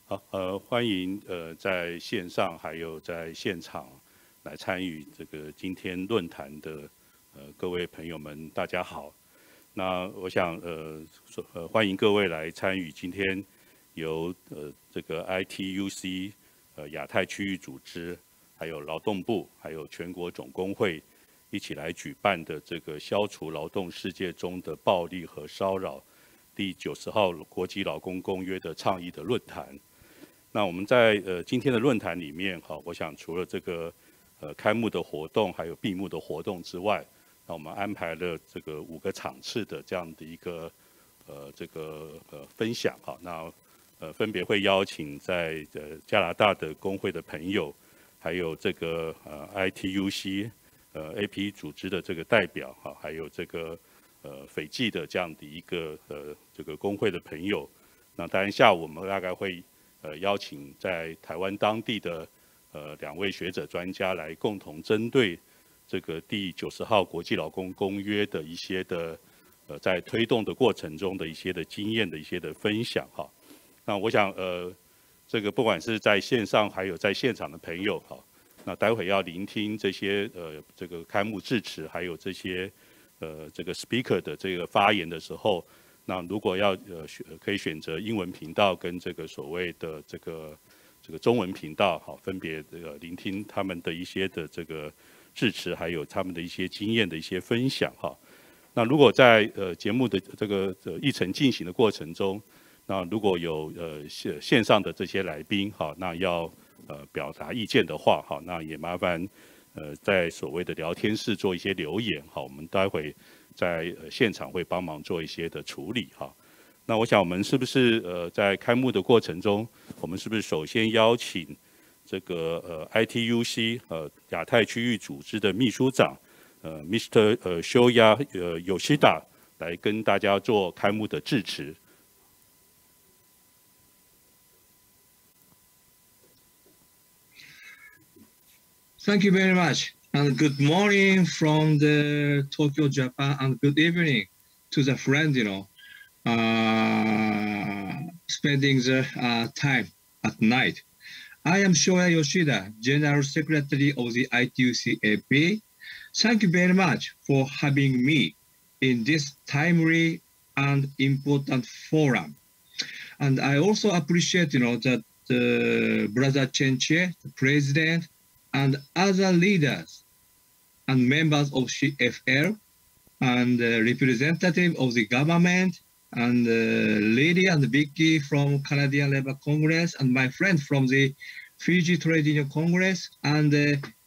好，欢迎在线上还有在现场来参与这个今天论坛的各位朋友们，大家好。那我想欢迎各位来参与今天由这个 ITUC 亚太区域组织，还有劳动部，还有全国总工会一起来举办的这个消除劳动世界中的暴力和骚扰第90号国际劳工公约的倡议的论坛。那我们在今天的论坛里面，我想除了这个开幕的活动，还有闭幕的活动之外，那我们安排了这个5个场次的这样的一个分享哈。那分别会邀请在加拿大的工会的朋友，还有这个ITUC-AP 组织的这个代表哈，还有这个斐济的这样的一个这个工会的朋友。那当然下午我们大概会邀请在台湾当地的2位学者专家来共同针对这个第90号国际劳工公约的一些的在推动的过程中的一些的经验的一些的分享哈。那我想这个不管是在线上还有在现场的朋友哈，那待会要聆听这些这个开幕致辞，还有这些这个 speaker 的这个发言的时候。那如果要可以选择英文频道跟这个所谓的这个中文频道，好，分别聆听他们的一些的这个致辞，还有他们的一些经验的一些分享哈。那如果在节目的这个议程进行的过程中，那如果有线上的这些来宾哈，那要表达意见的话哈，那也麻烦在所谓的聊天室做一些留言哈，我们待会在现场会帮忙做一些的处理哈。那我想我们是不是在开幕的过程中，我们是不是首先邀请这个ITUC 亚太区域组织的秘书长Mr. Shoya Yoshida 来跟大家做开幕的致辞。Thank you very much. And good morning from the Tokyo, Japan, and good evening to the friends, spending the time at night. I am Shoya Yoshida, General Secretary of the ITUC-AP. Thank you very much for having me in this timely and important forum. And I also appreciate, that Brother Chen Che, the President, and other leaders and members of CFL and representative of the government and Lady and Vicky from Canadian Labour Congress and my friend from the Fiji Trade Union Congress and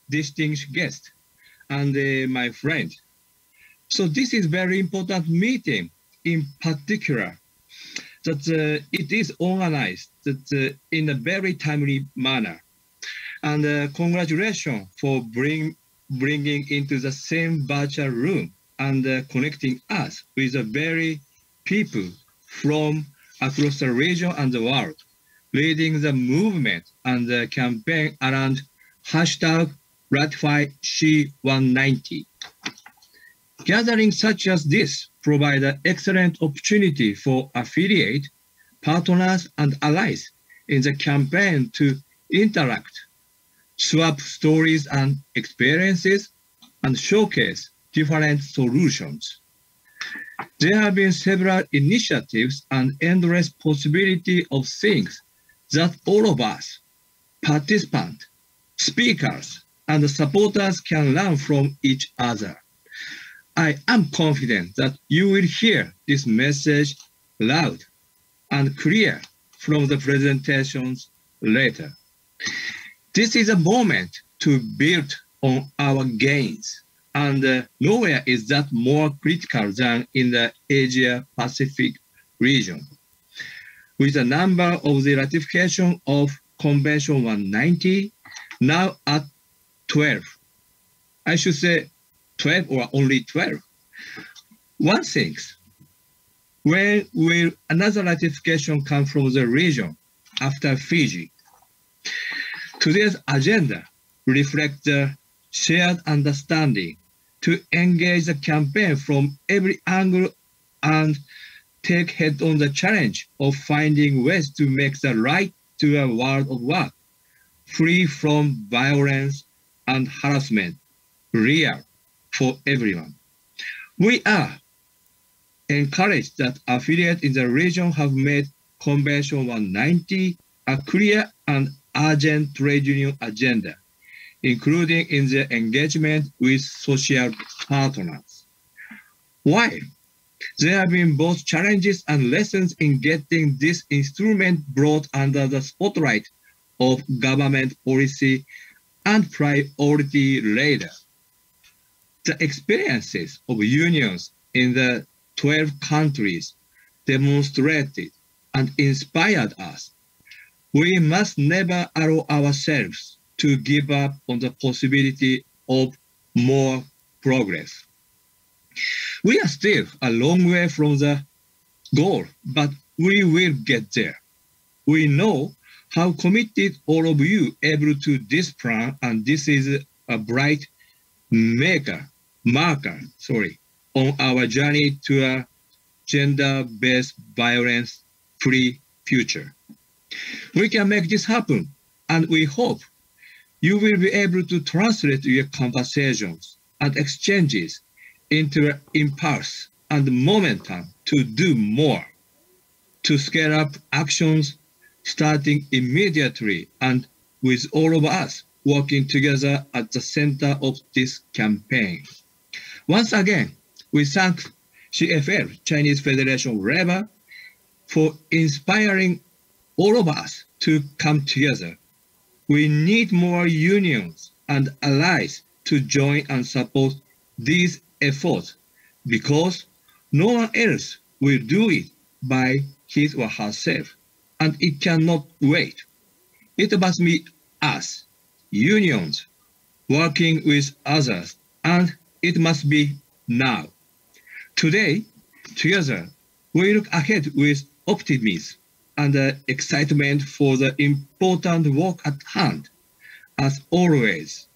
distinguished guest and my friend. So this is very important meeting in particular that it is organized that, in a very timely manner. And congratulations for bringing into the same virtual room and connecting us with the very people from across the region and the world, leading the movement and the campaign around #RatifyC190. Gatherings such as this provide an excellent opportunity for affiliate, partners, and allies in the campaign to interact, swap stories and experiences, and showcase different solutions. There have been several initiatives and endless possibility of things that all of us, participants, speakers, and supporters can learn from each other. I am confident that you will hear this message loud and clear from the presentations later. This is a moment to build on our gains, and nowhere is that more critical than in the Asia-Pacific region. With the number of the ratification of Convention 190 now at 12, I should say 12 or only 12. One thinks, when will another ratification come from the region after Fiji? Today's agenda reflects the shared understanding to engage the campaign from every angle and take head on the challenge of finding ways to make the right to a world of work, free from violence and harassment, real for everyone. We are encouraged that affiliates in the region have made Convention 190 a clear and urgent trade union agenda, including in their engagement with social partners. While there have been both challenges and lessons in getting this instrument brought under the spotlight of government policy and priority radar, the experiences of unions in the 12 countries demonstrated and inspired us. We must never allow ourselves to give up on the possibility of more progress. We are still a long way from the goal, but we will get there. We know how committed all of you are to this plan, and this is a bright marker on our journey to a gender-based violence-free future. We can make this happen, and we hope you will be able to translate your conversations and exchanges into impulse and momentum to do more, to scale up actions starting immediately and with all of us working together at the center of this campaign. Once again, we thank CFL, Chinese Federation of Labor, for inspiring all of us to come together. We need more unions and allies to join and support these efforts because no one else will do it by his or herself, and it cannot wait. It must be us, unions, working with others, and it must be now. Today, together, we look ahead with optimism and excitement for the important work at hand. As always,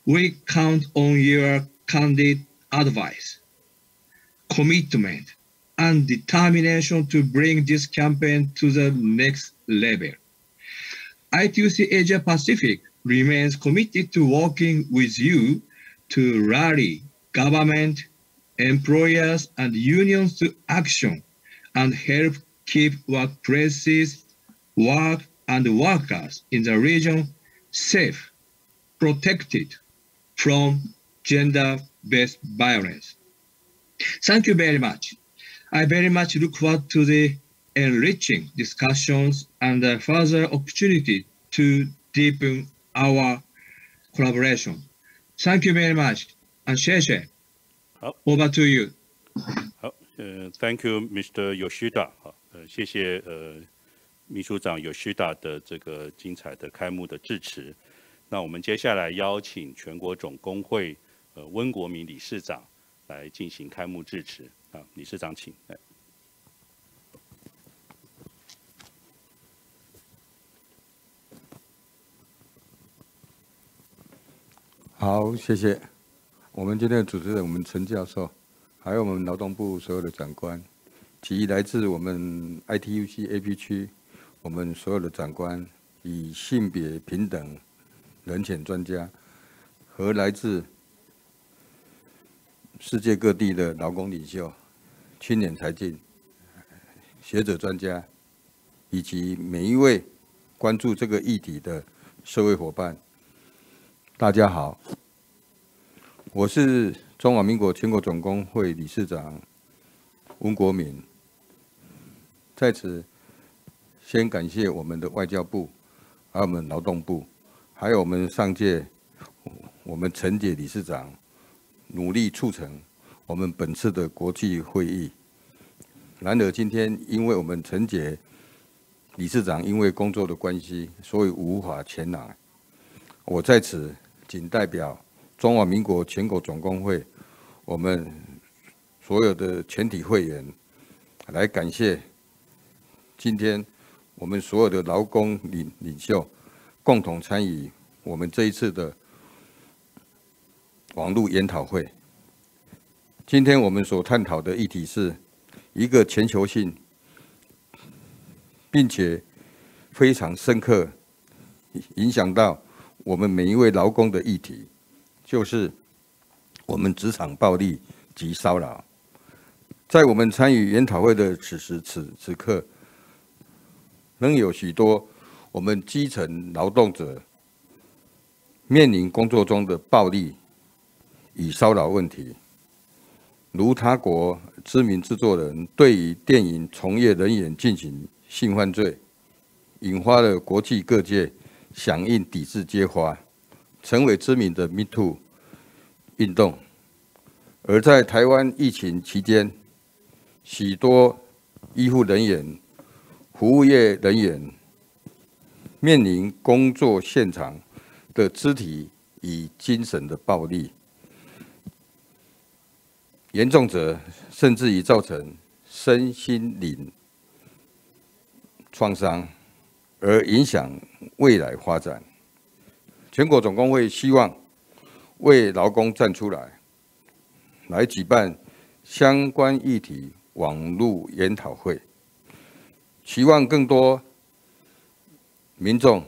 we count on your candid advice, commitment, and determination to bring this campaign to the next level. ITUC Asia Pacific remains committed to working with you to rally government, employers, and unions to action and help keep workplaces, work, and workers in the region safe, protected from gender-based violence. Thank you very much. I very much look forward to the enriching discussions and the further opportunity to deepen our collaboration. Thank you very much. And Shoya, over to you. 好，Thank you, Mr. Yoshida。好，谢谢秘书长Yoshida的这个精彩的开幕的致辞。那我们接下来邀请全国总工会温国民理事长来进行开幕致辞。啊，理事长请。好，谢谢。我们今天的主持人，我们陈教授，还有我们劳动部所有的长官，及来自我们 ITUC-AP 区我们所有的长官，以性别平等人权专家，和来自世界各地的劳工领袖、青年才俊、学者专家，以及每一位关注这个议题的社会伙伴，大家好。我是中华民国全国总工会理事长温国民，在此先感谢我们的外交部，还有我们劳动部，还有我们上届我们陈姐理事长努力促成我们本次的国际会议。然而今天因为我们陈姐理事长因为工作的关系，所以无法前来。我在此仅代表中华民国全国总工会我们所有的全体会员来感谢今天我们所有的劳工领袖共同参与我们这一次的网络研讨会。今天我们所探讨的议题是一个全球性并且非常深刻，影响到我们每一位劳工的议题，就是我们职场暴力及骚扰。在我们参与研讨会的此时此刻，仍有许多我们基层劳动者面临工作中的暴力与骚扰问题，如他国知名制作人对于电影从业人员进行性犯罪，引发了国际各界响应抵制揭发，成为知名的 Me Too 运动。而在台湾疫情期间，许多医护人员、服务业人员面临工作现场的肢体与精神的暴力，严重者甚至于造成身心灵创伤，而影响未来发展。全国总工会希望为劳工站出来，来举办相关议题网络研讨会，期望更多民众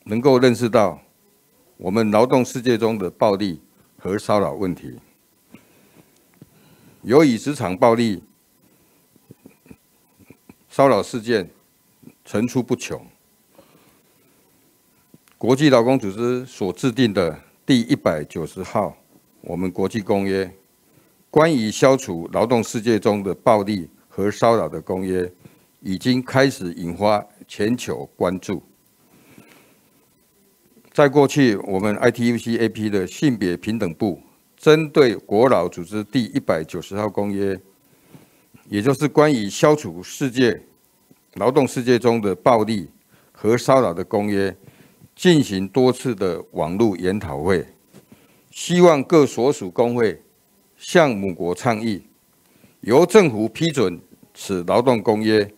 能够认识到我们劳动世界中的暴力和骚扰问题。由于职场暴力、骚扰事件层出不穷，国际劳工组织所制定的第190号我们国际公约关于消除劳动世界中的暴力和骚扰的公约，已经开始引发全球关注。在过去，我们 ITUC-AP 的性别平等部针对国劳组织第190号公约，也就是关于消除劳动世界中的暴力和骚扰的公约，进行多次的网络研讨会，希望各所属工会向母国倡议，由政府批准此劳动公约，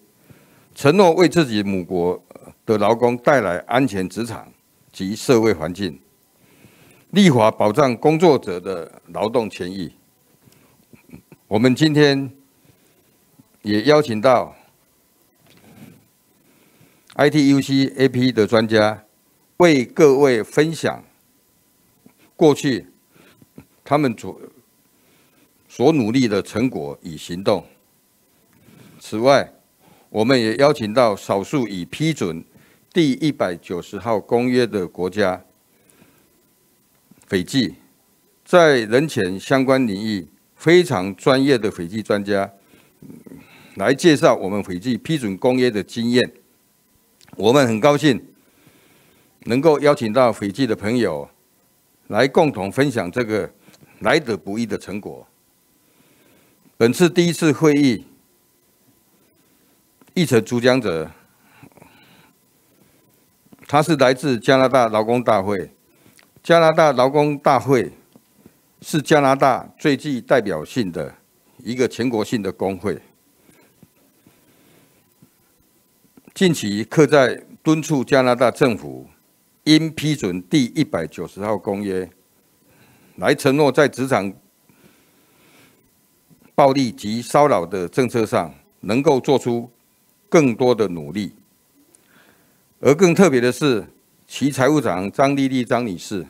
承诺为自己母国的劳工带来安全职场及社会环境，立法保障工作者的劳动权益。我们今天也邀请到 ITUC-AP 的专家，为各位分享过去他们所努力的成果与行动。此外，我们也邀请到少数已批准第190号公约的国家，斐济在人权相关领域非常专业的斐济专家，来介绍我们斐济批准公约的经验。我们很高兴能够邀请到斐济的朋友来共同分享这个来得不易的成果。本次第一次会议，议程主讲者，他是来自加拿大劳工大会。加拿大劳工大会是加拿大最具代表性的一个全国性的工会。近期刻在敦促加拿大政府应批准第190号公约，来承诺在职场暴力及骚扰的政策上能够做出更多的努力。而更特别的是，其财务长张丽丽张女士，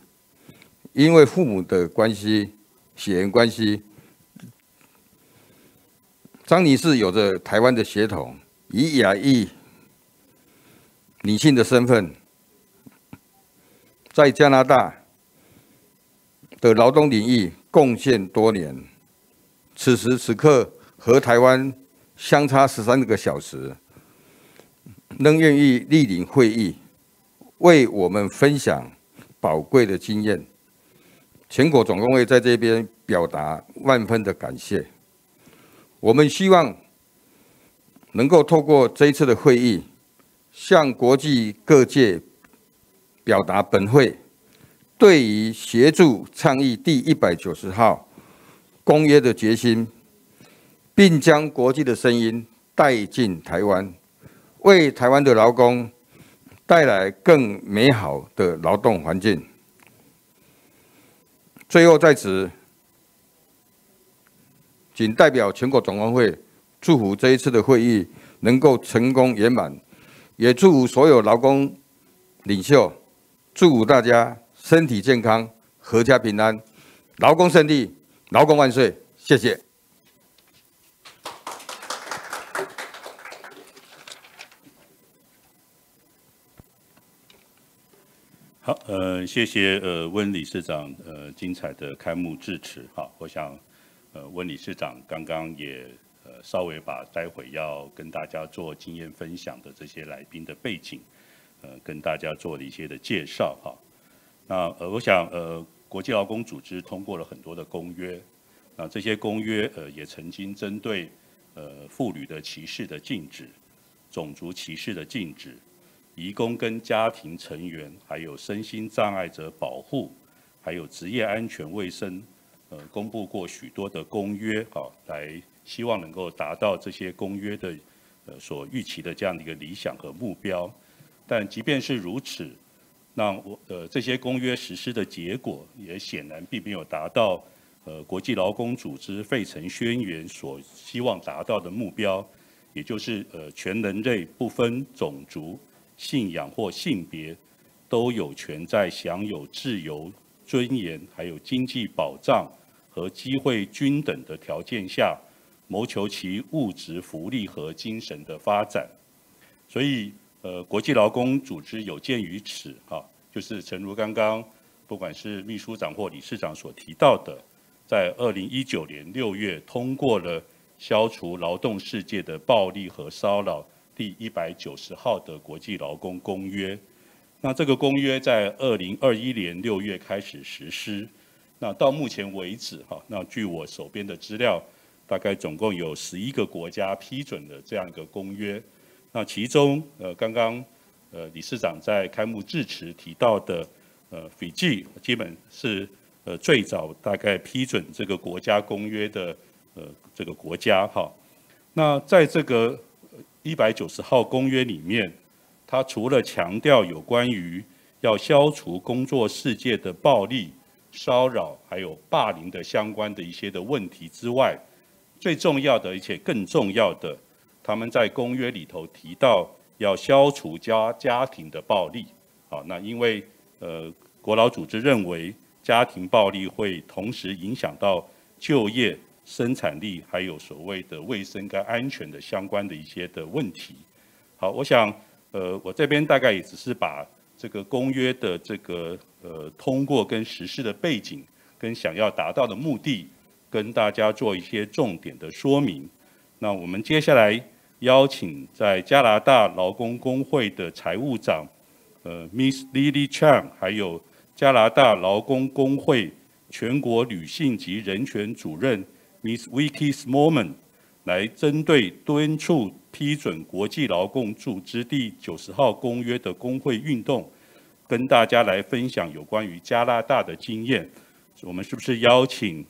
因为父母的关系、血缘关系，张女士有着台湾的血统，以亚裔女性的身份，在加拿大的劳动领域贡献多年。此时此刻和台湾相差13个小时，仍愿意莅临会议，为我们分享宝贵的经验。全国总工会在这边表达万分的感谢。我们希望能够透过这一次的会议，向国际各界表达本会对于协助倡议第190号公约的决心，并将国际的声音带进台湾，为台湾的劳工带来更美好的劳动环境。最后在此，仅代表全国总工会祝福这一次的会议能够成功圆满。也祝福所有劳工领袖，祝福大家身体健康、阖家平安，劳工胜利，劳工万岁！谢谢。好，谢谢温理事长精彩的开幕致辞。好，我想温理事长刚刚也稍微把待会要跟大家做经验分享的这些来宾的背景，跟大家做了一些的介绍哈。那我想国际劳工组织通过了很多的公约，那这些公约也曾经针对妇女的歧视的禁止、种族歧视的禁止、移工跟家庭成员，还有身心障碍者保护，还有职业安全卫生，公布过许多的公约，好，来希望能够达到这些公约的所预期的这样的一个理想和目标。但即便是如此，那这些公约实施的结果也显然并没有达到国际劳工组织费城宣言所希望达到的目标，也就是全人类不分种族、信仰或性别，都有权在享有自由、尊严，还有经济保障和机会均等的条件下，谋求其物质福利和精神的发展。所以国际劳工组织有鉴于此，就是诚如刚刚不管是秘书长或理事长所提到的，在2019年6月通过了消除劳动世界的暴力和骚扰第190号的国际劳工公约。那这个公约在2021年6月开始实施。那到目前为止，那据我手边的资料，大概总共有11个国家批准了这样一个公约。那其中，刚刚理事长在开幕致辞提到的，斐济基本是最早大概批准这个国家公约的这个国家哈。那在这个190号公约里面，它除了强调有关于要消除工作世界的暴力、骚扰还有霸凌的相关的一些的问题之外，最重要的而且更重要的，他们在公约里头提到要消除家庭的暴力。好，那因为国劳组织认为家庭暴力会同时影响到就业、生产力，还有所谓的卫生跟安全的相关的一些的问题。好，我想我这边大概也只是把这个公约的这个通过跟实施的背景跟想要达到的目的，跟大家做一些重点的说明。那我们接下来邀请在加拿大劳工工会的财务长Miss Lily Chang， 还有加拿大劳工工会全国女性及人权主任 Miss Vicky Smallman 来针对敦促批准国际劳工组织第90号公约的工会运動，跟大家来分享有关于加拿大的经验。我们是不是邀请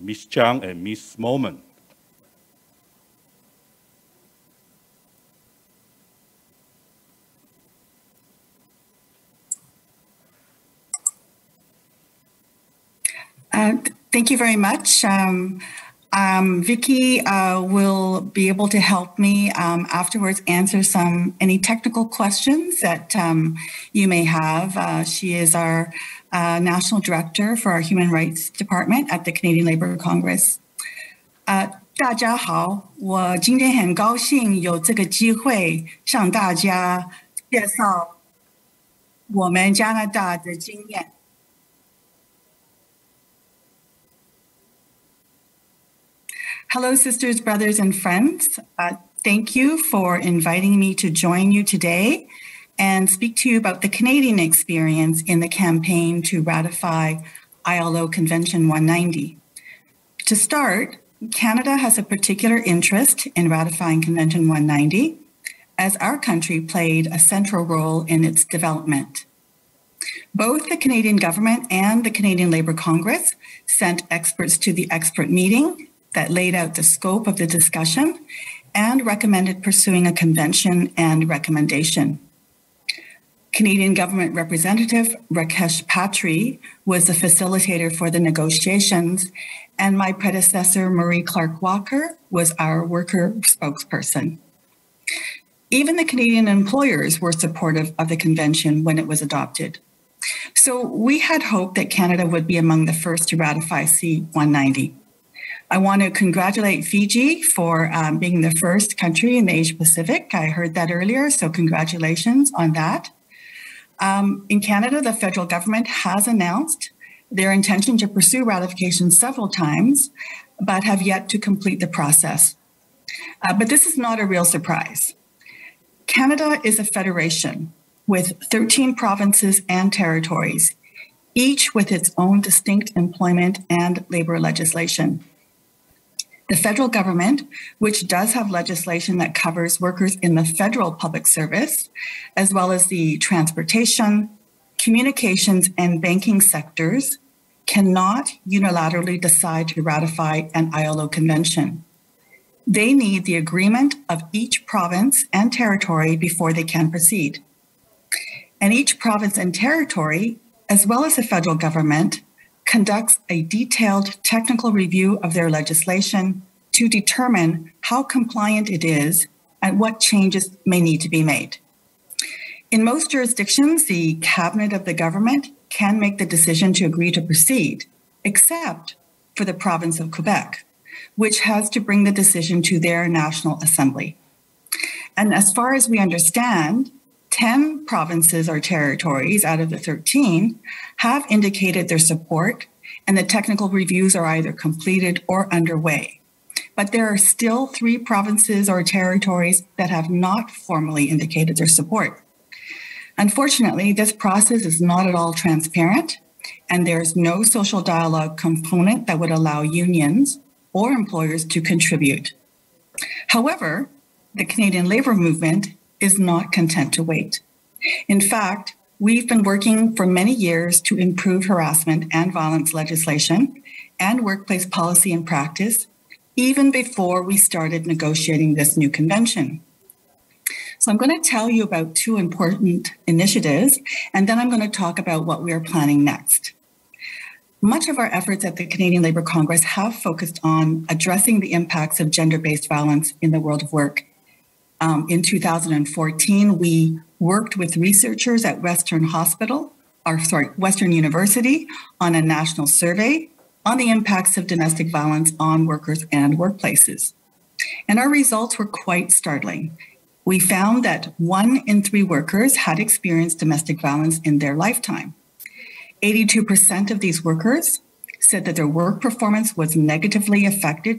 Miss Chang and Miss Smallman？Thank you very much. Vicky will be able to help me afterwards answer any technical questions that you may have. She is our National Director for our Human Rights Department at the Canadian Labour Congress. 大家好，我今天很高兴有这个机会向大家介绍我们加拿大的经验。Hello, sisters, brothers, and friends. Thank you for inviting me to join you today and speak to you about the Canadian experience in the campaign to ratify ILO Convention 190. To start, Canada has a particular interest in ratifying Convention 190, as our country played a central role in its development. Both the Canadian government and the Canadian Labour Congress sent experts to the expert meeting that laid out the scope of the discussion and recommended pursuing a convention and recommendation. Canadian Government Representative Rakesh Patry was the facilitator for the negotiations, and my predecessor, Marie Clark Walker, was our worker spokesperson. Even the Canadian employers were supportive of the convention when it was adopted. So we had hoped that Canada would be among the first to ratify C-190. I want to congratulate Fiji for being the first country in the Asia Pacific. I heard that earlier, so congratulations on that. In Canada, the federal government has announced their intention to pursue ratification several times, but have yet to complete the process. But this is not a real surprise. Canada is a federation with 13 provinces and territories, each with its own distinct employment and labor legislation. The federal government, which does have legislation that covers workers in the federal public service, as well as the transportation, communications, and banking sectors, cannot unilaterally decide to ratify an ILO convention. They need the agreement of each province and territory before they can proceed. And each province and territory, as well as the federal government, conducts a detailed technical review of their legislation to determine how compliant it is and what changes may need to be made. In most jurisdictions, the cabinet of the government can make the decision to agree to proceed, except for the province of Quebec, which has to bring the decision to their National Assembly. And as far as we understand, 10 provinces or territories out of the 13 have indicated their support, and the technical reviews are either completed or underway. But there are still 3 provinces or territories that have not formally indicated their support. Unfortunately, this process is not at all transparent, and there's no social dialogue component that would allow unions or employers to contribute. However, the Canadian labor movement is not content to wait. In fact, we've been working for many years to improve harassment and violence legislation and workplace policy and practice, even before we started negotiating this new convention. So I'm going to tell you about 2 important initiatives, and then I'm going to talk about what we are planning next. Much of our efforts at the Canadian Labour Congress have focused on addressing the impacts of gender-based violence in the world of work. In 2014, we worked with researchers at Western University on a national survey on the impacts of domestic violence on workers and workplaces. And our results were quite startling. We found that 1 in 3 workers had experienced domestic violence in their lifetime. 82% of these workers said that their work performance was negatively affected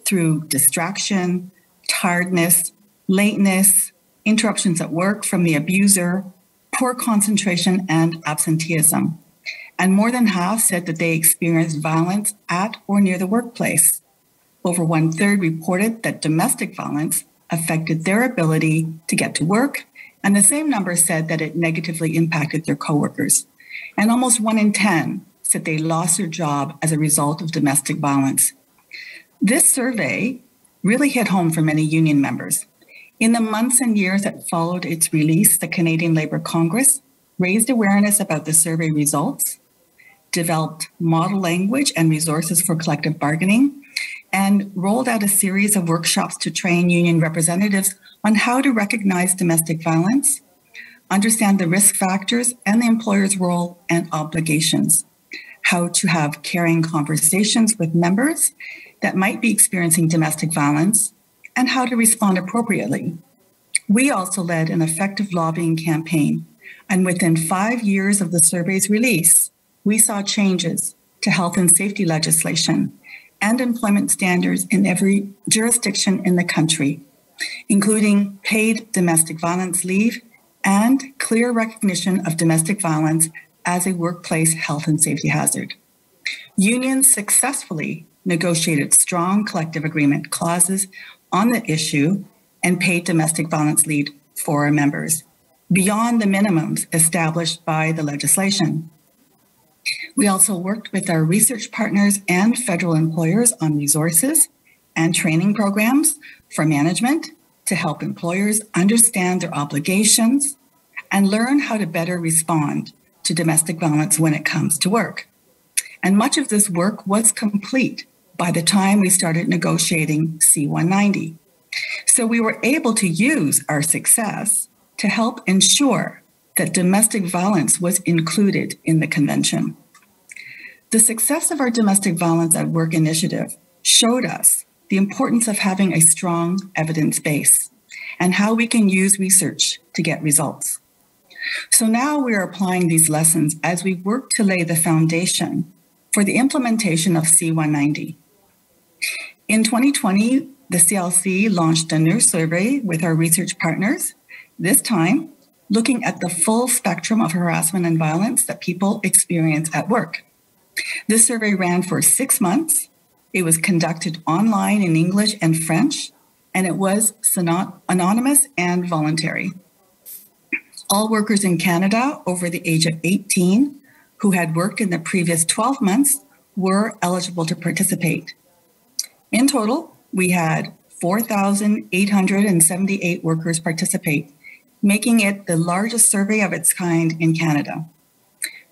through distraction, tiredness, lateness, interruptions at work from the abuser, poor concentration, and absenteeism. And more than half said that they experienced violence at or near the workplace. Over 1/3 reported that domestic violence affected their ability to get to work, and the same number said that it negatively impacted their coworkers. And almost 1 in 10 said they lost their job as a result of domestic violence. This survey really hit home for many union members. In the months and years that followed its release, the Canadian Labour Congress raised awareness about the survey results, developed model language and resources for collective bargaining, and rolled out a series of workshops to train union representatives on how to recognize domestic violence, understand the risk factors and the employer's role and obligations, how to have caring conversations with members that might be experiencing domestic violence, and how to respond appropriately. We also led an effective lobbying campaign, and within 5 years of the survey's release, we saw changes to health and safety legislation and employment standards in every jurisdiction in the country, including paid domestic violence leave and clear recognition of domestic violence as a workplace health and safety hazard. Unions successfully negotiated strong collective agreement clauses on the issue and paid domestic violence leave for our members, beyond the minimums established by the legislation. We also worked with our research partners and federal employers on resources and training programs for management to help employers understand their obligations and learn how to better respond to domestic violence when it comes to work. And much of this work was complete by the time we started negotiating C-190. So we were able to use our success to help ensure that domestic violence was included in the convention. The success of our domestic violence at work initiative showed us the importance of having a strong evidence base and how we can use research to get results. So now we are applying these lessons as we work to lay the foundation for the implementation of C-190. In 2020, the CLC launched a new survey with our research partners, this time looking at the full spectrum of harassment and violence that people experience at work. This survey ran for 6 months. It was conducted online in English and French, and it was anonymous and voluntary. All workers in Canada over the age of 18 who had worked in the previous 12 months were eligible to participate. In total, we had 4,878 workers participate, making it the largest survey of its kind in Canada.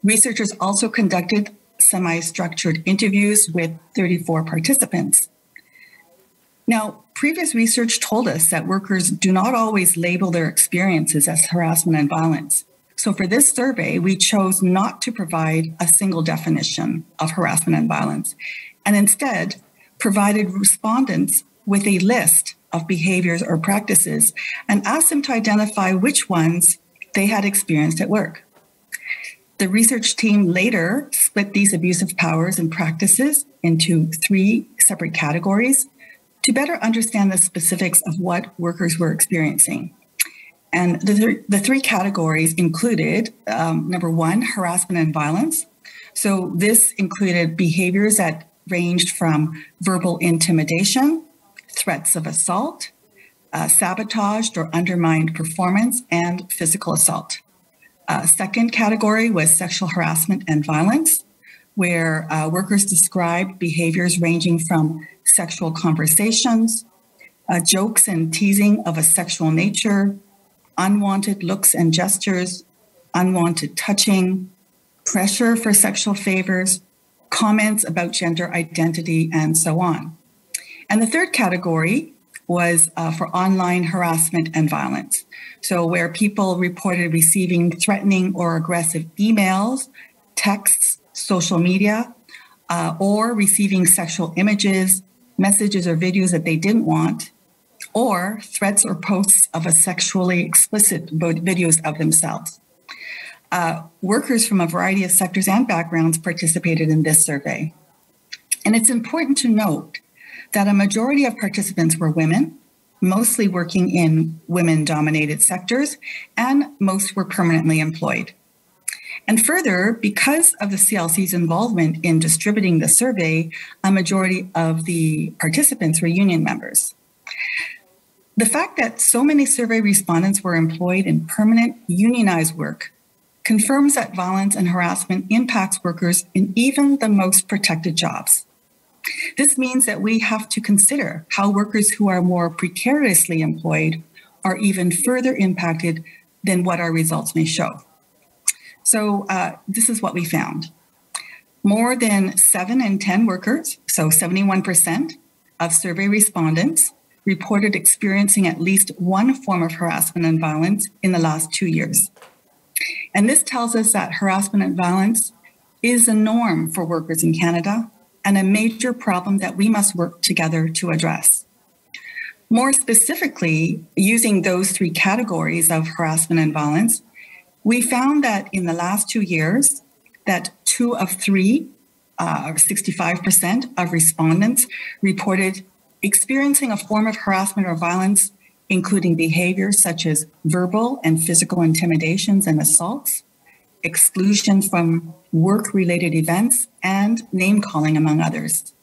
Researchers also conducted semi-structured interviews with 34 participants. Now, previous research told us that workers do not always label their experiences as harassment and violence. So for this survey, we chose not to provide a single definition of harassment and violence, and instead provided respondents with a list of behaviors or practices and asked them to identify which ones they had experienced at work. The research team later split these abusive powers and practices into 3 separate categories to better understand the specifics of what workers were experiencing. And the 3 categories included, number 1, harassment and violence. So this included behaviors that ranged from verbal intimidation, threats of assault, sabotaged or undermined performance, and physical assault. Second category was sexual harassment and violence, where workers described behaviors ranging from sexual conversations, jokes and teasing of a sexual nature, unwanted looks and gestures, unwanted touching, pressure for sexual favors, comments about gender identity, and so on. And the third category was for online harassment and violence. So where people reported receiving threatening or aggressive emails, texts, social media, or receiving sexual images, messages or videos that they didn't want, or threats or posts of a sexually explicit videos of themselves. Workers from a variety of sectors and backgrounds participated in this survey. And it's important to note that a majority of participants were women, mostly working in women-dominated sectors, and most were permanently employed. And further, because of the CLC's involvement in distributing the survey, a majority of the participants were union members. The fact that so many survey respondents were employed in permanent unionized work confirms that violence and harassment impacts workers in even the most protected jobs. This means that we have to consider how workers who are more precariously employed are even further impacted than what our results may show. So this is what we found. More than 7 in 10 workers, so 71% of survey respondents, reported experiencing at least one form of harassment and violence in the last 2 years. And this tells us that harassment and violence is a norm for workers in Canada and a major problem that we must work together to address. More specifically, using those 3 categories of harassment and violence, we found that in the last 2 years, that 2 of 3, or 65% of respondents reported experiencing a form of harassment or violence, including behaviors such as verbal and physical intimidations and assaults, exclusion from work-related events, and name-calling, among others.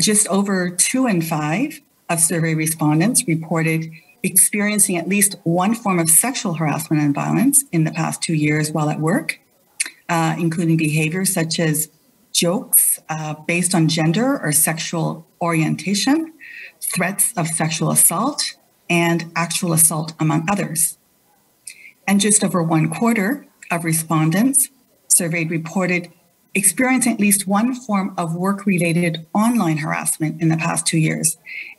Just over 2 in 5 of survey respondents reported experiencing at least one form of sexual harassment and violence in the past 2 years while at work, including behaviors such as jokes based on gender or sexual orientation, threats of sexual assault, and actual assault, among others. And just over 1/4 of respondents surveyed reported experiencing at least one form of work-related online harassment in the past 2 years.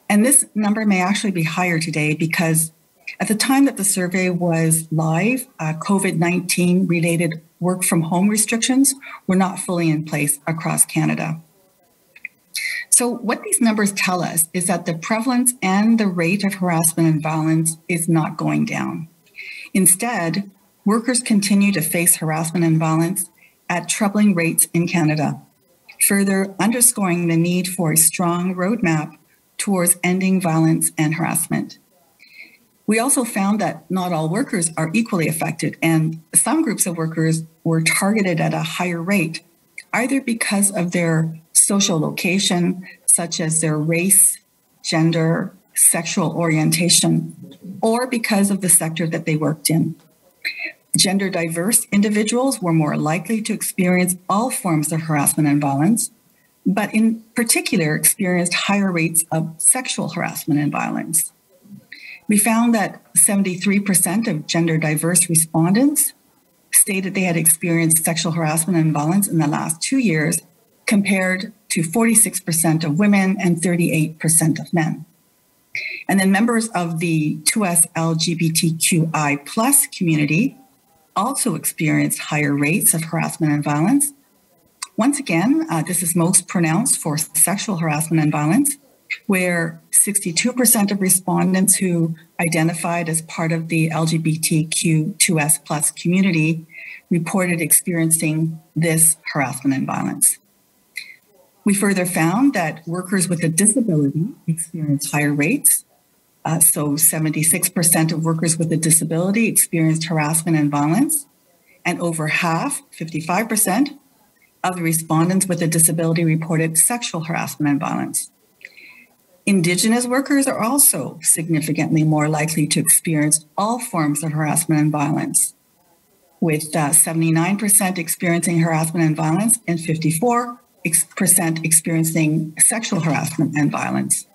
And this number may actually be higher today because at the time that the survey was live, COVID-19 related work from home restrictions were not fully in place across Canada. So what these numbers tell us is that the prevalence and the rate of harassment and violence is not going down. Instead, workers continue to face harassment and violence at troubling rates in Canada, further underscoring the need for a strong roadmap towards ending violence and harassment. We also found that not all workers are equally affected, and some groups of workers were targeted at a higher rate, either because of their social location, such as their race, gender, sexual orientation, or because of the sector that they worked in. Gender diverse individuals were more likely to experience all forms of harassment and violence, but in particular experienced higher rates of sexual harassment and violence. We found that 73% of gender diverse respondents stated they had experienced sexual harassment and violence in the last 2 years, compared to 46% of women and 38% of men. And then members of the 2S LGBTQI+ community also experienced higher rates of harassment and violence. Once again, this is most pronounced for sexual harassment and violence, where 62% of respondents who identified as part of the LGBTQ2S+ community reported experiencing this harassment and violence. We further found that workers with a disability experienced higher rates. So 76% of workers with a disability experienced harassment and violence, and over half, 55%, of the respondents with a disability reported sexual harassment and violence. Indigenous workers are also significantly more likely to experience all forms of harassment and violence, with 79% experiencing harassment and violence and 54% experiencing sexual harassment and violence.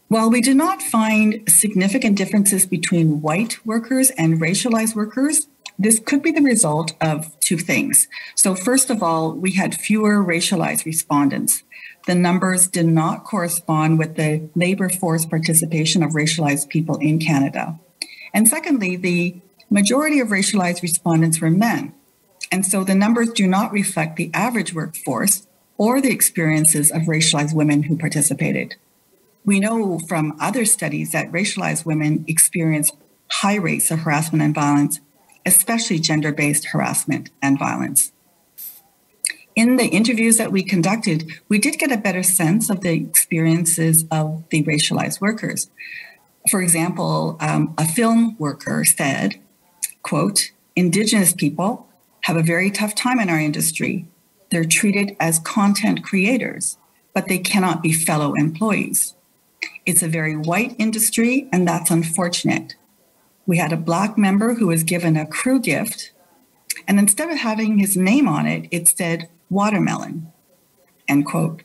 While we do not find significant differences between white workers and racialized workers, this could be the result of two things. So first of all, we had fewer racialized respondents. The numbers did not correspond with the labor force participation of racialized people in Canada. And secondly, the majority of racialized respondents were men. And so the numbers do not reflect the average workforce or the experiences of racialized women who participated. We know from other studies that racialized women experience high rates of harassment and violence, especially gender-based harassment and violence. In the interviews that we conducted, we did get a better sense of the experiences of the racialized workers. For example, a film worker said, quote, "Indigenous people have a very tough time in our industry. They're treated as content creators, but they cannot be fellow employees. It's a very white industry, and that's unfortunate. We had a Black member who was given a crew gift, and instead of having his name on it, it said watermelon," end quote.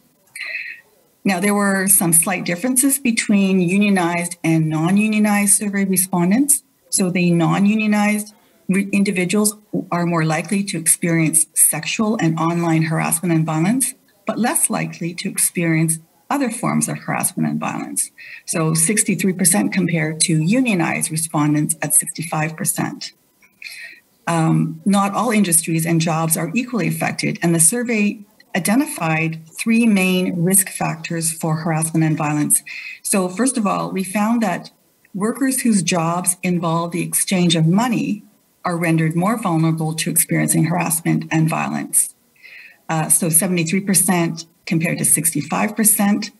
Now, there were some slight differences between unionized and non-unionized survey respondents. So the non-unionized individuals are more likely to experience sexual and online harassment and violence, but less likely to experience other forms of harassment and violence. So 63% compared to unionized respondents at 65%. Not all industries and jobs are equally affected, and the survey identified three main risk factors for harassment and violence. So first of all, we found that workers whose jobs involve the exchange of money are rendered more vulnerable to experiencing harassment and violence. So 73% compared to 65%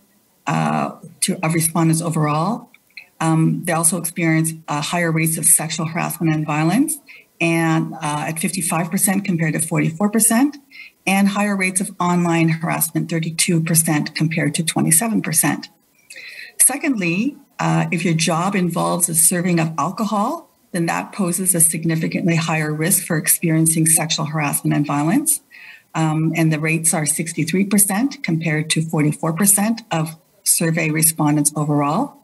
of respondents overall. They also experience higher rates of sexual harassment and violence, and at 55% compared to 44%, and higher rates of online harassment, 32% compared to 27%. Secondly, if your job involves the serving of alcohol, then that poses a significantly higher risk for experiencing sexual harassment and violence. And the rates are 63% compared to 44% of survey respondents overall.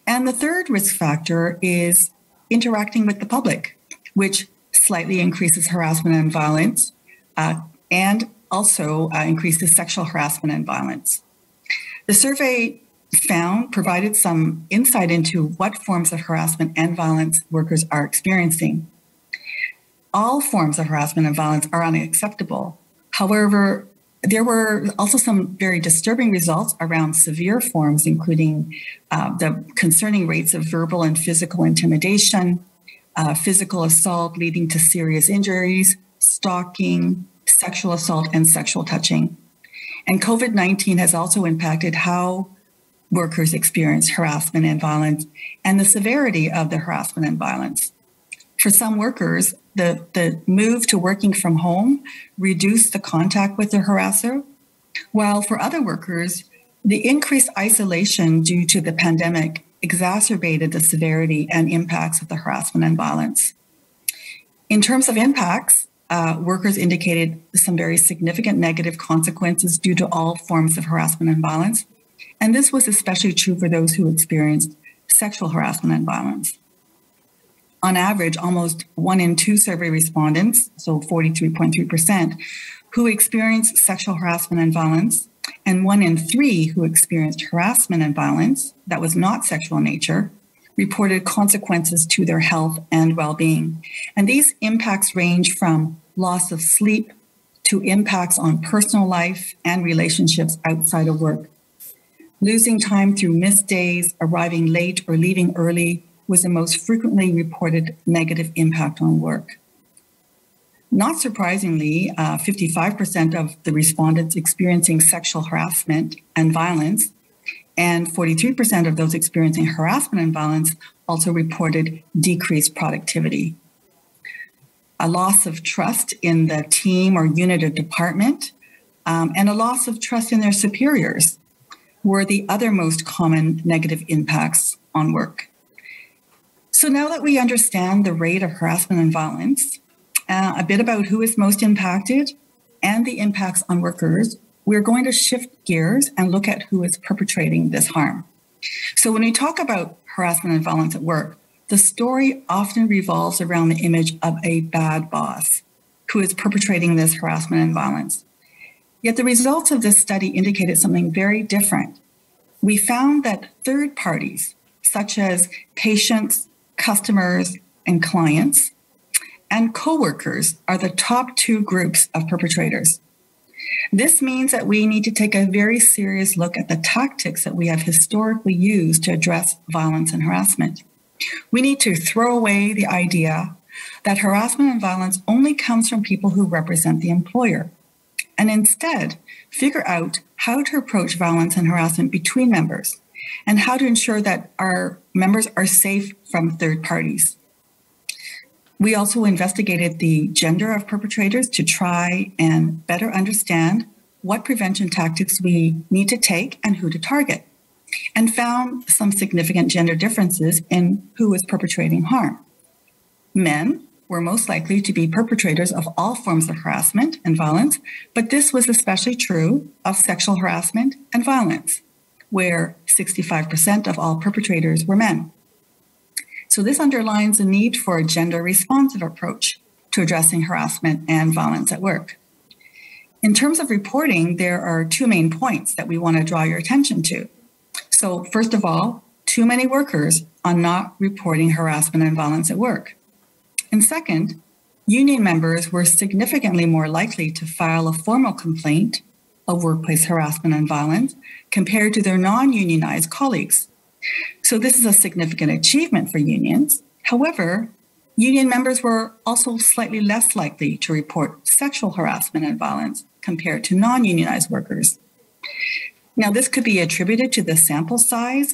And the third risk factor is interacting with the public, which slightly increases harassment and violence, and also increases sexual harassment and violence. The survey provided some insight into what forms of harassment and violence workers are experiencing. All forms of harassment and violence are unacceptable. However, there were also some very disturbing results around severe forms, including the concerning rates of verbal and physical intimidation, physical assault leading to serious injuries, stalking, sexual assault, and sexual touching. And COVID-19 has also impacted how workers experience harassment and violence and the severity of the harassment and violence. For some workers, the move to working from home reduced the contact with their harasser, while for other workers, the increased isolation due to the pandemic exacerbated the severity and impacts of the harassment and violence. In terms of impacts, workers indicated some very significant negative consequences due to all forms of harassment and violence, and this was especially true for those who experienced sexual harassment and violence. On average, almost 1 in 2 survey respondents, so 43.3%, who experienced sexual harassment and violence, and 1 in 3 who experienced harassment and violence that was not sexual in nature, reported consequences to their health and well-being. And these impacts range from loss of sleep to impacts on personal life and relationships outside of work. Losing time through missed days, arriving late, or leaving early was the most frequently reported negative impact on work. Not surprisingly, 55% of the respondents experiencing sexual harassment and violence, and 43% of those experiencing harassment and violence also reported decreased productivity. A loss of trust in the team or unit or department, and a loss of trust in their superiors were the other most common negative impacts on work. So now that we understand the rate of harassment and violence, a bit about who is most impacted and the impacts on workers, we're going to shift gears and look at who is perpetrating this harm. So when we talk about harassment and violence at work, the story often revolves around the image of a bad boss who is perpetrating this harassment and violence. Yet the results of this study indicated something very different. We found that third parties, such as patients, customers, and clients, and coworkers are the top 2 groups of perpetrators. This means that we need to take a very serious look at the tactics that we have historically used to address violence and harassment. We need to throw away the idea that harassment and violence only comes from people who represent the employer, and instead figure out how to approach violence and harassment between members, and how to ensure that our members are safe from third parties. We also investigated the gender of perpetrators to try and better understand what prevention tactics we need to take and who to target, and found some significant gender differences in who is perpetrating harm. Men were most likely to be perpetrators of all forms of harassment and violence, but this was especially true of sexual harassment and violence, where 65% of all perpetrators were men. So this underlines the need for a gender-responsive approach to addressing harassment and violence at work. In terms of reporting, there are 2 main points that we want to draw your attention to. So first of all, too many workers are not reporting harassment and violence at work. And second, union members were significantly more likely to file a formal complaint of workplace harassment and violence compared to their non-unionized colleagues. So this is a significant achievement for unions. However, union members were also slightly less likely to report sexual harassment and violence compared to non-unionized workers. Now, this could be attributed to the sample size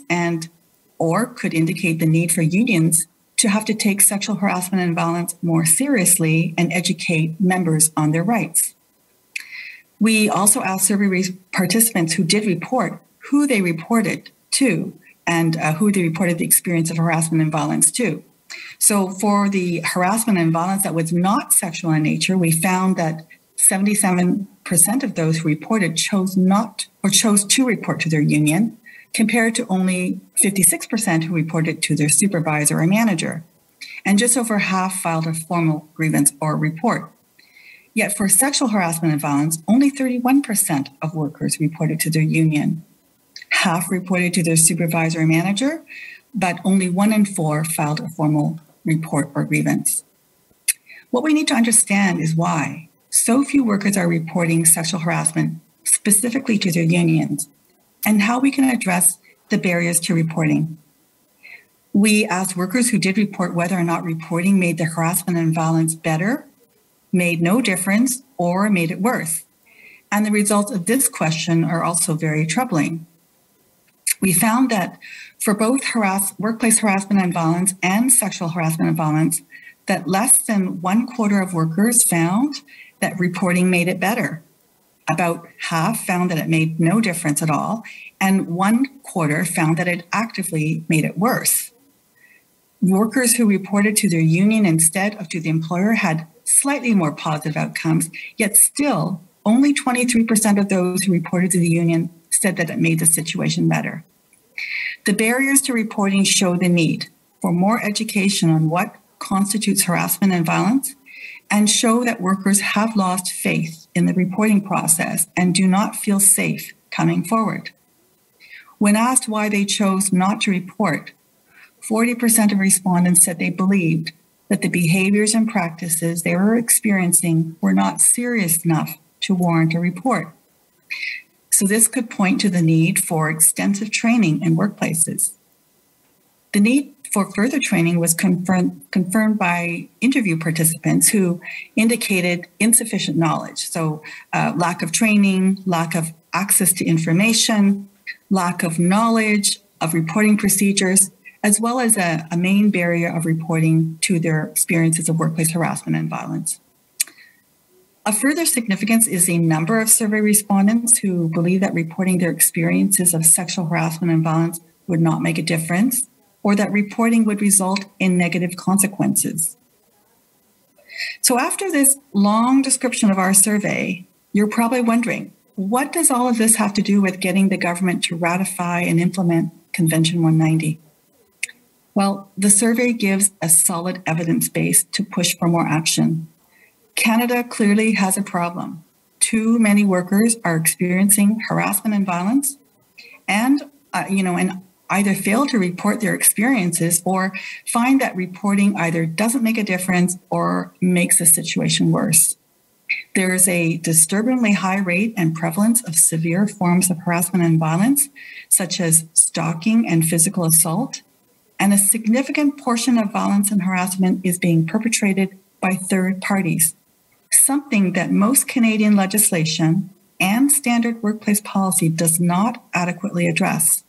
or could indicate the need for unions to have to take sexual harassment and violence more seriously and educate members on their rights. We also asked survey participants who did report who they reported to and who they reported the experience of harassment and violence to. So for the harassment and violence that was not sexual in nature, we found that 77% of those who reported chose to report to their union, compared to only 56% who reported to their supervisor or manager. And just over half filed a formal grievance or report. Yet for sexual harassment and violence, only 31% of workers reported to their union. Half reported to their supervisor or manager, but only 1 in 4 filed a formal report or grievance. What we need to understand is why so few workers are reporting sexual harassment specifically to their unions, and how we can address the barriers to reporting. We asked workers who did report whether or not reporting made the harassment and violence better, made no difference, or made it worse. And the results of this question are also very troubling. We found that for both workplace harassment and violence and sexual harassment and violence, that less than 1/4 of workers found that reporting made it better. About half found that it made no difference at all, and 1/4 found that it actively made it worse. Workers who reported to their union instead of to the employer had slightly more positive outcomes, yet still only 23% of those who reported to the union said that it made the situation better. The barriers to reporting show the need for more education on what constitutes harassment and violence, and show that workers have lost faith in the reporting process and do not feel safe coming forward. When asked why they chose not to report, 40% of respondents said they believed that the behaviors and practices they were experiencing were not serious enough to warrant a report. So this could point to the need for extensive training in workplaces. The need for further training was confirmed by interview participants who indicated insufficient knowledge. So lack of training, lack of access to information, lack of knowledge of reporting procedures, as well as a main barrier of reporting to their experiences of workplace harassment and violence. Of further significance is the number of survey respondents who believe that reporting their experiences of sexual harassment and violence would not make a difference, or that reporting would result in negative consequences. So after this long description of our survey, you're probably wondering, what does all of this have to do with getting the government to ratify and implement Convention 190? Well, the survey gives a solid evidence base to push for more action. Canada clearly has a problem. Too many workers are experiencing harassment and violence, and either fail to report their experiences or find that reporting either doesn't make a difference or makes the situation worse. There is a disturbingly high rate and prevalence of severe forms of harassment and violence, such as stalking and physical assault, and a significant portion of violence and harassment is being perpetrated by third parties, something that most Canadian legislation and standard workplace policy does not adequately address.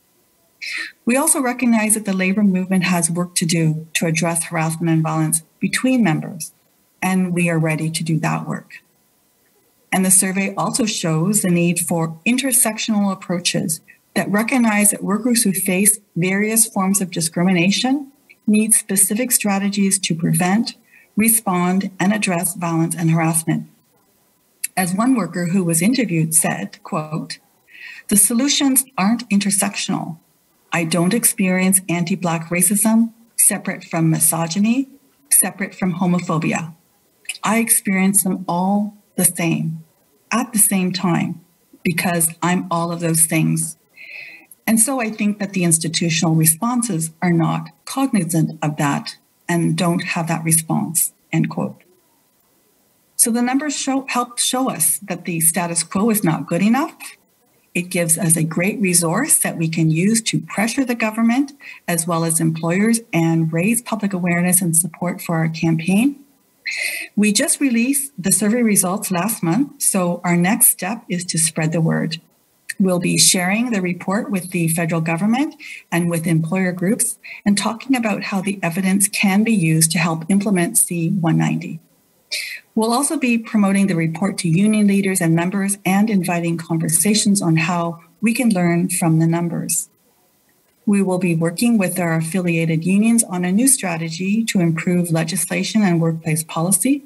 We also recognize that the labor movement has work to do to address harassment and violence between members, and we are ready to do that work. And the survey also shows the need for intersectional approaches that recognize that workers who face various forms of discrimination need specific strategies to prevent, respond, and address violence and harassment. As one worker who was interviewed said, quote, "The solutions aren't intersectional. I don't experience anti-Black racism separate from misogyny, separate from homophobia. I experience them all the same, at the same time, because I'm all of those things." And so I think that the institutional responses are not cognizant of that and don't have that response, end quote. So the numbers help show us that the status quo is not good enough. It gives us a great resource that we can use to pressure the government as well as employers and raise public awareness and support for our campaign. We just released the survey results last month, so our next step is to spread the word. We'll be sharing the report with the federal government and with employer groups and talking about how the evidence can be used to help implement C-190. We'll also be promoting the report to union leaders and members and inviting conversations on how we can learn from the numbers. We will be working with our affiliated unions on a new strategy to improve legislation and workplace policy,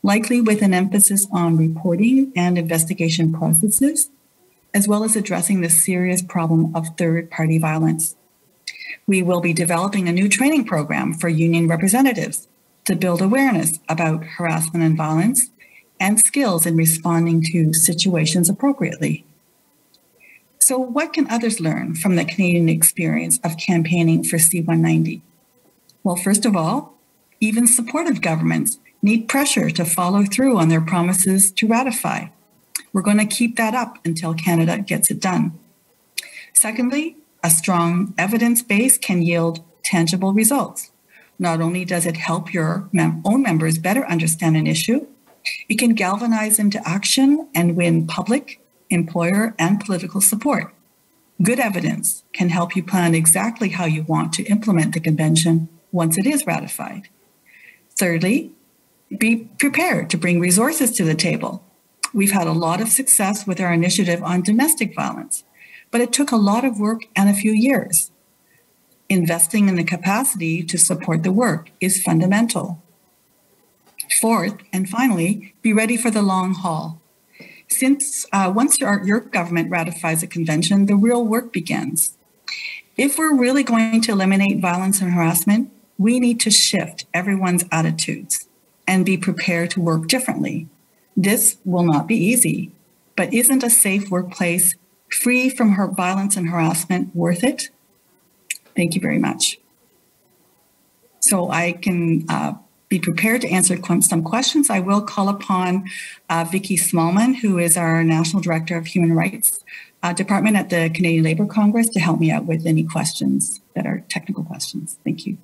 likely with an emphasis on reporting and investigation processes, as well as addressing the serious problem of third-party violence. We will be developing a new training program for union representatives to build awareness about harassment and violence and skills in responding to situations appropriately. So what can others learn from the Canadian experience of campaigning for C-190? Well, first of all, even supportive governments need pressure to follow through on their promises to ratify. We're going to keep that up until Canada gets it done. Secondly, a strong evidence base can yield tangible results. Not only does it help your own members better understand an issue, it can galvanize into action and win public, employer, and political support. Good evidence can help you plan exactly how you want to implement the convention once it is ratified. Thirdly, be prepared to bring resources to the table. We've had a lot of success with our initiative on domestic violence, but it took a lot of work and a few years. Investing in the capacity to support the work is fundamental. Fourth, and finally, be ready for the long haul. Since once your government ratifies a convention, the real work begins. If we're really going to eliminate violence and harassment, we need to shift everyone's attitudes and be prepared to work differently. This will not be easy, but isn't a safe workplace free from violence and harassment worth it? Thank you very much. So I can be prepared to answer some questions. I will call upon Vicki Smallman, who is our National Director of Human Rights Department at the Canadian Labour Congress, to help me out with any questions that are technical questions. Thank you.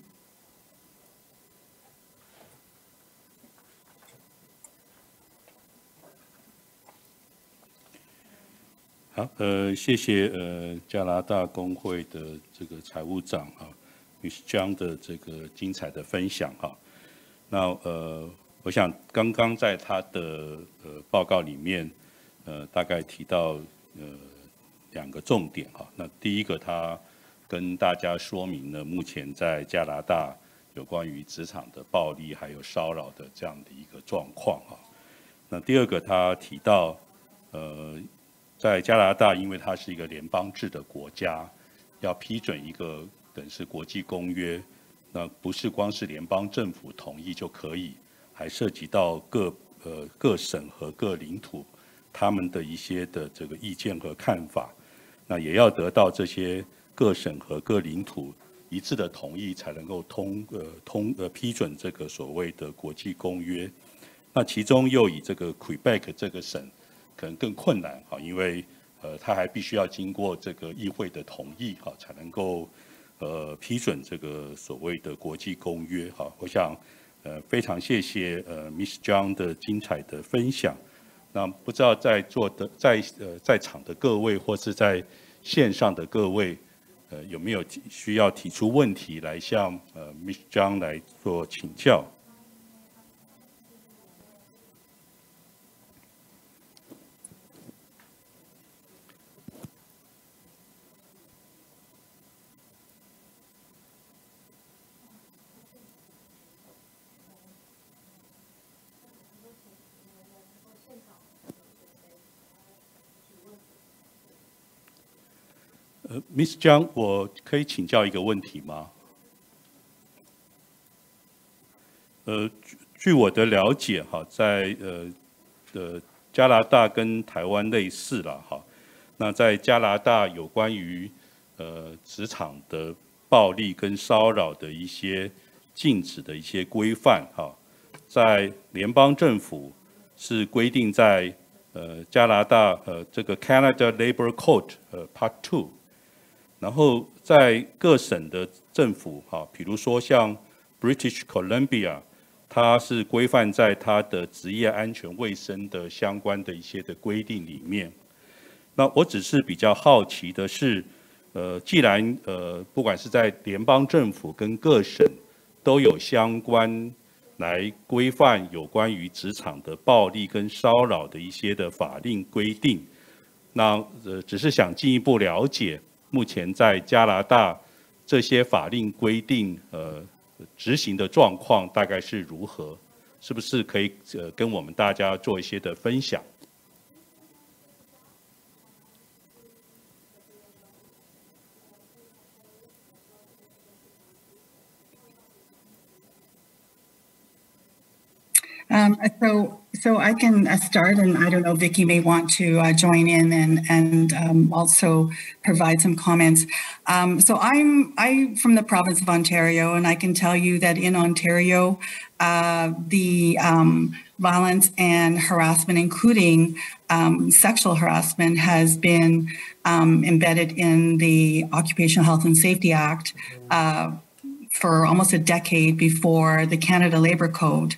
好，谢谢加拿大工会的这个财务长Miss Zhang 的这个精彩的分享哈。那我想刚刚在他的报告里面大概提到2个重点哈。那第一个，他跟大家说明了目前在加拿大有关于职场的暴力还有骚扰的这样的一个状况哈。那第二个，他提到在加拿大，因为它是一个联邦制的国家，要批准一个等是国际公约，那不是光是联邦政府同意就可以，还涉及到各省和各领土他们的一些的这个意见和看法，那也要得到这些各省和各领土一致的同意，才能够批准这个所谓的国际公约。那其中又以这个 Quebec 这个省可能更困难哈，因为它还必须要经过这个议会的同意哈，才能够批准这个所谓的国际公约哈。我想非常谢谢Miss Zhang 的精彩的分享。那不知道在场的各位或是在线上的各位有没有需要提出问题来向Miss Zhang 来做请教？Miss Zhang， 我可以请教一个问题吗？据我的了解哈，在加拿大跟台湾类似了哈。那在加拿大有关于职场的暴力跟骚扰的一些禁止的一些规范哈，在联邦政府是规定在加拿大这个 Canada Labour Code Part 2。然后在各省的政府哈，比如说像 British Columbia， 它是规范在它的职业安全卫生的相关的一些的规定里面。那我只是比较好奇的是，既然不管是在联邦政府跟各省都有相关来规范有关于职场的暴力跟骚扰的一些的法令规定，那只是想进一步了解。目前在加拿大这些法令规定执行的状况大概是如何？是不是可以跟我们大家做一些的分享？ So I can start, and I don't know, Vicky may want to join in and also provide some comments. So I'm from the province of Ontario, and I can tell you that in Ontario, the violence and harassment, including sexual harassment, has been embedded in the Occupational Health and Safety Act for almost a decade before the Canada Labour Code.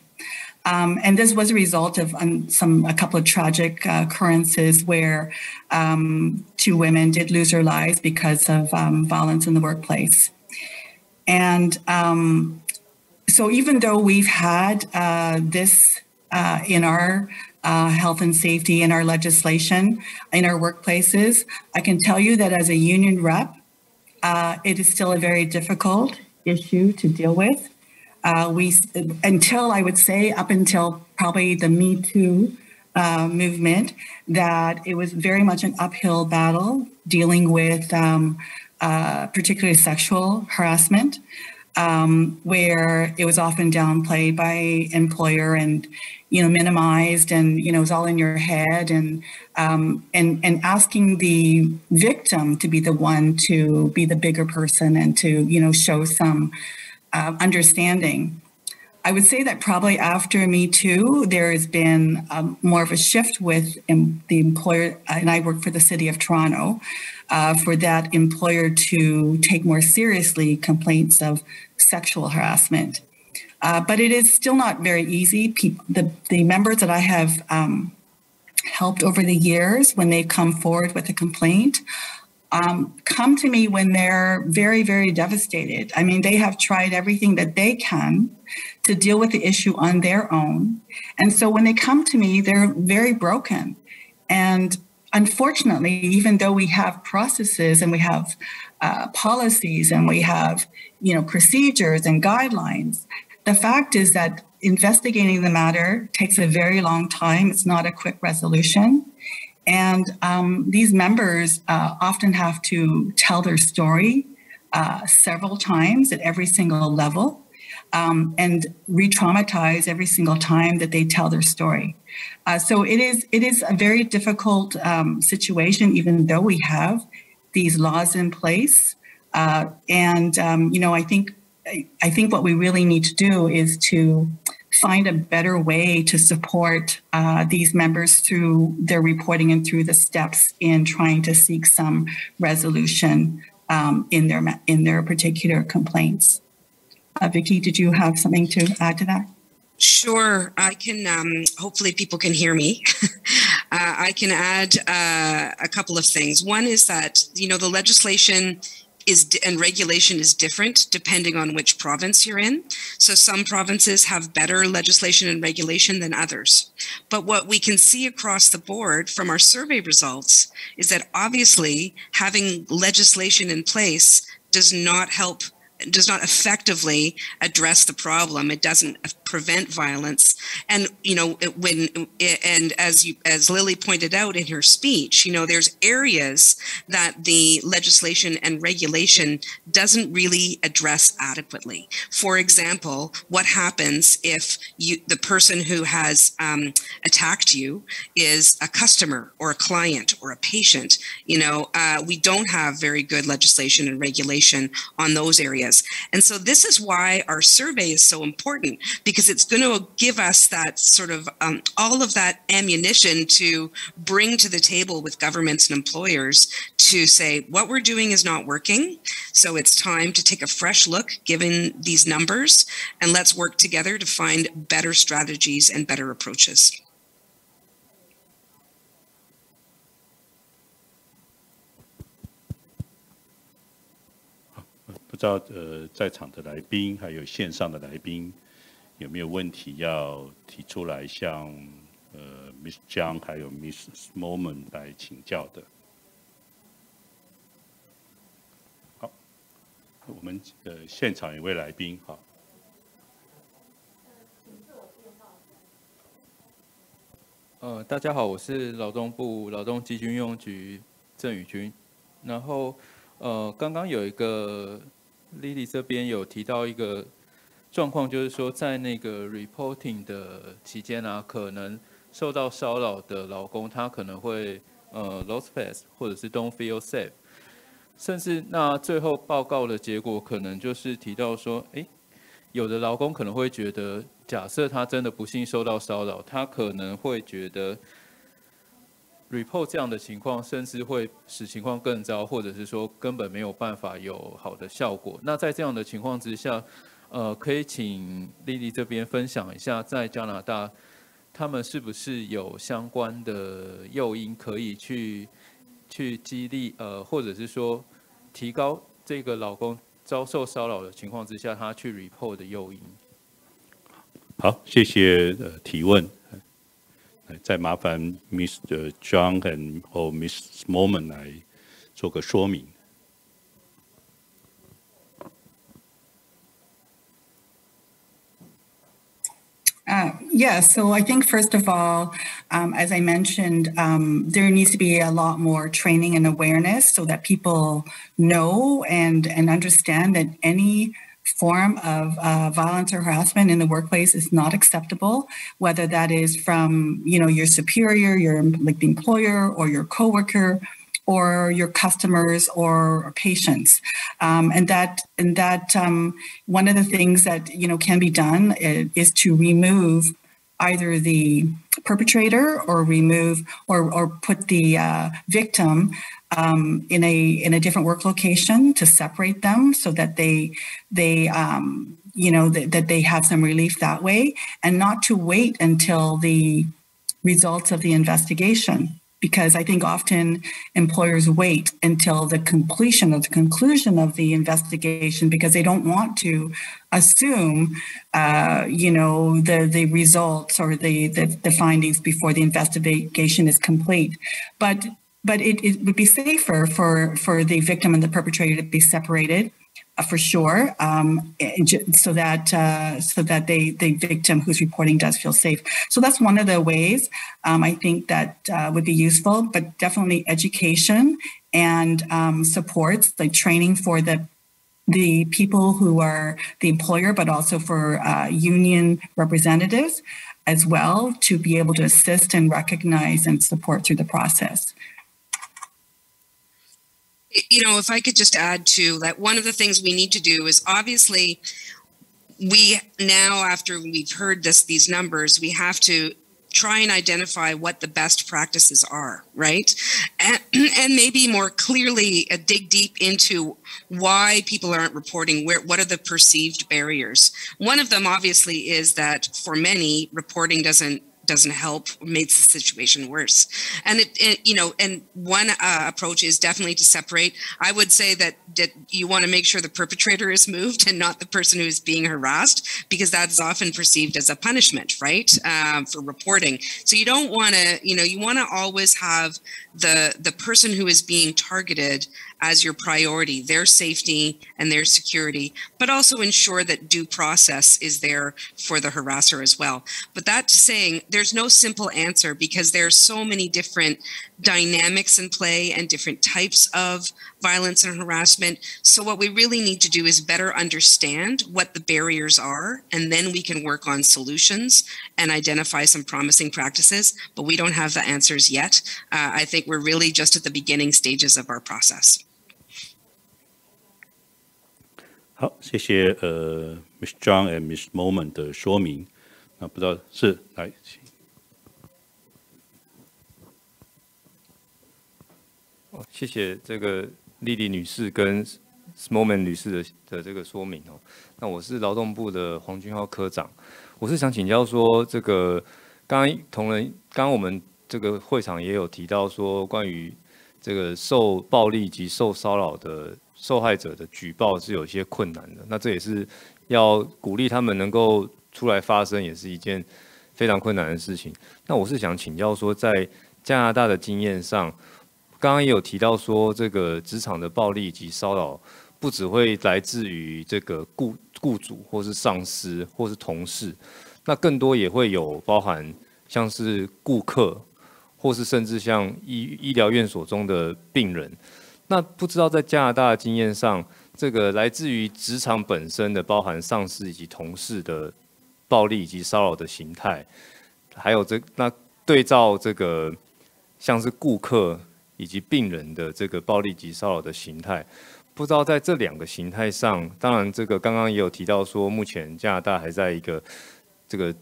And this was a result of a couple of tragic occurrences where 2 women did lose their lives because of violence in the workplace. And so even though we've had this in our health and safety, in our legislation, in our workplaces, I can tell you that as a union rep, it is still a very difficult issue to deal with. Until I would say up until probably the Me Too movement, that it was very much an uphill battle dealing with particularly sexual harassment, where it was often downplayed by employer and, minimized, and, it was all in your head, and asking the victim to be the one to be the bigger person and to, show some understanding. I would say that probably after Me Too, there has been more of a shift with the employer, and I work for the City of Toronto, for that employer to take more seriously complaints of sexual harassment. But it is still not very easy. The members that I have helped over the years, when they come forward with a complaint, come to me when they're very, very devastated. I mean, they have tried everything that they can to deal with the issue on their own. And so when they come to me, they're very broken. And unfortunately, even though we have processes and we have policies and we have, procedures and guidelines, the fact is that investigating the matter takes a very long time. It's not a quick resolution. And these members often have to tell their story several times at every single level, and re-traumatize every single time that they tell their story. So it is a very difficult situation, even though we have these laws in place. I think what we really need to do is to find a better way to support these members through their reporting and through the steps in trying to seek some resolution in their particular complaints. Vicky, did you have something to add to that? Sure, I can, hopefully people can hear me. I can add a couple of things. One is that, the legislation and regulation is different depending on which province you're in. So some provinces have better legislation and regulation than others. But what we can see across the board from our survey results is that obviously having legislation in place does not effectively address the problem. It doesn't prevent violence. And, as Lily pointed out in her speech, there's areas that the legislation and regulation doesn't really address adequately. For example, what happens if the person who has attacked you is a customer or a client or a patient? We don't have very good legislation and regulation on those areas. And so this is why our survey is so important, because it's going to give us that sort of all of that ammunition to bring to the table with governments and employers to say what we're doing is not working. So it's time to take a fresh look given these numbers, and let's work together to find better strategies and better approaches.不知道在场的来宾还有线上的来宾有没有问题要提出来向Miss Zhang 还有 Miss Smallman 来请教的？好，我们现场有位来宾，好。大家好，我是劳动部劳动基金运用局郑宇君。然后刚刚有一个 Lily 这边有提到一个状况就是说，在那个 reporting 的期间啊，可能受到骚扰的劳工，他可能会lost faith， 或者是 don't feel safe， 甚至那最后报告的结果可能就是提到说，有的劳工可能会觉得，假设他真的不幸受到骚扰，他可能会觉得 report 这样的情况，甚至会使情况更糟，或者是说根本没有办法有好的效果。那在这样的情况之下，可以请莉莉这边分享一下，在加拿大，他们是不是有相关的诱因可以去激励，或者是说提高这个劳工遭受骚扰的情况之下，他去 report 的诱因？好，谢谢提问。再麻烦 Mr. John 和 Miss Moment 来做个说明。Yes, so I think first of all, as I mentioned, there needs to be a lot more training and awareness so that people know and understand that any form of violence or harassment in the workplace is not acceptable, whether that is from, your superior, like the employer, or your coworker, or your customers or patients. And that one of the things that, can be done is to remove either the perpetrator or remove or put the victim in a different work location to separate them so that they that they have some relief that way, and not to wait until the results of the investigation. Because I think often employers wait until the conclusion of the investigation because they don't want to assume, the results or the findings before the investigation is complete. But it would be safer for the victim and the perpetrator to be separated. For sure, so that the victim who's reporting does feel safe. So that's one of the ways I think that would be useful, but definitely education and supports, like training for the people who are the employer, but also for union representatives as well, to be able to assist and recognize and support through the process. If I could just add to that, one of the things we need to do is obviously we now, after we've heard these numbers, we have to try and identify what the best practices are, right? And maybe more clearly dig deep into why people aren't reporting, what are the perceived barriers. One of them obviously is that for many, reporting doesn't help, makes the situation worse. And and one approach is definitely to separate. I would say that you want to make sure the perpetrator is moved and not the person who's being harassed, because that's often perceived as a punishment, right? For reporting. So you don't want to, you want to always have the person who is being targeted as your priority, their safety and their security, but also ensure that due process is there for the harasser as well. But that's saying there's no simple answer, because there are so many different dynamics in play and different types of violence and harassment. So what we really need to do is better understand what the barriers are, and then we can work on solutions and identify some promising practices, but we don't have the answers yet. I think we're really just at the beginning stages of our process. 好，谢谢Miss John and Miss Moment 的说明。那不知道是来，谢谢这个莉莉女士跟 Moment 女士的这个说明哦。那我是劳动部的黄君浩科长，我是想请教说，这个刚刚我们这个会场也有提到说，关于这个受暴力及受骚扰的受害者的举报是有一些困难的，那这也是要鼓励他们能够出来发声，也是一件非常困难的事情。那我是想请教说，在加拿大的经验上，刚刚也有提到说，这个职场的暴力及骚扰不只会来自于这个雇主或是上司或是同事，那更多也会有包含像是顾客，或是甚至像医疗院所中的病人。那不知道在加拿大的经验上，这个来自于职场本身的，包含上司以及同事的暴力以及骚扰的形态，还有那对照这个像是顾客以及病人的这个暴力及骚扰的形态，不知道在这两个形态上，当然这个刚刚也有提到说，目前加拿大还在一个这个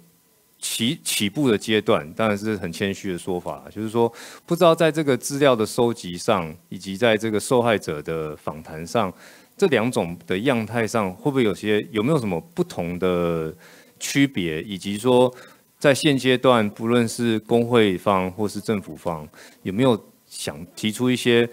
起步的阶段，当然是很谦虚的说法，就是说不知道在这个资料的收集上，以及在这个受害者的访谈上，这两种的样态上，会不会有没有什么不同的区别，以及说在现阶段，不论是工会方或是政府方，有没有想提出一些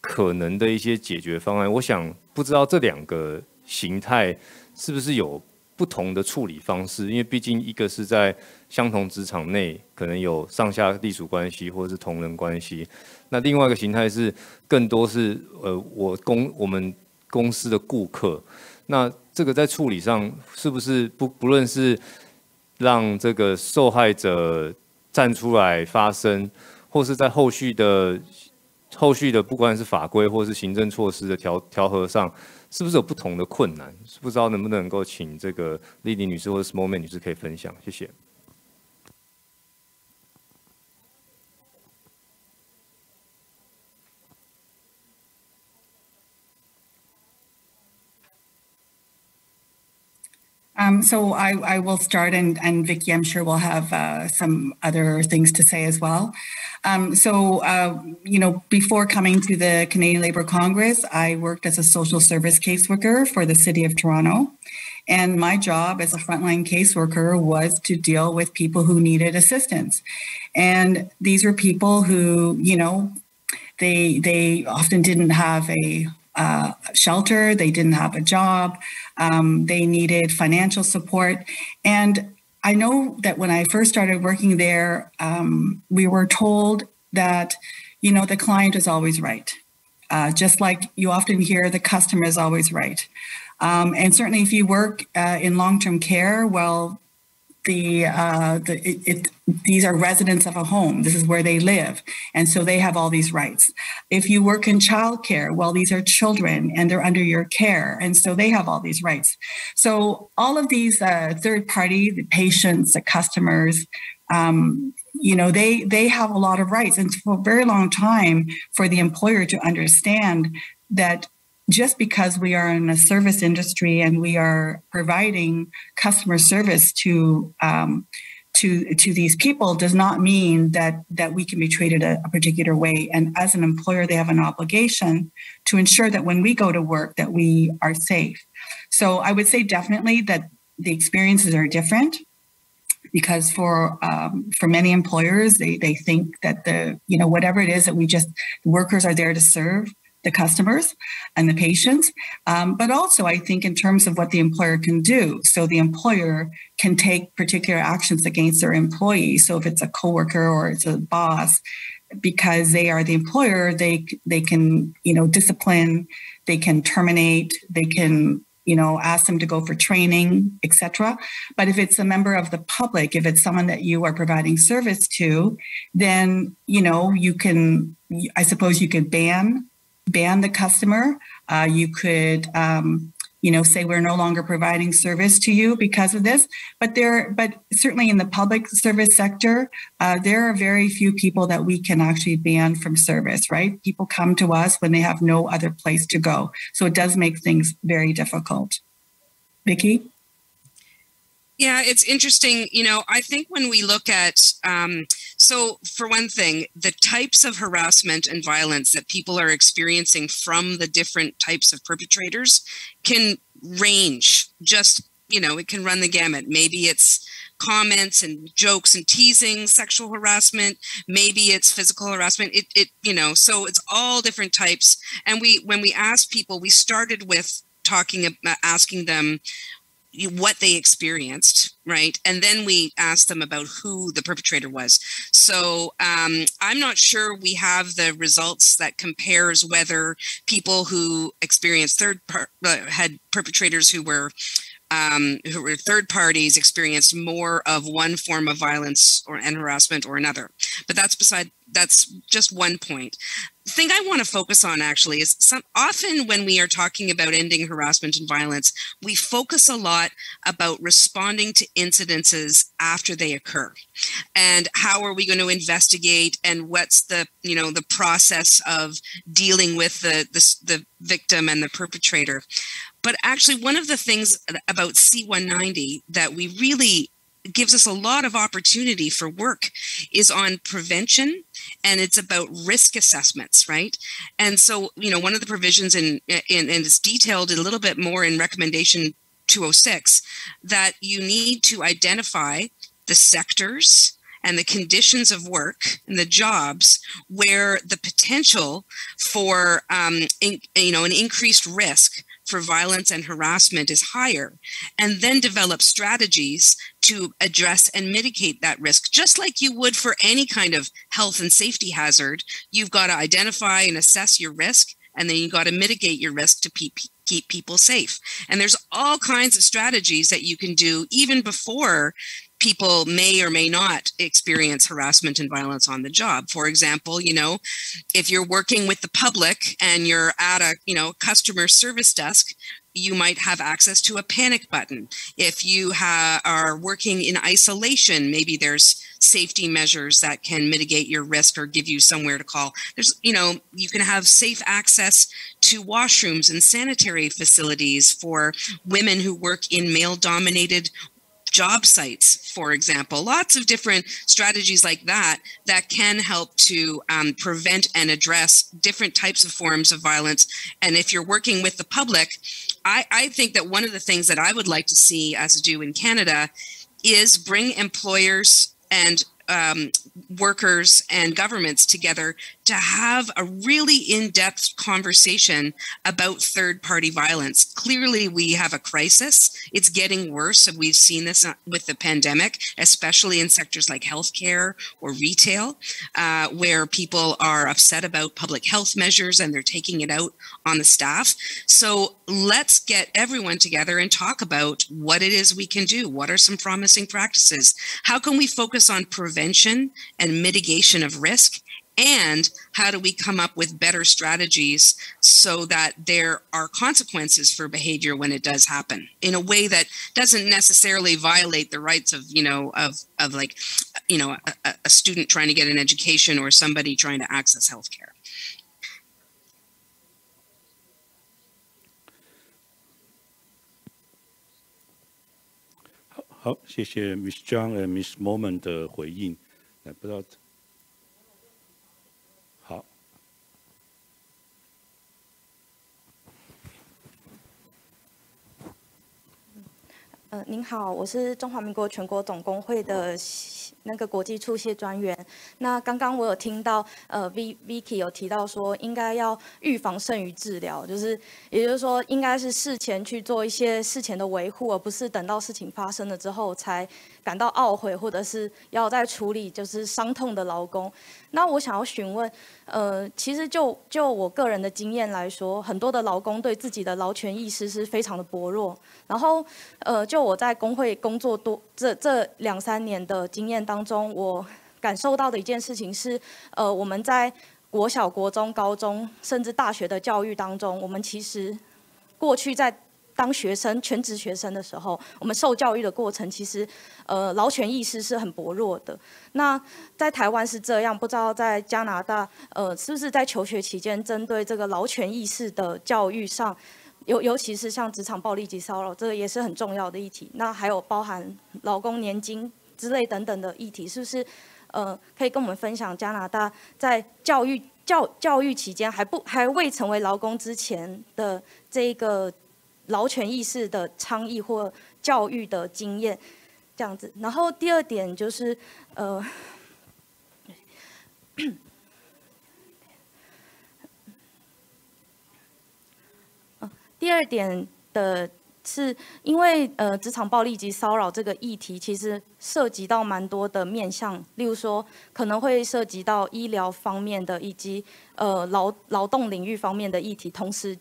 可能的一些解决方案？我想不知道这两个形态是不是有不同的处理方式，因为毕竟一个是在相同职场内可能有上下隶属关系或者是同仁关系，那另外一个形态是更多是我们公司的顾客，那这个在处理上是不是不论是让这个受害者站出来发声，或是在后续的不管是法规或是行政措施的调和上，是不是有不同的困难？不知道能不能够请这个丽丽女士或者 Smallman 女士可以分享，谢谢。So I will start, and Vicky, I'm sure will have some other things to say as well. Before coming to the Canadian Labour Congress, I worked as a social service caseworker for the City of Toronto. And my job as a frontline caseworker was to deal with people who needed assistance. And these were people who, they often didn't have a shelter, they didn't have a job, they needed financial support. And I know that when I first started working there, we were told that, the client is always right. Just like you often hear, the customer is always right. And certainly if you work in long-term care, well, these are residents of a home. This is where they live. And so they have all these rights. If you work in childcare, well, these are children and they're under your care. And so they have all these rights. So all of these third party, the patients, the customers, they have a lot of rights. And for a very long time, for the employer to understand that just because we are in a service industry and we are providing customer service to these people does not mean that we can be treated a particular way. And as an employer, they have an obligation to ensure that when we go to work, that we are safe. So I would say definitely that the experiences are different, because for many employers, they think that whatever it is that the workers are there to serve the customers and the patients, but also I think in terms of what the employer can do. So the employer can take particular actions against their employees. So if it's a coworker or it's a boss, because they are the employer, they can discipline, they can terminate, they can ask them to go for training, etc. But if it's a member of the public, if it's someone that you are providing service to, then you can, I suppose you could ban the customer. You could, say we're no longer providing service to you because of this. But certainly in the public service sector, there are very few people that we can actually ban from service, right? People come to us when they have no other place to go. So it does make things very difficult. Vicky? Yeah, it's interesting. I think when we look at, so for one thing, the types of harassment and violence that people are experiencing from the different types of perpetrators can range. It can run the gamut. Maybe it's comments and jokes and teasing, sexual harassment. Maybe it's physical harassment. So it's all different types. And when we asked people, we started with asking them what they experienced, right? And then we asked them about who the perpetrator was. So I'm not sure we have the results that compares whether people who experienced had perpetrators who were third parties experienced more of one form of violence and harassment or another. But that's just one point. thing I want to focus on actually is often when we are talking about ending harassment and violence, we focus a lot about responding to incidences after they occur. And how are we going to investigate, and what's the, the process of dealing with the victim and the perpetrator. But actually, one of the things about C-190 that we really gives us a lot of opportunity for work is on prevention, and it's about risk assessments, right? And so, one of the provisions and it's detailed a little bit more in recommendation 206, that you need to identify the sectors and the conditions of work and the jobs where the potential for, an increased risk for violence and harassment is higher, and then develop strategies to address and mitigate that risk. Just like you would for any kind of health and safety hazard, you've got to identify and assess your risk, and then you've got to mitigate your risk to keep people safe. And there's all kinds of strategies that you can do even before people may or may not experience harassment and violence on the job. For example, if you're working with the public and you're at a, customer service desk, you might have access to a panic button. If you are working in isolation, maybe there's safety measures that can mitigate your risk or give you somewhere to call. There's, you can have safe access to washrooms and sanitary facilities for women who work in male-dominated job sites, for example. Lots of different strategies like that can help to prevent and address different types of forms of violence. And if you're working with the public, I think that one of the things that I would like to see us do in Canada is bring employers and workers and governments together to have a really in-depth conversation about third-party violence. Clearly, we have a crisis. It's getting worse. We've seen this with the pandemic, especially in sectors like healthcare or retail, where people are upset about public health measures and they're taking it out on the staff. So let's get everyone together and talk about what it is we can do. What are some promising practices? How can we focus on prevention and mitigation of risk? And how do we come up with better strategies so that there are consequences for behavior when it does happen in a way that doesn't necessarily violate the rights of, a student trying to get an education or somebody trying to access healthcare. 好，谢谢 Miss Zhang 和 Miss Moment 的回应。不知道，好。您好，我是中华民国全国总工会的那个国际处谢专员。那刚刚我有听到Vicky 有提到说，应该要预防胜于治疗，也就是说，应该是事前去做一些事前的维护，而不是等到事情发生了之后才感到懊悔，或者是要再处理伤痛的劳工。那我想要询问，其实就我个人的经验来说，很多的劳工对自己的劳权意识是非常的薄弱。然后，就我在工会工作这2-3年的经验当中，我感受到的一件事情是，我们在国小、国中、高中，甚至大学的教育当中，我们其实过去在当学生、全职学生的时候，我们受教育的过程，其实劳权意识是很薄弱的。那在台湾是这样，不知道在加拿大，是不是在求学期间针对这个劳权意识的教育上，尤其是像职场暴力及骚扰，这个也是很重要的议题。那还有包含劳工年金之类等等的议题，是不是可以跟我们分享加拿大在教育期间还未成为劳工之前的这个劳权意识的倡议或教育的经验，这样子。然后第二点就是第二点的是，因为职场暴力及骚扰这个议题，其实涉及到蛮多的面向，例如说可能会涉及到医疗方面的，以及劳动领域方面的议题，同时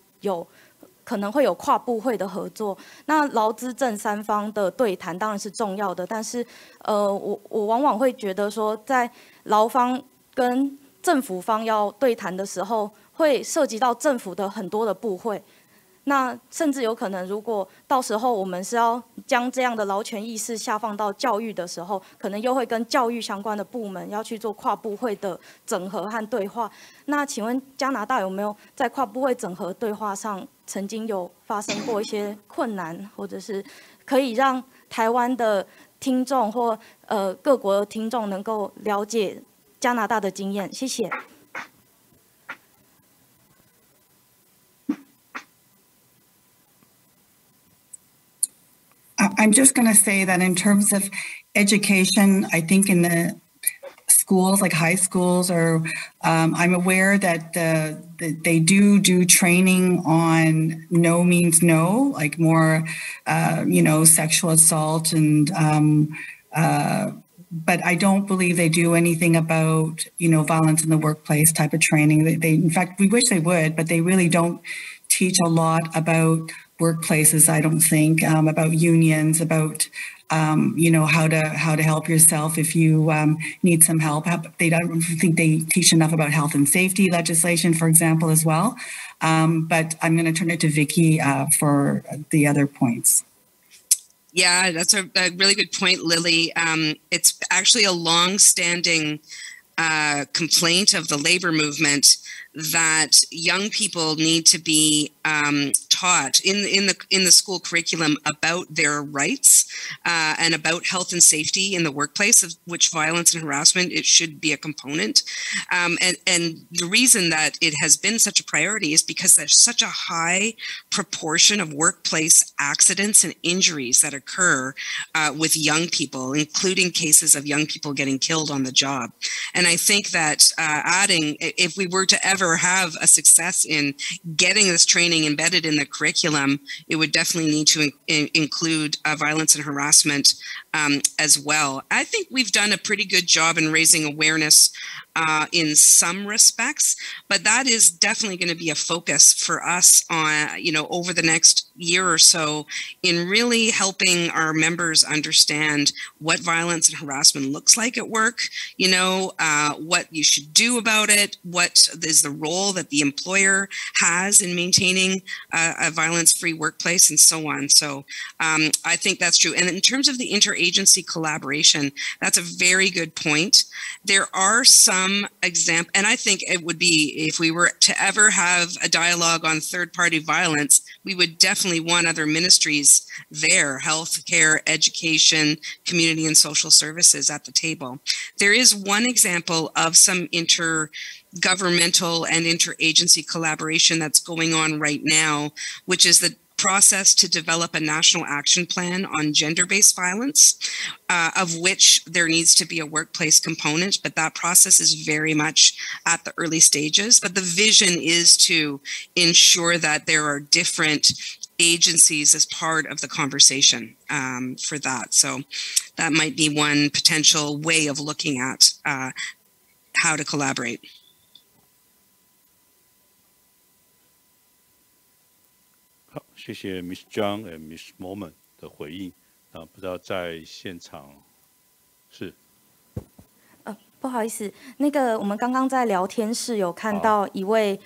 可能会有跨部会的合作。那劳资政三方的对谈当然是重要的，但是我往往会觉得说，在劳方跟政府方要对谈的时候，会涉及到政府的很多的部会。那甚至有可能，如果到时候我们是要将这样的劳权意识下放到教育的时候，可能又会跟教育相关的部门要去做跨部会的整合和对话。那请问加拿大有没有在跨部会整合对话上曾经有发生过一些困难，或者是可以让台湾的听众或各国的听众能够了解加拿大的经验？谢谢。I'm just going to say that in terms of education, I think in the schools, like high schools, or I'm aware that they do training on no means no, like more, sexual assault and, but I don't believe they do anything about, violence in the workplace type of training. They in fact, we wish they would, but they really don't teach a lot about workplaces, I don't think, about unions, about how to help yourself if you need some help. They don't think they teach enough about health and safety legislation, for example, as well. But I'm going to turn it to Vicky for the other points. Yeah, that's a really good point, Lily. It's actually a long-standing complaint of the labor movement that young people need to be taught in the school curriculum about their rights and about health and safety in the workplace, of which violence and harassment it should be a component. And the reason that it has been such a priority is because there's such a high proportion of workplace accidents and injuries that occur with young people, including cases of young people getting killed on the job. And I think that adding, if we were to ever have a success in getting this training embedded in the curriculum, it would definitely need to include violence and harassment as well. I think we've done a pretty good job in raising awareness in some respects, but that is definitely going to be a focus for us on, over the next year or so, in really helping our members understand what violence and harassment looks like at work, what you should do about it, what is the role that the employer has in maintaining a violence-free workplace, and so on. So I think that's true. And in terms of the interagency collaboration, that's a very good point. There are some examples, and I think it would be, if we were to ever have a dialogue on third-party violence, we would definitely want other ministries there, healthcare, education, community and social services at the table. There is one example of some intergovernmental and interagency collaboration that's going on right now, which is the process to develop a national action plan on gender-based violence, of which there needs to be a workplace component, but that process is very much at the early stages. But the vision is to ensure that there are different agencies as part of the conversation for that. So that might be one potential way of looking at how to collaborate. 好，谢谢 Miss Zhang 和 Miss Moment 的回应。不知道在现场是。不好意思，那个我们刚刚在聊天室有看到一位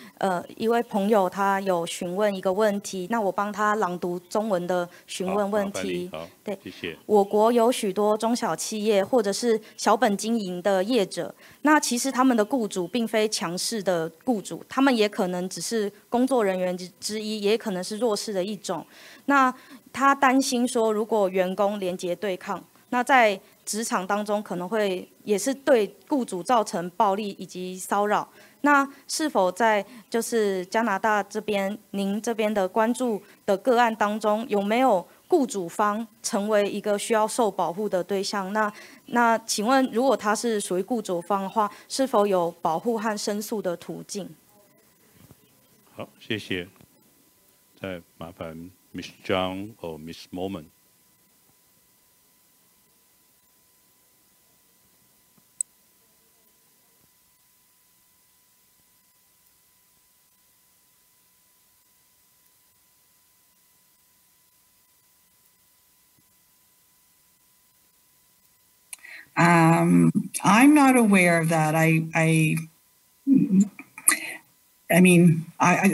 朋友，他有询问一个问题，那我帮他朗读中文的询问问题。好，对，谢谢。我国有许多中小企业或者是小本经营的业者，那其实他们的雇主并非强势的雇主，他们也可能只是工作人员之一，也可能是弱势的一种。那他担心说，如果员工联结对抗，那在职场当中可能会也是对雇主造成暴力以及骚扰。那是否在就是加拿大这边，您这边的关注的个案当中，有没有雇主方成为一个需要受保护的对象？那请问，如果他是属于雇主方的话，是否有保護和申訴的途徑？好，謝謝。再麻煩 Miss Zhang 或 Miss Moment。I'm not aware of that. I I mean,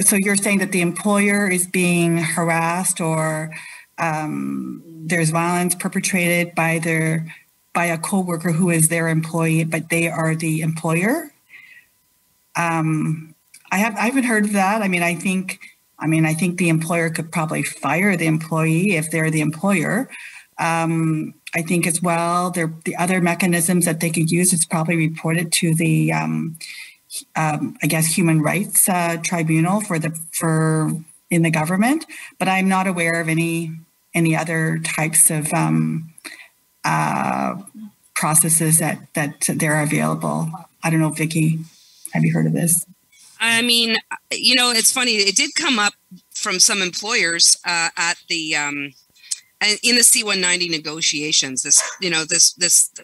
so you're saying that the employer is being harassed or there's violence perpetrated by a coworker who is their employee, but they are the employer? I haven't heard of that. I think the employer could probably fire the employee if they're the employer. I think as well, the other mechanisms that they could use is probably reported to the, I guess, human rights tribunal in the government. But I'm not aware of any other types of processes that they're available. I don't know, Vicky, have you heard of this? I mean, it's funny. It did come up from some employers at the in the C-190 negotiations. This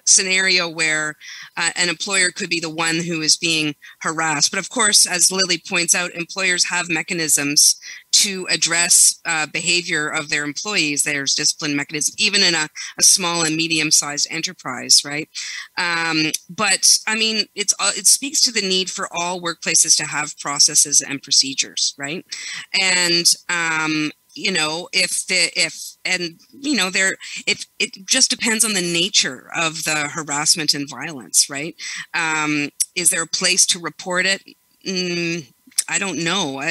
scenario where an employer could be the one who is being harassed. But of course, as Lily points out, employers have mechanisms to address behavior of their employees. There's discipline mechanisms, even in a small and medium-sized enterprise, right? But I mean, it speaks to the need for all workplaces to have processes and procedures, right? And it just depends on the nature of the harassment and violence, right? Is there a place to report it? I don't know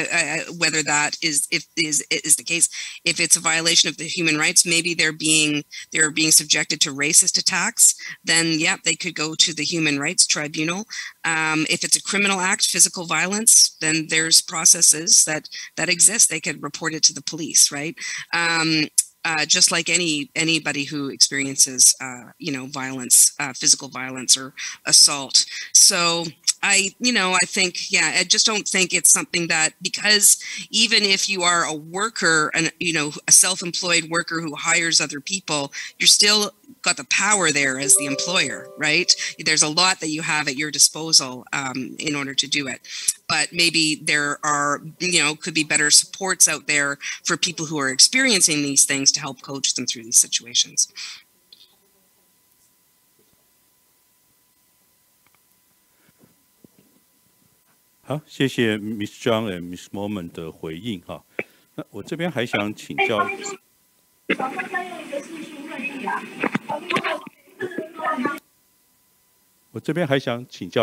whether that is the case. If it's a violation of the human rights, maybe they're being subjected to racist attacks, then yeah, they could go to the Human Rights Tribunal. If it's a criminal act, physical violence, then there's processes that exist. They could report it to the police, right? Just like anybody who experiences violence, physical violence or assault. So I think, yeah, I just don't think it's something that, because even if you are a worker and, a self-employed worker who hires other people, you're still got the power there as the employer, right? There's a lot that you have at your disposal in order to do it. But maybe there are, could be better supports out there for people who are experiencing these things to help coach them through these situations. 好，谢谢 Miss Zhang 和 Miss Moment 的回应哈。那我这边还想请教，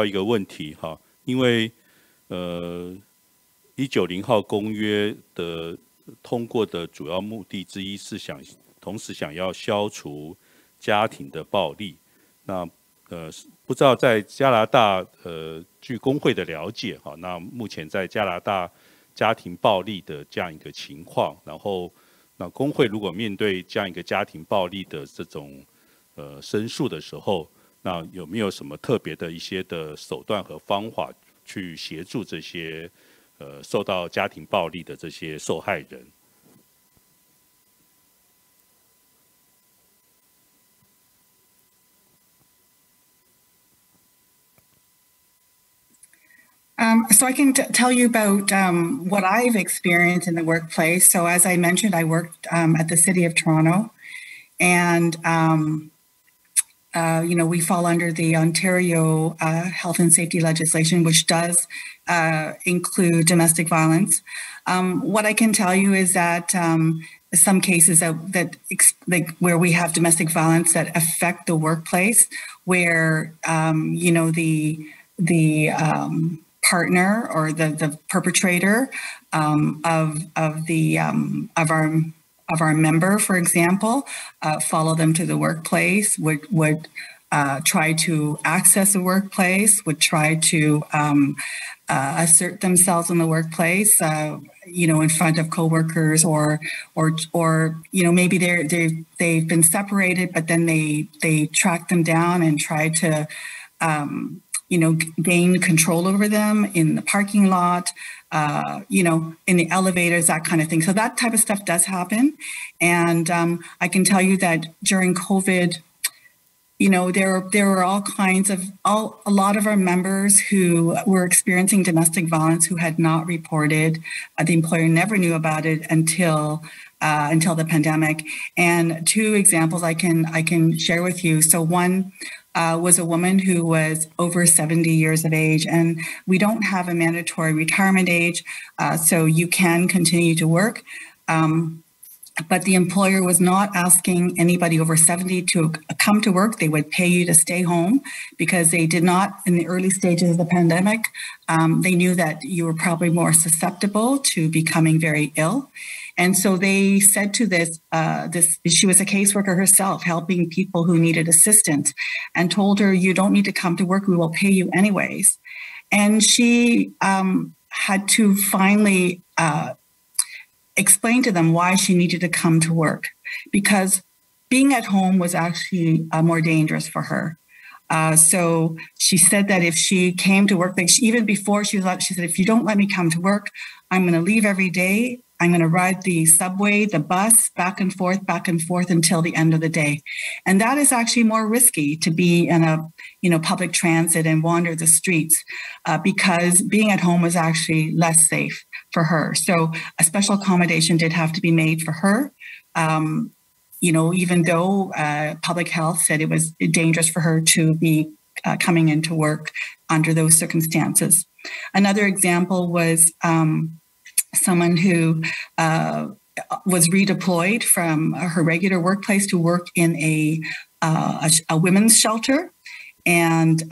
一个问题哈，因为190号公约的通过的主要目的之一是同时想要消除家庭的暴力。那不知道在加拿大据工会的了解哈，那目前在加拿大家庭暴力的这样一个情况，然后那工会如果面对这样一个家庭暴力的这种申诉的时候，那有没有什么特别的一些的手段和方法去协助这些受到家庭暴力的这些受害人？ So I can tell you about what I've experienced in the workplace. So as I mentioned, I worked at the City of Toronto, and we fall under the Ontario health and safety legislation, which does include domestic violence. What I can tell you is that some cases that where we have domestic violence that affect the workplace, where the partner or the perpetrator of our member, for example, follow them to the workplace, would try to access the workplace, would try to assert themselves in the workplace, in front of coworkers, or maybe they've been separated, but then they track them down and try to gain control over them in the parking lot, in the elevators, that kind of thing. So that type of stuff does happen. And I can tell you that during COVID, there were all kinds of, a lot of our members who were experiencing domestic violence who had not reported. The employer never knew about it until the pandemic. And two examples I can share with you. So one, was a woman who was over 70 years of age, and we don't have a mandatory retirement age, so you can continue to work. But the employer was not asking anybody over 70 to come to work. They would pay you to stay home because they did not, in the early stages of the pandemic, they knew that you were probably more susceptible to becoming very ill. And so they said to this, she was a caseworker herself, helping people who needed assistance, and told her, you don't need to come to work, we will pay you anyways. And she had to finally explain to them why she needed to come to work, because being at home was actually more dangerous for her. So she said that if she came to work, even before she said, if you don't let me come to work, I'm going to leave every day. I'm going to ride the subway, the bus, back and forth until the end of the day. And that is actually more risky, to be in a public transit and wander the streets, because being at home was actually less safe for her. So a special accommodation did have to be made for her. Even though public health said it was dangerous for her to be coming into work under those circumstances. Another example was someone who was redeployed from her regular workplace to work in a women's shelter. And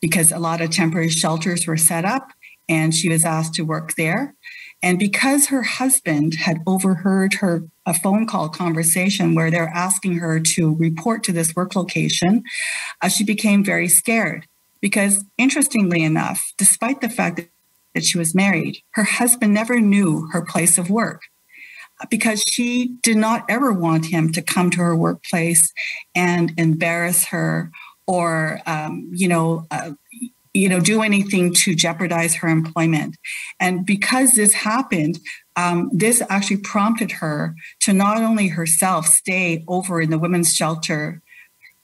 because a lot of temporary shelters were set up, and she was asked to work there. And because her husband had overheard a phone call conversation where they're asking her to report to this work location, she became very scared. Because interestingly enough, despite the fact that she was married, her husband never knew her place of work, because she did not ever want him to come to her workplace and embarrass her or, do anything to jeopardize her employment. And because this happened, this actually prompted her to not only herself stay over in the women's shelter,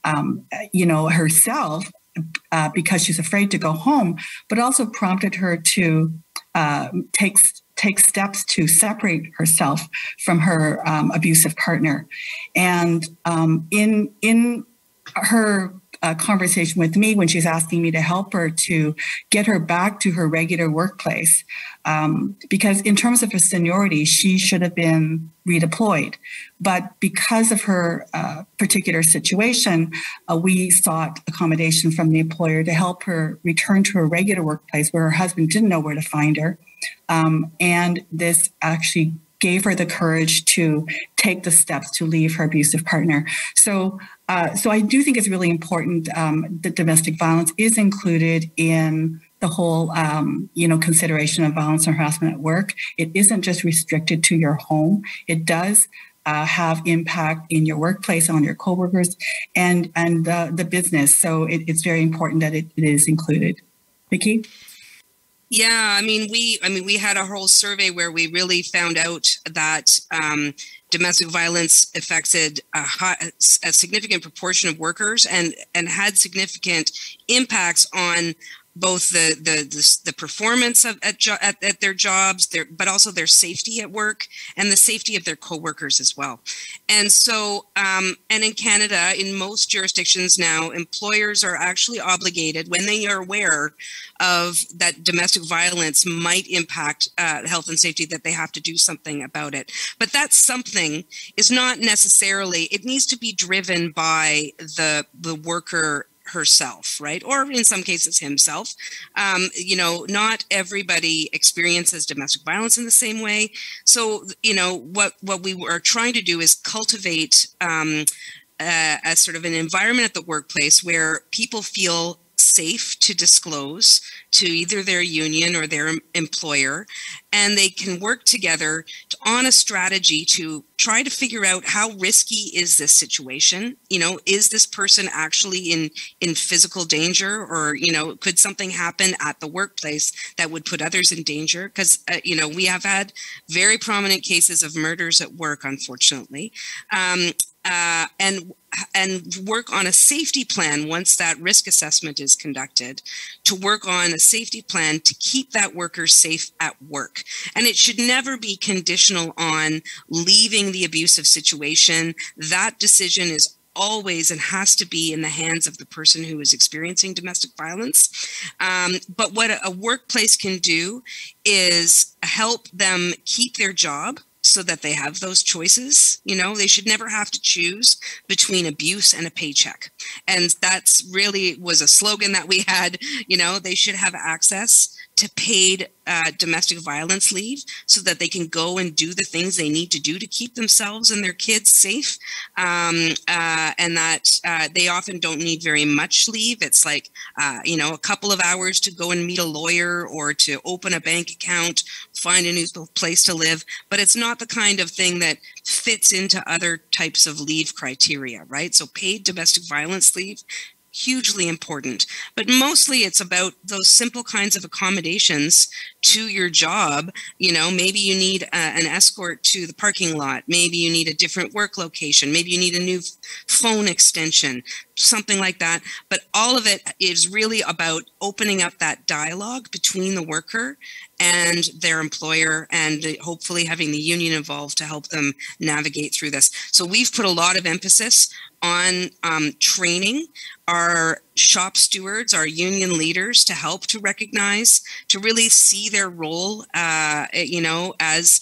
herself, because she's afraid to go home, but also prompted her to take steps to separate herself from her abusive partner. And in her conversation with me, when she's asking me to help her to get her back to her regular workplace, because in terms of her seniority, she should have been redeployed. But because of her particular situation, we sought accommodation from the employer to help her return to her regular workplace where her husband didn't know where to find her. And this actually gave her the courage to take the steps to leave her abusive partner. So I do think it's really important that domestic violence is included in the whole, consideration of violence and harassment at work. It isn't just restricted to your home. It does have impact in your workplace, on your coworkers, and the business. So it's very important that it is included. Vicki? Yeah, we had a whole survey where we really found out that domestic violence affected a significant proportion of workers and had significant impacts on both the performance at their jobs, but also their safety at work and the safety of their coworkers as well. And so, and in Canada, in most jurisdictions now, employers are actually obligated, when they are aware of that domestic violence might impact health and safety, that they have to do something about it. But that something is not necessarily, it needs to be driven by the worker herself, right? Or in some cases himself. Not everybody experiences domestic violence in the same way. So, what we are trying to do is cultivate a sort of an environment at the workplace where people feel safe to disclose to either their union or their employer, and they can work together on a strategy to try to figure out how risky is this situation. Is this person actually in physical danger, or could something happen at the workplace that would put others in danger? Because we have had very prominent cases of murders at work, unfortunately. And work on a safety plan once that risk assessment is conducted, to work on a safety plan to keep that worker safe at work. And it should never be conditional on leaving the abusive situation. That decision is always and has to be in the hands of the person who is experiencing domestic violence. But what a workplace can do is help them keep their job so that they have those choices. You know, they should never have to choose between abuse and a paycheck. And that's really was a slogan that we had. You know, they should have access to paid domestic violence leave so that they can go and do the things they need to do to keep themselves and their kids safe. And that they often don't need very much leave. It's like, you know, a couple of hours to go and meet a lawyer or to open a bank account, find a new place to live. But it's not the kind of thing that fits into other types of leave criteria, right? So paid domestic violence leave, hugely important, but mostly it's about those simple kinds of accommodations to your job. You know, maybe you need an escort to the parking lot. Maybe you need a different work location. Maybe you need a new phone extension, something like that. But all of it is really about opening up that dialogue between the worker and their employer, and hopefully having the union involved to help them navigate through this. So we've put a lot of emphasis on training our shop stewards, our union leaders, to help to recognize, to really see their role, you know, as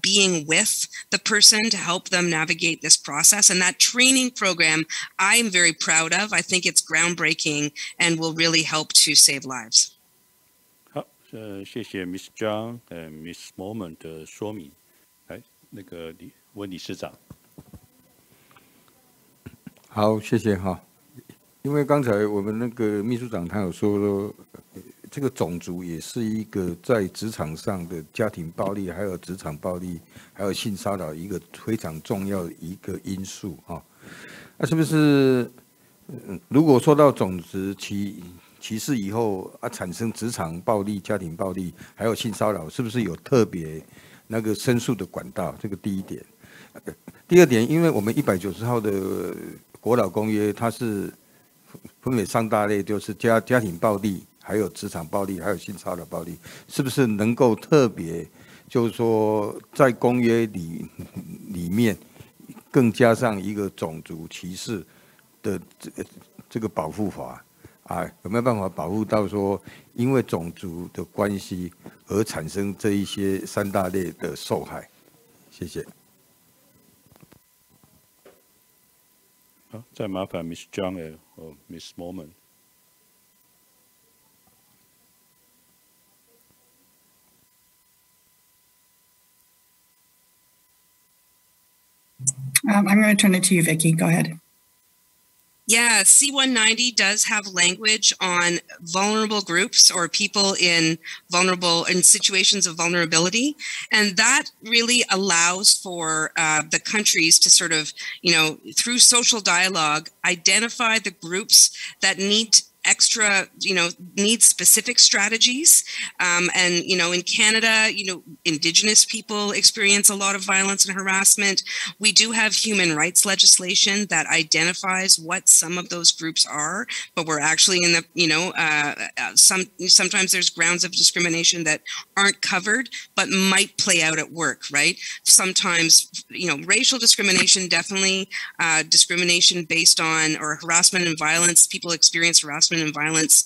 being with the person to help them navigate this process. And that training program, I'm very proud of. I think it's groundbreaking and will really help to save lives. 好，谢谢 Miss Zhang Miss Moment 的说明。来，那个温理事长。好，谢谢哈。因为刚才我们那个秘书长他有说，这个种族也是一个在职场上的家庭暴力，还有职场暴力，还有性骚扰一个非常重要的一个因素哈。那是不是如果说到种族歧视以后啊，产生职场暴力、家庭暴力，还有性骚扰，是不是有特别那个申诉的管道？这个第一点。第二点，因为我们190号的国劳公约，它是分为3大类，就是家庭暴力，还有职场暴力，还有性骚扰暴力，是不是能够特别，就是说在公约里面更加上一个种族歧视的这个保护法啊？有没有办法保护到说，因为种族的关系而产生这一些3大类的受害？谢谢。好，再麻烦 Miss Zhang 和 Miss Moment。I'm going to turn it to you, Vicki. Go ahead. Yeah, C-190 does have language on vulnerable groups or people in situations of vulnerability. And that really allows for the countries to sort of, you know, through social dialogue, identify the groups that need extra, you know, need specific strategies. And, you know, in Canada, you know, Indigenous people experience a lot of violence and harassment. We do have human rights legislation that identifies what some of those groups are, but we're actually in the, you know, sometimes there's grounds of discrimination that aren't covered, but might play out at work, right? Sometimes, you know, racial discrimination, definitely discrimination based on, or harassment and violence, people experience harassment and violence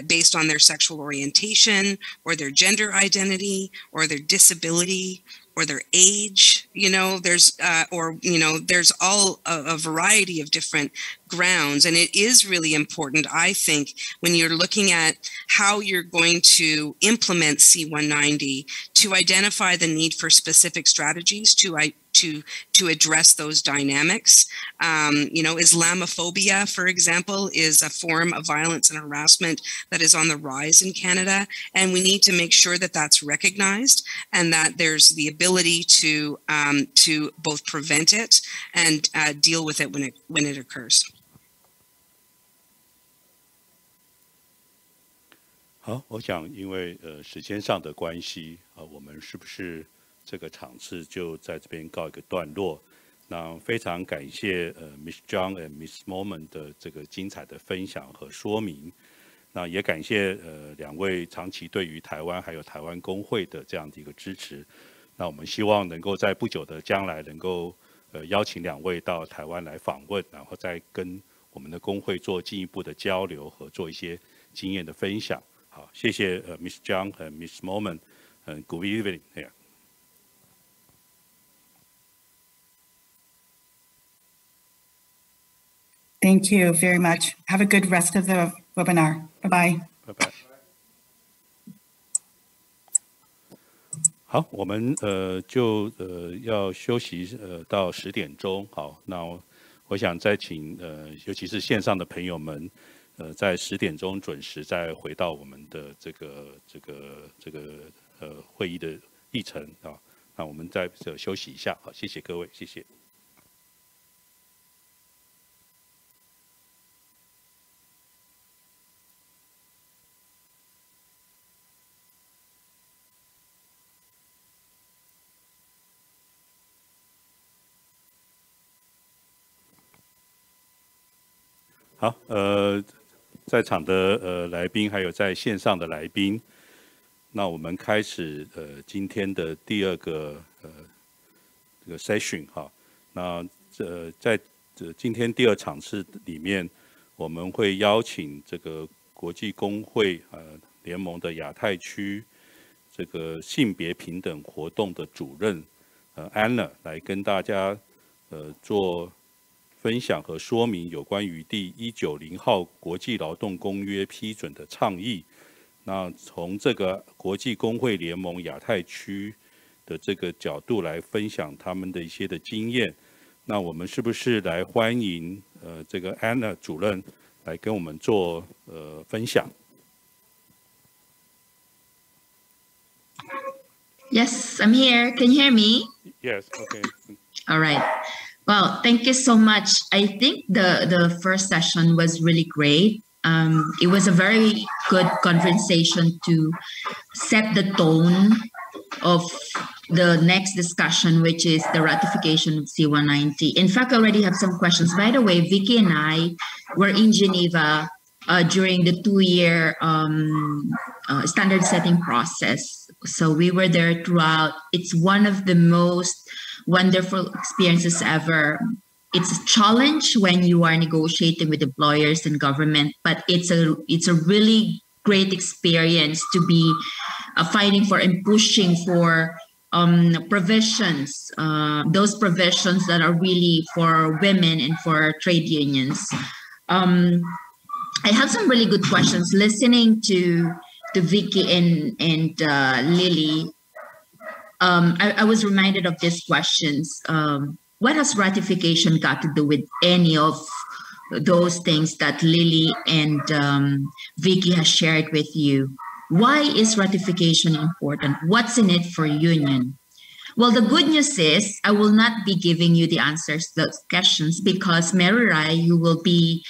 based on their sexual orientation or their gender identity or their disability or their age. You know, there's or, you know, there's all a variety of different grounds. And it is really important, I think, when you're looking at how you're going to implement C-190 to identify the need for specific strategies to address those dynamics. You know, Islamophobia, for example, is a form of violence and harassment that is on the rise in Canada. And we need to make sure that that's recognized and that there's the ability to both prevent it and deal with it when it occurs. 好，我想因为时间上的关系我们是不是这个场次就在这边告一个段落？那非常感谢Miss Zhang和 Miss Moment 的这个精彩的分享和说明。那也感谢2位长期对于台湾还有台湾工会的这样的一个支持。那我们希望能够在不久的将来能够邀请2位到台湾来访问，然后再跟我们的工会做进一步的交流和做一些经验的分享。好，谢谢Ms. Zhang 和 Ms. Moment， Good evening。Thank you very much. Have a good rest of the webinar. Bye-bye. Bye-bye. 好，我们就要休息到10点钟。好，那我想再请尤其是线上的朋友们，在10点钟准时再回到我们的这个会议的议程啊。那我们再休息一下。好，谢谢各位，谢谢。好，在场的来宾，还有在线上的来宾，那我们开始今天的第2个这个 session 哈。那在今天第2场次里面，我们会邀请这个国际工会联盟的亚太区这个性别平等活动的主任Anna 来跟大家做分享和说明有关于第190号国际劳动公约批准的倡议。那从这个国际工会联盟亚太区的这个角度来分享他们的一些的经验。那我们是不是来欢迎这个 Anna 主任来跟我们做分享 ？Yes, I'm here. Can you hear me? Yes. Okay. All right. Well, thank you so much. I think the first session was really great. It was a very good conversation to set the tone of the next discussion, which is the ratification of C-190. In fact, I already have some questions. By the way, Vicky and I were in Geneva during the 2-year standard setting process. So we were there throughout. It's one of the most wonderful experiences ever. It's a challenge when you are negotiating with employers and government, but it's a really great experience to be fighting for and pushing for provisions, those provisions that are really for women and for trade unions. I have some really good questions. Listening to Vicky and Lily, I was reminded of these questions. What has ratification got to do with any of those things that Lily and Vicky has shared with you? Why is ratification important? What's in it for union? Well, the good news is I will not be giving you the answers to those questions because Mary Rai, who will be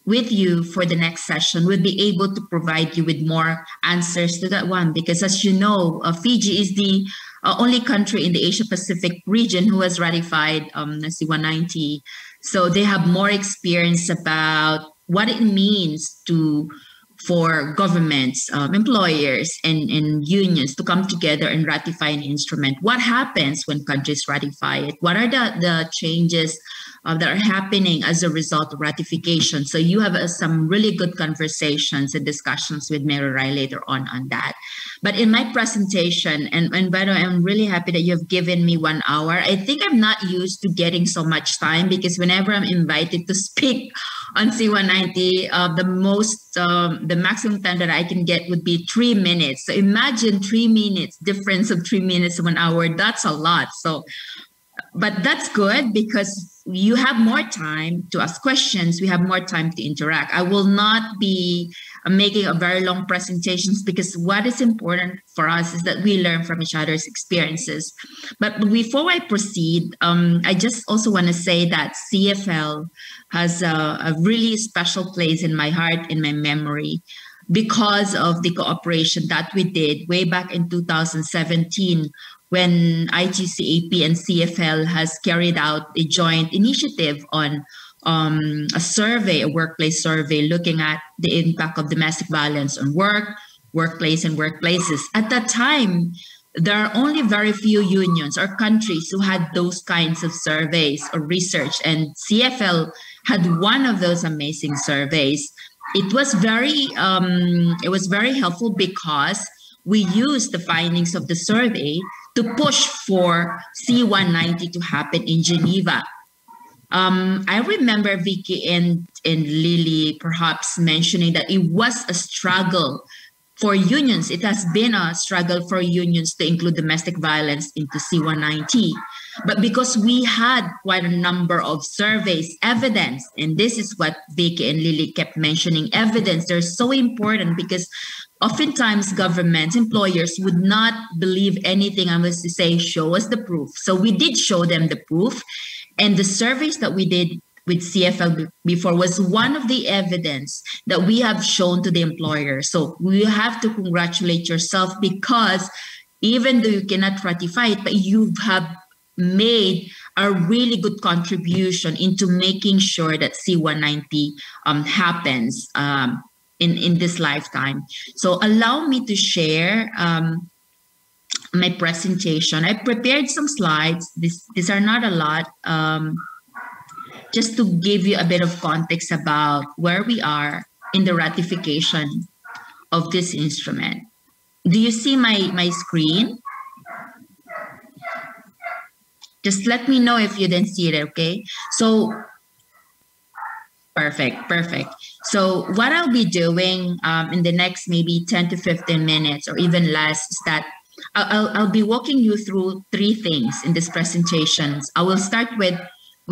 with you for the next session, will be able to provide you with more answers to that one. Because as you know, Fiji is the only country in the Asia-Pacific region who has ratified C-190. So they have more experience about what it means for governments, employers, and unions to come together and ratify an instrument. What happens when countries ratify it? What are the changes that are happening as a result of ratification? So you have some really good conversations and discussions with Mary Rai later on that. But in my presentation, and by the way, I'm really happy that you've given me 1 hour. I think I'm not used to getting so much time because whenever I'm invited to speak on C-190, the maximum time that I can get would be 3 minutes. So imagine 3 minutes, difference of 3 minutes to 1 hour. That's a lot. So, but that's good because you have more time to ask questions. We have more time to interact. I will not be making a very long presentations because what is important for us is that we learn from each other's experiences. But before I proceed, I just also want to say that CFL has a really special place in my heart, in my memory, because of the cooperation that we did way back in 2017 when ITUC-AP and CFL has carried out a joint initiative on a survey, a workplace survey, looking at the impact of domestic violence on workplace and workplaces. At that time, there are only very few unions or countries who had those kinds of surveys or research, and CFL had one of those amazing surveys. It was very helpful because we used the findings of the survey to push for C190 to happen in Geneva. I remember Vicky and Lily perhaps mentioning that it was a struggle for unions. It has been a struggle for unions to include domestic violence into C190. But because we had quite a number of surveys, evidence, and this is what Vicky and Lily kept mentioning, evidence, they're so important because oftentimes governments, employers would not believe anything unless they say, show us the proof. So we did show them the proof. And the surveys that we did with CFL before was one of the evidence that we have shown to the employer. So we have to congratulate yourself because even though you cannot ratify it, but you have made a really good contribution into making sure that C190 happens in this lifetime. So allow me to share my presentation. I prepared some slides. These are not a lot. Just to give you a bit of context about where we are in the ratification of this instrument. Do you see my screen? Just let me know if you didn't see it, okay? So, perfect. So what I'll be doing in the next maybe 10 to 15 minutes or even less is that I'll be walking you through three things in this presentation. I will start with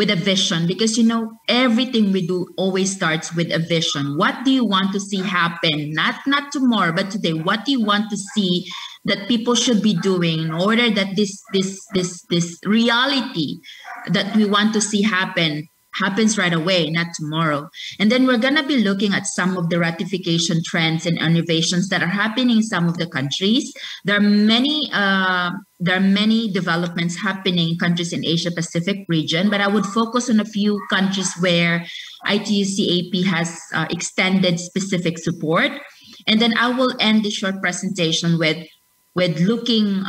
a vision because, you know, everything we do always starts with a vision. What do you want to see happen? Not tomorrow, but today. What do you want to see that people should be doing in order that this reality that we want to see happens right away, not tomorrow. And then we're going to be looking at some of the ratification trends and innovations that are happening in some of the countries. There are many developments happening in countries in Asia Pacific region, but I would focus on a few countries where ITUC-AP has extended specific support. And then I will end the short presentation with looking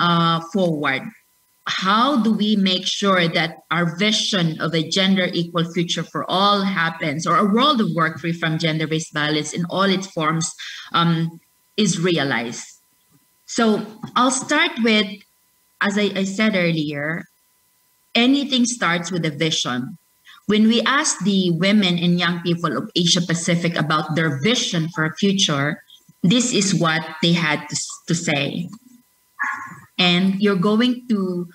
forward. How do we make sure that our vision of a gender equal future for all happens, or a world of work free from gender-based violence in all its forms is realized? So I'll start with, as I said earlier, anything starts with a vision. When we asked the women and young people of Asia Pacific about their vision for a future, this is what they had to say. And you're going to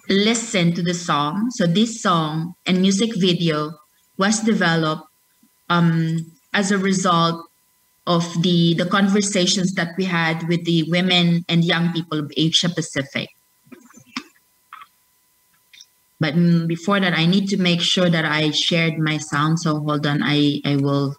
listen to the song. So this song and music video was developed as a result of the conversations that we had with the women and young people of Asia Pacific. But before that, I need to make sure that I shared my sound. So hold on, I will.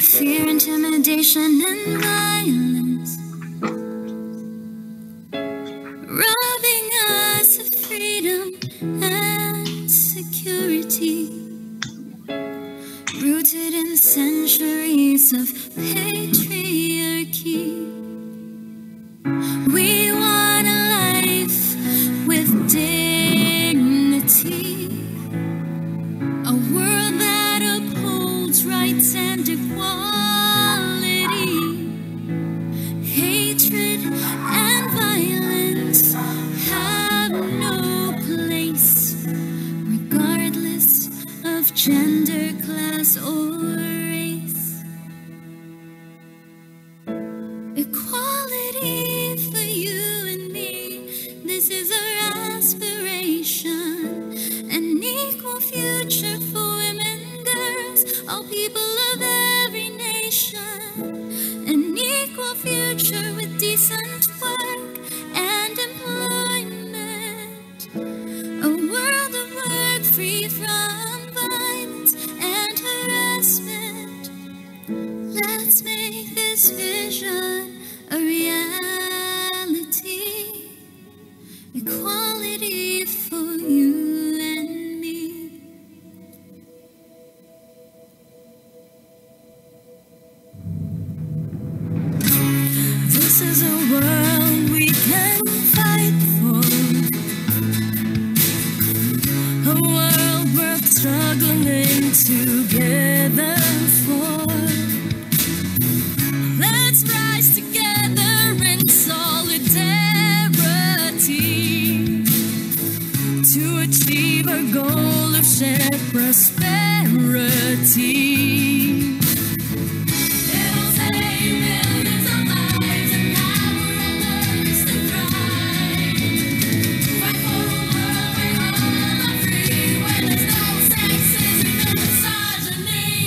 Fear, intimidation, and violence, robbing us of freedom and security, rooted in centuries of patriarchy. We want a life with dignity, a world that upholds rights and equality. Hatred and violence have no place, regardless of gender, class, or race. Equality for you and me, this is our aspiration. decent work and employment. A world of work free from violence and harassment. Let's make this vision a reality. Equality for you and me. This is a world we can fight for. A world worth struggling together for. Let's rise together in solidarity to achieve our goal of shared prosperity. It'll save millions of lives and power others to thrive. Fight for a world where all are free, where there's no sexism, no misogyny.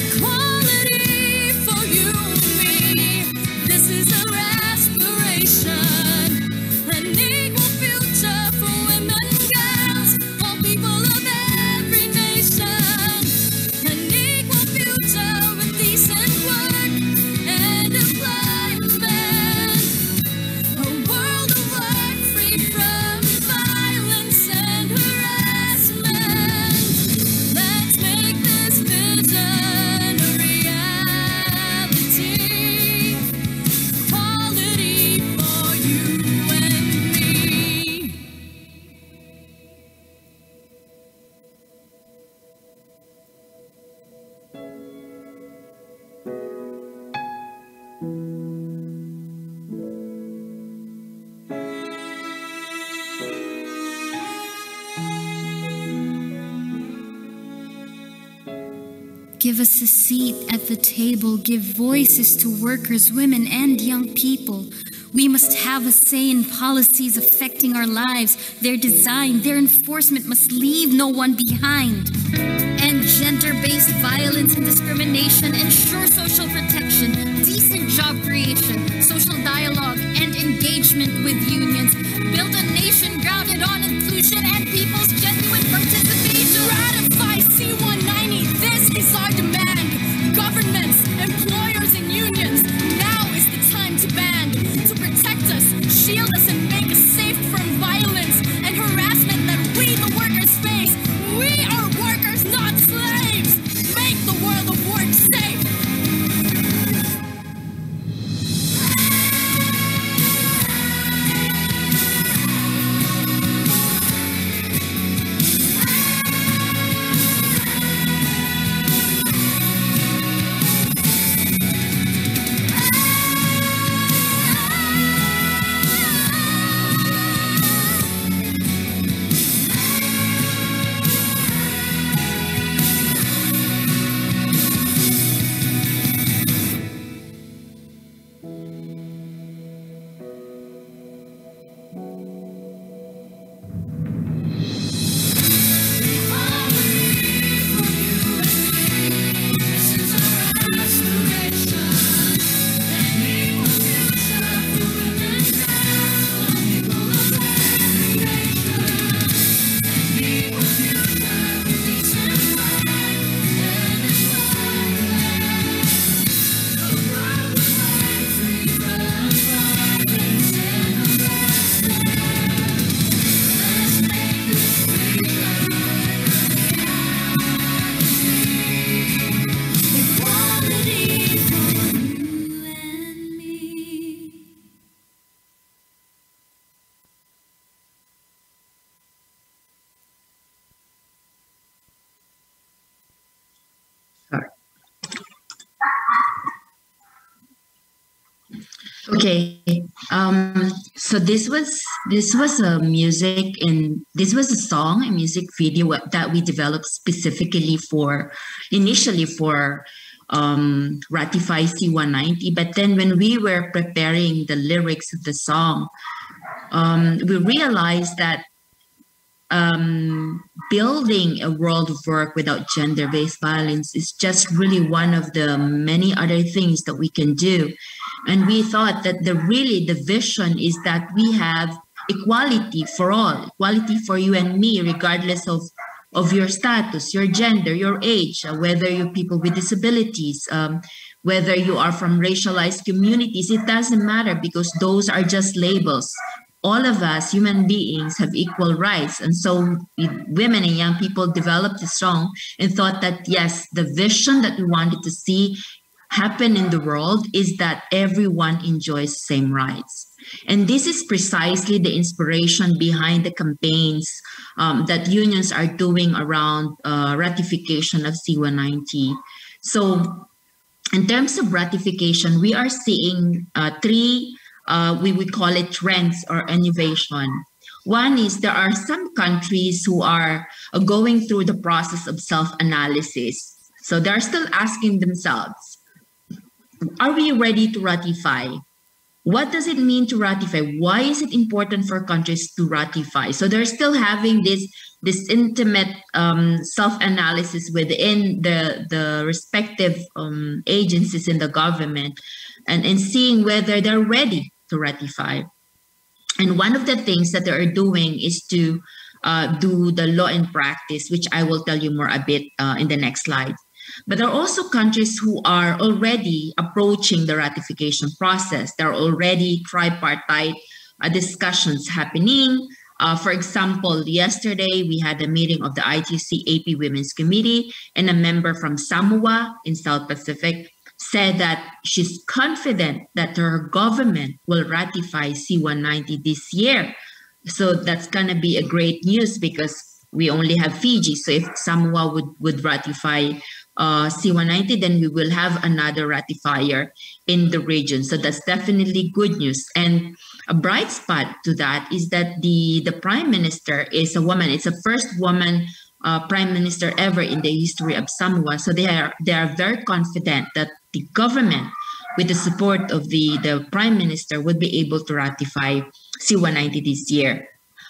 Equality for you and me. This is our aspiration. An equal future for women and girls, all people of every nation. An equal future with decent work and employment. A world of work free from violence and harassment. Let's make this vision a reality. Equality for you and me. Give us a seat at the table. Give voices to workers, women, and young people. We must have a say in policies affecting our lives. Their design, their enforcement must leave no one behind. End gender-based violence and discrimination. Ensure social protection, decent job creation, social dialogue, and engagement with unions. Build a nation grounded on inclusion and people's genuine participation. Ratify C-190. This is our demand. Governments, employers, and unions. Now is the time to band, to protect us, shield us, and make us safe from violence and harassment that we, the workers, face. We are workers, not slaves. Make the world of work safe. Okay, so this was a music and this was a song and music video that we developed specifically initially for Ratify C-190. But then when we were preparing the lyrics of the song, we realized that building a world of work without gender-based violence is just really one of the many other things that we can do. And we thought that the vision is that we have equality for all, equality for you and me, regardless of your status, your gender, your age, whether you're people with disabilities, whether you are from racialized communities, it doesn't matter because those are just labels. All of us, human beings, have equal rights. And so women and young people developed this song and thought that, yes, the vision that we wanted to see happen in the world is that everyone enjoys same rights. And this is precisely the inspiration behind the campaigns that unions are doing around ratification of C-190. So in terms of ratification, we are seeing three we would call it trends or innovation. One is there are some countries who are going through the process of self-analysis. So they're still asking themselves, are we ready to ratify? What does it mean to ratify? Why is it important for countries to ratify? So they're still having this intimate self-analysis within the respective agencies in the government and seeing whether they're ready to ratify. And one of the things that they are doing is to do the law in practice, which I will tell you more a bit in the next slide. But there are also countries who are already approaching the ratification process. There are already tripartite discussions happening. For example, yesterday we had a meeting of the ITUC-AP Women's Committee, and a member from Samoa in South Pacific said that she's confident that her government will ratify C-190 this year. So that's going to be a great news because we only have Fiji. So if Samoa would ratify C-190, then we will have another ratifier in the region. So that's definitely good news. And a bright spot to that is that the Prime Minister is a woman. It's the first woman Prime Minister ever in the history of Samoa. So they are very confident that the government, with the support of the Prime Minister, would be able to ratify C-190 this year.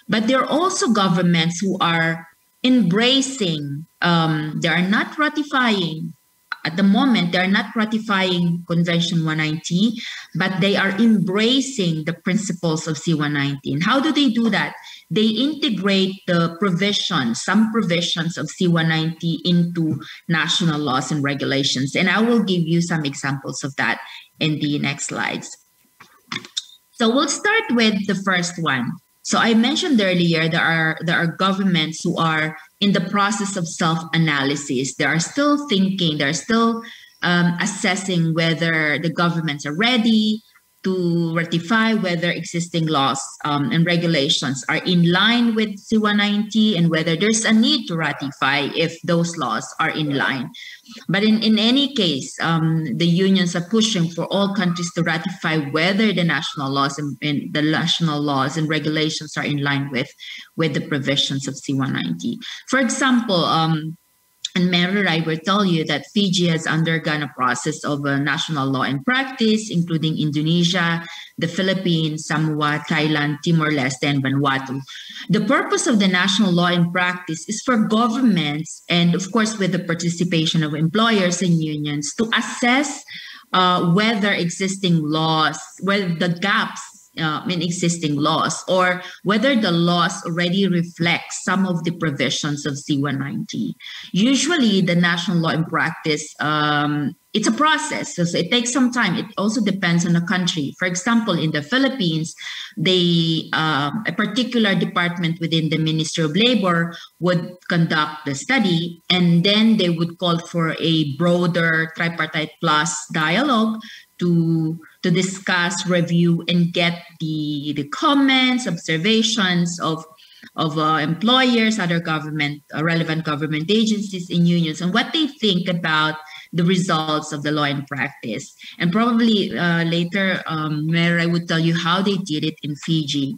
But there are also governments who are embracing, they are not ratifying, at the moment, they are not ratifying Convention 190, but they are embracing the principles of C-190. And how do they do that? They integrate the provisions, some provisions of C-190 into national laws and regulations. And I will give you some examples of that in the next slides. So we'll start with the first one. So I mentioned earlier there are governments who are in the process of self-analysis. They are still thinking, they're still assessing whether the governments are ready to ratify, whether existing laws and regulations are in line with C-190, and whether there's a need to ratify if those laws are in line. But in any case, the unions are pushing for all countries to ratify whether the national laws and regulations are in line with the provisions of C-190. For example, and Mary, I will tell you that Fiji has undergone a process of national law and practice, including Indonesia, the Philippines, Samoa, Thailand, Timor-Leste, and Vanuatu. The purpose of the national law and practice is for governments, and of course with the participation of employers and unions, to assess whether existing laws, whether the gaps in existing laws, or whether the laws already reflect some of the provisions of C-190. Usually the national law in practice, it's a process, so it takes some time. It also depends on the country. For example, in the Philippines, a particular department within the Ministry of Labor would conduct the study, and then they would call for a broader tripartite plus dialogue to discuss, review, and get the comments, observations of employers, other government, relevant government agencies and unions, and what they think about the results of the law in practice. And probably later, Mary, I would tell you how they did it in Fiji.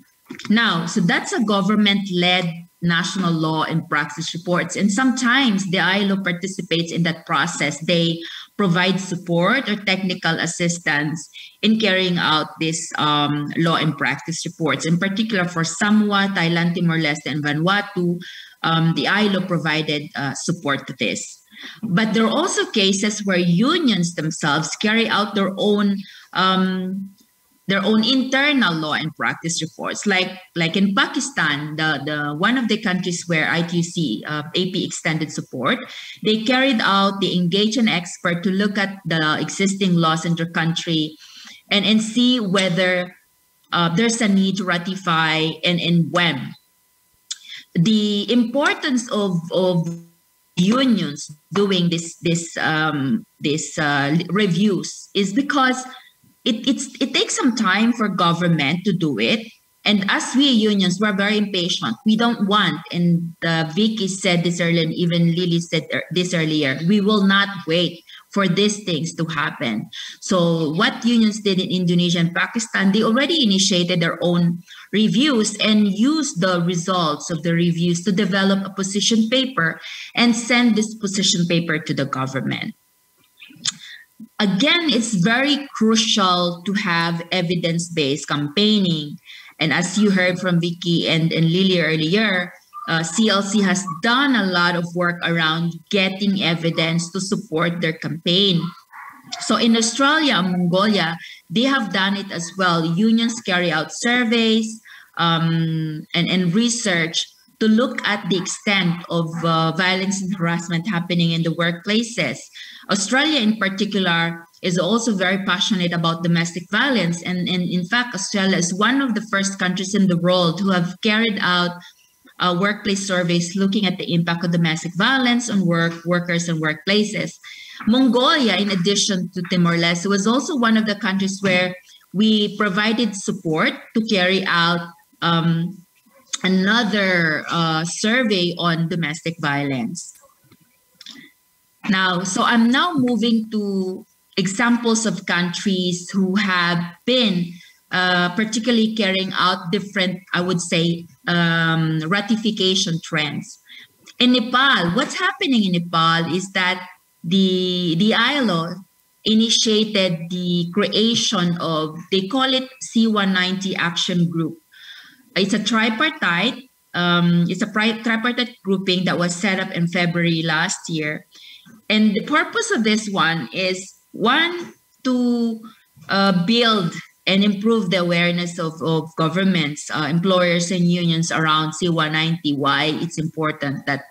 Now, so that's a government-led national law and practice reports. And sometimes the ILO participates in that process. They provide support or technical assistance in carrying out this law and practice reports. In particular, for Samoa, Thailand, Timor-Leste, and Vanuatu, the ILO provided support to this. But there are also cases where unions themselves carry out their own their own internal law and practice reports. Like in Pakistan, the one of the countries where ITUC-AP extended support, they carried out, they engaged an expert to look at the existing laws in their country and see whether there's a need to ratify and when. The importance of unions doing this reviews is because it takes some time for government to do it. And as we unions, we're very impatient. We don't want, and Vicky said this earlier, and even Lily said this earlier, we will not wait for these things to happen. So what unions did in Indonesia and Pakistan, they already initiated their own reviews and used the results of the reviews to develop a position paper and send this position paper to the government. Again, it's very crucial to have evidence-based campaigning. And as you heard from Vicky and Lily earlier, CLC has done a lot of work around getting evidence to support their campaign. So in Australia and Mongolia, they have done it as well. Unions carry out surveys and research to look at the extent of violence and harassment happening in the workplaces. Australia in particular is also very passionate about domestic violence. And in fact, Australia is one of the first countries in the world who have carried out workplace surveys looking at the impact of domestic violence on workers and workplaces. Mongolia, in addition to Timor-Leste, was also one of the countries where we provided support to carry out another survey on domestic violence. Now, so I'm now moving to examples of countries who have been particularly carrying out different, I would say, ratification trends. In Nepal, what's happening in Nepal is that the ILO initiated the creation of, they call it C190 Action Group. It's a tripartite, tripartite grouping that was set up in February last year. And the purpose of this one is, one, to build and improve the awareness of governments, employers, and unions around C190, why it's important that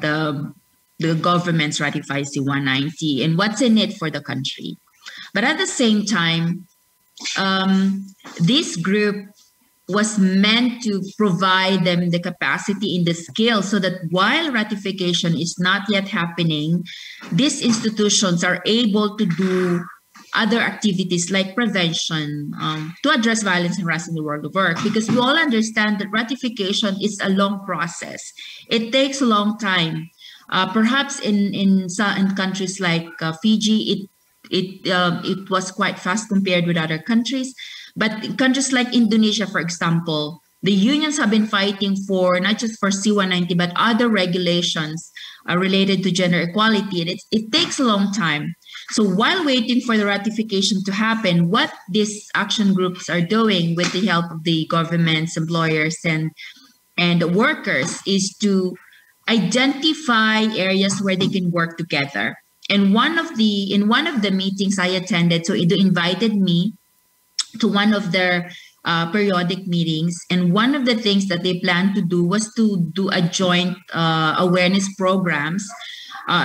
the governments ratify C190 and what's in it for the country. But at the same time, this group was meant to provide them the capacity and the skill so that while ratification is not yet happening, these institutions are able to do other activities like prevention to address violence and harassment in the world of work, because we all understand that ratification is a long process. It takes a long time. Perhaps in countries like Fiji, it was quite fast compared with other countries. But in countries like Indonesia, for example, the unions have been fighting for not just for C190, but other regulations related to gender equality. And it takes a long time. So while waiting for the ratification to happen, what these action groups are doing with the help of the governments, employers, and workers is to identify areas where they can work together. And in one of the meetings I attended, so it invited me to one of their periodic meetings. And one of the things that they planned to do was to do a joint awareness programs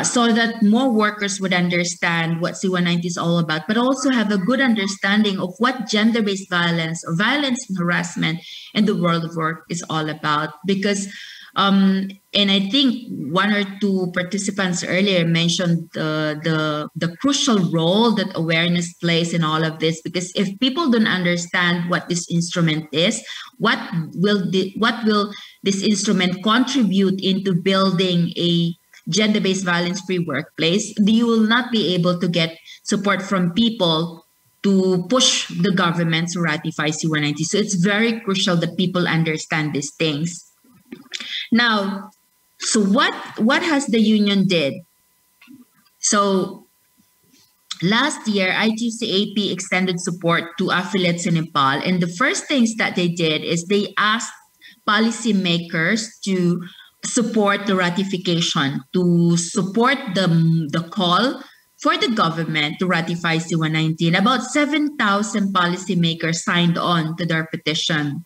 so that more workers would understand what C190 is all about, but also have a good understanding of what gender-based violence or violence and harassment in the world of work is all about. Because and I think one or two participants earlier mentioned the crucial role that awareness plays in all of this. Because if people don't understand what this instrument is, what will this instrument contribute into building a gender-based violence-free workplace, you will not be able to get support from people to push the government to ratify C190. So it's very crucial that people understand these things. Now, so what has the union did? So last year, ITUC-AP extended support to affiliates in Nepal. And the first things that they did is they asked policymakers to support the ratification, to support the call for the government to ratify C-190. About 7,000 policymakers signed on to their petition.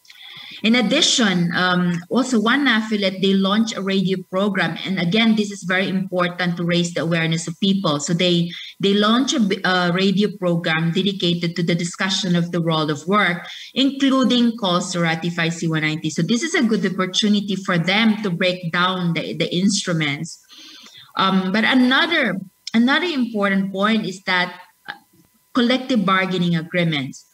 In addition, also one affiliate, they launched a radio program. And again, this is very important to raise the awareness of people. So they launched a radio program dedicated to the discussion of the world of work, including calls to ratify C-190. So this is a good opportunity for them to break down the instruments. But another important point is that collective bargaining agreements.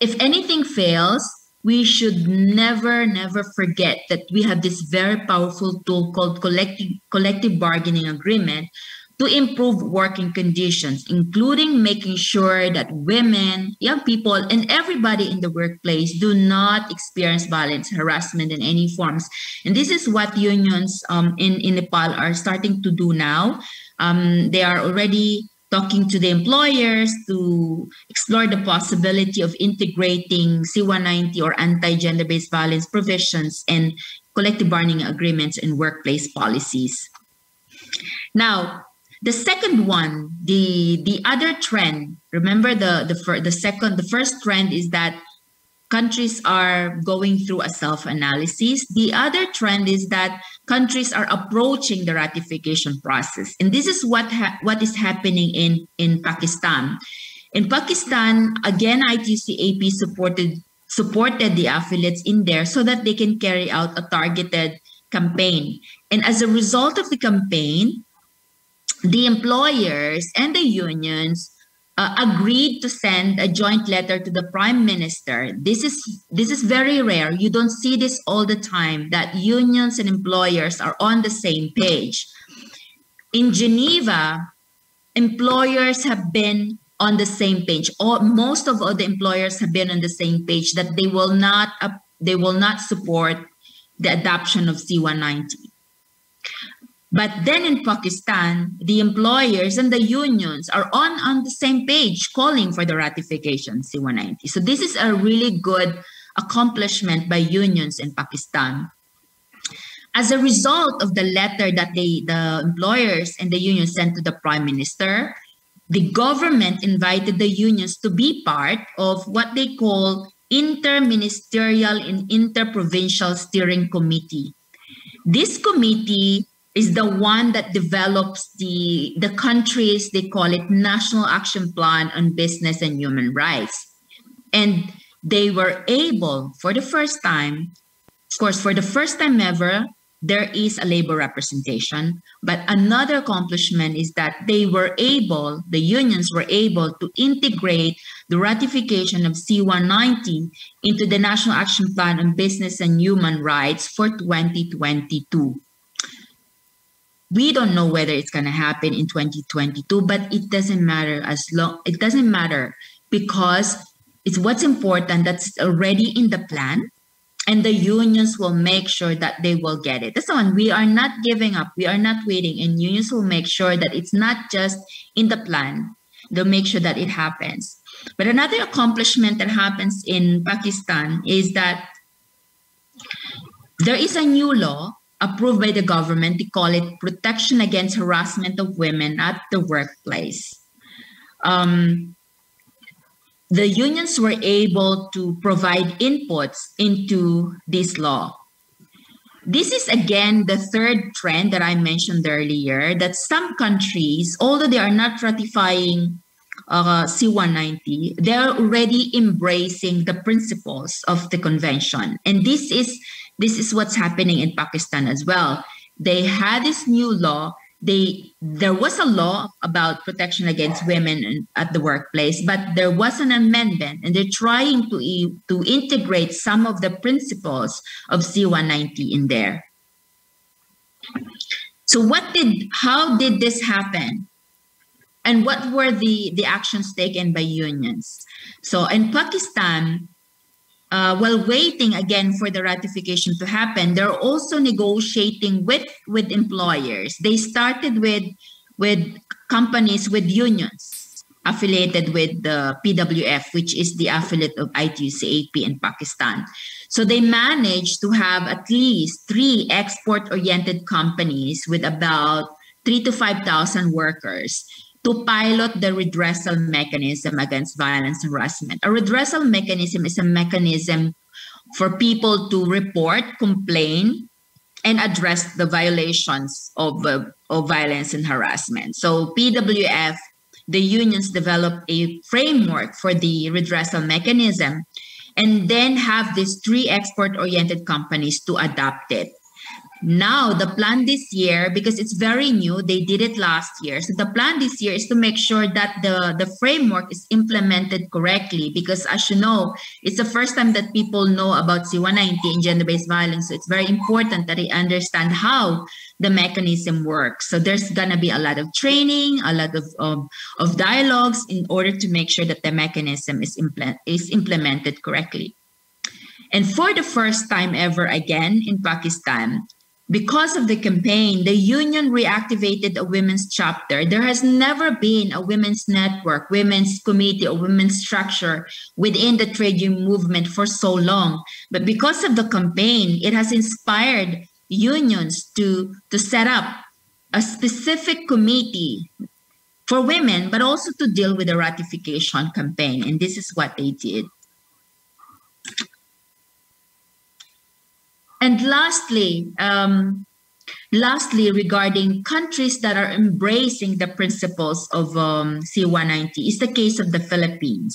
If anything fails, we should never forget that we have this very powerful tool called collective bargaining agreement to improve working conditions, including making sure that women, young people, and everybody in the workplace do not experience violence, harassment in any forms. And this is what unions in Nepal are starting to do now. They are already talking to the employers to explore the possibility of integrating C-190 or anti-gender-based violence provisions and collective bargaining agreements in workplace policies. Now, the second one, the other trend, remember the first trend is that countries are going through a self-analysis. The other trend is that countries are approaching the ratification process. And this is what is happening in Pakistan. In Pakistan, again, ITUC-AP supported the affiliates in there so that they can carry out a targeted campaign. And as a result of the campaign, the employers and the unions agreed to send a joint letter to the Prime Minister. This is very rare. You don't see this all the time, that unions and employers are on the same page. In Geneva, employers have been on the same page. Most of all the employers have been on the same page that they will not support the adoption of C-190. But then in Pakistan, the employers and the unions are on the same page calling for the ratification C-190. So this is a really good accomplishment by unions in Pakistan. As a result of the letter that the employers and the unions sent to the Prime Minister, the government invited the unions to be part of what they call Inter-Ministerial and Interprovincial Steering Committee. This committee is the one that develops the countries, they call it National Action Plan on Business and Human Rights. And they were able, for the first time, of course, for the first time ever, there is a labor representation. But another accomplishment is that the unions were able to integrate the ratification of C-190 into the National Action Plan on Business and Human Rights for 2022. We don't know whether it's going to happen in 2022, but it doesn't matter it doesn't matter because it's what's important that's already in the plan, and the unions will make sure that they will get it. That's the one. We are not giving up. We are not waiting, and unions will make sure that it's not just in the plan. They'll make sure that it happens. But another accomplishment that happens in Pakistan is that there is a new law approved by the government. They call it Protection Against Harassment of Women at the Workplace. The unions were able to provide inputs into this law. This is again the third trend that I mentioned earlier, that some countries, although they are not ratifying C-190, they're already embracing the principles of the convention. And this is what's happening in Pakistan as well. They had this new law. There was a law about protection against women at the workplace, but there was an amendment, and they're trying to integrate some of the principles of C-190 in there. So how did this happen? And what were the actions taken by unions? So in Pakistan, while waiting again for the ratification to happen, they're also negotiating with employers. They started with companies with unions affiliated with the PWF, which is the affiliate of ITUC-AP in Pakistan. So they managed to have at least 3 export-oriented companies with about 3,000 to 5,000 workers to pilot the redressal mechanism against violence and harassment. A redressal mechanism is a mechanism for people to report, complain, and address the violations of violence and harassment. So PWF, the unions developed a framework for the redressal mechanism and then have these 3 export-oriented companies to adopt it. Now, the plan this year, because it's very new, they did it last year. So the plan this year is to make sure that the framework is implemented correctly, because as you know, it's the first time that people know about C-190 and gender-based violence. So it's very important that they understand how the mechanism works. So there's gonna be a lot of training, a lot of dialogues in order to make sure that the mechanism is implemented correctly. And for the first time ever again in Pakistan, because of the campaign, the union reactivated a women's chapter. There has never been a women's network, women's committee, or women's structure within the trade union movement for so long. But because of the campaign, it has inspired unions to set up a specific committee for women, but also to deal with the ratification campaign. And this is what they did. And lastly, regarding countries that are embracing the principles of C-190 is the case of the Philippines.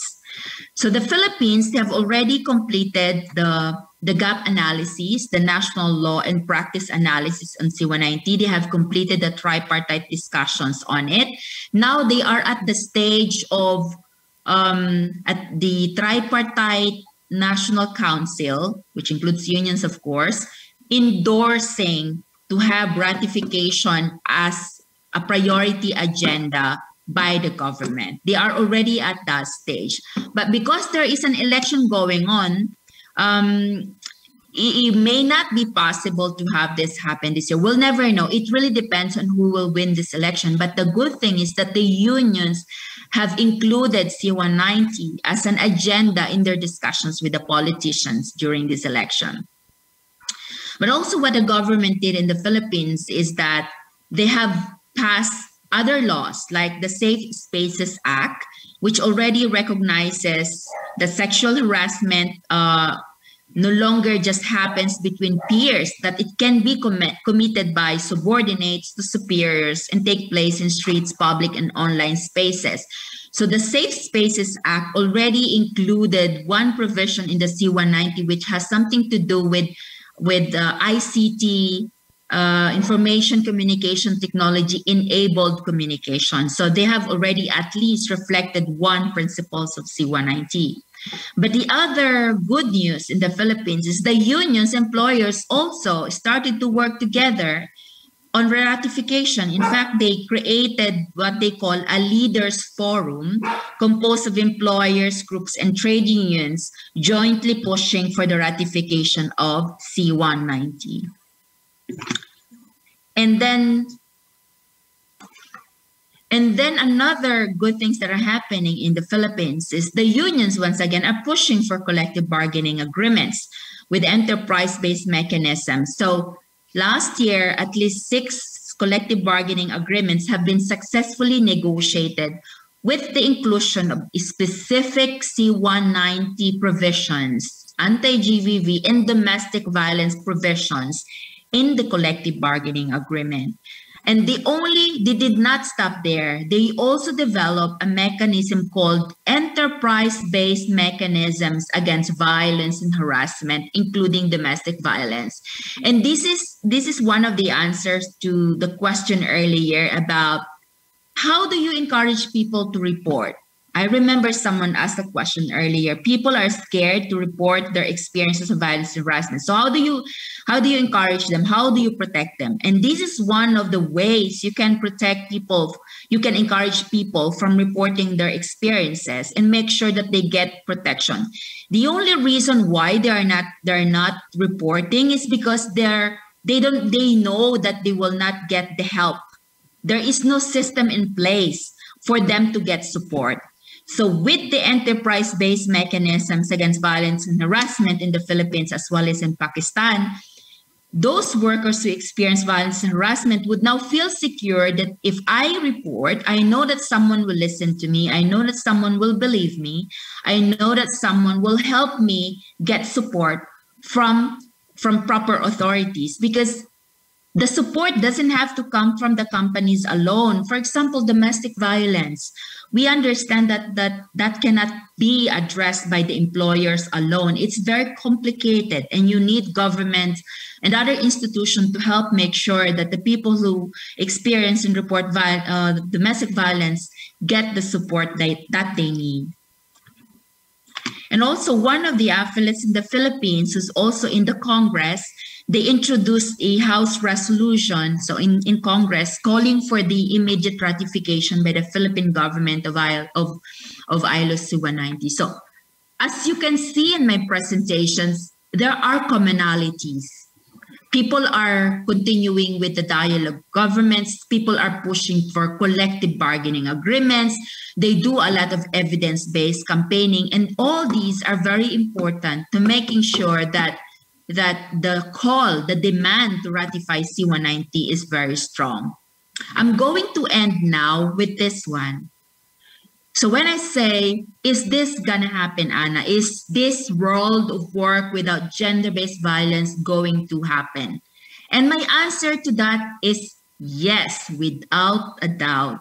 So the Philippines, they have already completed the gap analysis, the national law and practice analysis on C-190. They have completed the tripartite discussions on it. Now they are at the stage of at the tripartite National Council, which includes unions, of course, endorsing to have ratification as a priority agenda by the government. They are already at that stage. But because there is an election going on, it may not be possible to have this happen this year. We'll never know. It really depends on who will win this election. But the good thing is that the unions have included C-190 as an agenda in their discussions with the politicians during this election. But also what the government did in the Philippines is that they have passed other laws like the Safe Spaces Act, which already recognizes that sexual harassment no longer just happens between peers, that it can be committed by subordinates to superiors and take place in streets, public and online spaces. So the Safe Spaces Act already included one provision in the C-190, which has something to do with ICT, information communication technology enabled communication. So they have already at least reflected one principles of C-190. But the other good news in the Philippines is the unions, employers also started to work together on ratification. In fact, they created what they call a leaders forum composed of employers, groups, and trade unions jointly pushing for the ratification of C-190. And then another good things that are happening in the Philippines is the unions, once again, are pushing for collective bargaining agreements with enterprise-based mechanisms. So last year, at least 6 collective bargaining agreements have been successfully negotiated with the inclusion of specific C-190 provisions, anti-GVV, and domestic violence provisions in the collective bargaining agreement. And they did not stop there. They also developed a mechanism called enterprise-based mechanisms against violence and harassment, including domestic violence. And this is one of the answers to the question earlier about how do you encourage people to report? I remember someone asked a question earlier. People are scared to report their experiences of violence and harassment. So how do you encourage them? How do you protect them? And this is one of the ways you can protect people. You can encourage people from reporting their experiences and make sure that they get protection. The only reason why they're not reporting is because they know that they will not get the help. There is no system in place for them to get support. So with the enterprise-based mechanisms against violence and harassment in the Philippines as well as in Pakistan, those workers who experience violence and harassment would now feel secure that if I report, I know that someone will listen to me. I know that someone will believe me. I know that someone will help me get support from proper authorities, because the support doesn't have to come from the companies alone. For example, domestic violence. We understand that cannot be addressed by the employers alone. It's very complicated, and you need government and other institutions to help make sure that the people who experience and report domestic violence get the support that they need. And also, one of the affiliates in the Philippines who's also in the Congress, they introduced a House resolution, so in Congress, calling for the immediate ratification by the Philippine government of ILO C-190. So, as you can see in my presentations, there are commonalities. People are continuing with the dialogue. Governments, people are pushing for collective bargaining agreements. They do a lot of evidence-based campaigning, and all these are very important to making sure that the call, the demand to ratify C-190 is very strong. I'm going to end now with this one. So when I say, is this gonna happen, Anna? Is this world of work without gender-based violence going to happen? And my answer to that is yes, without a doubt.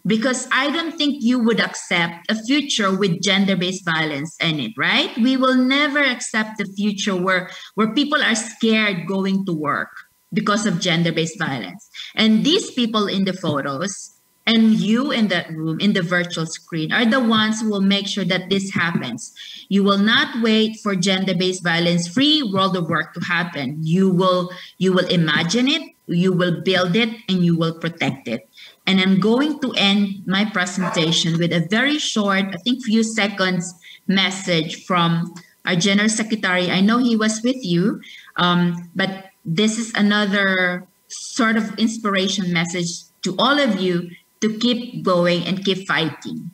Because I don't think you would accept a future with gender-based violence in it, right? We will never accept a future where people are scared going to work because of gender-based violence. And these people in the photos and you in that room, in the virtual screen, are the ones who will make sure that this happens. You will not wait for gender-based violence-free world of work to happen. You will imagine it, you will build it, and you will protect it. And I'm going to end my presentation with a very short, I think few seconds message from our General Secretary. I know he was with you, but this is another sort of inspiration message to all of you to keep going and keep fighting.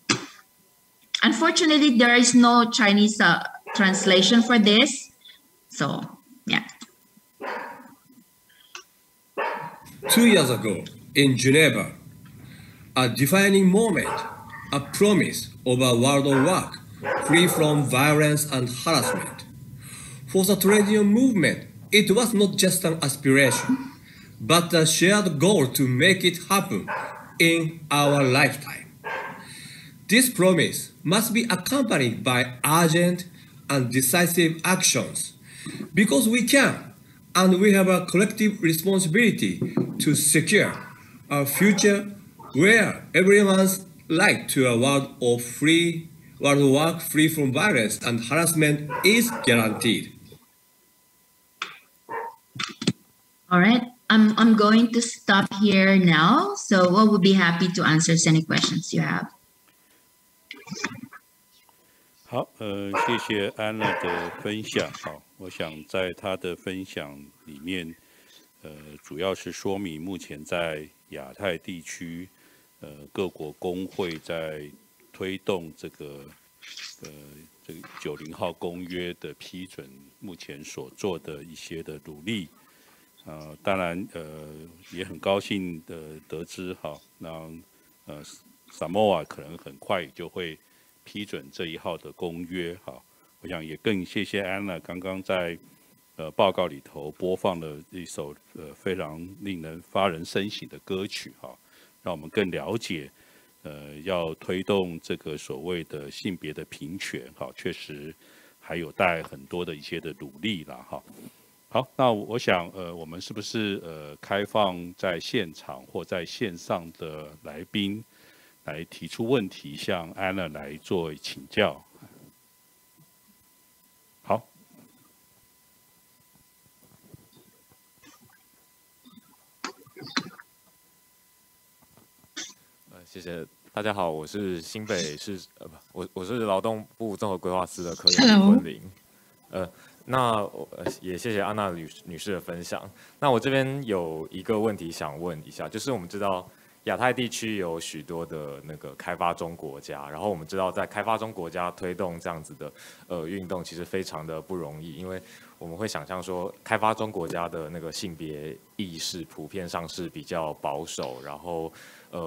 Unfortunately, there is no Chinese translation for this. So, yeah. 2 years ago in Geneva, a defining moment, a promise of a world of work free from violence and harassment. For the trade union movement, it was not just an aspiration, but a shared goal to make it happen in our lifetime. This promise must be accompanied by urgent and decisive actions, because we can, and we have a collective responsibility to secure a future where everyone's right to a world of work free from violence and harassment is guaranteed. All right, I'm going to stop here now. So I will be happy to answer any questions you have. 好，谢谢安娜的分享。好，我想在她的分享里面，主要是说明目前在亚太地区，各国工会在推动这个90号公约的批准，目前所做的一些的努力。当然，也很高兴的得知，好，那萨摩亚可能很快就会批准这1号的公约，好，我想也更谢谢安娜刚刚在报告里头播放了一首非常令人发人深省的歌曲，哈，让我们更了解，要推动这个所谓的性别的平权，哈，确实还有待很多的一些的努力啦，哈。好，那我想，我们是不是开放在现场或在线上的来宾来提出问题，向安娜来做请教？好，谢谢大家好，我是新北市我是劳动部综合规划司的科员昆凌，那也谢谢安娜女士的分享。那我这边有一个问题想问一下，就是我们知道亚太地区有许多的那个开发中国家，然后我们知道在开发中国家推动这样子的运动其实非常的不容易，因为我们会想象说，开发中国家的那个性别意识普遍上是比较保守，然后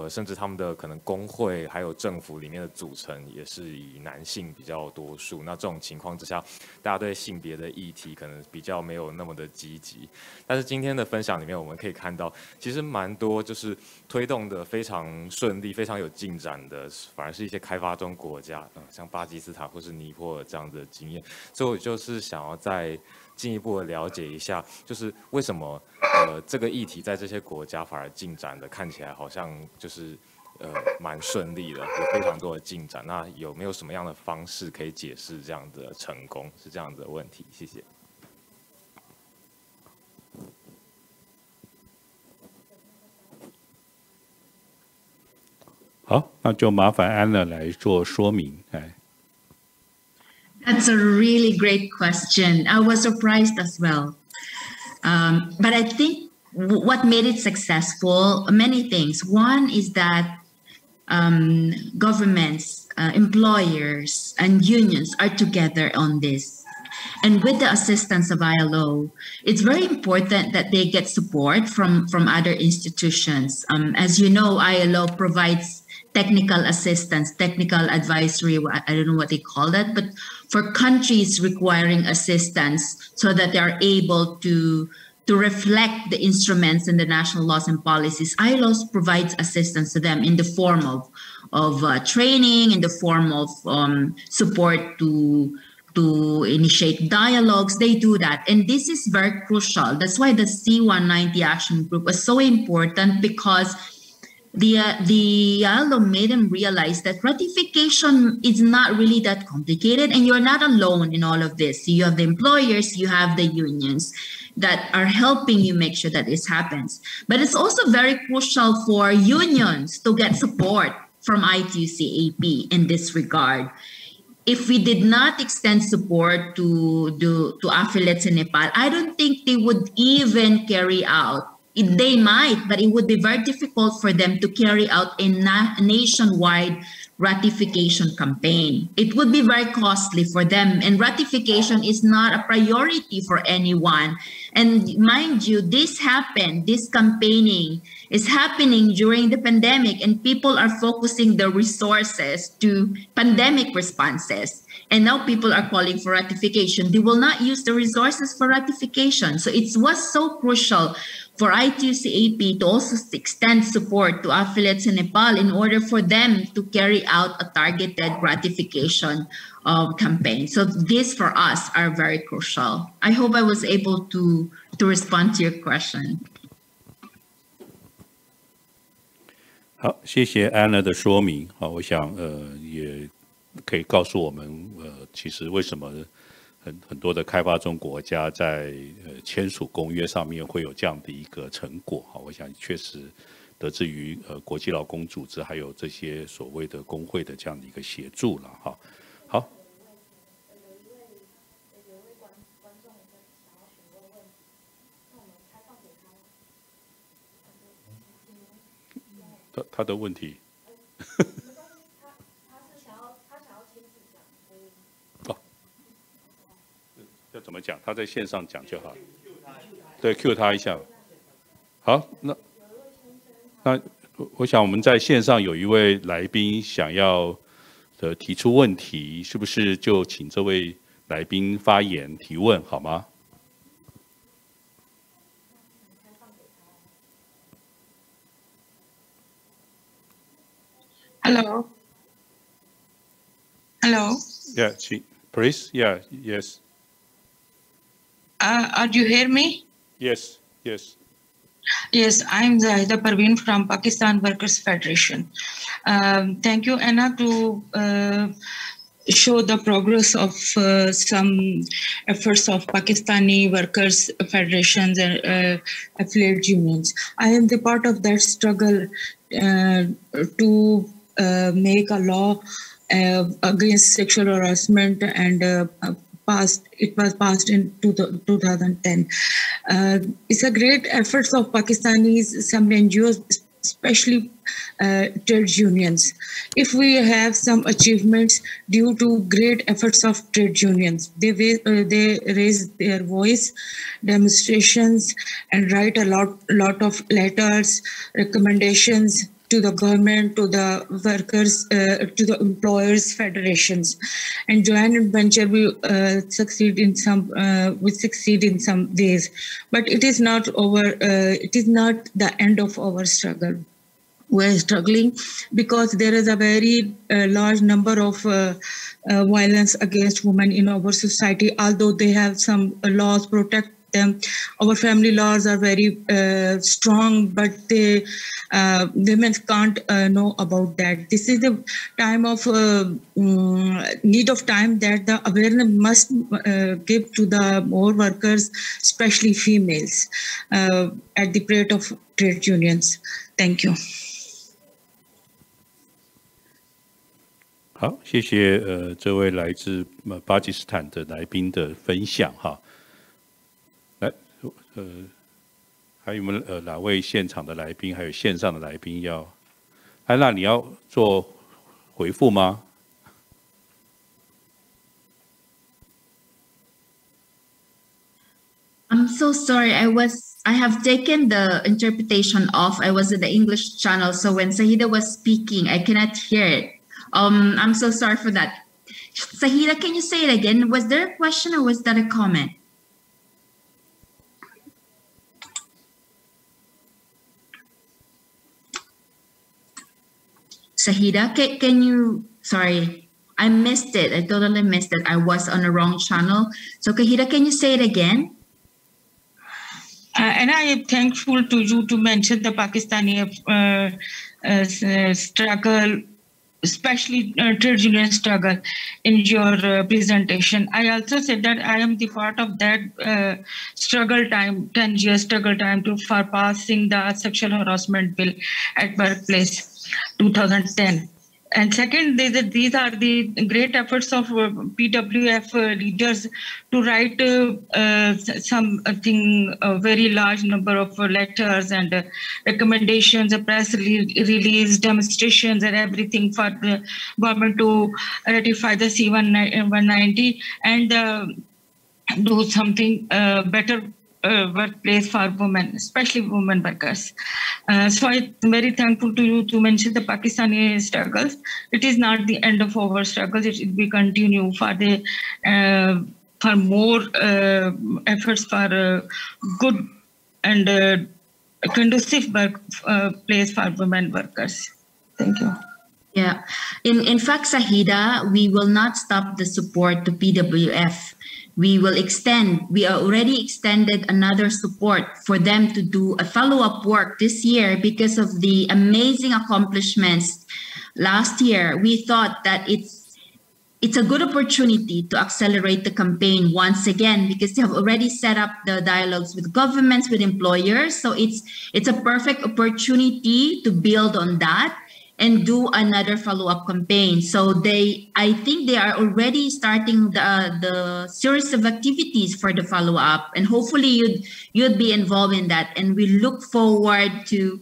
甚至他们的可能工会还有政府里面的组成也是以男性比较多数。那这种情况之下，大家对性别的议题可能比较没有那么的积极。但是今天的分享里面，我们可以看到，其实蛮多就是推动的非常顺利、非常有进展的，反而是一些开发中国家，像巴基斯坦或是尼泊尔这样的经验。所以我就是想要再进一步的了解一下，就是为什么这个议题在这些国家反而进展的看起来好像就是蛮顺利的，有非常多的进展。那有没有什么样的方式可以解释这样的成功？是这样的问题，谢谢。好，那就麻烦安娜来做说明。That's a really great question. I was surprised as well. But I think what made it successful, many things. One is that governments, employers, and unions are together on this. And with the assistance of ILO, it's very important that they get support from other institutions. As you know, ILO provides technical assistance, technical advisory, I don't know what they call that, but for countries requiring assistance so that they are able to reflect the instruments in the national laws and policies, ILO provides assistance to them in the form of training, in the form of support to initiate dialogues. They do that. And this is very crucial. That's why the C190 Action Group was so important, because the ILO made them realize that ratification is not really that complicated, and you're not alone in all of this. You have the employers, you have the unions that are helping you make sure that this happens. But it's also very crucial for unions to get support from ITUC-AP in this regard. If we did not extend support to affiliates in Nepal, I don't think they would even carry out. They might, but it would be very difficult for them to carry out a nationwide ratification campaign. It would be very costly for them, and ratification is not a priority for anyone. And mind you, this campaigning is happening during the pandemic, and people are focusing their resources to pandemic responses. And now people are calling for ratification. They will not use the resources for ratification. So it was so crucial for ITUC-AP to also extend support to affiliates in Nepal in order for them to carry out a targeted ratification campaign. So these for us are very crucial. I hope I was able to respond to your question. 好，谢谢安娜的说明。好，我想也可以告诉我们其实为什么很多的开发中国家在签署公约上面会有这样的一个成果。好，我想确实得自于国际劳工组织还有这些所谓的工会的这样的一个协助了。哈，好。他的问题。要怎么讲？他在线上讲就好。对 ，Q 他一下。好，那我想我们在线上有一位来宾想要提出问题，是不是就请这位来宾发言提问好吗？ Hello. Hello. Yeah, please. Yeah, yes. Do you hear me? Yes, yes. Yes, I'm Zahida Parveen from Pakistan Workers Federation. Thank you, Anna, to show the progress of some efforts of Pakistani workers federations and affiliate unions. I am the part of that struggle to make a law against sexual harassment, and it was passed in 2010. It's a great efforts of Pakistanis, some NGOs, especially trade unions. If we have some achievements due to great efforts of trade unions, they raise their voice, demonstrations, and write a lot of letters, recommendations to the government, to the workers, to the employers' federations, and joint venture we succeed in some ways, but it is not over. It is not the end of our struggle. We're struggling because there is a very large number of violence against women in our society. Although they have some laws protect them, our family laws are very strong, but women can't know about that. This is the time of need of time that the awareness must give to the more workers, especially females, at the rate of trade unions. Thank you. 好，谢谢这位来自巴基斯坦的来宾的分享哈。来，还有没有哪位现场的来宾，还有线上的来宾要？安娜，你要做回复吗？ I'm so sorry. I have taken the interpretation off. I was in the English channel, so when Sahida was speaking, I cannot hear it. I'm so sorry for that. Sahida, can you say it again? Was there a question or was that a comment? Sahida, can you, sorry, I missed it. I totally missed it. I was on the wrong channel. So Kahida, can you say it again? And I am thankful to you to mention the Pakistani struggle, especially trade union struggle in your presentation. I also said that I am the part of that struggle time, 10-year struggle time for passing the sexual harassment bill at workplace, 2010. And second, these are the great efforts of PWF leaders to write something, a very large number of letters and recommendations, a press release, demonstrations, and everything for the government to ratify the C-190 and do something better workplace for women, especially women workers. So I'm very thankful to you to mention the Pakistani struggles. It is not the end of our struggles. It will be continue for the for more efforts for good and conducive workplace for women workers. Thank you. Yeah, in fact, Sahida, we will not stop the support to PWF. We will extend, we already extended another support for them to do a follow-up work this year because of the amazing accomplishments last year. We thought that it's a good opportunity to accelerate the campaign once again because they have already set up the dialogues with governments, with employers. So it's a perfect opportunity to build on that and do another follow-up campaign. So I think they are already starting the series of activities for the follow-up, and hopefully you'd be involved in that. And we look forward to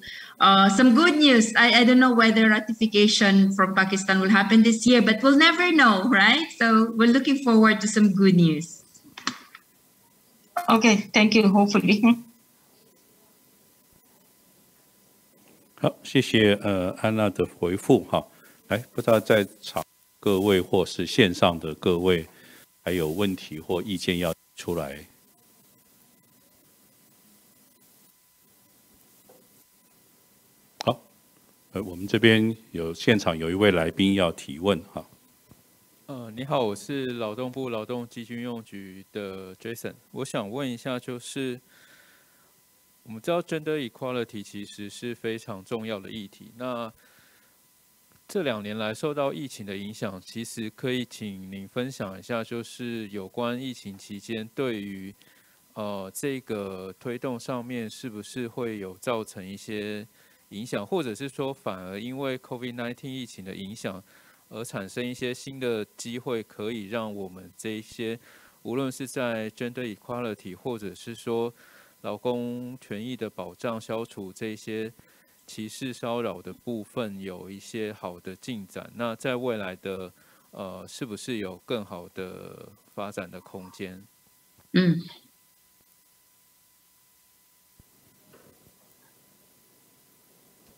some good news. I don't know whether ratification from Pakistan will happen this year, but we'll never know, right? So we're looking forward to some good news. Okay, thank you, hopefully. 好，谢谢安娜的回复哈。来，不知道在场各位或是线上的各位，还有问题或意见要出来。好，我们这边现场有一位来宾要提问哈。你好，我是劳动部劳动基金用局的 Jason， 我想问一下，就是我们知道 gender equality 其实是非常重要的议题。那这2年来受到疫情的影响，其实可以请您分享一下，就是有关疫情期间对于这个推动上面是不是会有造成一些影响，或者是说反而因为 COVID-19 疫情的影响而产生一些新的机会，可以让我们这一些无论是在 gender equality 或者是说劳工权益的保障、消除这些歧视骚扰的部分有一些好的进展，那在未来的是不是有更好的发展的空间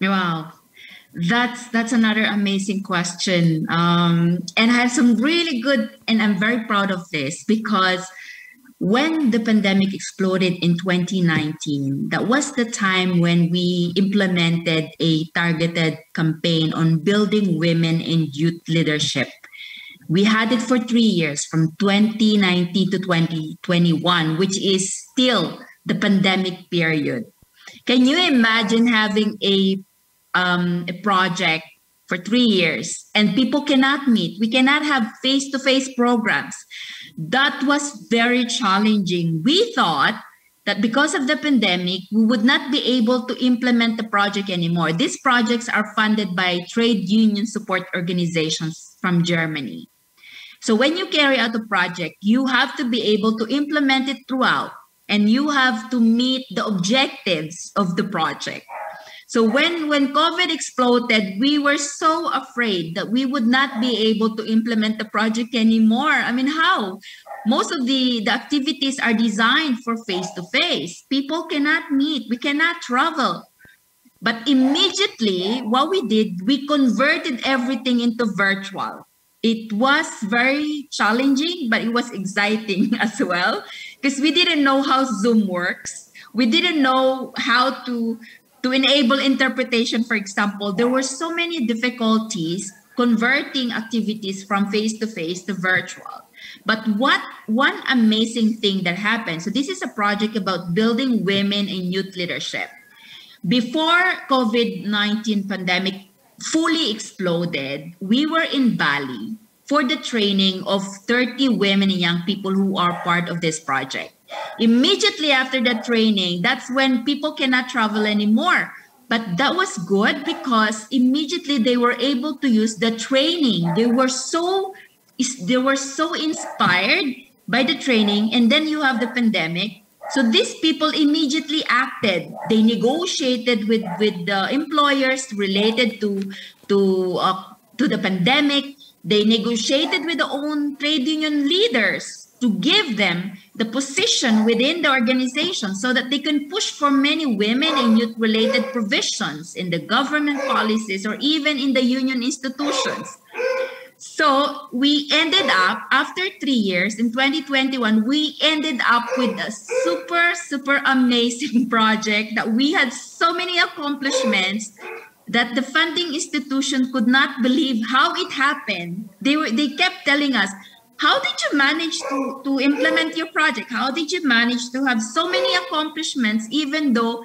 ？Wow, that's another amazing question, and I have some really good, and I'm very proud of this because when the pandemic exploded in 2019, that was the time when we implemented a targeted campaign on building women in youth leadership. We had it for 3 years, from 2019 to 2021, which is still the pandemic period. Can you imagine having a project for 3 years and people cannot meet? We cannot have face-to-face programs. That was very challenging. We thought that because of the pandemic, we would not be able to implement the project anymore. These projects are funded by trade union support organizations from Germany. So when you carry out a project, you have to be able to implement it throughout, and you have to meet the objectives of the project. So when COVID exploded, we were so afraid that we would not be able to implement the project anymore. I mean, how? Most of the activities are designed for face-to-face. People cannot meet, we cannot travel. But immediately, what we did, we converted everything into virtual. It was very challenging, but it was exciting as well, because we didn't know how Zoom works. We didn't know how to enable interpretation, for example. There were so many difficulties converting activities from face-to-face to virtual. But one amazing thing that happened, so this is a project about building women in youth leadership. Before COVID-19 pandemic fully exploded, we were in Bali for the training of 30 women and young people who are part of this project. Immediately after the training, that's when people cannot travel anymore. But that was good because immediately they were able to use the training. They were so inspired by the training, and then you have the pandemic. So these people immediately acted. They negotiated with the employers related to the pandemic. They negotiated with their own trade union leaders to give them the position within the organization so that they can push for many women and youth-related provisions in the government policies or even in the union institutions. So we ended up, after 3 years, in 2021, we ended up with a super amazing project that we had so many accomplishments that the funding institution could not believe how it happened. They kept telling us, how did you manage to implement your project? How did you manage to have so many accomplishments even though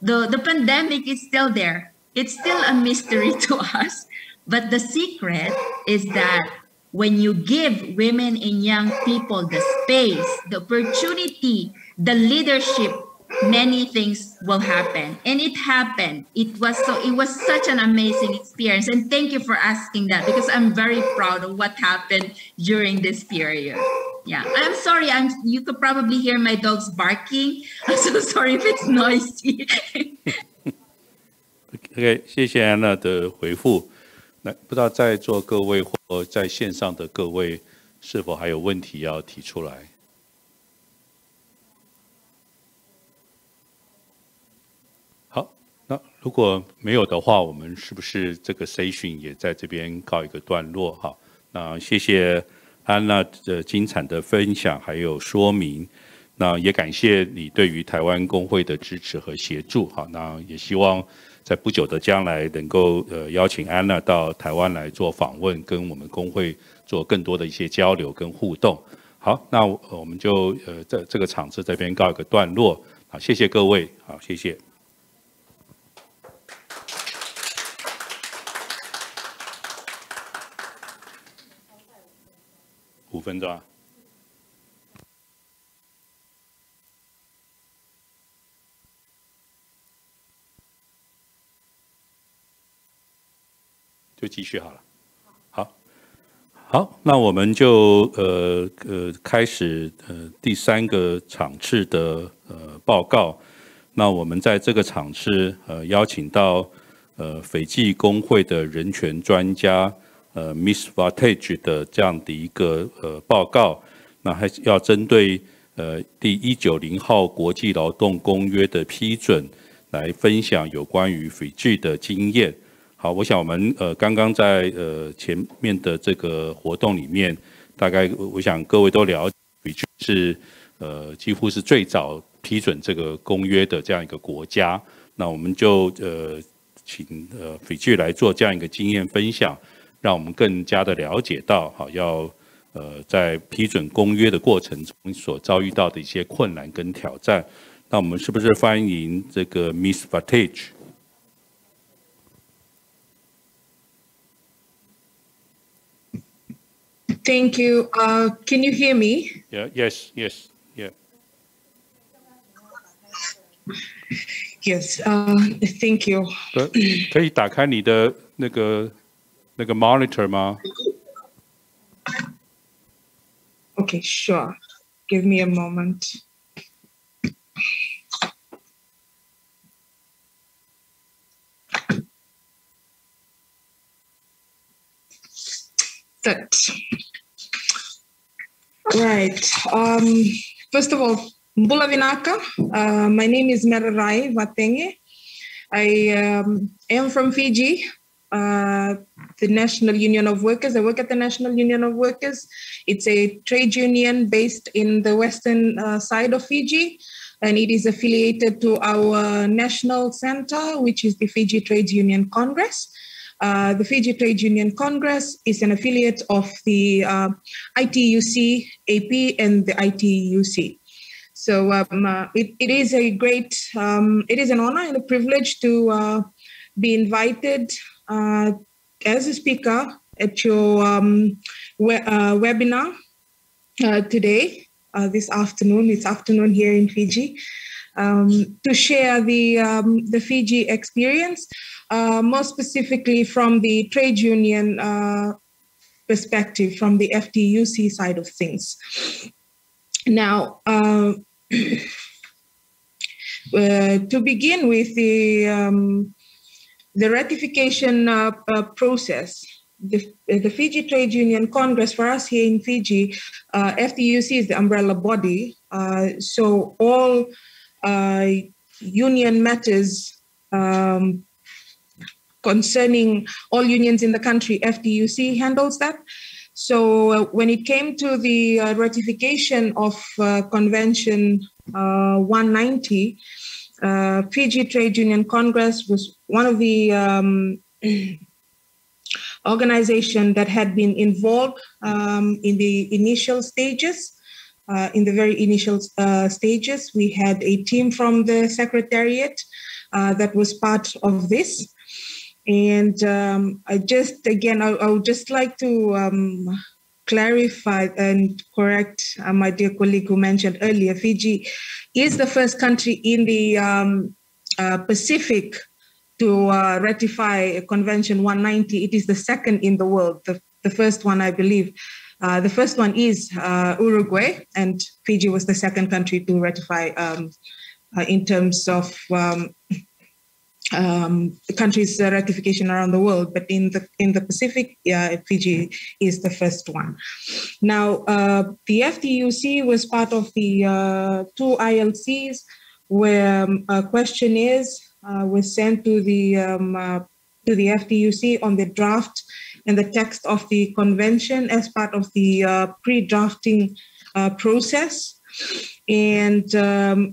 the pandemic is still there? It's still a mystery to us. But the secret is that when you give women and young people the space, the opportunity, the leadership, many things will happen. And it happened. It was such an amazing experience. And thank you for asking that, because I'm very proud of what happened during this period. Yeah, I'm sorry. You could probably hear my dogs barking. I'm so sorry if it's noisy. OK， 谢谢安娜的回复。那不知道在座各位或在线上的各位，是否还有问题要提出来？好，那如果没有的话，我们是不是这个 session 也在这边告一个段落？哈，那谢谢安娜的精彩的分享还有说明。那也感谢你对于台湾工会的支持和协助。好，那也希望在不久的将来能够邀请安娜到台湾来做访问，跟我们工会做更多的一些交流跟互动。好，那我们就在这个场次这边告一个段落。好，谢谢各位。好，谢谢。5分钟啊。就继续好了，好，那我们就开始第3个场次的报告。那我们在这个场次邀请到斐济工会的人权专家Miss Vartage 的这样的一个报告，那还要针对第190号国际劳动公约的批准来分享有关于斐济的经验。好，我想我们刚刚在前面的这个活动里面，大概我想各位都了解，斐济是几乎是最早批准这个公约的这样一个国家。那我们就请斐济来做这样一个经验分享，让我们更加的了解到要在批准公约的过程中所遭遇到的一些困难跟挑战。那我们是不是欢迎这个 Miss Vartage？ Thank you. Can you hear me? Yeah. Yes. Yeah. Yes. Thank you. 可以打开你的那个 monitor 吗？ Okay, sure. Give me a moment. That. Right. First of all, Mbula Vinaka. My name is Merarai Watenge. I am from Fiji, the National Union of Workers. I work at the National Union of Workers. It's a trade union based in the western side of Fiji, and it is affiliated to our national center, which is the Fiji Trades Union Congress. The Fiji Trade Union Congress is an affiliate of the ITUC-AP and the ITUC. So it is a great, it is an honor and a privilege to be invited as a speaker at your webinar today, this afternoon. It's afternoon here in Fiji, to share the Fiji experience. More specifically from the trade union perspective, from the FTUC side of things. Now, to begin with the ratification process, the Fiji Trade Union Congress, for us here in Fiji, FTUC is the umbrella body. So all union matters concerning all unions in the country, FTUC handles that. So when it came to the ratification of Convention 190, Fiji Trade Union Congress was one of the organizations that had been involved in the initial stages. In the very initial stages, we had a team from the Secretariat that was part of this. And I would just like to clarify and correct my dear colleague who mentioned earlier, Fiji is the first country in the Pacific to ratify Convention 190. It is the second in the world. The first one, I believe, the first one is Uruguay, and Fiji was the second country to ratify in terms of the country's ratification around the world, but in the Pacific, Fiji is the first one. Now, the FTUC was part of the two ILCs, where questionnaires were sent to the FTUC on the draft and the text of the convention as part of the pre-drafting process. And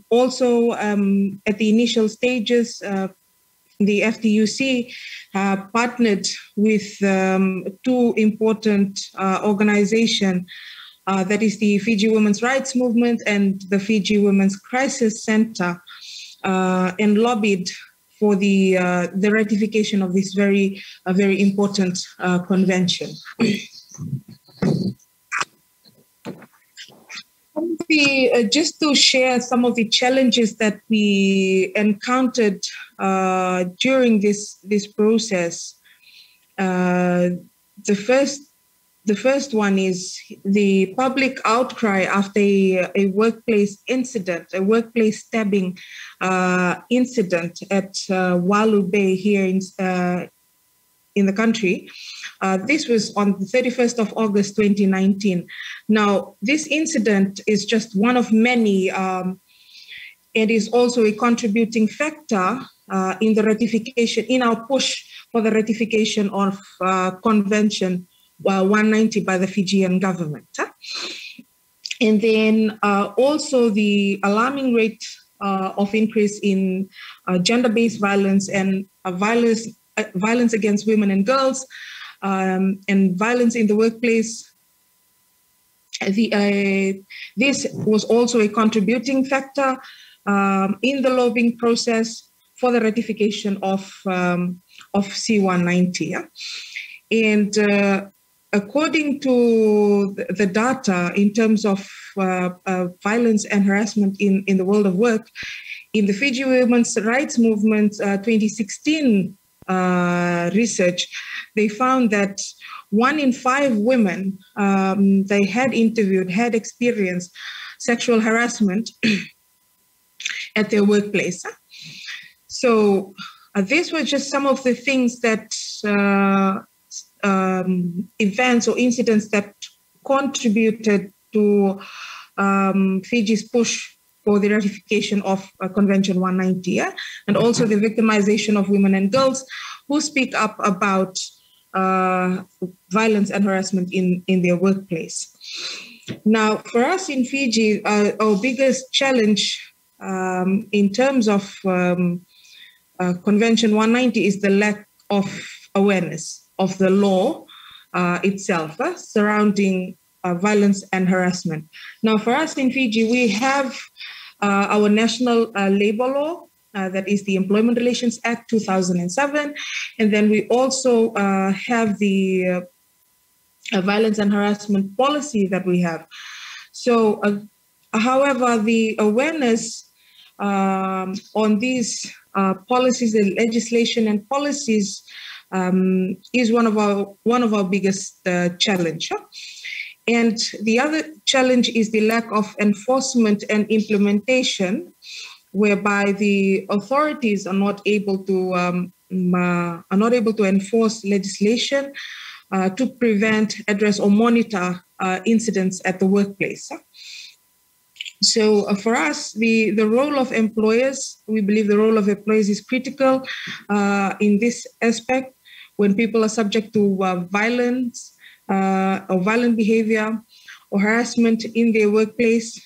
also at the initial stages, the FTUC partnered with two important organizations, that is the Fiji Women's Rights Movement and the Fiji Women's Crisis Center, and lobbied for the ratification of this very important convention. Just to share some of the challenges that we encountered during this process, the first the first one is the public outcry after a workplace incident, a workplace stabbing incident at Walu Bay here in the country. This was on the 31st of August, 2019. Now, this incident is just one of many. It is also a contributing factor in the ratification, in our push for the ratification of Convention 190 by the Fijian government. And then also the alarming rate of increase in gender-based violence and violence against women and girls, and violence in the workplace. This was also a contributing factor in the lobbying process for the ratification of C-190. Yeah? And according to the data in terms of violence and harassment in the world of work, in the Fiji Women's Rights Movement 2016 research, they found that 1 in 5 women they had interviewed had experienced sexual harassment at their workplace. So these were just some of the things that events or incidents that contributed to Fiji's push for the ratification of Convention 190, yeah? And also the victimization of women and girls who speak up about violence and harassment in their workplace. Now, for us in Fiji, our biggest challenge in terms of Convention 190 is the lack of awareness of the law itself surrounding violence and harassment. Now, for us in Fiji, we have our national labor law, that is the Employment Relations Act 2007. And then we also have the violence and harassment policy that we have. So, however, the awareness on these policies and legislation and policies is one of our biggest challenge. And the other challenge is the lack of enforcement and implementation, whereby the authorities are not able to enforce legislation to prevent, address, or monitor incidents at the workplace. So for us, the role of employers, we believe the role of employers is critical in this aspect. When people are subject to violence or violent behavior or harassment in their workplace,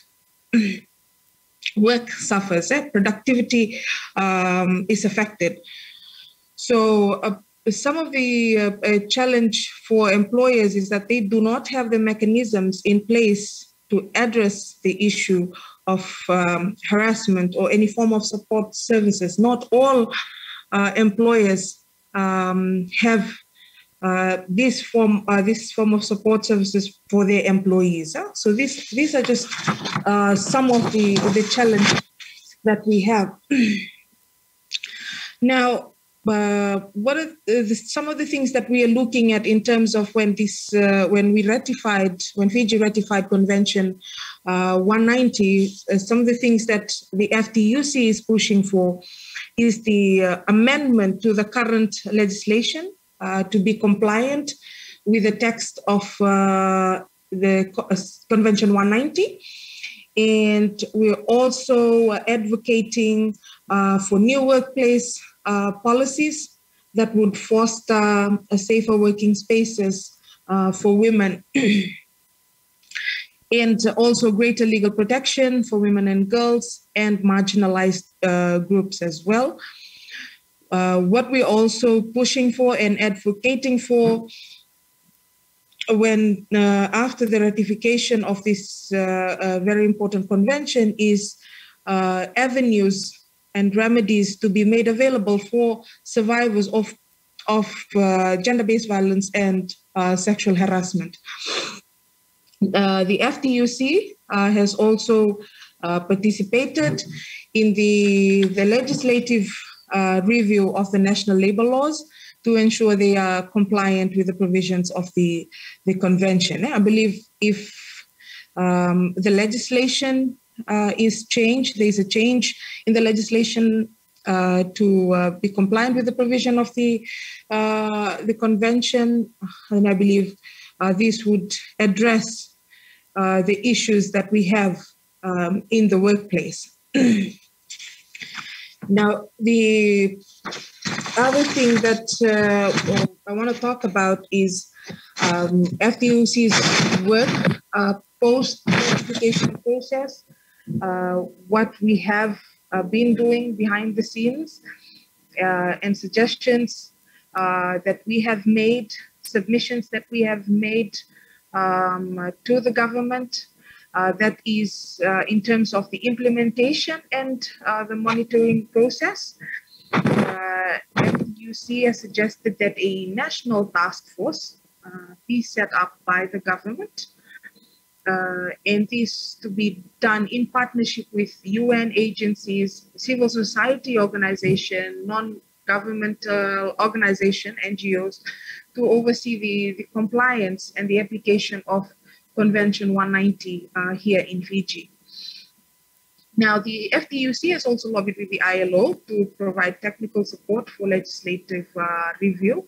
work suffers, productivity is affected. So some of the challenge for employers is that they do not have the mechanisms in place to address the issue of harassment or any form of support services. Not all employers have this form of support services for their employees. So these are just some of the challenges that we have. Now, what are some of the things that we are looking at in terms of when Fiji ratified Convention 190? Some of the things that the FTUC is pushing for is the amendment to the current legislation to be compliant with the text of the Convention 190. And we're also advocating for new workplace policies that would foster safer working spaces for women and also greater legal protection for women and girls and marginalized groups as well. What we're also pushing for and advocating for when after the ratification of this very important convention is avenues and remedies to be made available for survivors of gender-based violence and sexual harassment. The FTUC has also participated in the legislative review of the national labor laws to ensure they are compliant with the provisions of the convention. I believe if the legislation is changed, there's a change in the legislation to be compliant with the provision of the convention, and I believe this would address the issues that we have in the workplace. Now, the other thing that I want to talk about is FTUC's work post-notification process, what we have been doing behind the scenes, and suggestions that we have made, submissions that we have made to the government, that is in terms of the implementation and the monitoring process. FTUC has suggested that a national task force be set up by the government, and this to be done in partnership with UN agencies, civil society organization, non-governmental organization, NGOs, to oversee the compliance and the application of Convention 190 here in Fiji. Now, the FTUC has also lobbied with the ILO to provide technical support for legislative review.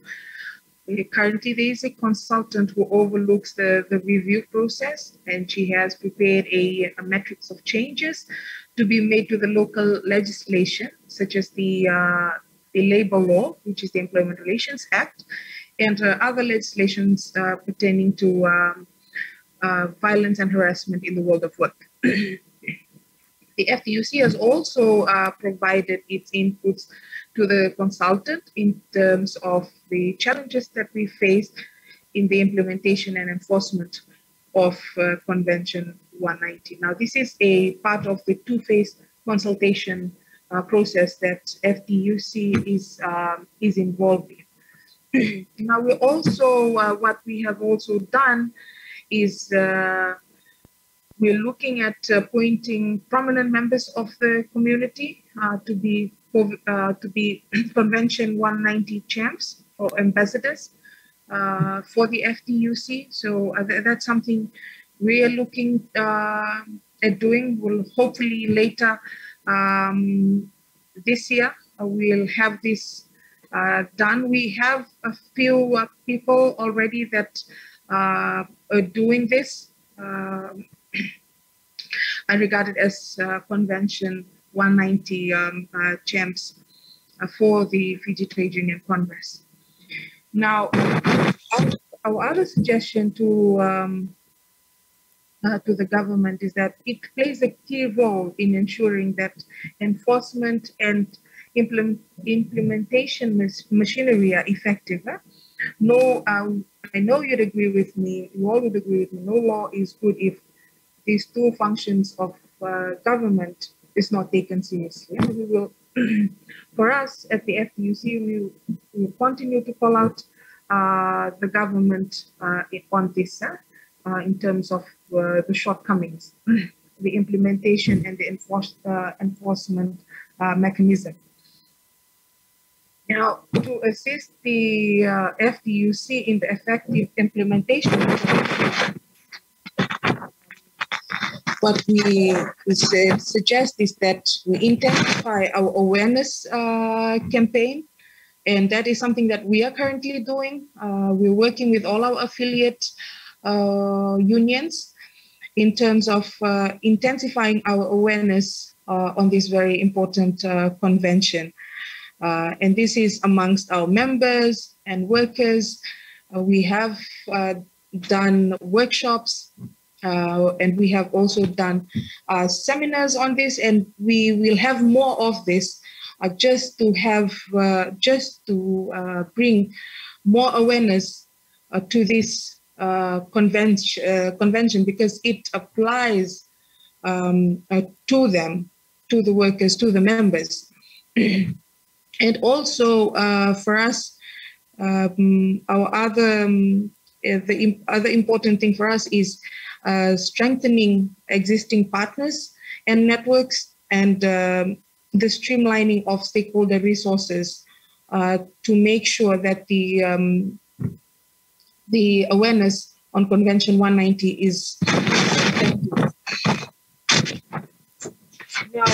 Currently, there is a consultant who overlooks the review process, and she has prepared a matrix of changes to be made to the local legislation, such as the labor law, which is the Employment Relations Act, and other legislations pertaining to violence and harassment in the world of work. The FTUC has also provided its inputs to the consultant in terms of the challenges that we face in the implementation and enforcement of Convention 190. Now, this is a part of the two-phase consultation process that FTUC is involved in. Now, we also, what we have also done is we're looking at appointing prominent members of the community to be Convention 190 champs or ambassadors for the FTUC. So that's something we are looking at doing. We'll hopefully later this year we'll have this done. We have a few people already that are doing this. I regard it as Convention 190 champs for the Fiji Trade Union Congress. Now, our other suggestion to the government is that it plays a key role in ensuring that enforcement and implementation machinery are effective. No, I know you'd agree with me, you all would agree with me, no law is good if these two functions of government is not taken seriously. We will, for us at the FTUC, we will continue to call out the government on this in terms of the shortcomings, the implementation and the enforcement mechanism. Now, to assist the FTUC in the effective implementation, what we suggest is that we intensify our awareness campaign, and that is something that we are currently doing. We're working with all our affiliate unions in terms of intensifying our awareness on this very important convention. And this is amongst our members and workers. We have done workshops and we have also done seminars on this, and we will have more of this just to bring more awareness to this convention, because it applies to them, to the workers, to the members. And also for us, the other important thing for us is strengthening existing partners and networks, and the streamlining of stakeholder resources to make sure that the awareness on Convention 190 is effective. Now,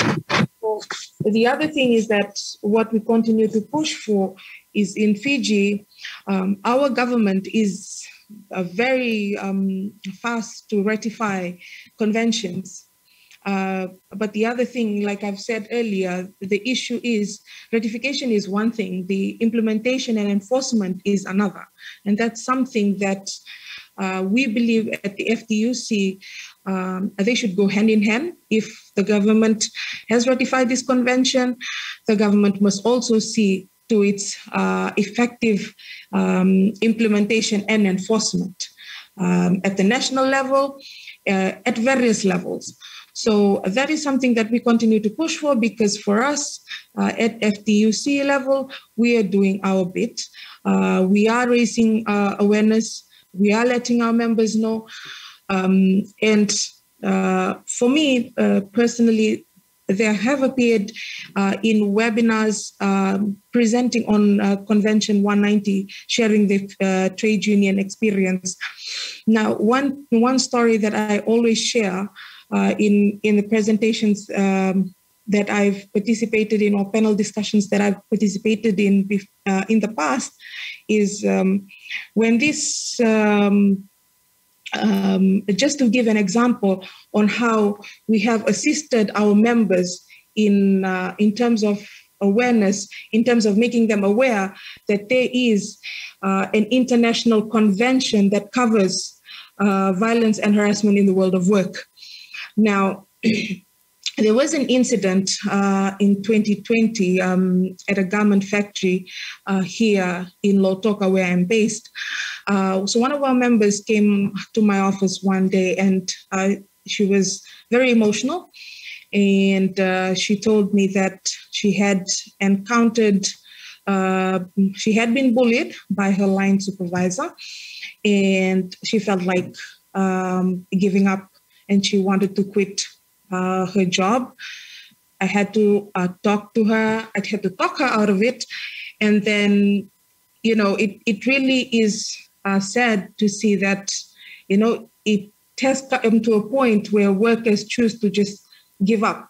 the other thing is that what we continue to push for is in Fiji, our government is very fast to ratify conventions. But the other thing, like I've said earlier, the issue is ratification is one thing, the implementation and enforcement is another. And that's something that we believe at the FTUC, they should go hand in hand. If the government has ratified this convention, the government must also see to its effective implementation and enforcement at the national level, at various levels. So that is something that we continue to push for, because for us at FTUC level, we are doing our bit. We are raising awareness. We are letting our members know. And for me, personally, there have appeared in webinars presenting on Convention 190, sharing the trade union experience. Now, one story that I always share in the presentations that I've participated in, or panel discussions that I've participated in the past, is when this, just to give an example on how we have assisted our members in terms of awareness, in terms of making them aware that there is an international convention that covers violence and harassment in the world of work. Now, there was an incident in 2020 at a garment factory here in Lautoka, where I'm based. So one of our members came to my office one day, and she was very emotional. And she told me that she had encountered, she had been bullied by her line supervisor, and she felt like giving up, and she wanted to quit her job. I had to talk to her. I had to talk her out of it. And then, you know, it really is sad to see that, you know, it has come to a point where workers choose to just give up.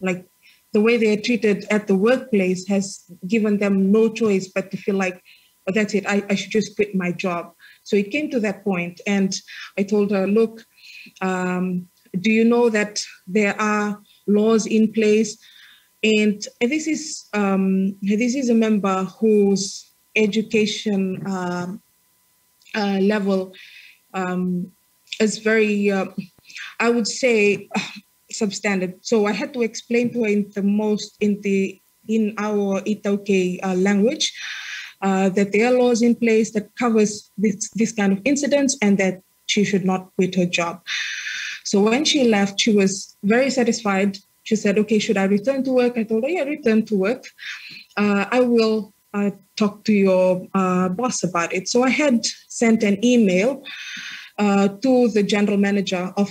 Like the way they are treated at the workplace has given them no choice but to feel like, oh, that's it, I should just quit my job. So it came to that point, and I told her, look, do you know that there are laws in place? And this is a member whose education level is very, I would say, substandard. So I had to explain to her in our Itauke language that there are laws in place that covers this kind of incidents, and that she should not quit her job. So when she left, she was very satisfied. She said, okay, should I return to work? I told her, yeah, return to work. I will talk to your boss about it. So I had sent an email to the general manager of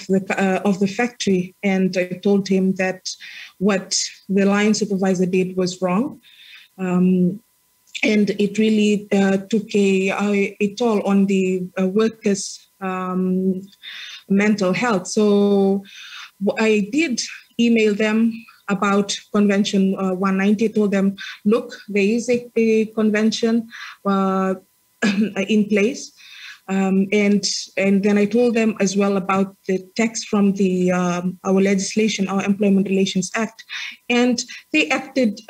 the factory, and I told him that what the line supervisor did was wrong. And it really took a toll on the workers' mental health. So I did email them about Convention 190, told them, look, there is a convention in place. And then I told them as well about the text from the our legislation, our Employment Relations Act, and they acted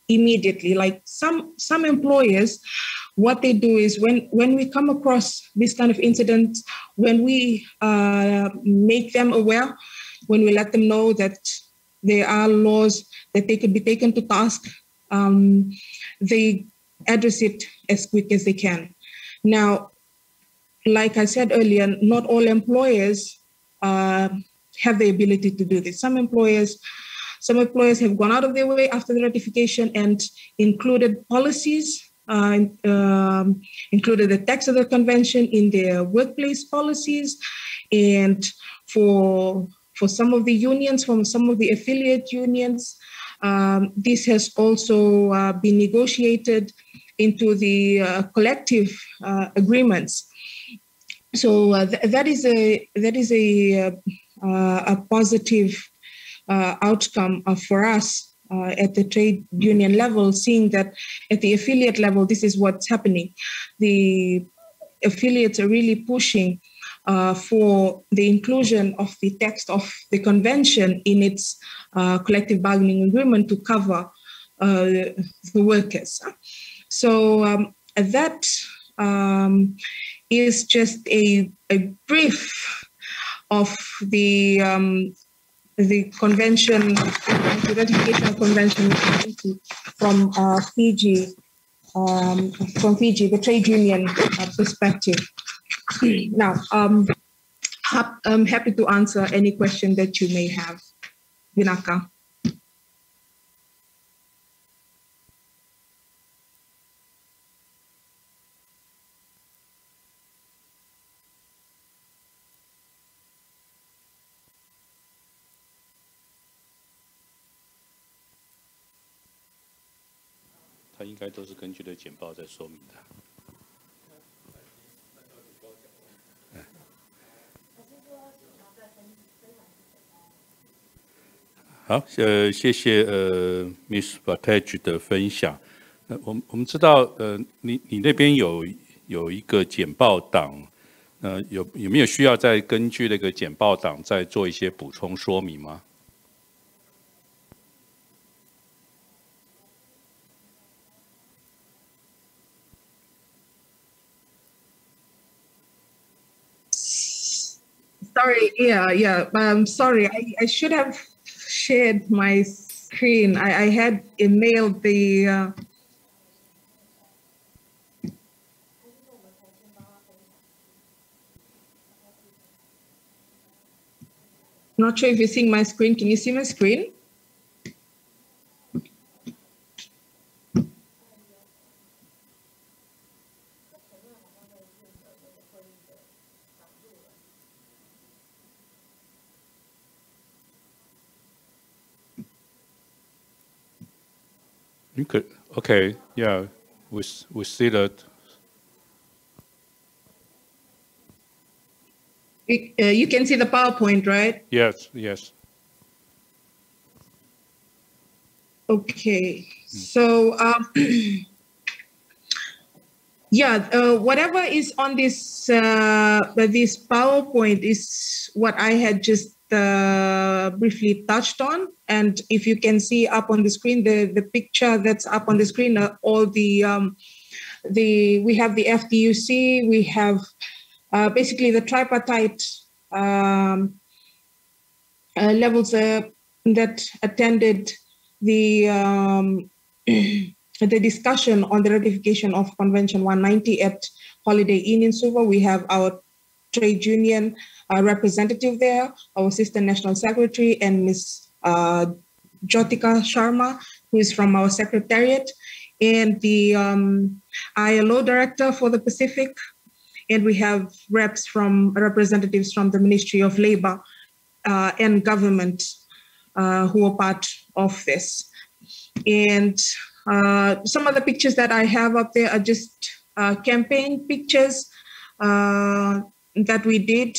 immediately. Like some employers, what they do is when we come across this kind of incident, when we make them aware, when we let them know that there are laws that they could be taken to task, they address it as quick as they can. Now, like I said earlier, not all employers have the ability to do this. Some employers have gone out of their way after the ratification and included policies, included the text of the convention in their workplace policies. And for some of the unions, from some of the affiliate unions, this has also been negotiated into the collective agreements. So that is a positive outcome for us at the trade union level, seeing that at the affiliate level, this is what's happening. The affiliates are really pushing for the inclusion of the text of the convention in its collective bargaining agreement to cover the workers. So that is just a brief of the convention, the ratification of convention from Fiji, the trade union perspective. Now, I'm happy to answer any question that you may have, Vinaka.它应该都是根据的简报在说明的。好，谢谢Miss Bataj 的分享。我们知道，你那边有一个简报档，有没有需要再根据那个简报档再做一些补充说明吗？Sorry, yeah. Sorry, I should have shared my screen. I had emailed the. Not sure if you're seeing my screen. Can you see my screen? You could, okay, yeah, we see that. You can see the PowerPoint, right? Yes, yes. Okay, so yeah, whatever is on this this PowerPoint is what I had just briefly touched on. And if you can see up on the screen, the picture that's up on the screen, all we have the FTUC, we have basically the tripartite levels that attended the discussion on the ratification of Convention 190 at Holiday Inn in Suva. We have our trade union representative there, our Assistant National Secretary, and Ms. Jyotika Sharma, who is from our Secretariat, and the ILO Director for the Pacific. And we have representatives from the Ministry of Labor and government who are part of this. And some of the pictures that I have up there are just campaign pictures that we did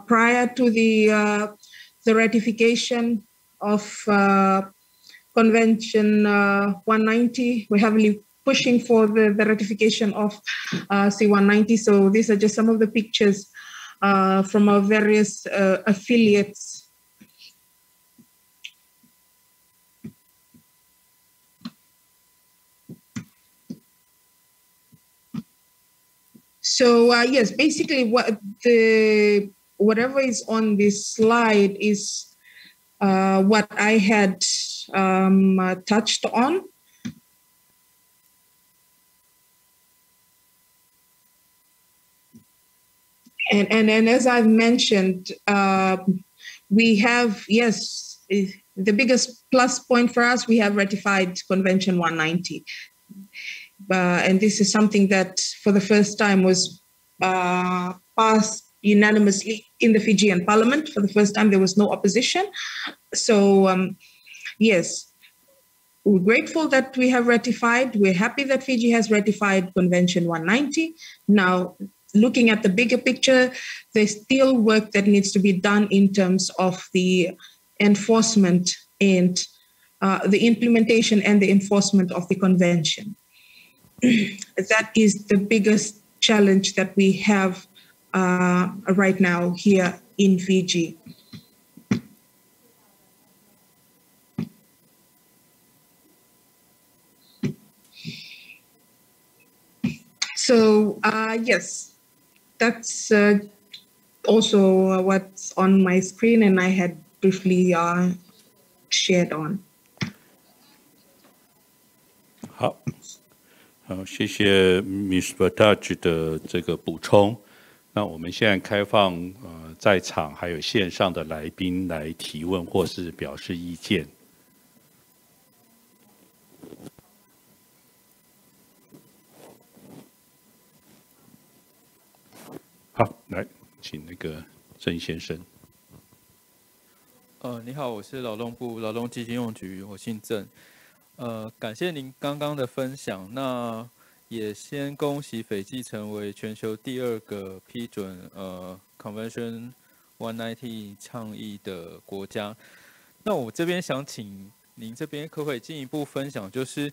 prior to the ratification of Convention 190. We're heavily pushing for the ratification of C-190. So these are just some of the pictures from our various affiliates. So yes, basically whatever is on this slide is what I had touched on. And as I've mentioned, we have, yes, the biggest plus point for us, we have ratified Convention 190. And this is something that for the first time was passed unanimously in the Fijian parliament. For the first time, there was no opposition. So yes, we're grateful that we have ratified. We're happy that Fiji has ratified Convention 190. Now, looking at the bigger picture, there's still work that needs to be done in terms of the enforcement and the implementation and the enforcement of the convention. That is the biggest challenge that we have right now here in Fiji. So yes, that's also what's on my screen, and I had briefly shared on. 好，谢谢 Ms. Bataj 的这个补充。那我们现在开放在场还有线上的来宾来提问或是表示意见。好，来，请那个郑先生。你好，我是劳动部劳动基金用局，我姓郑。感谢您刚刚的分享。那也先恭喜斐济成为全球第2个批准Convention 190倡议的国家。那我这边想请您这边可不可以进一步分享，就是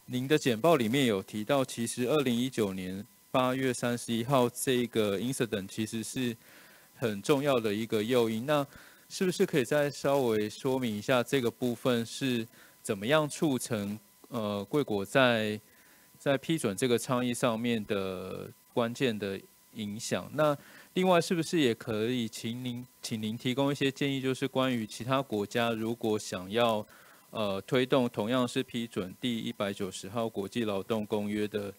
您的简报里面有提到，其实2019年8月31号这个 incident 其实是很重要的一个诱因。那是不是可以再稍微说明一下这个部分是怎么样促成贵国在批准这个倡议上面的关键的影响？那另外是不是也可以请您提供一些建议，就是关于其他国家如果想要推动同样是批准第190号国际劳动公约的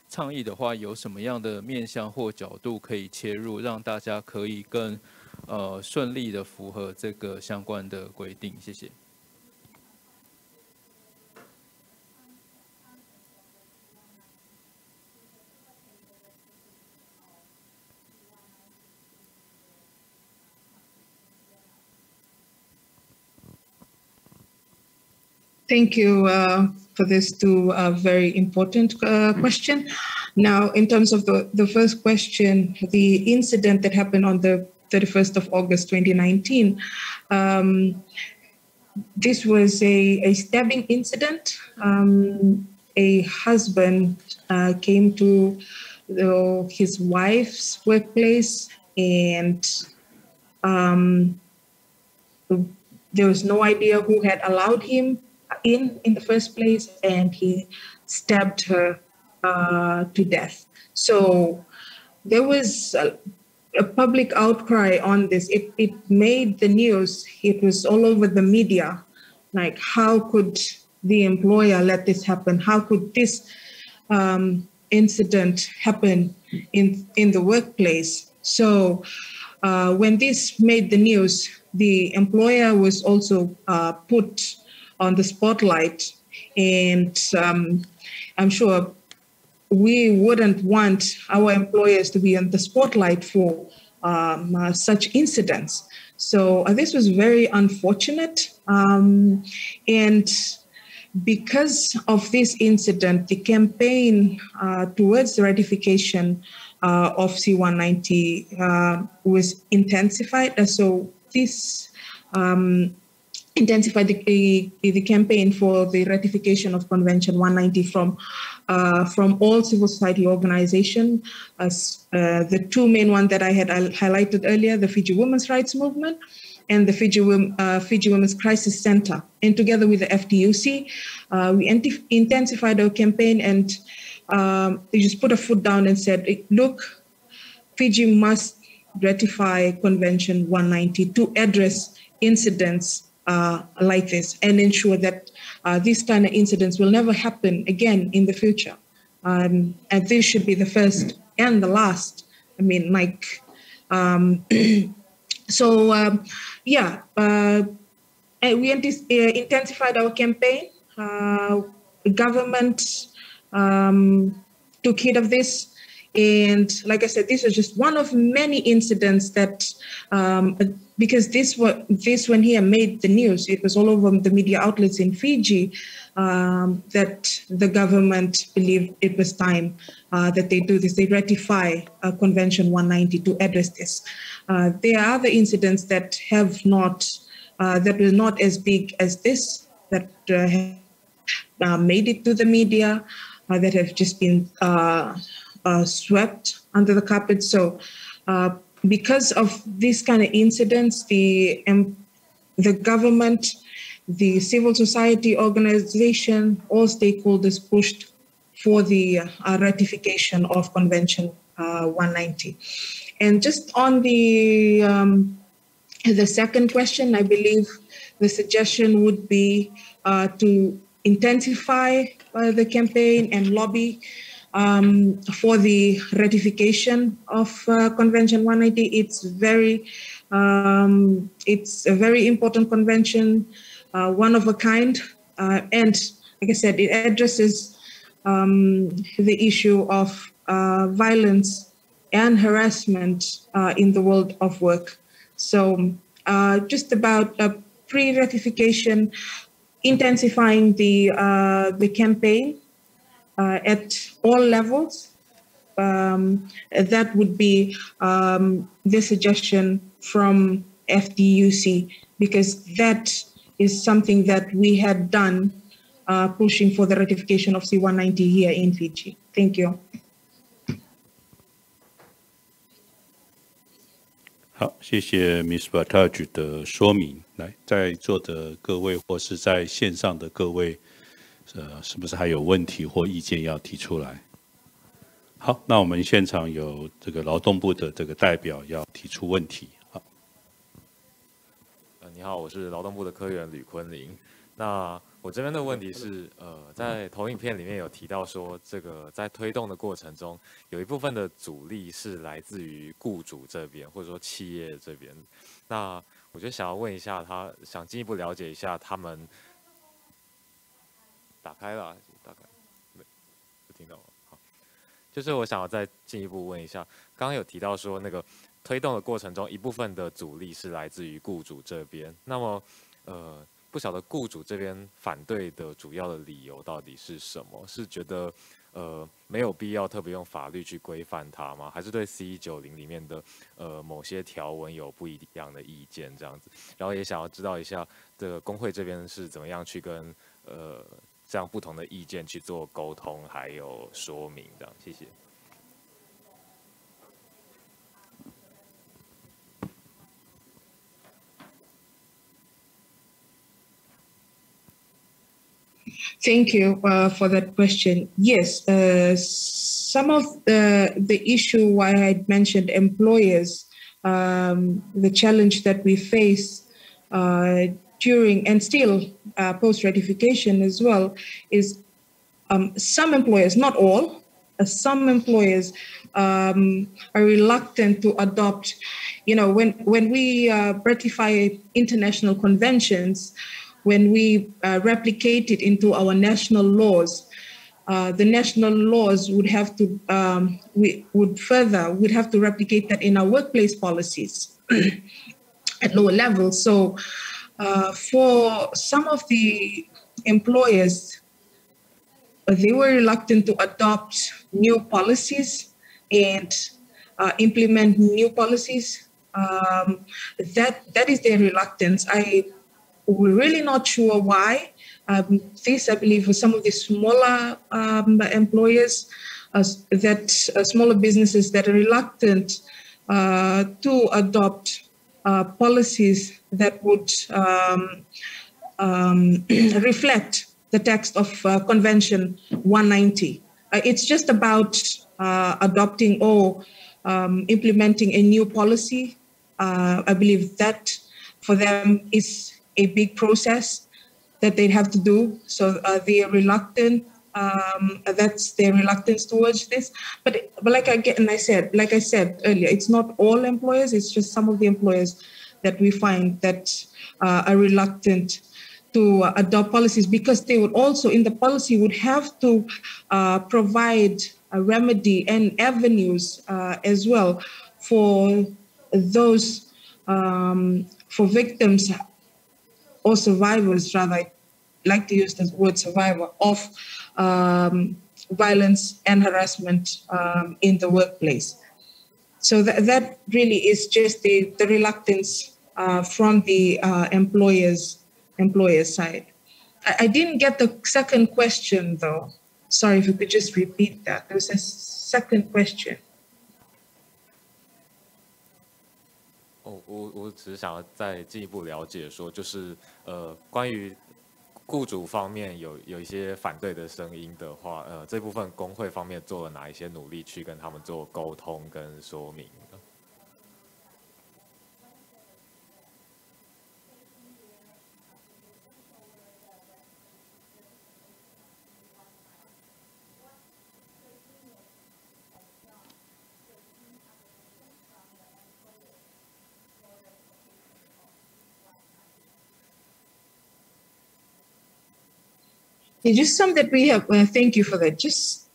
倡议的话，有什么样的面向或角度可以切入，让大家可以更顺利的符合这个相关的规定？谢谢。Thank you for this two very important question. Now, in terms of the first question, the incident that happened on the 31st of August 2019, this was a stabbing incident. A husband came to his wife's workplace, and there was no idea who had allowed him in the first place, and he stabbed her to death. So there was a public outcry on this. It made the news. It was all over the media. Like, how could the employer let this happen? How could this incident happen in the workplace? So when this made the news, the employer was also put on the spotlight, and I'm sure we wouldn't want our employers to be on the spotlight for such incidents. So this was very unfortunate. And because of this incident, the campaign towards the ratification of C-190 was intensified. So this intensified the campaign for the ratification of Convention 190 from all civil society organizations. The two main ones that I had highlighted earlier, the Fiji Women's Rights Movement and the Fiji Women's Crisis Center. And together with the FTUC, we intensified our campaign, and they just put a foot down and said, look, Fiji must ratify Convention 190 to address incidents like this and ensure that these kind of incidents will never happen again in the future. And this should be the first and the last. I mean, like, yeah, we intensified our campaign. The government took heed of this. And like I said, this is just one of many incidents that because this when he made the news, it was all over the media outlets in Fiji, that the government believed it was time that they do this. They ratify Convention 190 to address this. There are other incidents that have not, that were not as big as this, that have made it to the media, that have just been swept under the carpet. So because of these kind of incidents, the government, the civil society organization, all stakeholders pushed for the ratification of Convention 190. And just on the second question, I believe the suggestion would be to intensify the campaign and lobby for the ratification of Convention 190. It's a very important convention, one of a kind, and like I said, it addresses the issue of violence and harassment in the world of work. So just about pre-ratification, intensifying the campaign at all levels. That would be the suggestion from FDUC, because that is something that we had done pushing for the ratification of C-190 here in Fiji. Thank you. 好，谢谢 Ms. Bataj 的说明。来，在座的各位或是在线上的各位，是不是还有问题或意见要提出来？好，那我们现场有这个劳动部的这个代表要提出问题。好，你好，我是劳动部的科员吕坤林。那我这边的问题是，在投影片里面有提到说，这个在推动的过程中，有一部分的阻力是来自于雇主这边，或者说企业这边。那我就想要问一下他，想进一步了解一下他们。打开了，打开，没，有听到吗？好，就是我想要再进一步问一下，刚刚有提到说那个推动的过程中，一部分的阻力是来自于雇主这边。那么，不晓得雇主这边反对的主要的理由到底是什么？是觉得没有必要特别用法律去规范它吗？还是对 C190里面的某些条文有不一样的意见这样子？然后也想要知道一下，这个工会这边是怎么样去跟这样不同的意见去做沟通还有说明的？谢谢。Thank you for that question. Yes, some of the issue why I mentioned employers, the challenge that we face during and still post-ratification as well is some employers, not all, some employers are reluctant to adopt, when we ratify international conventions, when we replicate it into our national laws, the national laws would have to, we'd have to replicate that in our workplace policies at lower levels. So for some of the employers, they were reluctant to adopt new policies and implement new policies. That is their reluctance. We're really not sure why. This, I believe, for some of the smaller employers, smaller businesses that are reluctant to adopt policies that would reflect the text of Convention 190. It's just about adopting or implementing a new policy. I believe that for them is a big process that they'd have to do. So they are reluctant. That's their reluctance towards this. But like I said earlier, it's not all employers. It's just some of the employers that we find that are reluctant to adopt policies, because they would also, in the policy, would have to provide a remedy and avenues as well for those for victims or survivors, rather, I like to use the word survivor, of violence and harassment in the workplace. So that really is just the reluctance from the employer's side. I didn't get the second question though. Sorry, if you could just repeat that. There was a second question. 我只是想要再进一步了解说，就是关于雇主方面有一些反对的声音的话，这部分工会方面做了哪一些努力去跟他们做沟通跟说明呢？ Just some that we have, thank you for that. Just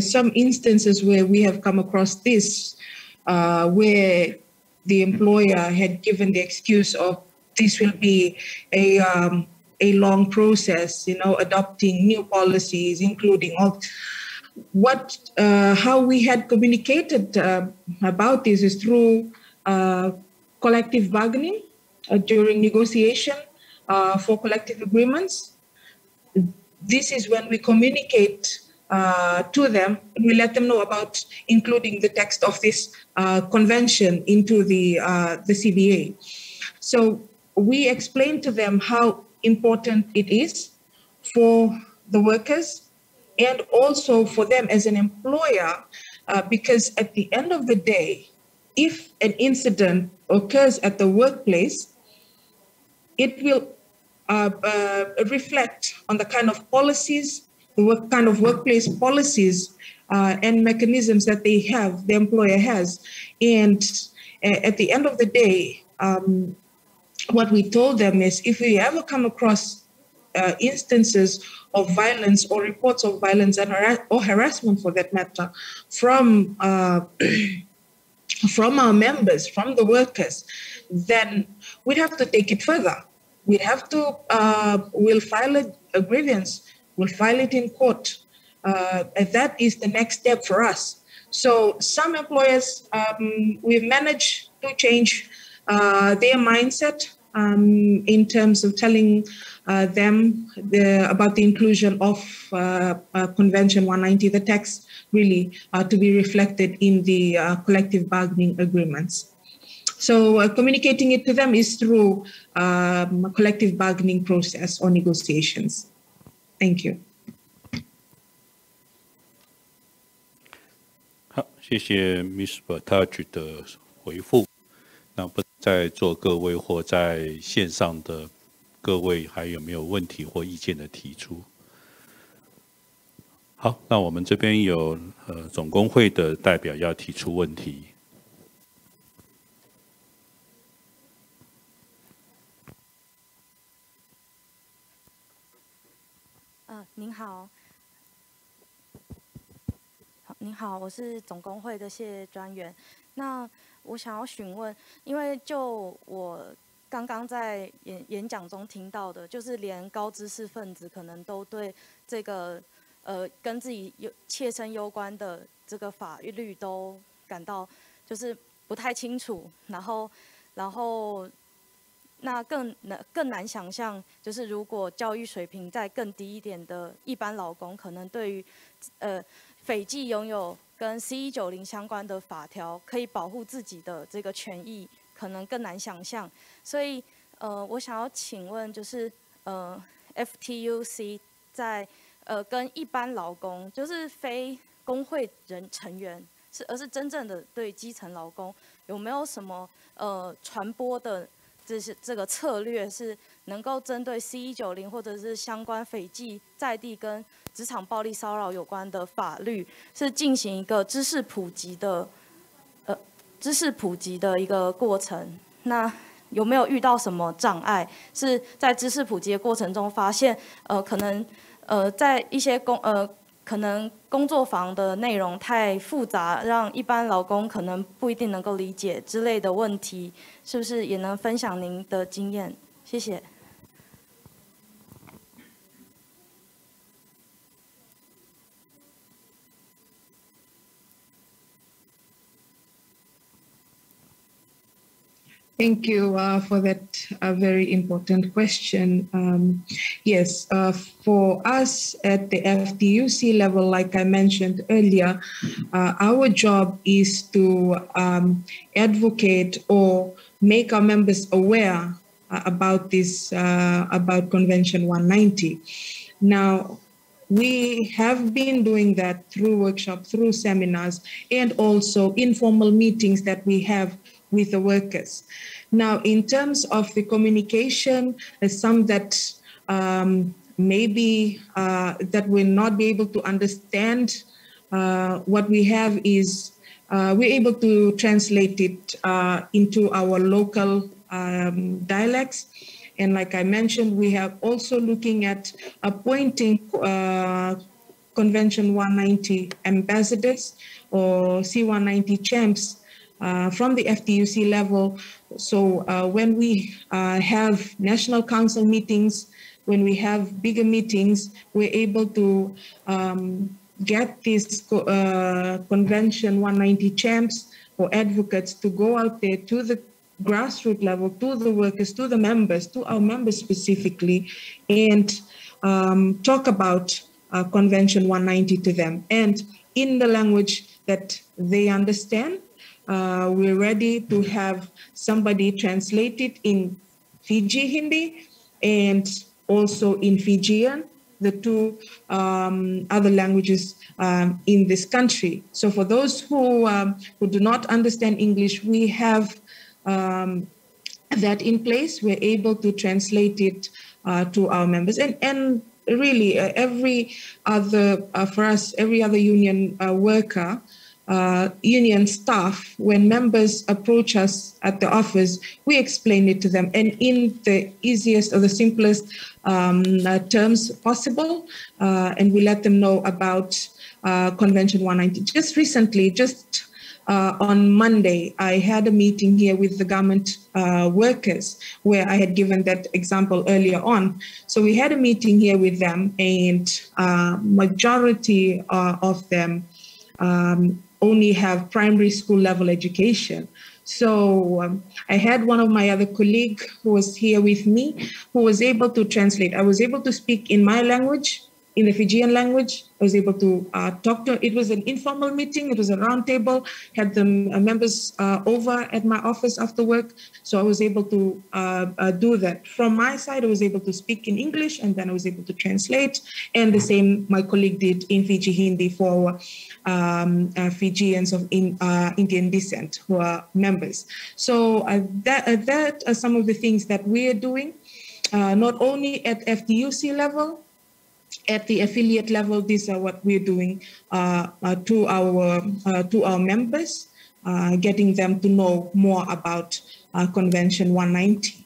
some instances where we have come across this, where the employer had given the excuse of this will be a long process, you know, adopting new policies, including all how we had communicated about this is through collective bargaining during negotiation for collective agreements. This is when we communicate to them, we let them know about including the text of this convention into the CBA. So we explain to them how important it is for the workers and also for them as an employer, because at the end of the day, if an incident occurs at the workplace, it will reflect on the kind of policies, the kind of workplace policies and mechanisms that they have, the employer has. And at the end of the day, what we told them is if we ever come across instances of violence or reports of violence and or harassment for that matter from our members, from the workers, then we'd have to take it further. We'd have to, we'll file a grievance, we'll file it in court. And that is the next step for us. So some employers, we've managed to change their mindset in terms of telling them about the inclusion of Convention 190, the text really to be reflected in the collective bargaining agreements. So communicating it to them is through a collective bargaining process or negotiations. Thank you. 好，谢谢 Miss Bataj 的回复。那不在座各位或在线上的各位还有没有问题或意见的提出？好，那我们这边有总工会的代表要提出问题。您好，您好，我是总工会的谢专员。那我想要询问，因为就我刚刚在演讲中听到的，就是连高知识分子可能都对这个跟自己切身攸关的这个法律都感到就是不太清楚，然后那更难想象，就是如果教育水平再更低一点的一般劳工，可能对于斐济拥有跟 C190相关的法条可以保护自己的这个权益，可能更难想象。所以我想要请问，就是FTUC 在跟一般劳工，就是非工会成员，而是真正的对基层劳工，有没有什么传播的这个策略是能够针对 C190或者是相关斐济在地跟职场暴力骚扰有关的法律，是进行一个知识普及的一个过程？那有没有遇到什么障碍？是在知识普及的过程中发现，可能在一些可能工作坊的内容太复杂，让一般劳工可能不一定能够理解之类的问题，是不是也能分享您的经验？谢谢。Thank you for that very important question. Yes, for us at the FTUC level, like I mentioned earlier, our job is to advocate or make our members aware about this, about Convention 190. Now, we have been doing that through workshops, through seminars, and also informal meetings that we have with the workers. Now, in terms of the communication, some that maybe that will not be able to understand what we have is we're able to translate it into our local dialects. And like I mentioned, we have also looking at appointing Convention 190 ambassadors or C190 champs from the FTUC level. So when we have national council meetings, when we have bigger meetings, we're able to get these Convention 190 champs or advocates to go out there to the grassroots level, to the workers, to the members, to our members specifically, and talk about Convention 190 to them. And in the language that they understand, we're ready to have somebody translate it in Fiji Hindi and also in Fijian, the two other languages in this country. So for those who do not understand English, we have that in place. We're able to translate it to our members. And really, every other, for us, every other union worker, union staff, when members approach us at the office, we explain it to them and in the easiest or the simplest terms possible, and we let them know about Convention 190. Just recently, on Monday, I had a meeting here with the government workers where I had given that example earlier on. So we had a meeting here with them, and majority of them only have primary school level education. So I had one of my other colleagues who was here with me, who was able to translate. I was able to speak in my language, in the Fijian language. I was able to talk to, it was an informal meeting. It was a round table, had the members over at my office after work. So I was able to do that. From my side, I was able to speak in English, and then I was able to translate. And the same my colleague did in Fiji Hindi for Fijians of Indian descent who are members. So that are some of the things that we are doing, not only at FTUC level, at the affiliate level. These are what we're doing to our members, getting them to know more about Convention 190.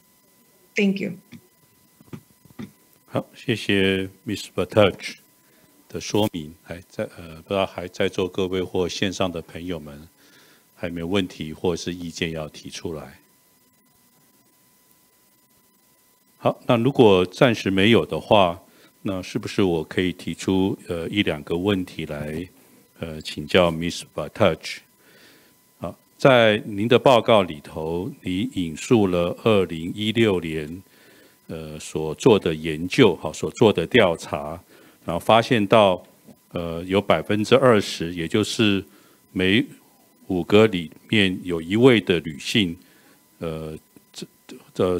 Thank you. 好，谢谢 Miss Batuch 的说明。不知道还在座各位或线上的朋友们，还有没有问题或是意见要提出来？好，那如果暂时没有的话，那是不是我可以提出一两个问题来请教 Miss Batuch？ 好，在您的报告里头，你引述了2016年所做的研究，所做的调查，然后发现到有20%，也就是每5个里面有1位的女性，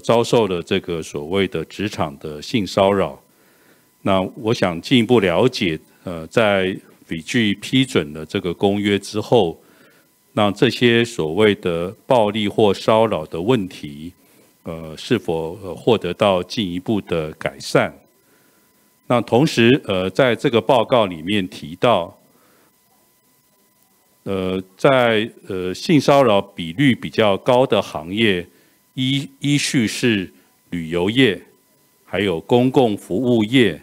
遭受了这个所谓的职场的性骚扰。那我想进一步了解，在斐济批准了这个公约之后，那这些所谓的暴力或骚扰的问题，是否获得到进一步的改善？那同时，在这个报告里面提到，在性骚扰比率比较高的行业，依序是旅游业，还有公共服务业，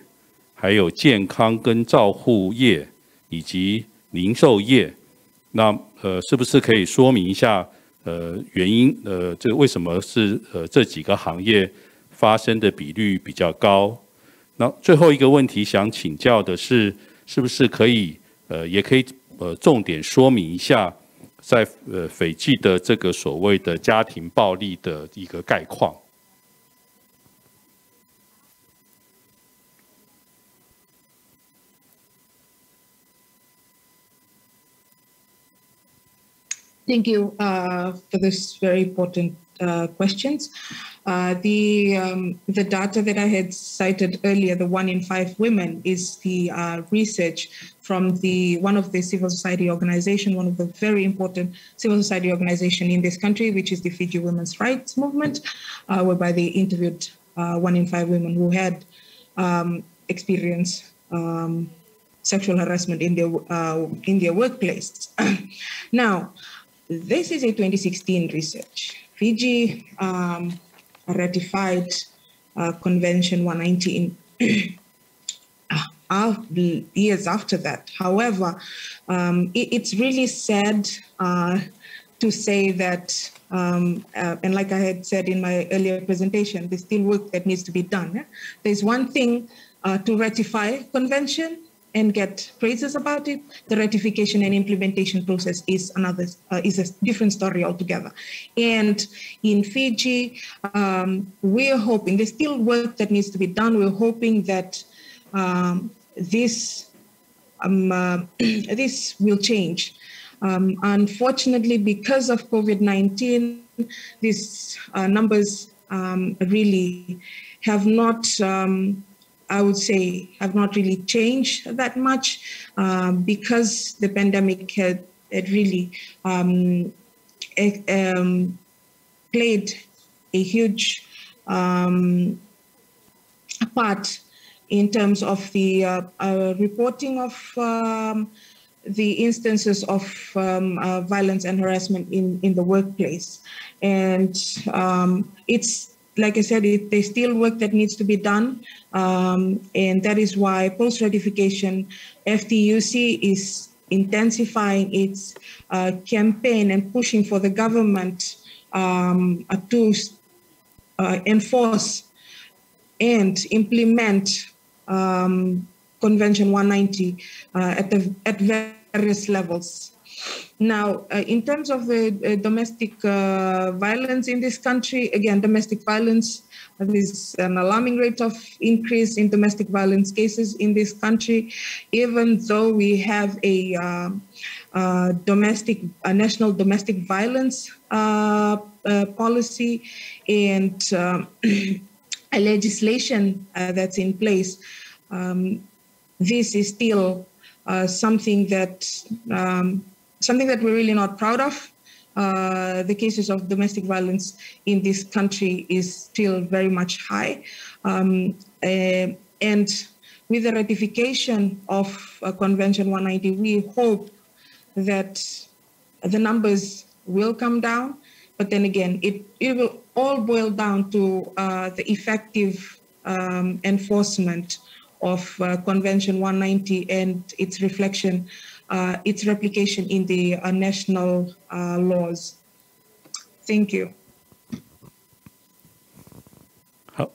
还有健康跟照护业，以及零售业。那是不是可以说明一下原因？这为什么是这几个行业发生的比率比较高？那最后一个问题想请教的是，是不是可以也可以重点说明一下，在斐济的这个所谓的家庭暴力的一个概况？ Thank you for this very important questions. The data that I had cited earlier, the 1 in 5 women, is the research from one of the civil society organization, one of the very important civil society organization in this country, which is the Fiji Women's Rights Movement, whereby they interviewed 1 in 5 women who had experienced sexual harassment in their workplace. Now, this is a 2016 research. Fiji ratified Convention 190 years after that. However, it's really sad to say that, and like I had said in my earlier presentation, there's still work that needs to be done. Yeah? There's one thing to ratify convention and get praises about it. The ratification and implementation process is another, is a different story altogether. And in Fiji, we're hoping, there's still work that needs to be done. We're hoping that this will change. Unfortunately, because of COVID-19, these numbers really have not, I would say, have not really changed that much because the pandemic had really played a huge part in terms of the reporting of the instances of violence and harassment in the workplace. And it's, like I said, there's still work that needs to be done. And that is why post-ratification, FTUC is intensifying its campaign and pushing for the government to enforce and implement Convention 190 at various levels. Now, in terms of the domestic violence in this country, again, domestic violence, there's an alarming rate of increase in domestic violence cases in this country, even though we have a national domestic violence policy and a legislation that's in place. This is still something that we're really not proud of. The cases of domestic violence in this country is still very much high. And with the ratification of Convention 190, we hope that the numbers will come down. But then again, it will all boil down to the effective enforcement of Convention 190 and its reflection, its replication in the national laws. Thank you. 好，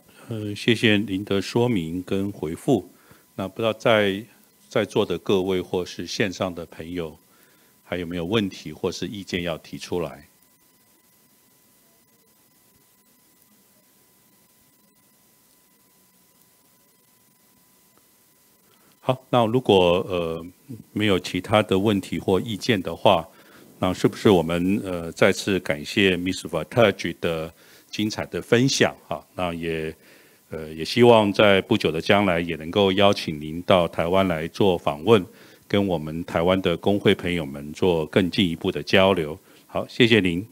谢谢您的说明跟回复。那不知道在座的各位或是线上的朋友，还有没有问题或是意见要提出来？ 好，那如果没有其他的问题或意见的话，那是不是我们再次感谢 Miss Vartaj 的精彩的分享啊？那也希望在不久的将来也能够邀请您到台湾来做访问，跟我们台湾的工会朋友们做更进一步的交流。好，谢谢您。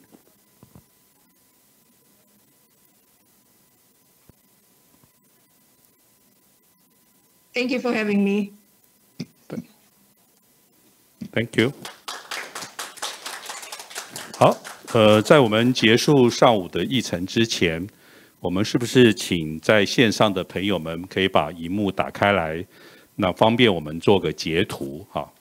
Thank you for having me. Thank you. 好，在我们结束上午的议程之前，我们是不是请在线上的朋友们可以把荧幕打开来，那方便我们做个截图哈。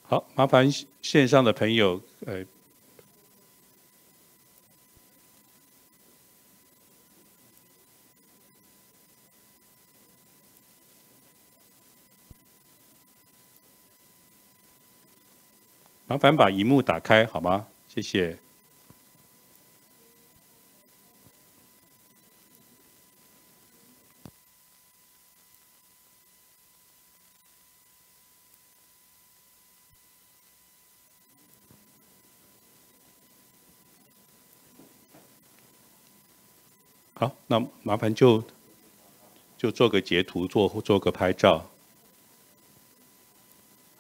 好，麻烦线上的朋友，麻烦把荧幕打开好吗？谢谢。好，那麻烦就做个截图，做个拍照。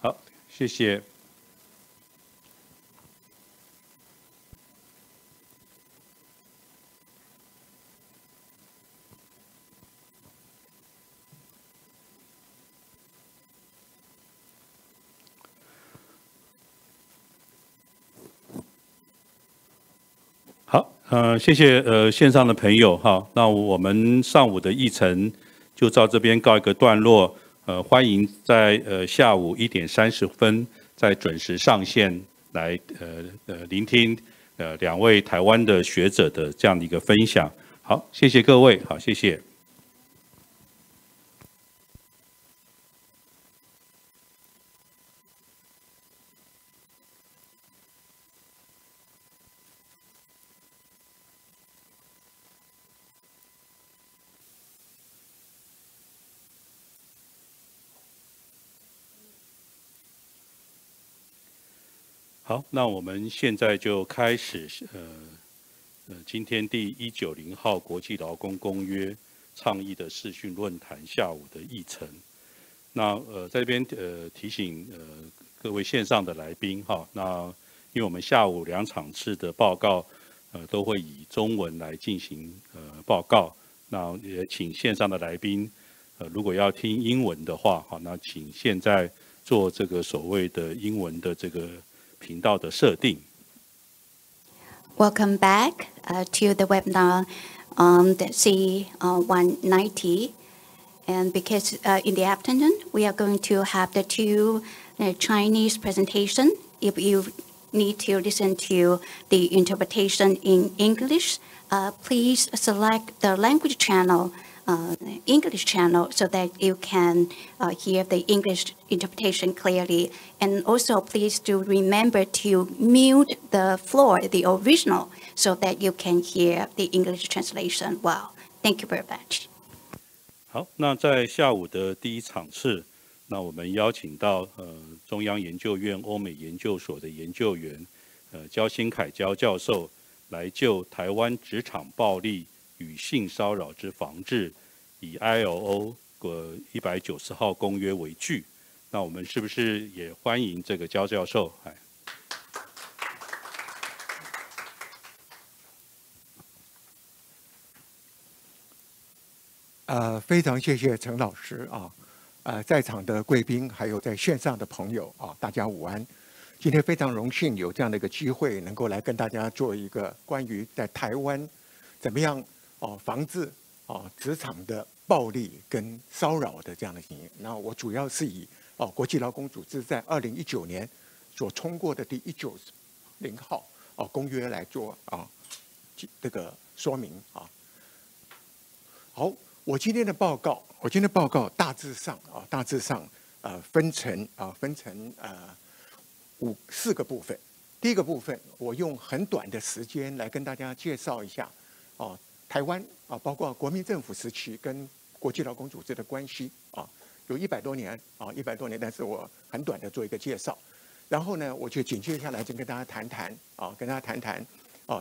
好，谢谢。好，谢谢线上的朋友哈，那我们上午的议程就到这边告一个段落，欢迎在下午1点30分再准时上线来聆听2位台湾的学者的这样的一个分享。好，谢谢各位，好，谢谢。好，那我们现在就开始今天第190号国际劳工公约倡议的视讯论坛下午的议程。那在这边提醒各位线上的来宾哈，那因为我们下午2场次的报告都会以中文来进行报告，那也请线上的来宾如果要听英文的话，好，那请现在做这个所谓的英文的这个频道的设定。Welcome back to the webinar on the C190. And because in the afternoon, we are going to have the 2 Chinese presentation. If you need to listen to the interpretation in English, please select the language channel, English channel, so that you can hear the English interpretation clearly. And also, please do remember to mute the floor, the original, so that you can hear the English translation well. Thank you very much. 好，那在下午的第1场次，那我们邀请到中央研究院欧美研究所的研究员焦新凯焦教授来就台湾职场暴力与性骚扰之防治，以 ILO 190号公约为据。那我们是不是也欢迎这个焦教授？非常谢谢陈老师啊，在场的贵宾还有在线上的朋友啊，大家午安。今天非常荣幸有这样的一个机会，能够来跟大家做一个关于在台湾怎么样防治职场的暴力跟骚扰的这样的经验。那我主要是以国际劳工组织在2019年所通过的第190号公约来做这个说明啊。好。我今天的报告大致上分成4个部分。第一个部分，我用很短的时间来跟大家介绍一下台湾包括国民政府时期跟国际劳工组织的关系有100多年100多年，但是我很短的做一个介绍。然后呢，我就紧接下来就跟大家谈谈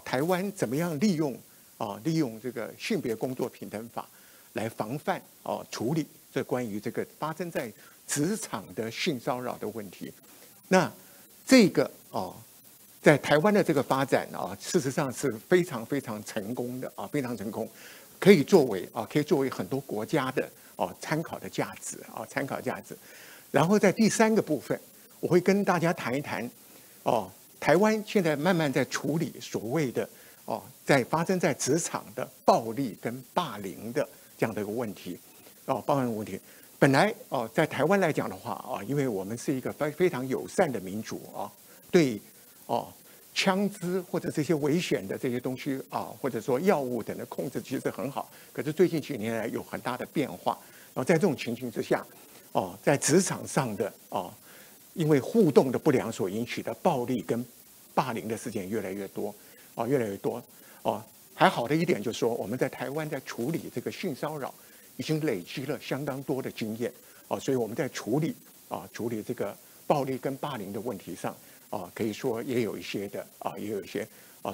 台湾怎么样利用这个性别工作平等法。来防范处理这关于这个发生在职场的性骚扰的问题。那这个在台湾的这个发展事实上是非常非常成功的非常成功，可以作为很多国家的参考的价值参考价值。然后在第3个部分，我会跟大家谈一谈台湾现在慢慢在处理所谓的在发生在职场的暴力跟霸凌的。这样的一个问题，暴力问题。本来在台湾来讲的话因为我们是一个非常友善的民主对枪支或者这些危险的这些东西或者说药物等的控制其实很好。可是最近几年来有很大的变化。然后在这种情形之下，在职场上的因为互动的不良所引起的暴力跟霸凌的事件越来越多，越来越多。还好的一点就是说，我们在台湾在处理这个性骚扰已经累积了相当多的经验，所以我们在处理这个暴力跟霸凌的问题上，可以说也有一些的也有一些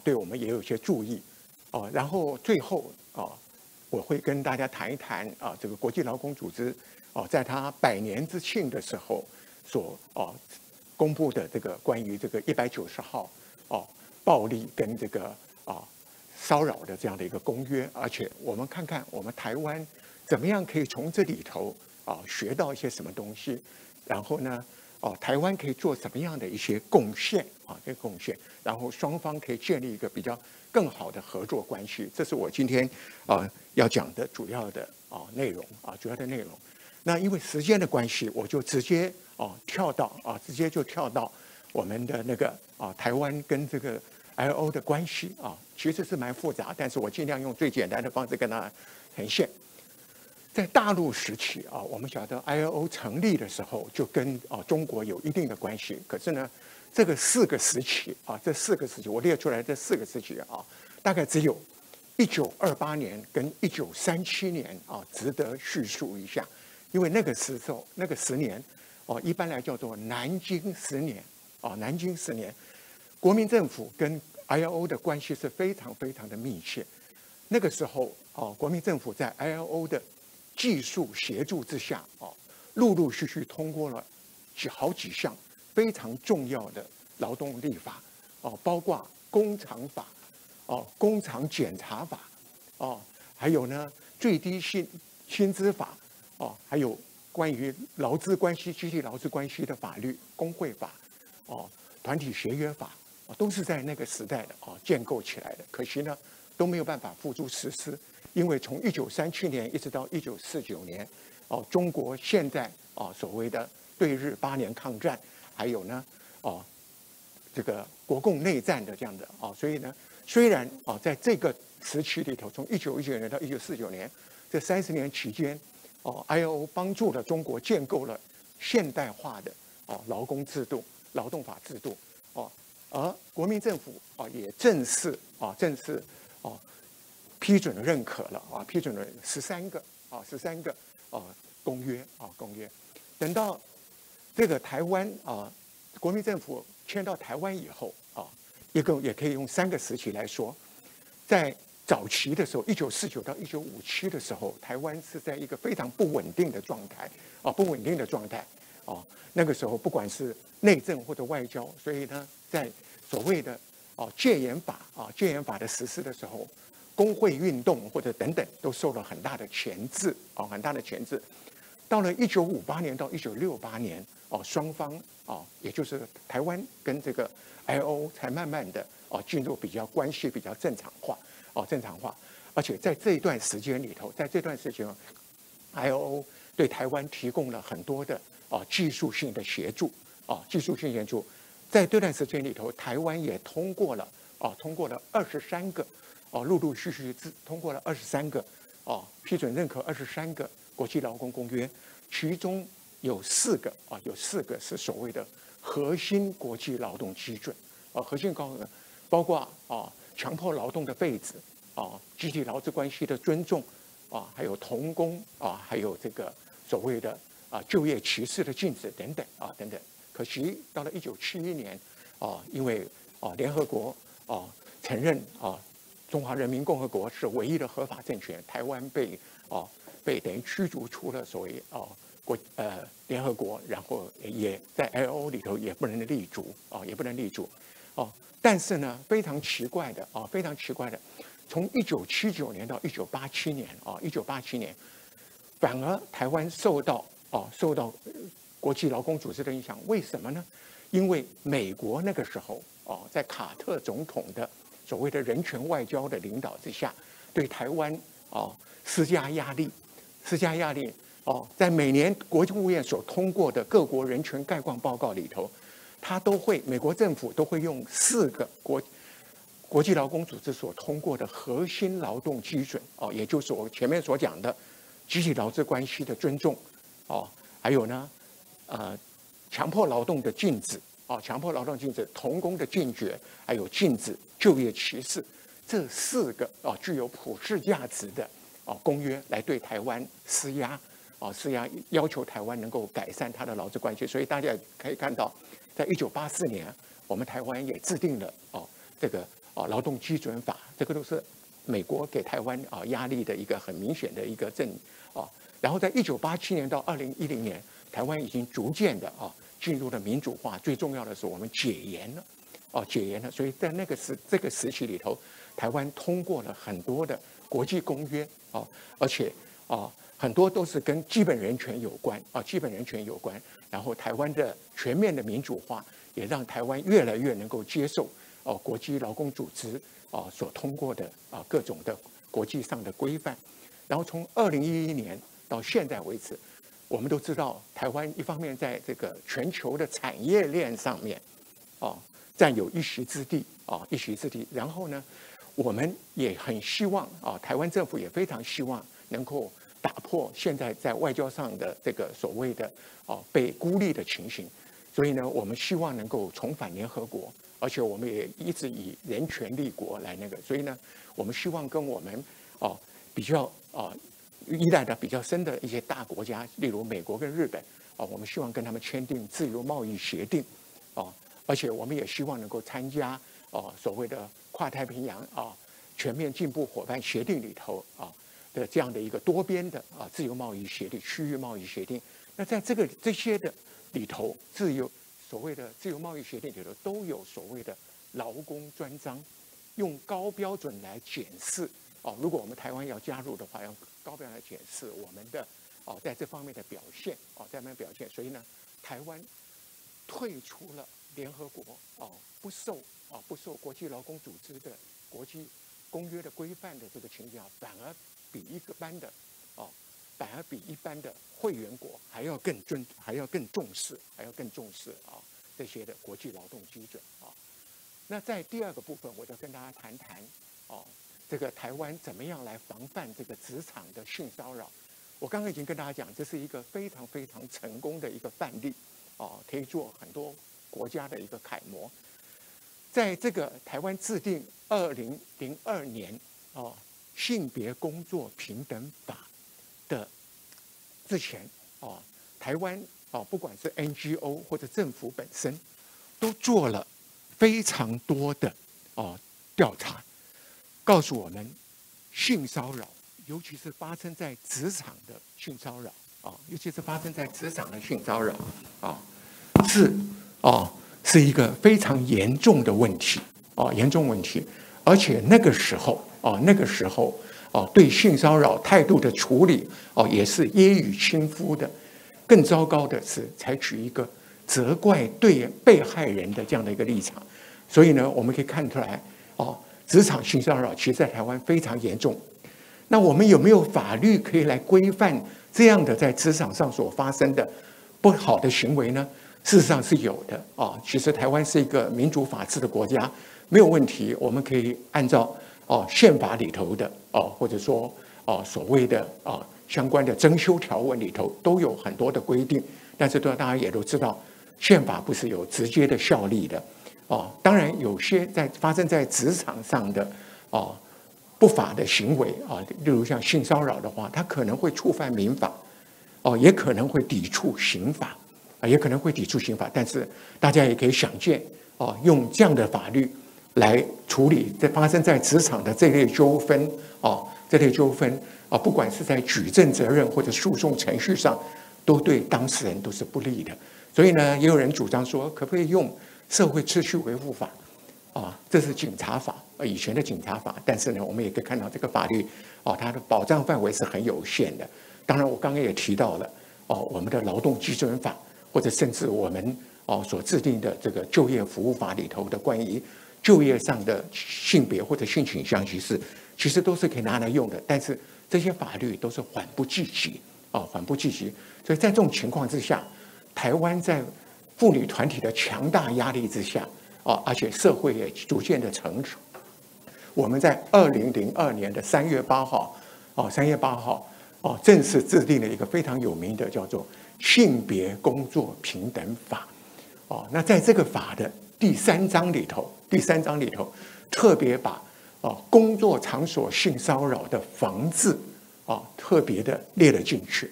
对我们也有一些注意。然后最后我会跟大家谈一谈这个国际劳工组织在它100年之庆的时候所公布的这个关于这个190号暴力跟这个骚扰的这样的一个公约，而且我们看看我们台湾怎么样可以从这里头学到一些什么东西，然后呢台湾可以做什么样的一些贡献这个贡献，然后双方可以建立一个比较更好的合作关系。这是我今天要讲的主要的内容主要的内容。那因为时间的关系，我就直接跳到我们的那个台湾跟这个 ILO 的关系其实是蛮复杂，但是我尽量用最简单的方式跟大家呈现。在大陆时期我们晓得 ILO 成立的时候就跟中国有一定的关系，可是呢这个4个时期这4个时期我列出来这4个时期大概只有1928年跟1937年值得叙述一下，因为那个时候那个10年一般来叫做南京10年南京10年，国民政府跟 ILO 的关系是非常非常的密切。那个时候国民政府在 ILO 的技术协助之下陆陆续续通过了好几项非常重要的劳动立法包括工厂法工厂检查法还有呢最低薪资法还有关于劳资关系集体劳资关系的法律工会法团体协约法都是在那个时代的建构起来的，可惜呢都没有办法付诸实施。因为从1937年一直到1949年中国现在所谓的对日8年抗战，还有呢这个国共内战的这样的所以呢虽然在这个时期里头，从1919年到1949年这30年期间ILO 帮助了中国建构了现代化的劳工制度、劳动法制度而国民政府也正式批准了认可了批准了13个公约。等到这个台湾国民政府迁到台湾以后也可以用3个时期来说。在早期的时候，1949到1957的时候，台湾是在一个非常不稳定的状态那个时候不管是内政或者外交，所以呢在所谓的戒严法的实施的时候，工会运动或者等等都受了很大的钳制到了1958年到1968年双方也就是台湾跟这个 ILO 才慢慢的进入关系比较正常化，而且在这一段时间里头，ILO 对台湾提供了很多的技术性的协助，在这段时间里头，台湾也通过了23个陆陆续续通过了23个批准认可23个国际劳工公约，其中有4个是所谓的核心国际劳动基准核心高额包括强迫劳动的废止集体劳资关系的尊重还有童工还有这个所谓的就业歧视的禁止等等等等。可惜到了1971年因为联合国承认中华人民共和国是唯一的合法政权，台湾被等于驱逐出了所谓联合国，然后也在 ILO 里头也不能立足但是呢非常奇怪的从1979年到1987年反而台湾受到国际劳工组织的影响。为什么呢？因为美国那个时候在卡特总统的所谓的人权外交的领导之下，对台湾施加压力，在每年国务院所通过的各国人权概况报告里头，美国政府都会用4个国际劳工组织所通过的核心劳动基准，也就是我前面所讲的集体劳资关系的尊重，还有呢，强迫劳动的禁止，强迫劳动禁止、童工的禁绝，还有禁止就业歧视，这4个具有普世价值的公约来对台湾施压，要求台湾能够改善它的劳资关系。所以大家也可以看到，在1984年，我们台湾也制定了这个劳动基准法，这个都是美国给台湾压力的一个很明显的一个然后在1987年到2010年，台湾已经逐渐的进入了民主化，最重要的是我们解严了，所以在这个时期里头，台湾通过了很多的国际公约而且很多都是跟基本人权有关然后台湾的全面的民主化，也让台湾越来越能够接受国际劳工组织所通过的各种的国际上的规范。然后从2011年到现在为止，我们都知道台湾一方面在这个全球的产业链上面占有一席之地。然后呢，我们也很希望台湾政府也非常希望能够打破现在在外交上的这个所谓的被孤立的情形。所以呢，我们希望能够重返联合国，而且我们也一直以人权立国来所以呢，我们希望跟我们比较依赖的比较深的一些大国家，例如美国跟日本我们希望跟他们签订自由贸易协定而且我们也希望能够参加所谓的跨太平洋全面进步伙伴协定里头的这样的一个多边的自由贸易协定、区域贸易协定。那在这些的里头，所谓的自由贸易协定里头都有所谓的劳工专章，用高标准来检视如果我们台湾要加入的话，用高标准来检视我们的在这方面的表现所以呢，台湾退出了联合国不受国际劳工组织的国际公约的规范的这个情况，反而比一般的会员国还要更重视这些的国际劳动基准那在第2个部分，我就跟大家谈这个台湾怎么样来防范这个职场的性骚扰。我刚刚已经跟大家讲，这是一个非常非常成功的一个范例可以做很多国家的一个楷模。在这个台湾制定2002年性别工作平等法的之前台湾不管是 NGO 或者政府本身，都做了非常多的调查，告诉我们性骚扰，尤其是发生在职场的性骚扰是一个非常严重的问题而且那个时候对性骚扰态度的处理也是揶揄轻浮的，更糟糕的是采取一个责怪对被害人的这样的一个立场。所以呢，我们可以看出来职场性骚扰其实在台湾非常严重。那我们有没有法律可以来规范这样的在职场上所发生的不好的行为呢？事实上是有的其实台湾是一个民主法治的国家，没有问题。我们可以按照宪法里头的或者说所谓的相关的增修条文里头都有很多的规定，但是大家也都知道，宪法不是有直接的效力的当然有些发生在职场上的不法的行为例如像性骚扰的话，它可能会触犯民法也可能会抵触刑法但是大家也可以想见用这样的法律来处理发生在职场的这类纠纷不管是在举证责任或者诉讼程序上，都对当事人都是不利的。所以呢，也有人主张说，可不可以用社会秩序维护法这是警察法以前的警察法，但是呢，我们也可以看到这个法律它的保障范围是很有限的。当然，我刚刚也提到了我们的劳动基准法，或者甚至我们所制定的这个就业服务法里头的关于就业上的性别或者性倾向歧视，其实都是可以拿来用的。但是这些法律都是缓不济急缓步积极。所以在这种情况之下，台湾在妇女团体的强大压力之下，而且社会也逐渐的成熟，我们在2002年的3月8号正式制定了一个非常有名的叫做性别工作平等法。那在这个法的第3章里头，特别把工作场所性骚扰的防治特别的列了进去。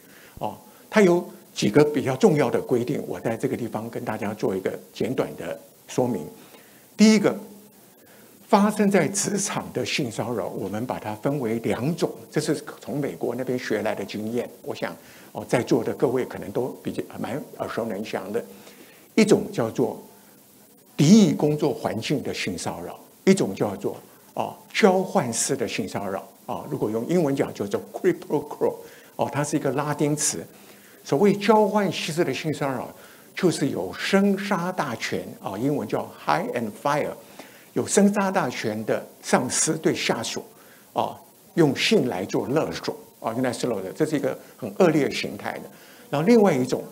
它有几个比较重要的规定，我在这个地方跟大家做一个简短的说明。第一个，发生在职场的性骚扰，我们把它分为2种，这是从美国那边学来的经验。我想在座的各位可能都蛮耳熟能详的。一种叫做敌意工作环境的性骚扰，一种叫做交换式的性骚扰。如果用英文讲，叫做 quid pro quo。它是一个拉丁词。所谓交换式的性骚扰，就是有生杀大权英文叫 hire and fire， 有生杀大权的上司对下属用性来做勒索用来勒索，这是一个很恶劣形态的。然后另外一种，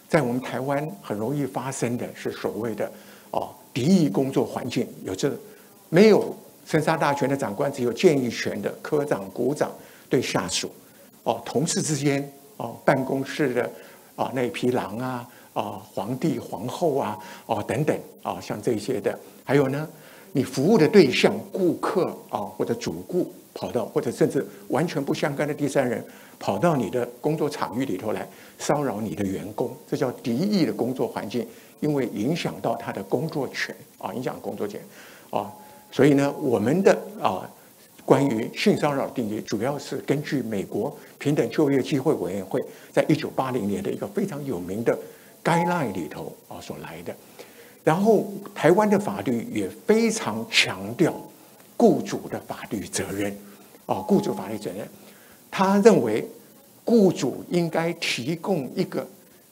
在我们台湾很容易发生的是所谓的敌意工作环境，有这没有生杀大权的长官，只有建议权的科长、股长对下属同事之间办公室的那匹狼皇帝、皇后等等像这些的，还有呢，你服务的对象顾客或者主顾跑到，或者甚至完全不相干的第三人跑到你的工作场域里头来骚扰你的员工，这叫敌意的工作环境，因为影响到他的工作权影响工作权所以呢，我们的关于性骚扰定义，主要是根据美国平等就业机会委员会在1980年的一个非常有名的 guideline 里头所来的。然后台湾的法律也非常强调雇主的法律责任雇主法律责任，他认为雇主应该提供一个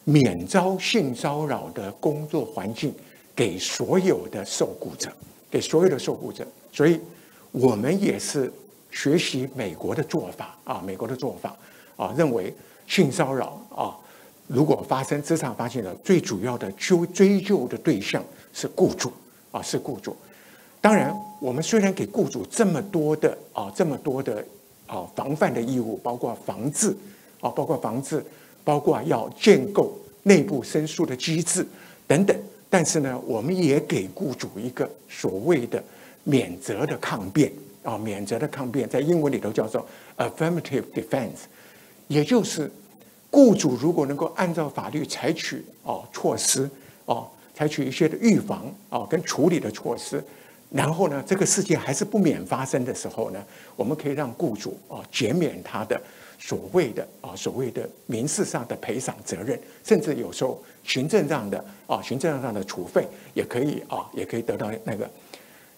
免遭性骚扰的工作环境给所有的受雇者，所以我们也是学习美国的做法认为性骚扰如果发生职场发现了，最主要的追究的对象是雇主当然，我们虽然给雇主这么多的防范的义务，包括防治，包括要建构内部申诉的机制等等，但是呢，我们也给雇主一个所谓的免责的抗辩免责的抗辩，在英文里头叫做 affirmative defense， 也就是雇主如果能够按照法律采取措施采取一些的预防跟处理的措施，然后呢，这个事件还是不免发生的时候呢，我们可以让雇主减免他的所谓的民事上的赔偿责任，甚至有时候行政上的处分也可以得到那个。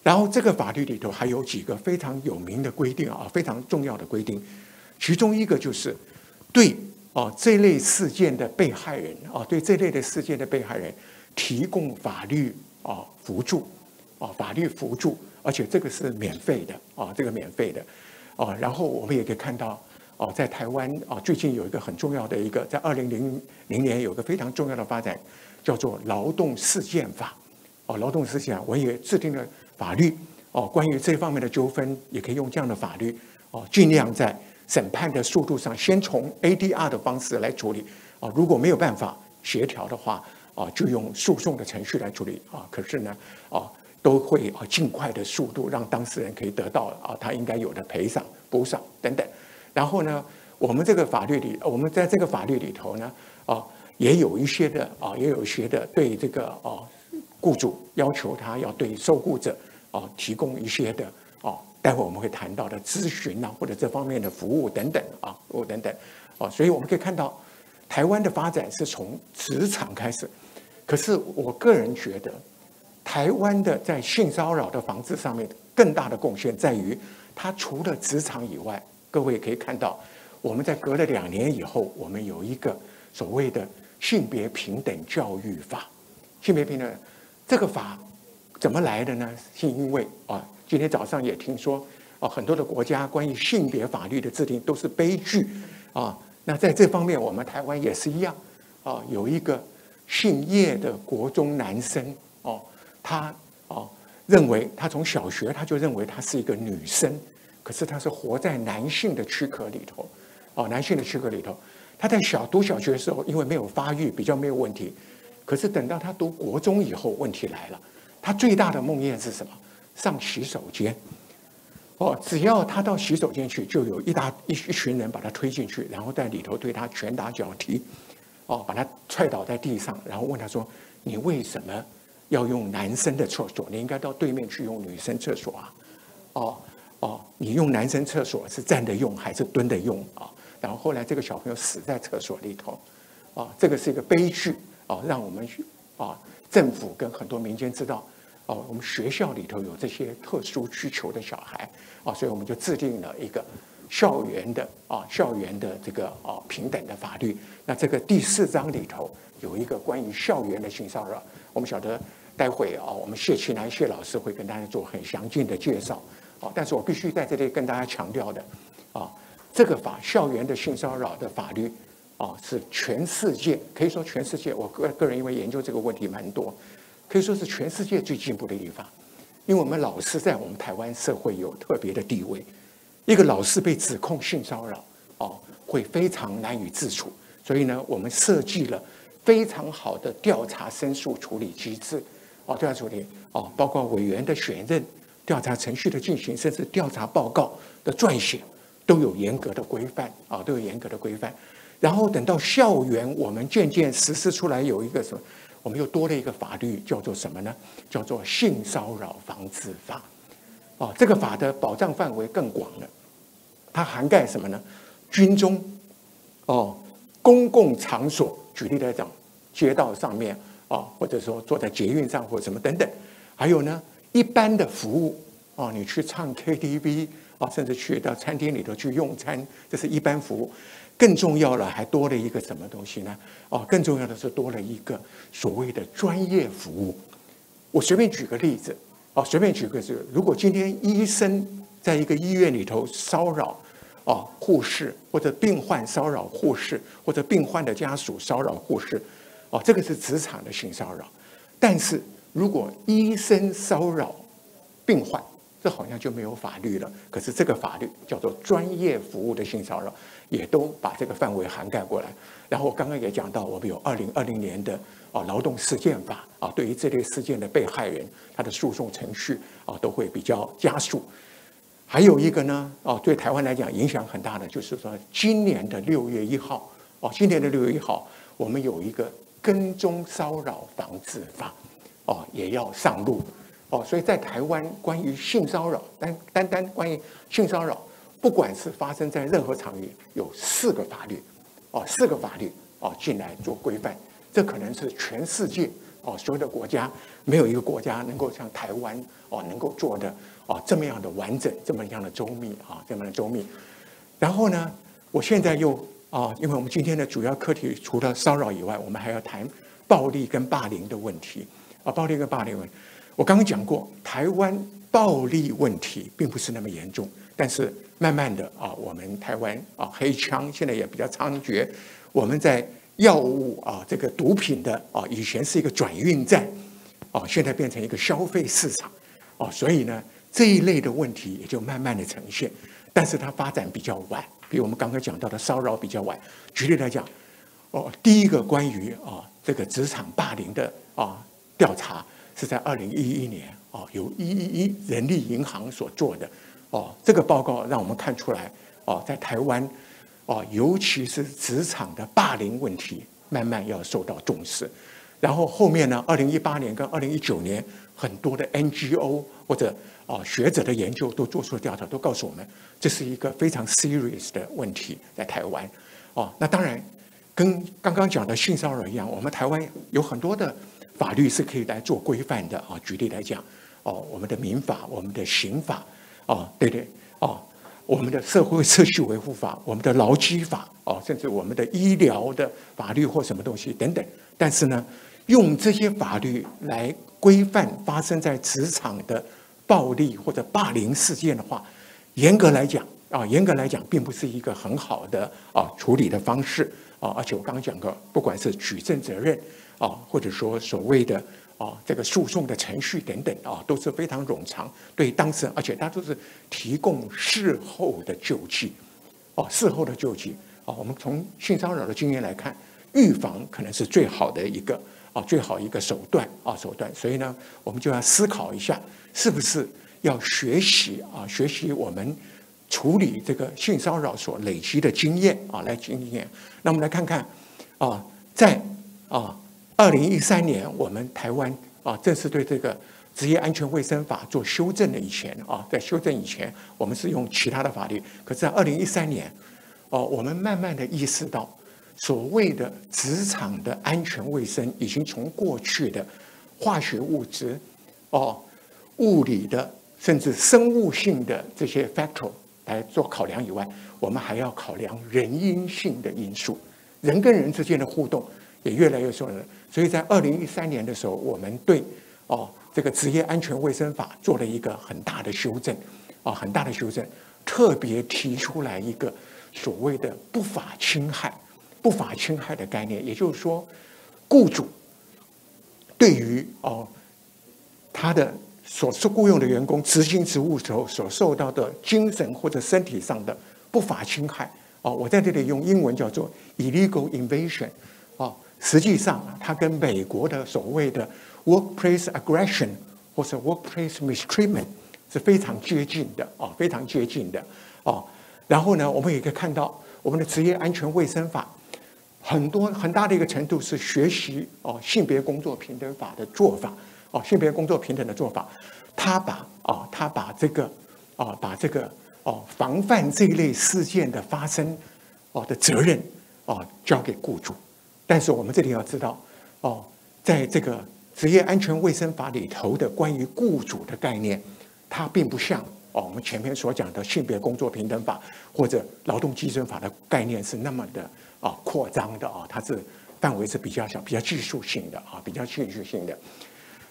然后这个法律里头还有几个非常有名的规定非常重要的规定，其中一个就是对这类事件的被害人提供法律辅助而且这个是免费的然后我们也可以看到在台湾最近有一个很重要的一个，在2000年有一个非常重要的发展，叫做劳动事件法我也制定了法律关于这方面的纠纷也可以用这样的法律尽量在审判的速度上先从 ADR 的方式来处理如果没有办法协调的话就用诉讼的程序来处理可是呢都会尽快的速度让当事人可以得到他应该有的赔偿补偿等等。然后呢，我们在这个法律里头呢也有一些的对这个雇主要求他要对受雇者提供一些的待会我们会谈到的咨询或者这方面的服务等等所以我们可以看到台湾的发展是从职场开始，可是我个人觉得台湾的在性骚扰的防治上面更大的贡献在于它除了职场以外，各位可以看到我们在隔了2年以后，我们有一个所谓的性别平等教育法。性别平等这个法怎么来的呢？是因为今天早上也听说很多的国家关于性别法律的制定都是悲剧那在这方面，我们台湾也是一样有一个姓叶的国中男生他认为他从小学他就认为他是一个女生，可是他是活在男性的躯壳里头男性的躯壳里头。他在读小学的时候，因为没有发育，比较没有问题。可是等到他读国中以后，问题来了。他最大的梦魇是什么？上洗手间。只要他到洗手间去，就有一群人把他推进去，然后在里头对他拳打脚踢，把他踹倒在地上，然后问他说：“你为什么要用男生的厕所？你应该到对面去用女生厕所啊！你用男生厕所是站着用还是蹲着用啊？”然后后来这个小朋友死在厕所里头，这个是一个悲剧让我们政府跟很多民间知道我们学校里头有这些特殊需求的小孩所以我们就制定了一个校园的这个平等的法律。那这个第4章里头有一个关于校园的性骚扰，我们晓得待会我们谢其南谢老师会跟大家做很详尽的介绍但是我必须在这里跟大家强调的这个校园的性骚扰的法律是全世界，可以说全世界，我个人因为研究这个问题蛮多，可以说是全世界最进步的立法。因为我们老师在我们台湾社会有特别的地位，一个老师被指控性骚扰会非常难以自处，所以呢，我们设计了非常好的调查申诉处理机制调查处理包括委员的选任、调查程序的进行，甚至调查报告的撰写。都有严格的规范都有严格的规范。然后等到校园，我们渐渐实施出来有一个什么，我们又多了一个法律，叫做什么呢？叫做性骚扰防治法。这个法的保障范围更广了，它涵盖什么呢？军中公共场所，举例来讲，街道上面或者说坐在捷运上或者什么等等，还有呢一般的服务你去唱 KTV。甚至去到餐厅里头去用餐，这是一般服务。更重要了，还多了一个什么东西呢？更重要的是多了一个所谓的专业服务。我随便举个例子，如果今天医生在一个医院里头骚扰护士，或者病患骚扰护士，或者病患的家属骚扰护士，这个是职场的性骚扰。但是如果医生骚扰病患，这好像就没有法律了。可是这个法律叫做专业服务的性骚扰，也都把这个范围涵盖过来。然后我刚刚也讲到，我们有2020年的劳动事件法对于这类事件的被害人，他的诉讼程序都会比较加速。还有一个呢对台湾来讲影响很大的，就是说今年的6月1号我们有一个跟踪骚扰防治法也要上路。所以在台湾关于性骚扰，单关于性骚扰，不管是发生在任何场域，有4个法律进来做规范。这可能是全世界所有的国家没有一个国家能够像台湾能够做的这么样的完整，这么样的周密然后呢，我现在又因为我们今天的主要课题除了骚扰以外，我们还要谈暴力跟霸凌的问题暴力跟霸凌问题。我刚刚讲过，台湾暴力问题并不是那么严重，但是慢慢的我们台湾黑枪现在也比较猖獗，我们在药物这个毒品的以前是一个转运站现在变成一个消费市场所以呢这一类的问题也就慢慢的呈现，但是它发展比较晚，比我们刚刚讲到的骚扰比较晚。举例来讲第一个关于这个职场霸凌的调查是在2011年由111人力银行所做的这个报告让我们看出来在台湾尤其是职场的霸凌问题慢慢要受到重视。然后后面呢2018年跟2019年很多的 NGO 或者学者的研究都做出了调查，都告诉我们这是一个非常 serious 的问题在台湾那当然跟刚刚讲的性骚扰一样，我们台湾有很多的法律是可以来做规范的举例来讲我们的民法、我们的刑法我们的社会秩序维护法、我们的劳基法甚至我们的医疗的法律或什么东西等等。但是呢，用这些法律来规范发生在职场的暴力或者霸凌事件的话，严格来讲严格来讲并不是一个很好的处理的方式而且我刚刚讲过，不管是举证责任或者说所谓的这个诉讼的程序等等都是非常冗长，对当事人，而且它都是提供事后的救济事后的救济我们从性骚扰的经验来看，预防可能是最好的一个手段所以呢，我们就要思考一下，是不是要学习我们处理这个性骚扰所累积的经验那我们来看看在2013年我们台湾正式对这个职业安全卫生法做修正的以前在修正以前我们是用其他的法律，可是在2013年我们慢慢的意识到，所谓的职场的安全卫生已经从过去的化学物质物理的甚至生物性的这些 factor 来做考量以外，我们还要考量人因性的因素，人跟人之间的互动也越来越重要。所以在2013年的时候，我们对这个职业安全卫生法做了一个很大的修正特别提出来一个所谓的不法侵害的概念，也就是说，雇主对于他的所雇用的员工执行职务时候所受到的精神或者身体上的不法侵害我在这里用英文叫做 illegal invasion实际上它跟美国的所谓的 workplace aggression 或是 workplace mistreatment 是非常接近的然后呢，我们也可以看到我们的职业安全卫生法很大的一个程度是学习性别工作平等法的做法性别工作平等的做法，他把这个防范这一类事件的发生的责任交给雇主，但是我们这里要知道在这个职业安全卫生法里头的关于雇主的概念，它并不像我们前面所讲的性别工作平等法或者劳动基准法的概念是那么的扩张的它是范围是比较小、比较技术性的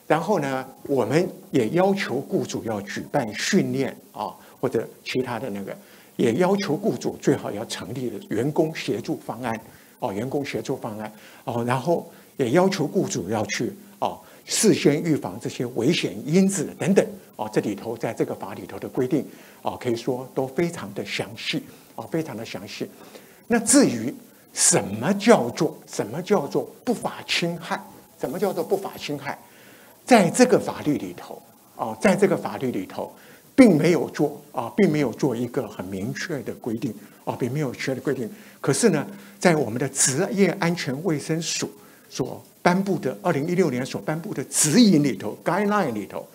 然后呢，我们也要求雇主要举办训练或者其他的也要求雇主最好要成立员工协助方案然后也要求雇主要去事先预防这些危险因子等等这里头在这个法里头的规定可以说都非常的详细那至于什么叫做不法侵害？在这个法律里头，并没有做一个很明确的规定可是呢，在我们的职业安全卫生署所颁布的2016年所颁布的指引里头 guideline 里头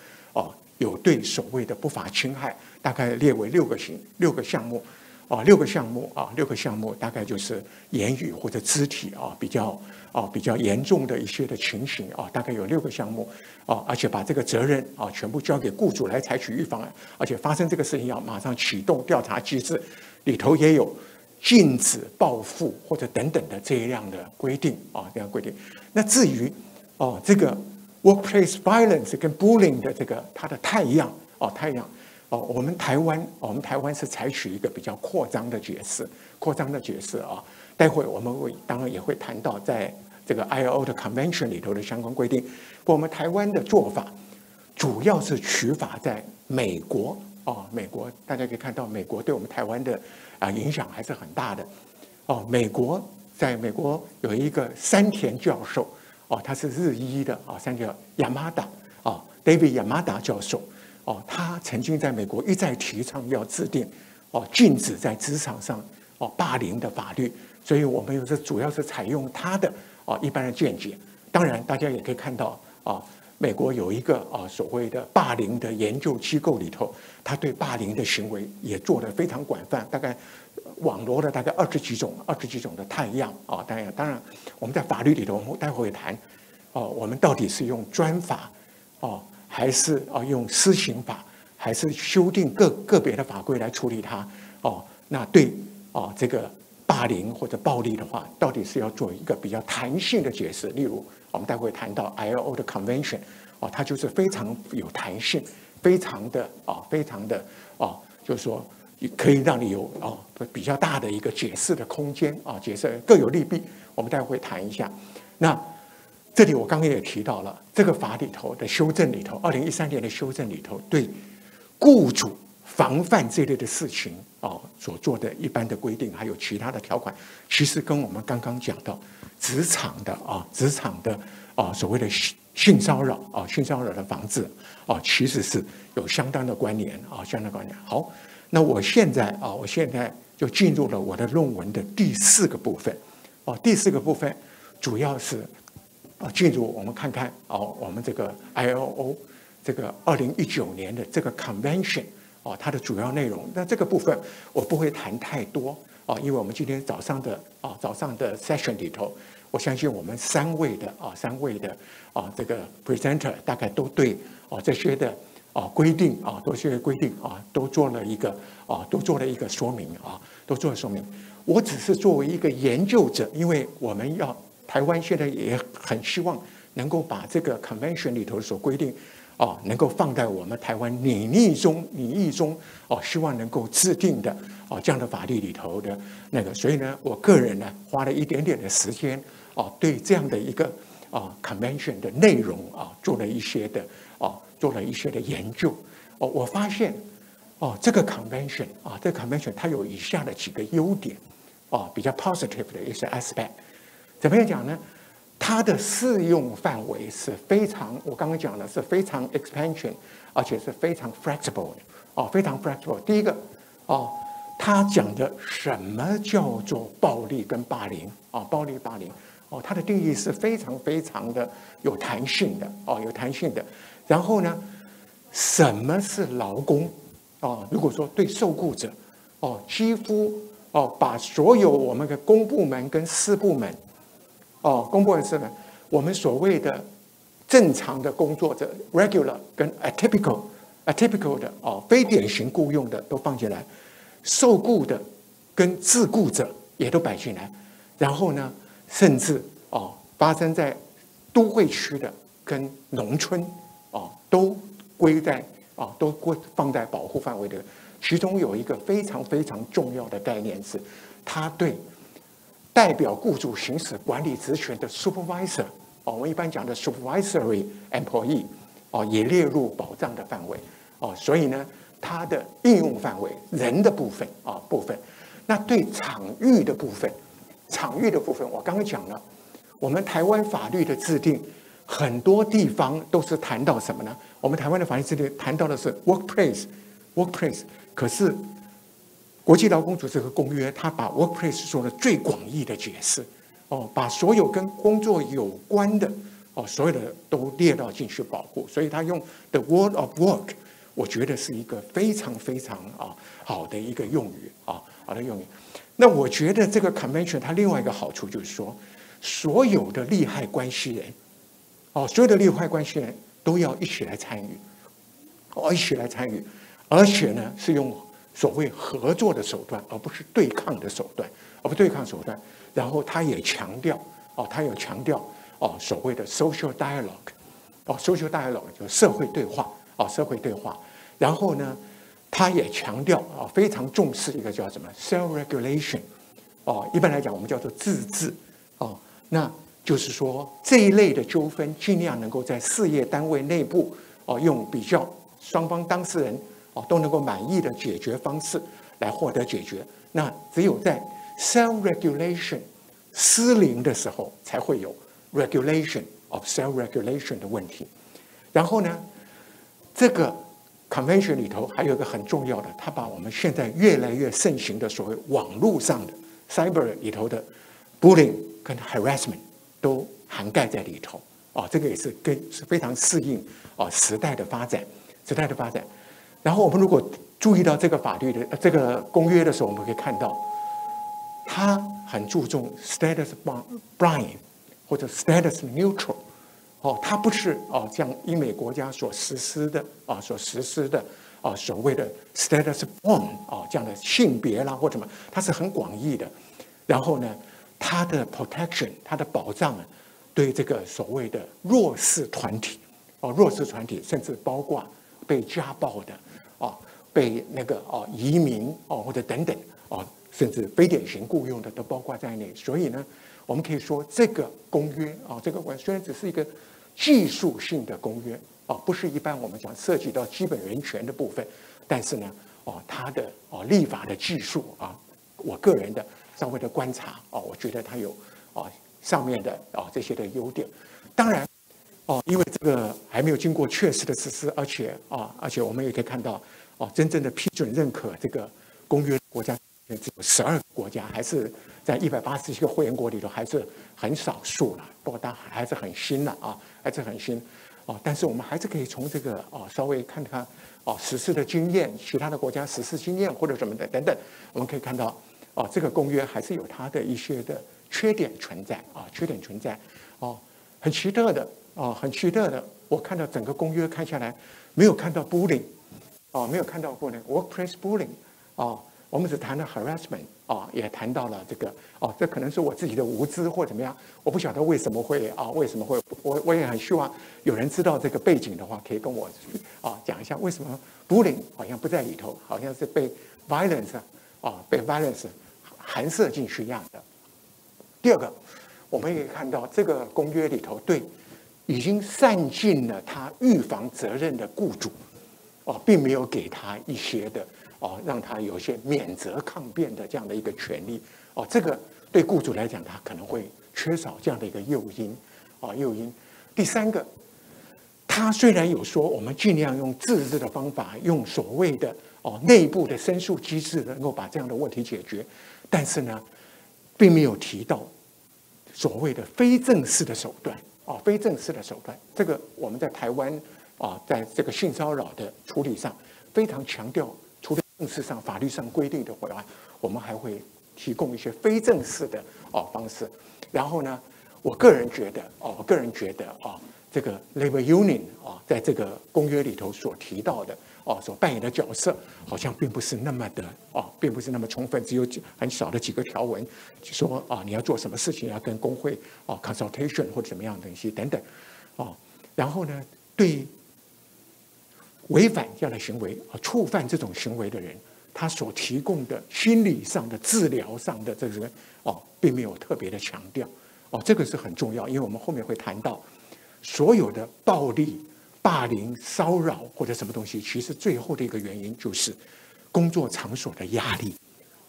有对所谓的不法侵害大概列为6个项目大概就是言语或者肢体比较严重的一些的情形大概有6个项目而且把这个责任全部交给雇主来采取预防，而且发生这个事情要马上启动调查机制，里头也有禁止报复或者等等的这样的规定那至于这个 workplace violence 跟 bullying 的这个它的太阳我们台湾是采取一个比较扩张的解释待会我们当然也会谈到在这个 ILO 的 convention 里头的相关规定。我们台湾的做法主要是取法在美国大家可以看到美国对我们台湾的影响还是很大的在美国有一个山田教授他是日医的山田David Yamada 教授他曾经在美国一再提倡要制定禁止在职场上霸凌的法律，所以我们主要是采用他的一般的见解。当然大家也可以看到美国有一个所谓的霸凌的研究机构里头，他对霸凌的行为也做得非常广泛，大概网罗了大概20几种的态样当然我们在法律里头我们待会会谈我们到底是用专法还是用施行法，还是修订个别的法规来处理它那对这个霸凌或者暴力的话，到底是要做一个比较弹性的解释。例如我们待会谈到 ILO 的 convention 它就是非常有弹性，非常的就是说可以让你有比较大的一个解释的空间啊，解释各有利弊，我们待会会谈一下。那这里我刚刚也提到了，这个法里头的修正里头，2013年的修正里头，对雇主防范这类的事情所做的一般的规定，还有其他的条款，其实跟我们刚刚讲到职场的所谓的性骚扰的防治其实是有相当的关联相当关联。好，那我现在就进入了我的论文的第4个部分第4个部分主要是进入我们看看我们这个 ILO 这个2019年的这个 convention 它的主要内容。那这个部分我不会谈太多因为我们今天早上的 session 里头，我相信我们三位的这个 presenter 大概都对这些的规定都做了一个说明都做了说明。我只是作为一个研究者，因为我们台湾现在也很希望能够把这个 convention 里头所规定能够放在我们台湾拟议中希望能够制定的这样的法律里头的那个，所以呢，我个人呢花了一点点的时间对这样的一个convention 的内容做了一些的研究我发现这个 convention 它有以下的几个优点比较 positive 的一些 aspect。怎么样讲呢？它的适用范围是非常，我刚刚讲的是非常 expansion， 而且是非常 flexible 的非常 flexible。第一个它讲的什么叫做暴力跟霸凌暴力霸凌它的定义是非常非常的有弹性的有弹性的。然后呢，什么是劳工如果说对受雇者几乎把所有我们的公部门跟私部门公部门是呢，我们所谓的正常的工作者 regular 跟 atypical 的非典型雇用的都放进来，受雇的跟自雇者也都摆进来，然后呢，甚至发生在都会区的跟农村都放在保护范围的。其中有一个非常非常重要的概念是，它对代表雇主行使管理职权的 supervisor 我们一般讲的 supervisory employee 也列入保障的范围所以呢，它的应用范围人的部分那对场域的部分我刚刚讲了，我们台湾法律的制定很多地方都是谈到什么呢？我们台湾的法律制定谈到的是 workplace， 可是国际劳工组织和公约，它把 workplace 做了最广义的解释把所有跟工作有关的所有的都列到进去保护，所以它用 the word of work， 我觉得是一个非常非常好的一个用语好的用语。那我觉得这个 convention 它另外一个好处就是说，所有的利害关系人都要一起来参与而且呢是用所谓合作的手段，而不是对抗的手段，然后他也强调所谓的 social dialogue，social dialogue 就社会对话，然后呢，他也强调非常重视一个叫什么 self regulation，一般来讲我们叫做自治那就是说这一类的纠纷尽量能够在事业单位内部用比较双方当事人都能够满意的解决方式来获得解决。那只有在 self regulation 失灵的时候，才会有 regulation of self regulation 的问题。然后呢，这个 convention 里头还有一个很重要的，它把我们现在越来越盛行的所谓网络上的 cyber 里头的 bullying 跟 harassment 都涵盖在里头这个也是非常适应时代的发展。然后我们如果注意到这个法律的这个公约的时候，我们可以看到，它很注重 status blind 或者 status neutral，它不是像英美国家所实施的所谓的 status born 这样的性别啦或者什么，它是很广义的。然后呢，它的 protection 它的保障对这个所谓的弱势团体甚至包括被家暴的被那个移民或者等等甚至非典型雇佣的都包括在内。所以呢，我们可以说这个公约这个虽然只是一个技术性的公约不是一般我们讲涉及到基本人权的部分，但是呢它的立法的技术我个人的稍微的观察我觉得它有上面的这些的优点。当然因为这个还没有经过确实的实施，而且我们也可以看到真正的批准认可这个公约国家只有12个国家，还是在187个会员国里头还是很少数了。不过它还是很新了还是很新但是我们还是可以从这个稍微看看实施的经验，其他的国家实施经验或者什么的等等，我们可以看到这个公约还是有它的一些的缺点存在很奇特的很奇特的。我看到整个公约看下来，没有看到 bullying 没有看到 workplace bullying 我们只谈了 harassment 也谈到了这个这可能是我自己的无知或怎么样，我不晓得为什么会我也很希望有人知道这个背景的话，可以跟我讲一下为什么 bullying 好像不在里头，好像是被 violence 含摄进去一样的。第二个，我们也可以看到这个公约里头对已经善尽了他预防责任的雇主并没有给他一些的让他有一些免责抗辩的这样的一个权利这个对雇主来讲他可能会缺少这样的一个诱因第三个，他虽然有说我们尽量用自治的方法，用所谓的内部的申诉机制能够把这样的问题解决，但是呢并没有提到所谓的非正式的手段非正式的手段。这个我们在台湾在这个性骚扰的处理上非常强调，除了正式上法律上规定的以外，我们还会提供一些非正式的方式。然后呢，我个人觉得这个 labor union 在这个公约里头所提到的所扮演的角色，好像并不是那么充分，只有很少的几个条文，说你要做什么事情要跟工会consultation 或者什么样的东西等等然后呢，对违反这样的行为触犯这种行为的人，他所提供的心理上的治疗上的这个并没有特别的强调这个是很重要，因为我们后面会谈到所有的暴力、霸凌、骚扰或者什么东西，其实最后的一个原因就是工作场所的压力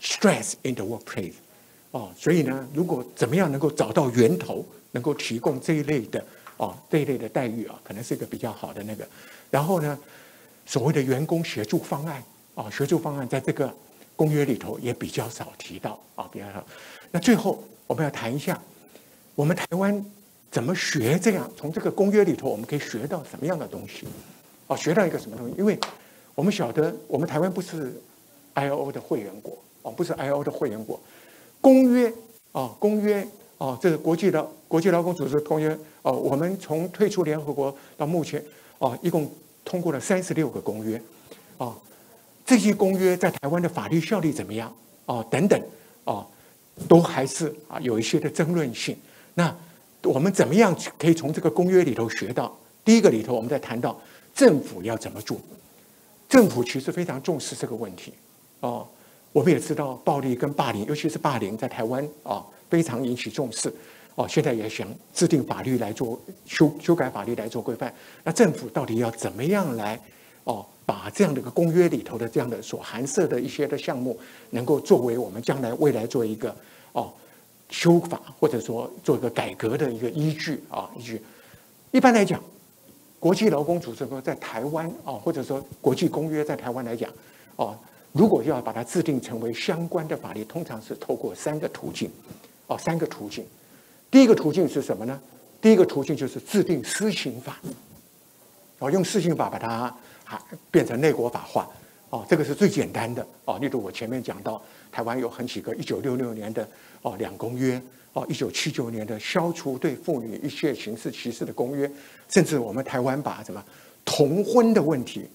，stress in the workplace 所以呢，如果怎么样能够找到源头，能够提供这一类的待遇可能是一个比较好的那个。然后呢，所谓的员工协助方案协助方案在这个公约里头也比较少提到比较少。那最后我们要谈一下，我们台湾怎么学这样，从这个公约里头我们可以学到什么样的东西学到一个什么东西？因为我们晓得我们台湾不是 ILO 的会员国不是 ILO 的会员国，公约这个国际劳工组织公约我们从退出联合国到目前一共通过了36个公约这些公约在台湾的法律效力怎么样等等都还是有一些的争论性。那我们怎么样可以从这个公约里头学到？第一个里头我们在谈到政府要怎么做，政府其实非常重视这个问题我们也知道暴力跟霸凌，尤其是霸凌在台湾非常引起重视现在也想制定法律来做修改法律来做规范。那政府到底要怎么样来把这样的一个公约里头的这样的所含涉的一些的项目，能够作为我们将来未来做一个修法或者说做一个改革的一个依据一般来讲，国际劳工组织在台湾或者说国际公约在台湾来讲如果要把它制定成为相关的法律，通常是透过3个途径3个途径。第一个途径是什么呢？第一个途径就是制定施行法用施行法把它变成内国法化这个是最简单的例如我前面讲到台湾有很几个1966年的2公约1979年的消除对妇女一切形式歧视的公约，甚至我们台湾把什么同婚的问题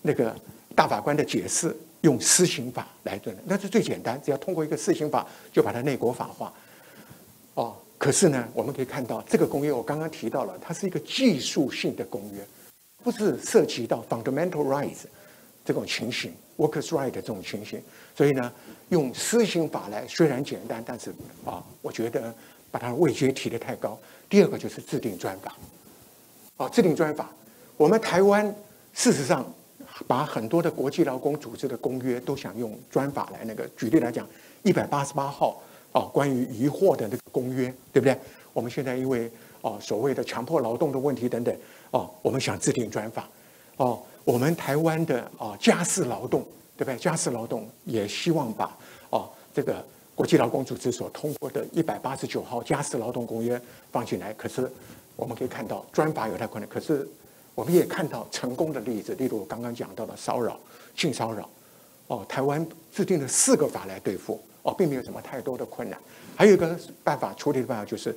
那个大法官的解释用施行法来做，那是最简单，只要通过一个施行法就把它内国法化可是呢，我们可以看到这个公约我刚刚提到了，它是一个技术性的公约，不是涉及到 fundamental rights 这种情形 ，workers' right 的这种情形。所以呢，用施行法来虽然简单，但是我觉得把它的位阶提得太高。第二个就是制定专法，制定专法。我们台湾事实上把很多的国际劳工组织的公约都想用专法来那个。举例来讲，188号关于渔获的那个公约，对不对？我们现在因为所谓的强迫劳动的问题等等，我们想制定专法。我们台湾的家事劳动，对不对？家事劳动也希望把这个国际劳工组织所通过的189号家事劳动公约放进来。可是我们可以看到专法有太困难，可是我们也看到成功的例子，例如我刚刚讲到的骚扰、性骚扰，台湾制定了4个法来对付，并没有什么太多的困难。还有一个办法处理的办法就是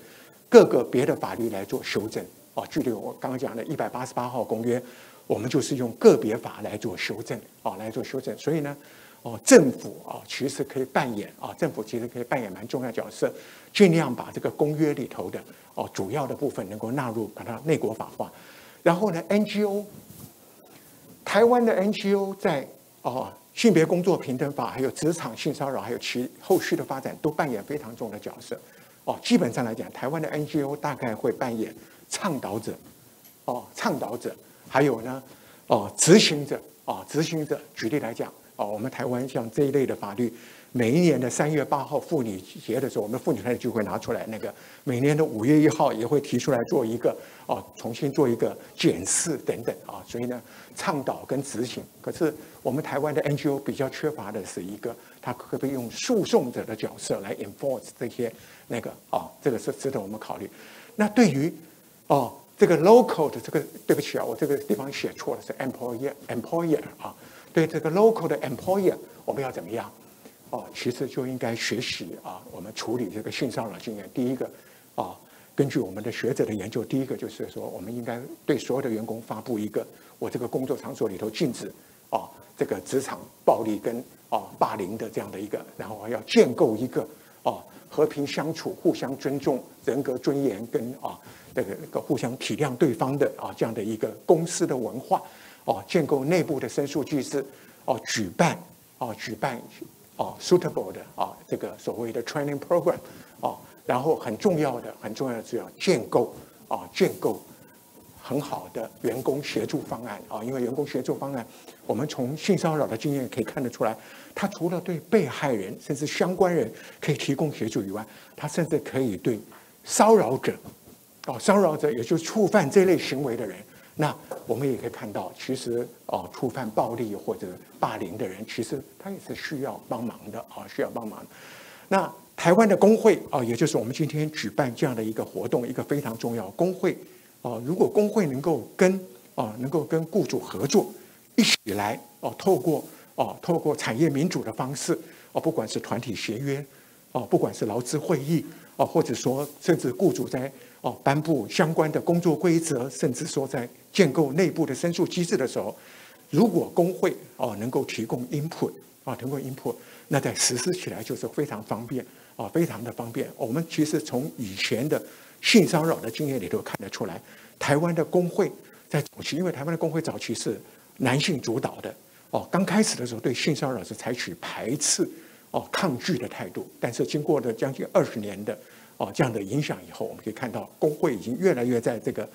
各个别的法律来做修正。距离我刚刚讲的188号公约，我们就是用个别法来做修正，来做修正。所以呢，政府其实可以扮演蛮重要的角色，尽量把这个公约里头的主要的部分能够纳入，把它内国法化。然后呢 ，NGO， 台湾的 NGO 在性别工作平等法、还有职场性骚扰，还有其后续的发展，都扮演非常重要的角色。基本上来讲，台湾的 NGO 大概会扮演倡导者，还有呢，执行者。举例来讲，我们台湾像这一类的法律，每一年的3月8号妇女节的时候，我们妇女团体就会拿出来那个，每年的5月1号也会提出来做一个重新做一个检视等等所以呢，倡导跟执行。可是我们台湾的 NGO 比较缺乏的是一个，它可不可以用诉讼者的角色来 enforce 这些那个这个是值得我们考虑。那对于这个 local 的这个，对不起我这个地方写错了，是 employer 对这个 local 的 employer 我们要怎么样？其实就应该学习我们处理这个性骚扰经验。第一个根据我们的学者的研究，第一个就是说，我们应该对所有的员工发布一个，我这个工作场所里头禁止这个职场暴力跟霸凌的这样的一个，然后要建构一个和平相处、互相尊重、人格尊严跟这个互相体谅对方的这样的一个公司的文化，建构内部的申诉机制，举办 suitable 的这个所谓的 training program，然后很重要的是要建构很好的员工协助方案因为员工协助方案，我们从性骚扰的经验可以看得出来，他除了对被害人甚至相关人可以提供协助以外，他甚至可以对骚扰者也就是触犯这类行为的人，那我们也可以看到，其实触犯暴力或者霸凌的人，其实他也是需要帮忙的需要帮忙的。那台湾的工会也就是我们今天举办这样的一个活动，一个非常重要工会如果工会能够跟雇主合作，一起来透过产业民主的方式不管是团体协约不管是劳资会议或者说甚至雇主在颁布相关的工作规则，甚至说在建构内部的申诉机制的时候，如果工会能够提供 input 那在实施起来就是非常方便非常的方便。我们其实从以前的性骚扰的经验里头看得出来，台湾的工会在早期，因为台湾的工会早期是男性主导的刚开始的时候对性骚扰是采取排斥抗拒的态度，但是经过了将近20年的这样的影响以后，我们可以看到工会已经越来越在这个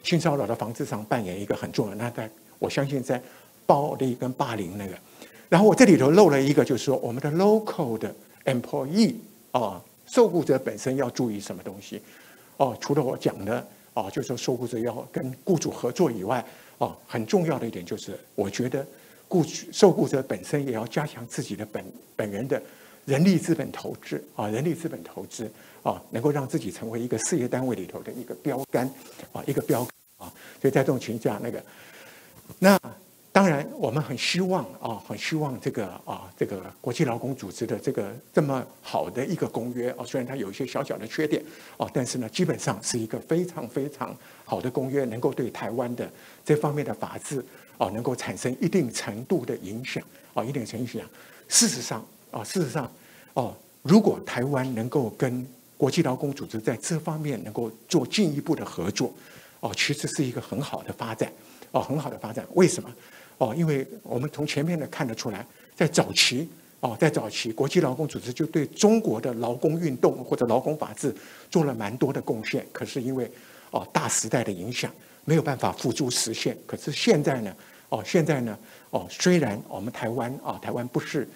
性骚扰的防治上扮演一个很重要的。那我相信在暴力跟霸凌那个，然后我这里头漏了一个，就是说我们的 local 的 employee 受雇者本身要注意什么东西除了我讲的就是说受雇者要跟雇主合作以外很重要的一点就是我觉得受雇者本身也要加强自己的本人的人力资本投资能够让自己成为一个事业单位里头的一个标杆所以在这种情况下那当然我们很希望这个国际劳工组织的这么好的一个公约虽然它有一些小小的缺点但是呢基本上是一个非常非常好的公约，能够对台湾的这方面的法治能够产生一定程度的影响事实上如果台湾能够跟国际劳工组织在这方面能够做进一步的合作其实是一个很好的发展为什么因为我们从前面呢看得出来，在早期国际劳工组织就对中国的劳工运动或者劳工法治做了蛮多的贡献，可是因为大时代的影响，没有办法付诸实现。可是现在呢，虽然我们台湾不是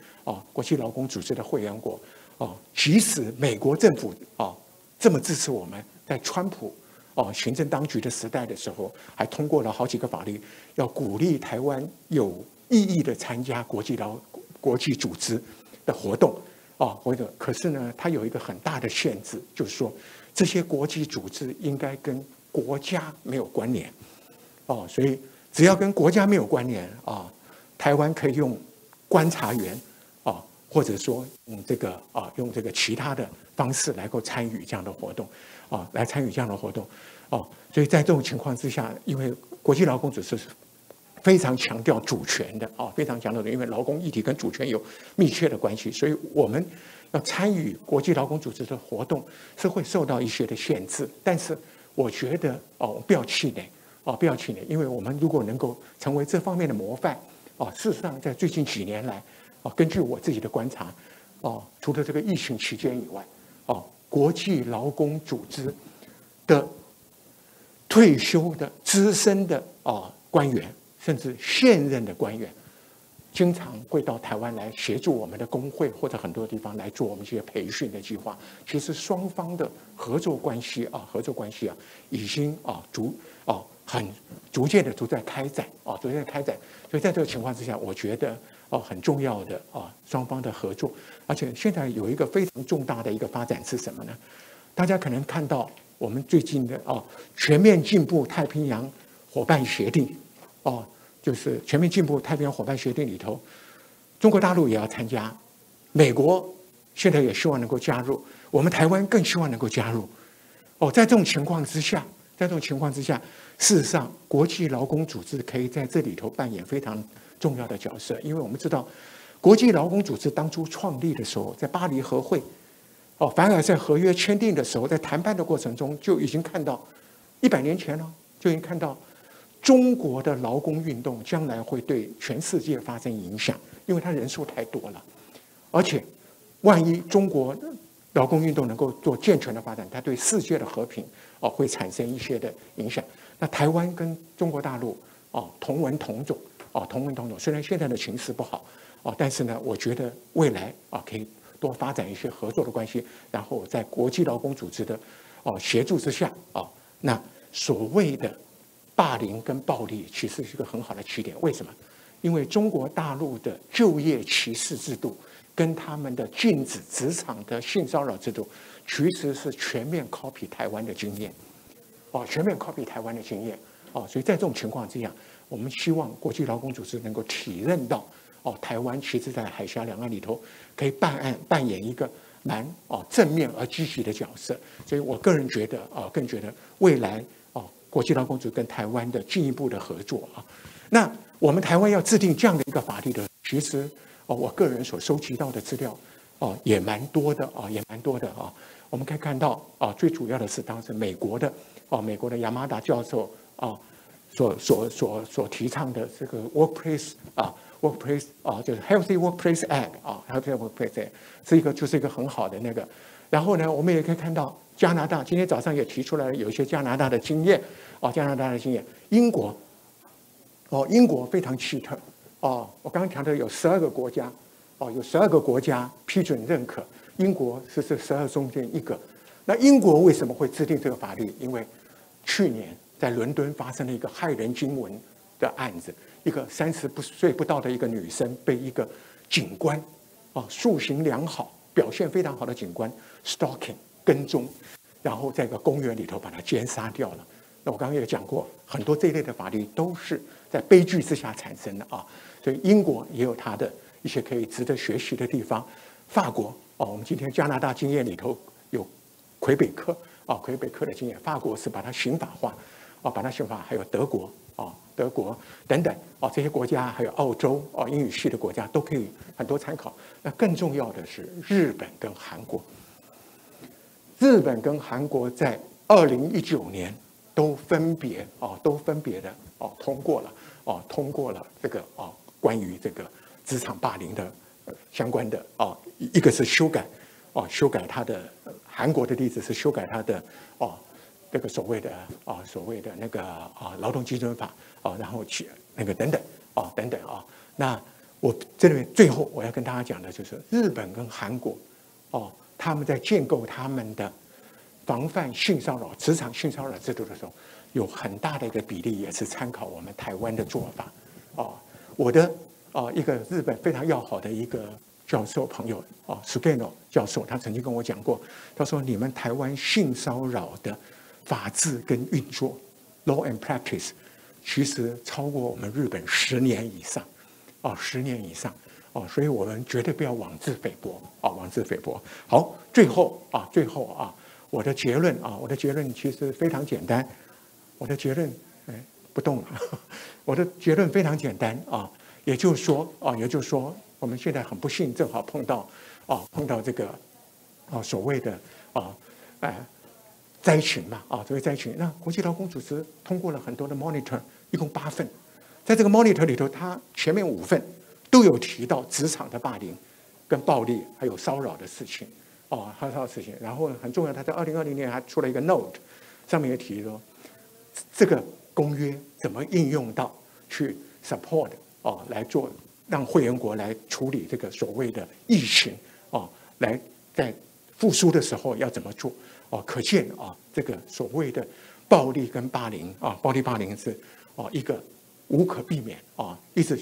国际劳工组织的会员国，即使美国政府这么支持我们，在川普行政当局的时代的时候，还通过了好几个法律，要鼓励台湾有意义的参加国际组织的活动可是呢，它有一个很大的限制，就是说这些国际组织应该跟国家没有关联所以只要跟国家没有关联台湾可以用观察员或者说用这个其他的方式来够参与这样的活动所以在这种情况之下，因为国际劳工组织是非常强调主权的非常强调的，因为劳工议题跟主权有密切的关系，所以我们要参与国际劳工组织的活动是会受到一些的限制。但是我觉得不要气馁，因为我们如果能够成为这方面的模范事实上在最近几年来根据我自己的观察除了这个疫情期间以外国际劳工组织的退休的资深的官员，甚至现任的官员，经常会到台湾来协助我们的工会或者很多地方来做我们这些培训的计划。其实双方的合作关系已经很逐渐的都在开展所以在这个情况之下，我觉得很重要的双方的合作。而且现在有一个非常重大的一个发展是什么呢？大家可能看到我们最近的全面进步太平洋伙伴协定就是全面进步太平洋伙伴协定里头，中国大陆也要参加，美国现在也希望能够加入，我们台湾更希望能够加入在这种情况之下，事实上国际劳工组织可以在这里头扮演非常重要的角色。因为我们知道国际劳工组织当初创立的时候，在巴黎和会反而在合约签订的时候，在谈判的过程中就已经看到100年前就已经看到中国的劳工运动将来会对全世界发生影响，因为它人数太多了，而且万一中国劳工运动能够做健全的发展，它对世界的和平会产生一些的影响。那台湾跟中国大陆同文同种虽然现在的情势不好但是呢，我觉得未来可以多发展一些合作的关系，然后在国际劳工组织的协助之下那所谓的霸凌跟暴力其实是一个很好的起点。为什么？因为中国大陆的就业歧视制度跟他们的禁止职场的性骚扰制度，其实是全面 copy 台湾的经验所以在这种情况之下，我们希望国际劳工组织能够体认到台湾其实在海峡两岸里头可以扮演一个蛮正面而积极的角色。所以我个人觉得更觉得未来国际劳工组织跟台湾的进一步的合作那我们台湾要制定这样的一个法律的，其实我个人所收集到的资料也蛮多的我们可以看到最主要的是当时美国的亚麻达教授所提倡的这个 workplace 就是 Healthy Workplace Act Healthy Workplace Act 就是一个很好的那个。然后呢，我们也可以看到加拿大今天早上也提出来有一些加拿大的经验英国非常奇特我刚刚强调有12个国家有12个国家批准认可，英国是这12中间一个。那英国为什么会制定这个法律？因为去年在伦敦发生了一个骇人惊闻的案子，一个30岁不到的一个女生被一个警官素行良好、表现非常好的警官 stalking 跟踪，然后在一个公园里头把她奸杀掉了。那我刚刚也讲过，很多这一类的法律都是在悲剧之下产生的所以英国也有它的一些可以值得学习的地方。法国我们今天加拿大经验里头有魁北克的经验，法国是把它刑法化还有德国等等这些国家，还有澳洲英语系的国家都可以很多参考。那更重要的是日本跟韩国在2019年都分别的通过了通过了这个关于这个职场霸凌的相关的一个是修改它的韩国的例子是修改它的这个所谓的那个劳动基准法然后去那个等等那我这里面最后我要跟大家讲的就是日本跟韩国他们在建构他们的防范性骚扰、职场性骚扰制度的时候，有很大的一个比例也是参考我们台湾的做法。我的一个日本非常要好的一个教授朋友Sugeno 教授，他曾经跟我讲过，他说你们台湾性骚扰的法制跟运作 law and practice 其实超过我们日本10年以上，10年以上。所以我们绝对不要妄自菲薄妄自菲薄。好，最后我的结论其实非常简单，我的结论不动了，我的结论非常简单也就是说我们现在很不幸正好碰到这个所谓的灾情嘛所谓灾情，那国际劳工组织通过了很多的 monitor， 一共8份，在这个 monitor 里头，它前面5份都有提到职场的霸凌、跟暴力还有骚扰的事情骚扰的事情。然后很重要，他在2020年还出了一个 note， 上面也提说这个公约怎么应用到去 support 来做，让会员国来处理这个所谓的疫情来在复苏的时候要怎么做可见这个所谓的暴力跟霸凌暴力霸凌是一个无可避免一直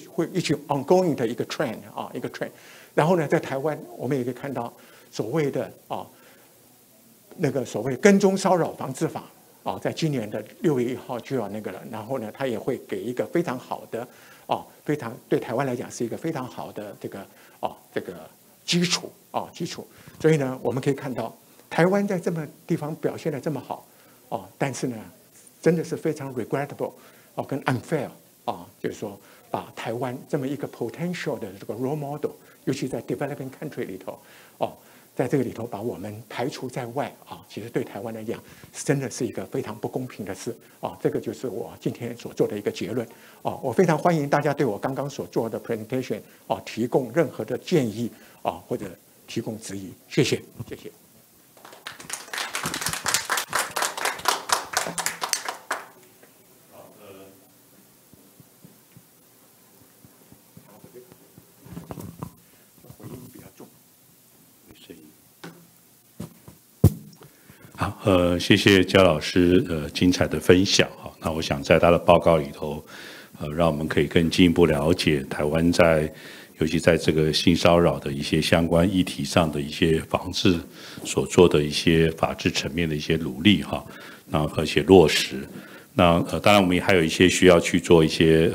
ongoing 的一个 trend 一个 trend。然后呢，在台湾我们也可以看到所谓的那个所谓跟踪骚扰防治法在今年的6月1号就要那个了。然后呢，它也会给一个非常好的非常对台湾来讲是一个非常好的这个基础。所以呢，我们可以看到台湾在这么地方表现得这么好但是呢，真的是非常 regrettable 跟 unfair。就是说，把台湾这么一个 potential 的这个 role model， 尤其在 developing country 里头，在这个里头把我们排除在外其实对台湾来讲，真的是一个非常不公平的事这个就是我今天所做的一个结论我非常欢迎大家对我刚刚所做的 presentation 提供任何的建议或者提供质疑，谢谢。谢谢焦老师精彩的分享那我想在他的报告里头让我们可以更进一步了解台湾尤其在这个性骚扰的一些相关议题上的一些防治所做的一些法治层面的一些努力那而且落实。那当然我们也还有一些需要去做一些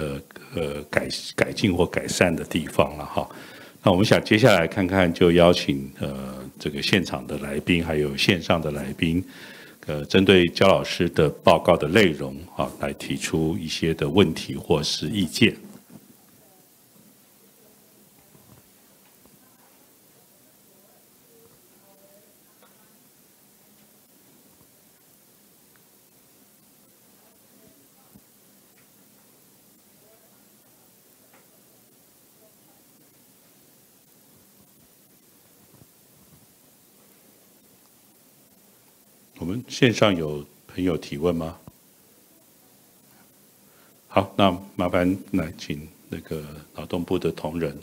改进或改善的地方了那我们想接下来看看，就邀请这个现场的来宾还有线上的来宾，针对焦老师的报告的内容来提出一些的问题或是意见。我们线上有朋友提问吗？好，那麻烦来请那个劳动部的同仁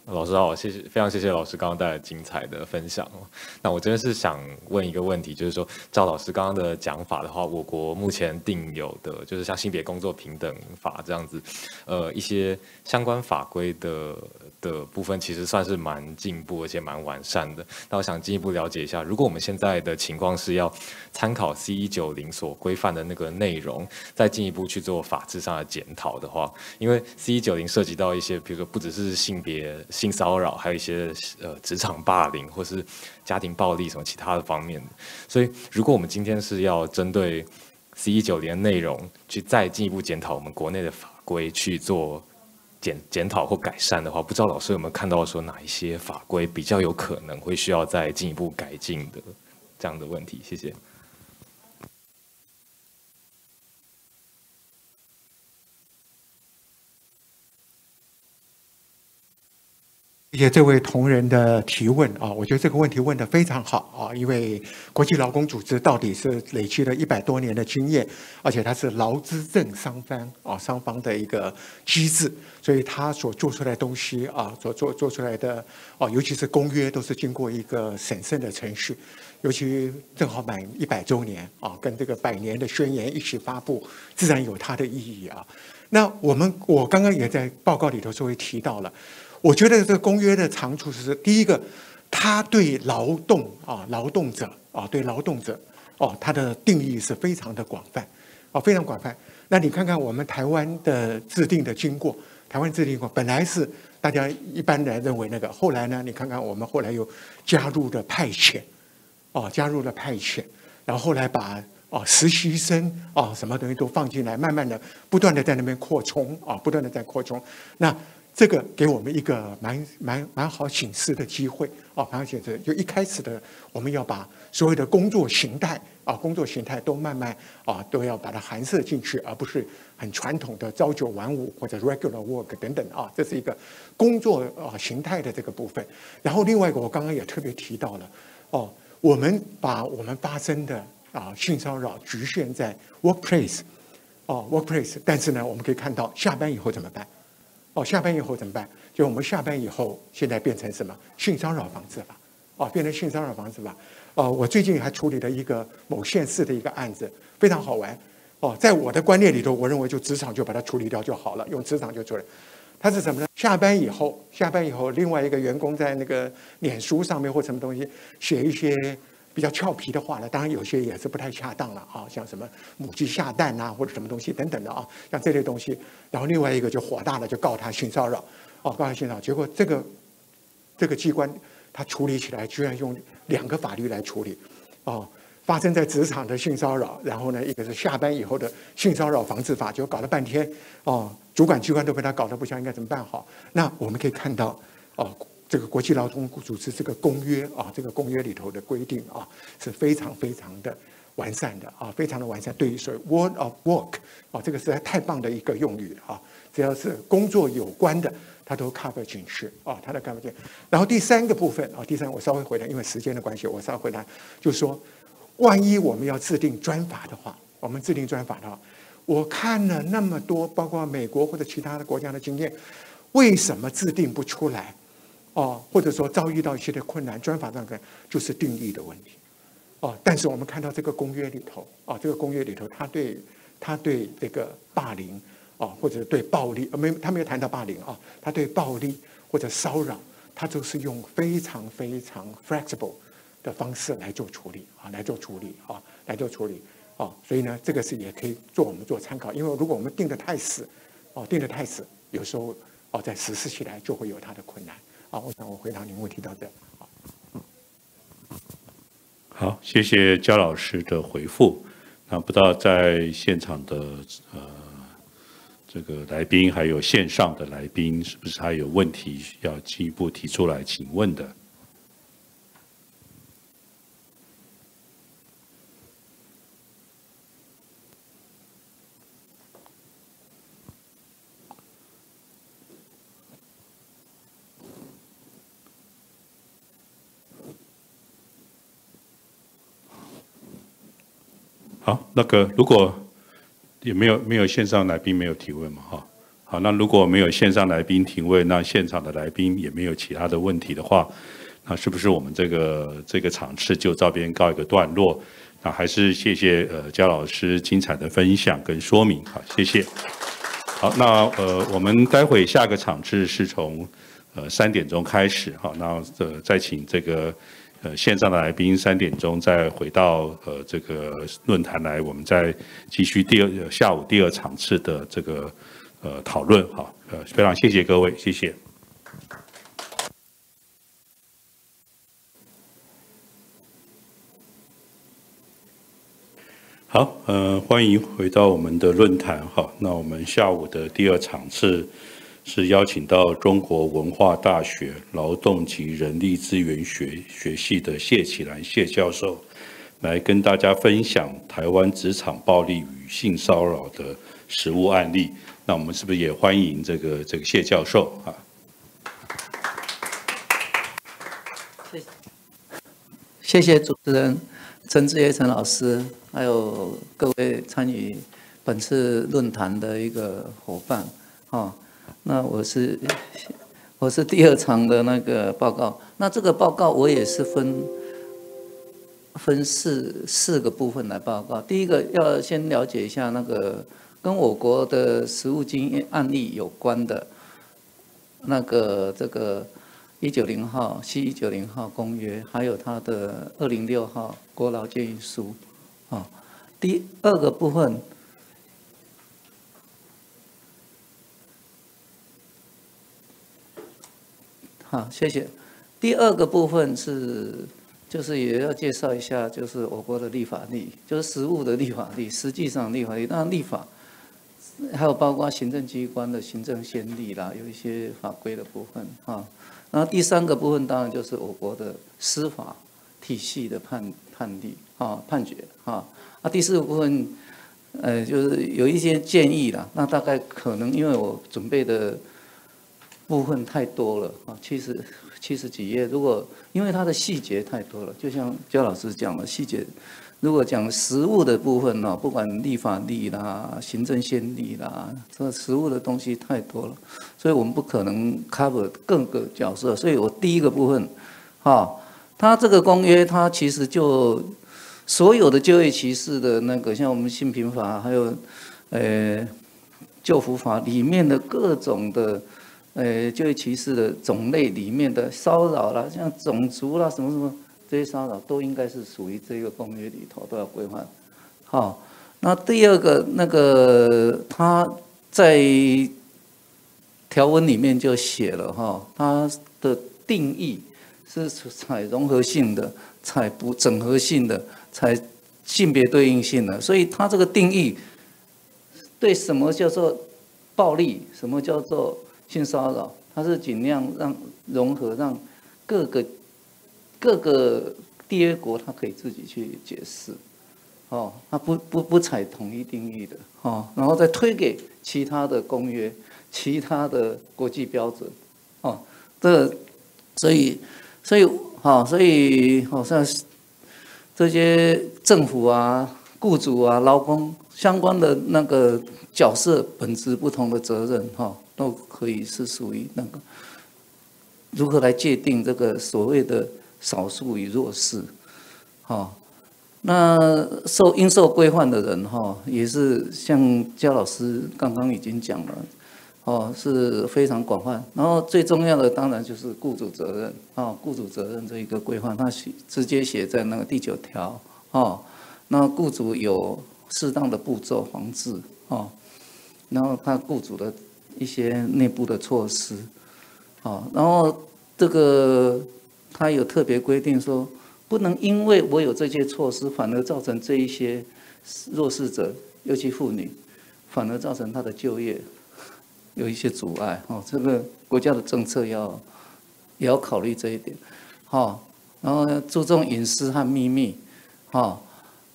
老师好，非常谢谢老师刚刚带来精彩的分享。那我真的是想问一个问题，就是说，照老师刚刚的讲法的话，我国目前定有的就是像性别工作平等法这样子，一些相关法规的部分，其实算是蛮进步而且蛮完善的。那我想进一步了解一下，如果我们现在的情况是要参考 C190所规范的那个内容，再进一步去做法制上的检讨的话，因为 C190涉及到一些，比如说不只是性骚扰，还有一些职场霸凌或是家庭暴力什么其他的方面。所以，如果我们今天是要针对 C190的内容去再进一步检讨我们国内的法规去做检讨或改善的话，不知道老师有没有看到说哪一些法规比较有可能会需要再进一步改进的这样的问题？谢谢。谢这位同仁的提问啊，我觉得这个问题问得非常好啊，因为国际劳工组织到底是累积了100多年的经验，而且它是劳资政双方的一个机制，所以它所做出来的东西啊，所做出来的尤其是公约都是经过一个审慎的程序，尤其正好满100周年啊，跟这个100年的宣言一起发布，自然有它的意义啊。那我刚刚也在报告里头稍微提到了。我觉得这个公约的长处是，第一个，它对劳动者它的定义是非常的广泛，非常广泛。那你看看我们台湾的制定的经过，本来是大家一般人认为那个，后来呢，你看看我们后来又加入了派遣，然后后来把实习生什么东西都放进来，慢慢的不断的在那边扩充那这个给我们一个蛮好显示的机会蛮好显示。就一开始的，我们要把所有的工作形态都慢慢都要把它涵摄进去，而不是很传统的朝9晚5或者 regular work 等等这是一个工作形态的这个部分。然后另外一个，我刚刚也特别提到了我们把我们发生的性骚扰局限在 workplace， 但是呢，我们可以看到下班以后怎么办？就我们下班以后，现在变成什么？性骚扰防治法，变成性骚扰防治法。我最近还处理了一个某县市的一个案子，非常好玩。在我的观念里头，我认为就职场就把它处理掉就好了，用职场就处理。它是什么呢？下班以后，另外一个员工在那个脸书上面或什么东西写一些比较俏皮的话了，当然有些也是不太恰当了像什么母鸡下蛋或者什么东西等等的像这类东西。然后另外一个就火大了，就告他性骚扰结果这个机关他处理起来居然用2个法律来处理发生在职场的性骚扰，然后呢一个是下班以后的性骚扰防治法，就搞了半天主管机关都被他搞得不晓得应该怎么办好。那我们可以看到这个国际劳动组织这个公约这个公约里头的规定是非常非常的完善的非常的完善。对于所谓 word of work 这个实在太棒的一个用语只要是工作有关的，它都 cover 进去它都 cover 进去。然后第3个部分我稍微回来，因为时间的关系，我稍微回来，就是说，万一我们要制定专法的话，我看了那么多，包括美国或者其他的国家的经验，为什么制定不出来？或者说遭遇到一些的困难，专法上可能就是定义的问题。但是我们看到这个公约里头，他对这个霸凌或者对暴力，他没有谈到霸凌他对暴力或者骚扰，他都是用非常非常 flexible 的方式来做处理所以呢，这个是也可以我们做参考。因为如果我们定得太死，有时候在实施起来就会有它的困难。我想我回答您问题到这。好，谢谢焦老师的回复。那不知道在现场的这个来宾，还有线上的来宾，是不是还有问题要进一步提出来请问的？好，如果也没有线上来宾没有提问嘛？好，那如果没有线上来宾提问，那现场的来宾也没有其他的问题的话，那是不是我们这个场次就这边告一个段落？那还是谢谢焦老师精彩的分享跟说明，好，谢谢。好，那我们待会下个场次是从3点钟开始，好，那再请这个线上的来宾3点钟再回到这个论坛来，我们再继续下午第2场次的这个讨论。好，非常谢谢各位，谢谢。好，欢迎回到我们的论坛。好，那我们下午的第2场次是邀请到中国文化大学劳动及人力资源学系的谢启兰谢教授，来跟大家分享台湾职场暴力与性骚扰的实务案例。那我们是不是也欢迎这个谢教授啊？谢谢主持人陈之约陈老师，还有各位参与本次论坛的一个伙伴。那我是第2场的那个报告。那这个报告我也是分四个部分来报告。第一个要先了解一下那个跟我国的实务经验案例有关的那个这个190号C190号公约，还有它的206号国劳建议书。第二个部分，好，谢谢。第二个部分就是也要介绍一下，就是我国的立法力，就是实务的立法力，实际上立法力。那立法还有包括行政机关的行政先例啦，有一些法规的部分啊。然后第三个部分当然就是我国的司法体系的判决啊。第四个部分，就是有一些建议啦。那大概可能因为我准备的部分太多了啊，70几页，如果因为它的细节太多了，就像焦老师讲的细节，如果讲实务的部分呢，不管立法力啦、行政先例啦，这个实务的东西太多了，所以我们不可能 cover 各个角色。所以我第一个部分，它这个公约它其实就所有的就业歧视的那个，像我们性平法还有就服法里面的各种的。就业歧视的种类里面的骚扰啦，像种族啦什么什么这些骚扰，都应该是属于这个公约里头都要规范。那第二个那个他在条文里面就写了它的定义是采融合性的、采不整合性的、采性别对应性的，所以它这个定义对什么叫做暴力，什么叫做性骚扰，它是尽量让融合，让各个缔约国它可以自己去解释，它不采统一定义的，然后再推给其他的公约、其他的国际标准，所以像这些政府啊、雇主啊、劳工相关的那个角色本质不同的责任，都可以是属于那个如何来界定这个所谓的少数与弱势，那应受规范的人也是像焦老师刚刚已经讲了，是非常广泛。然后最重要的当然就是雇主责任，雇主责任这一个规范，它直接写在那个第9条，那雇主有适当的步骤防治，然后他雇主的一些内部的措施，然后这个他有特别规定说，不能因为我有这些措施，反而造成这一些弱势者，尤其妇女，反而造成他的就业有一些阻碍。这个国家的政策也要考虑这一点。然后注重隐私和秘密，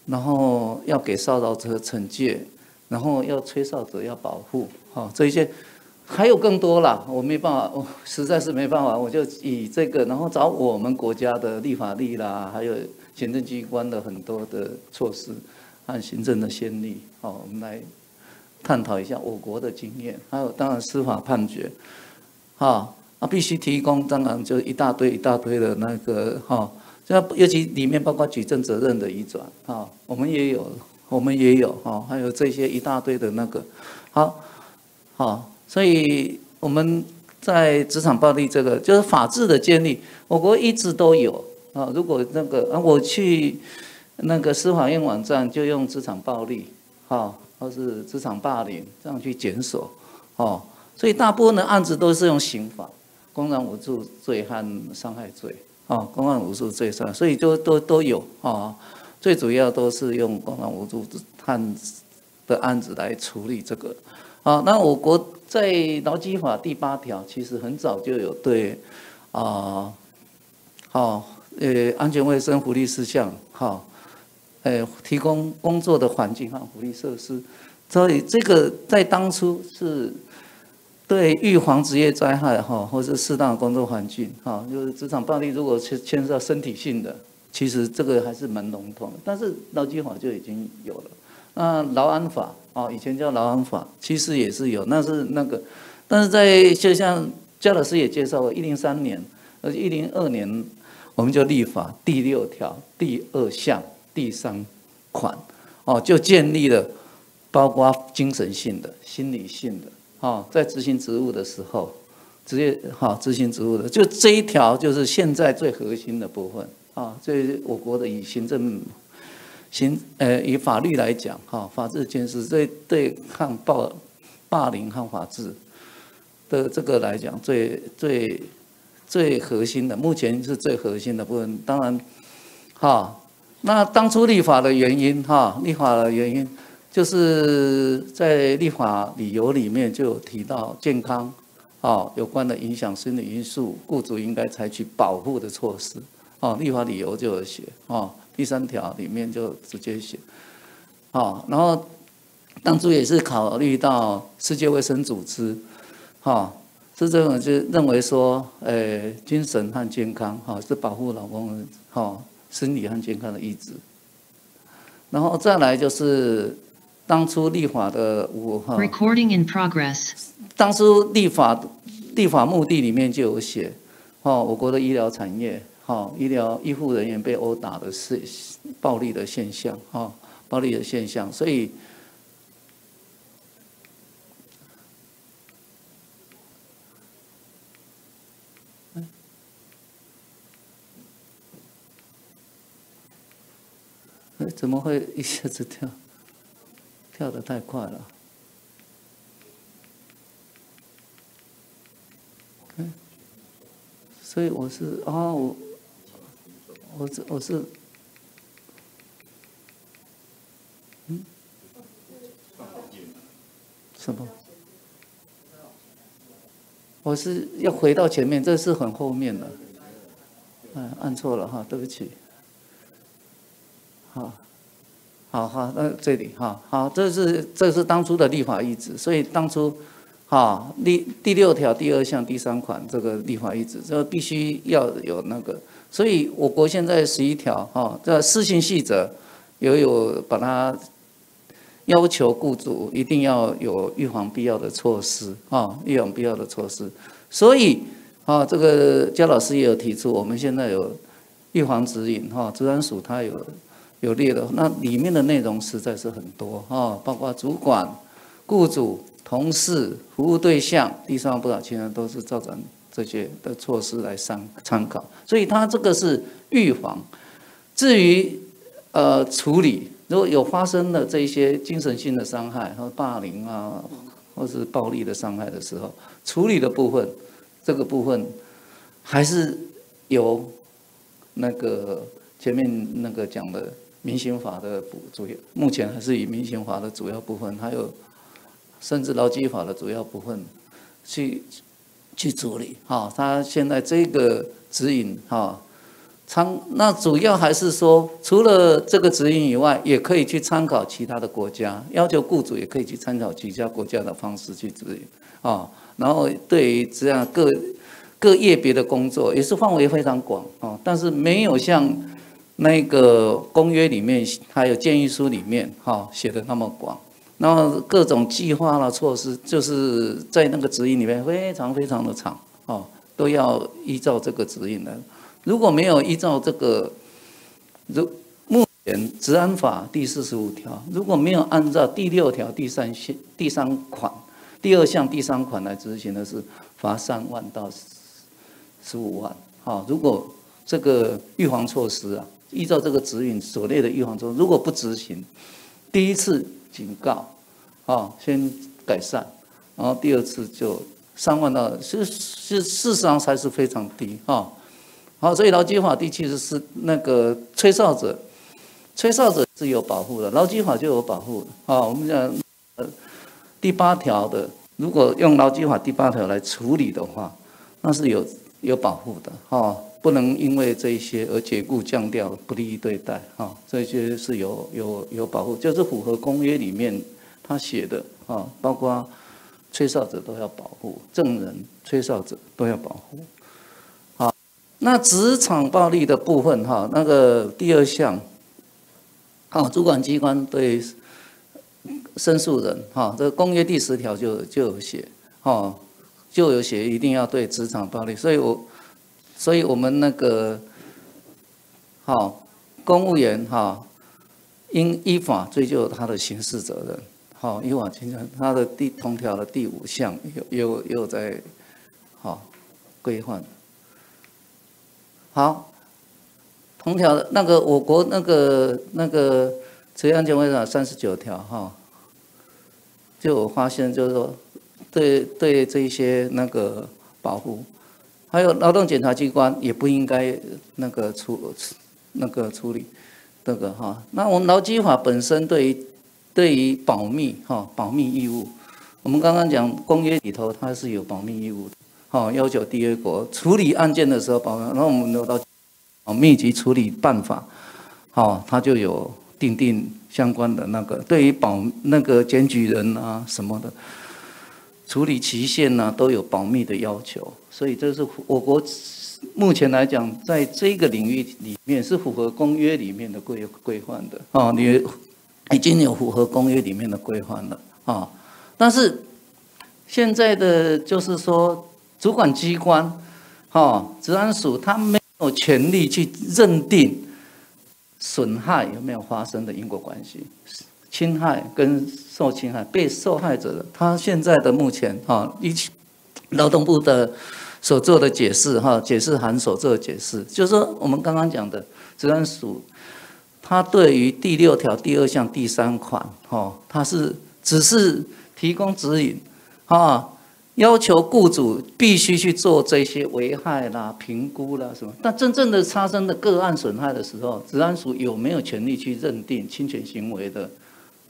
然后要给骚扰者惩戒，然后要吹哨者要保护，这一些还有更多啦，我没办法，我实在是没办法，我就以这个，然后找我们国家的立法力啦，还有行政机关的很多的措施和行政的先例，我们来探讨一下我国的经验，还有当然司法判决，必须提供，当然就一大堆的那个尤其里面包括举证责任的移转，我们也有，还有这些一大堆的那个，所以我们在职场暴力这个就是法治的建立，我国一直都有如果那个我去那个司法院网站就用职场暴力或是职场霸凌这样去检索所以大部分的案子都是用刑法、公然侮辱罪和伤害罪公然侮辱罪上，所以就都有最主要都是用公然侮辱和的案子来处理这个那我国在劳基法第8条其实很早就有对安全卫生福利事项提供工作的环境和福利设施，所以这个在当初是对预防职业灾害或是适当的工作环境就是职场暴力如果是牵涉到身体性的其实这个还是蛮笼统的，但是劳基法就已经有了。那劳安法以前叫劳安法，其实也是有，那是那个，但是就像焦老师也介绍了，103年，102年我们就立法第6条第2项第3款，就建立了包括精神性的、心理性的，在执行职务的时候，直接执行职务的，就这一条就是现在最核心的部分这我国的以行政。以法律来讲，法治监视对抗霸凌和法治的这个来讲，最核心的，目前是最核心的部分。当然，那当初立法的原因，就是在立法理由里面就有提到健康，有关的影响心理因素，雇主应该采取保护的措施，立法理由就有写，第3条里面就直接写，然后当初也是考虑到世界卫生组织，是这种就认为说，精神和健康，是保护劳工心理和健康的意志，然后再来就是当初立法的Recording in progress。当初立法目的里面就有写，我国的医疗产业。医护人员被殴打的是暴力的现象，暴力的现象，所以怎么会一下子跳得太快了？所以我是我是，什么？我是要回到前面，这是很后面的，按错了对不起。好，那这里好，这是当初的立法意志，所以当初第6条第2项第3款这个立法意志，这必须要有那个。所以我国现在11条这施行细则也有把它要求雇主一定要有预防必要的措施预防必要的措施。所以这个焦老师也有提出，我们现在有预防指引治安署它有列的，那里面的内容实在是很多包括主管、雇主、同事、服务对象、第三方不少亲人都是照着这些的措施来参考，所以它这个是预防。至于处理，如果有发生了这些精神性的伤害和霸凌或是暴力的伤害的时候，处理的部分，这个部分还是由那个前面那个讲的民刑法的主要，目前还是以民刑法的主要部分，还有甚至劳基法的主要部分去处理。他现在这个指引那主要还是说，除了这个指引以外，也可以去参考其他的国家，要求雇主也可以去参考其他国家的方式去指引然后对于这样各业别的工作也是范围非常广但是没有像那个公约里面还有建议书里面写的那么广。然后各种计划啦措施，就是在那个指引里面非常非常的长都要依照这个指引来。如果没有依照这个，目前治安法第45条，如果没有按照第6条第3款第2项第3款来执行的是罚3万到15万。如果这个预防措施依照这个指引所列的预防措施，如果不执行，第一次警告先改善，然后第2次就3万到事实上还是非常低所以劳基法第74那个吹哨者是有保护的，劳基法就有保护的我们讲第8条的，如果用劳基法第8条来处理的话，那是有保护的不能因为这些而解雇降调不利益对待这些是有保护，就是符合公约里面他写的包括吹哨者都要保护，证人、吹哨者都要保护那职场暴力的部分哈，那个第2项，主管机关对申诉人哈，这个公约第10条就有写，就有写一定要对职场暴力，所以我们那个公务员应依法追究他的刑事责任，依法追究他的同条的第5项也有在规范。好，同条的那个我国那个职业安全卫生法39条就有发现，就是说对这一些那个保护，还有劳动检察机关也不应该处理这个那我们劳基法本身对于保密义务，我们刚刚讲公约里头它是有保密义务的。要求缔约国处理案件的时候保密，然后我们的保密及处理办法，它就有订定相关的那个对于那个检举人啊什么的处理期限啊都有保密的要求，所以这是我国目前来讲在这个领域里面是符合公约里面的规范的你已经有符合公约里面的规范了但是现在的就是说。主管机关，治安署，他没有权利去认定损害有没有发生的因果关系，侵害跟受侵害被受害者的，他现在的目前劳动部的所做的解释解释函所做的解释，就是说我们刚刚讲的治安署，他对于第6条第2项第3款他是只是提供指引要求雇主必须去做这些危害啦、评估啦什么，但真正的发生的个案损害的时候，治安署有没有权利去认定侵权行为的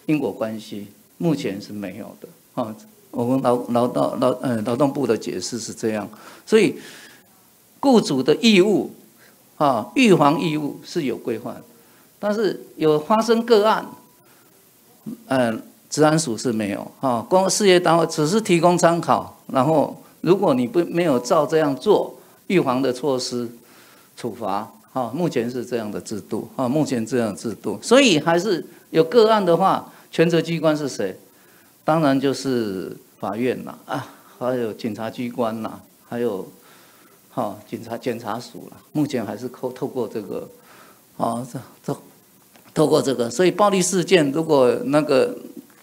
因果关系？目前是没有的我们劳动部的解释是这样，所以雇主的义务预防义务是有规范，但是有发生个案，治安署是没有光事业单位只是提供参考，然后如果你没有照这样做，预防的措施处罚目前是这样的制度目前这样的制度，所以还是有个案的话，权责机关是谁？当然就是法院啦还有检察机关啦，还有检察署啦，目前还是透过这个透过这个，所以暴力事件如果那个。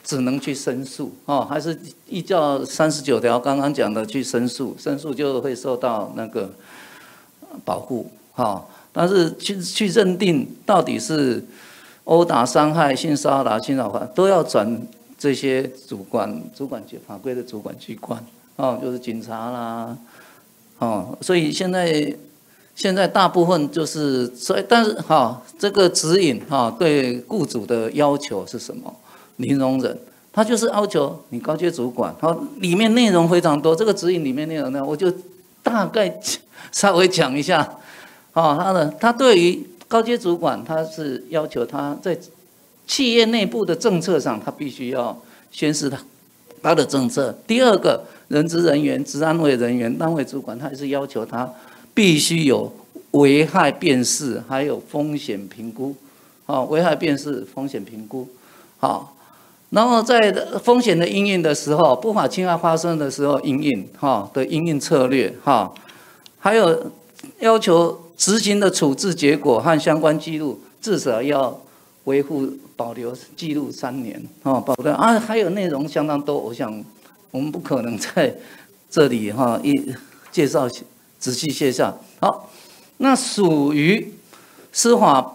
只能去申诉还是依照39条刚刚讲的去申诉，申诉就会受到那个保护但是去认定到底是殴打、伤害、性骚扰、性扰犯，都要转这些主管法规的主管机关就是警察啦所以现在大部分就是但是这个指引对雇主的要求是什么？零容忍，他就是要求你高阶主管，里面内容非常多。这个指引里面内容呢，我就大概稍微讲一下。他对于高阶主管，他是要求他在企业内部的政策上，他必须要宣示他的政策。第二个，人资人员、职安卫人员、单位主管，他也是要求他必须有危害辨识，还有风险评估。危害辨识、风险评估。然后在风险的因应的时候，不法侵害发生的时候因应的因应策略还有要求执行的处置结果和相关记录至少要维护保留记录3年保留还有内容相当多，我想我们不可能在这里介绍仔细介绍。好，那属于司法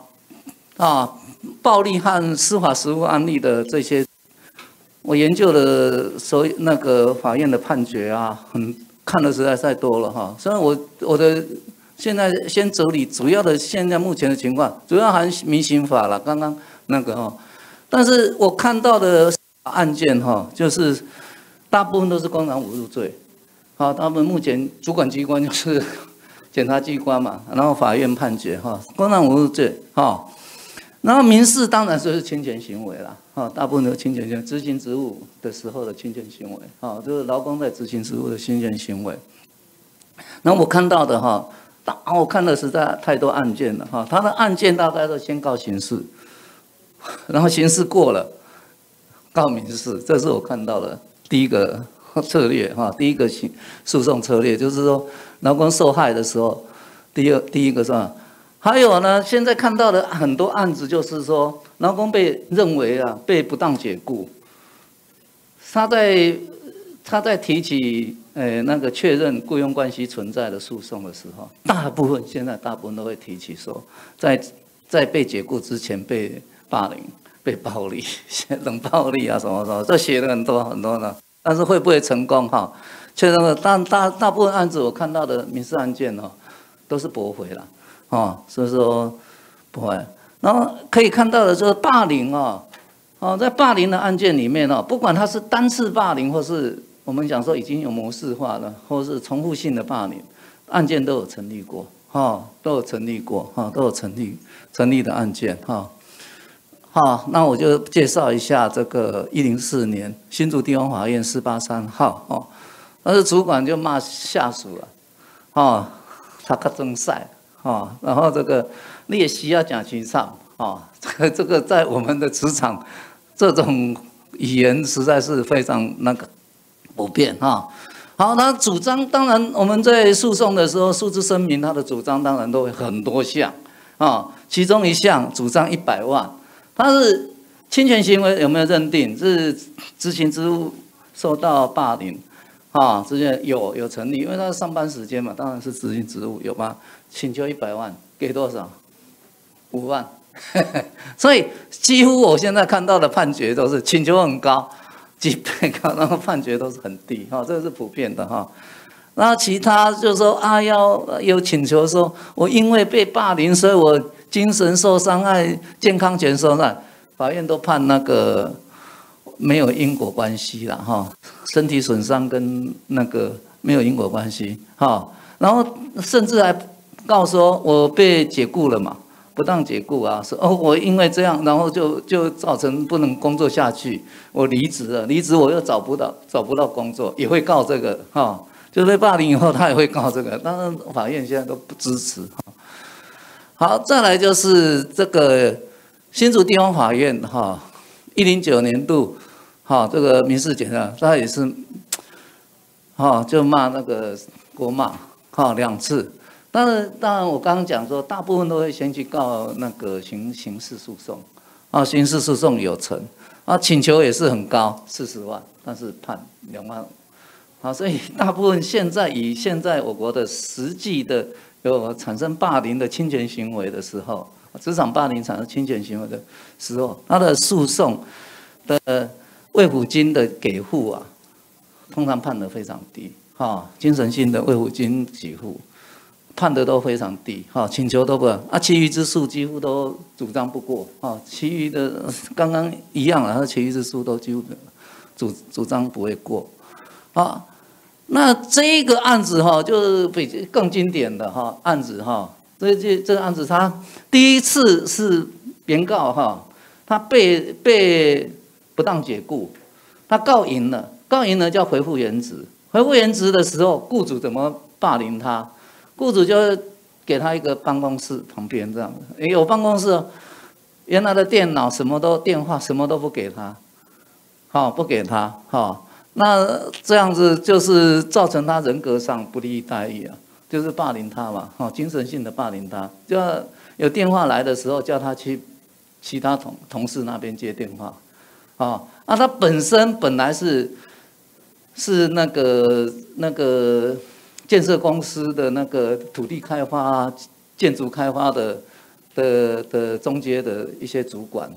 暴力和司法实务案例的这些。我研究了那个法院的判决看的实在太多了所以我的现在先整理主要的现在目前的情况，主要含民刑法了，刚刚那个但是我看到的案件就是大部分都是公然侮辱罪他们目前主管机关就是检察机关嘛，然后法院判决公然侮辱罪然后民事当然就是侵权行为啦大部分都是侵权行为，执行职务的时候的侵权行为就是劳工在执行职务的侵权行为。然后我看到的我看了实在太多案件了哈，他的案件大概都先告刑事，然后刑事过了，告民事，这是我看到的第一个策略哈，第一个诉讼策略就是说，劳工受害的时候，第一个是吧？还有呢，现在看到的很多案子就是说，劳工被认为被不当解雇，他在提起那个确认雇佣关系存在的诉讼的时候，现在大部分都会提起说，在被解雇之前被霸凌、被暴力、冷暴力啊什么什么，这写了很多很多呢。但是会不会成功哈？确认了，但大部分案子我看到的民事案件都是驳回了。所以说不会。然后可以看到的就是霸凌在霸凌的案件里面不管它是单次霸凌，或是我们讲说已经有模式化了，或是重复性的霸凌，案件都有成立过，都有成立的案件那我就介绍一下这个104年新竹地方法院483号但是主管就骂下属了他较争赛。然后这个你也需要讲清场这个在我们的职场，这种语言实在是非常普遍好，那主张当然我们在诉讼的时候，诉之声明，他的主张当然都会很多项其中一项主张100万，他是侵权行为有没有认定是执行职务受到霸凌之前有成立，因为他上班时间嘛，当然是执行职务有吧。请求100万，给多少？5万，所以几乎我现在看到的判决都是请求很高，几倍高，然后判决都是很低，这是普遍的那其他就是说要有请求说，我因为被霸凌，所以我精神受伤害、健康权受伤，法院都判那个没有因果关系啦身体损伤跟那个没有因果关系然后甚至还告说我被解雇了嘛，不当解雇说我因为这样，然后就造成不能工作下去，我离职了，离职我又找不到工作，也会告这个就被霸凌以后他也会告这个，当然法院现在都不支持好，再来就是这个新竹地方法院109年度这个民事检察，他也是就骂那个国骂2次。当然，我刚刚讲说，大部分都会先去告那个刑事诉讼，刑事诉讼有成，请求也是很高，40万，但是判2万，所以大部分现在我国的实际的有产生霸凌的侵权行为的时候，职场霸凌产生侵权行为的时候，他的诉讼的慰抚金的给付通常判得非常低，精神性的慰抚金给付。判的都非常低，请求都不其余之诉几乎都主张不过，其余的刚刚一样其余之诉都几乎主张不会过，那这个案子就是比更经典的案子这个案子，他第一次是原告他被不当解雇，他告赢了叫回复原职，回复原职的时候，雇主怎么霸凌他？雇主就给他一个办公室旁边这样的，有办公室原来的电脑电话什么都不给他，不给他，那这样子就是造成他人格上不利待遇就是霸凌他嘛，精神性的霸凌他，就有电话来的时候叫他去其他同事那边接电话，他本来是那个建设公司的那个土地开发、建筑开发的中阶的一些主管，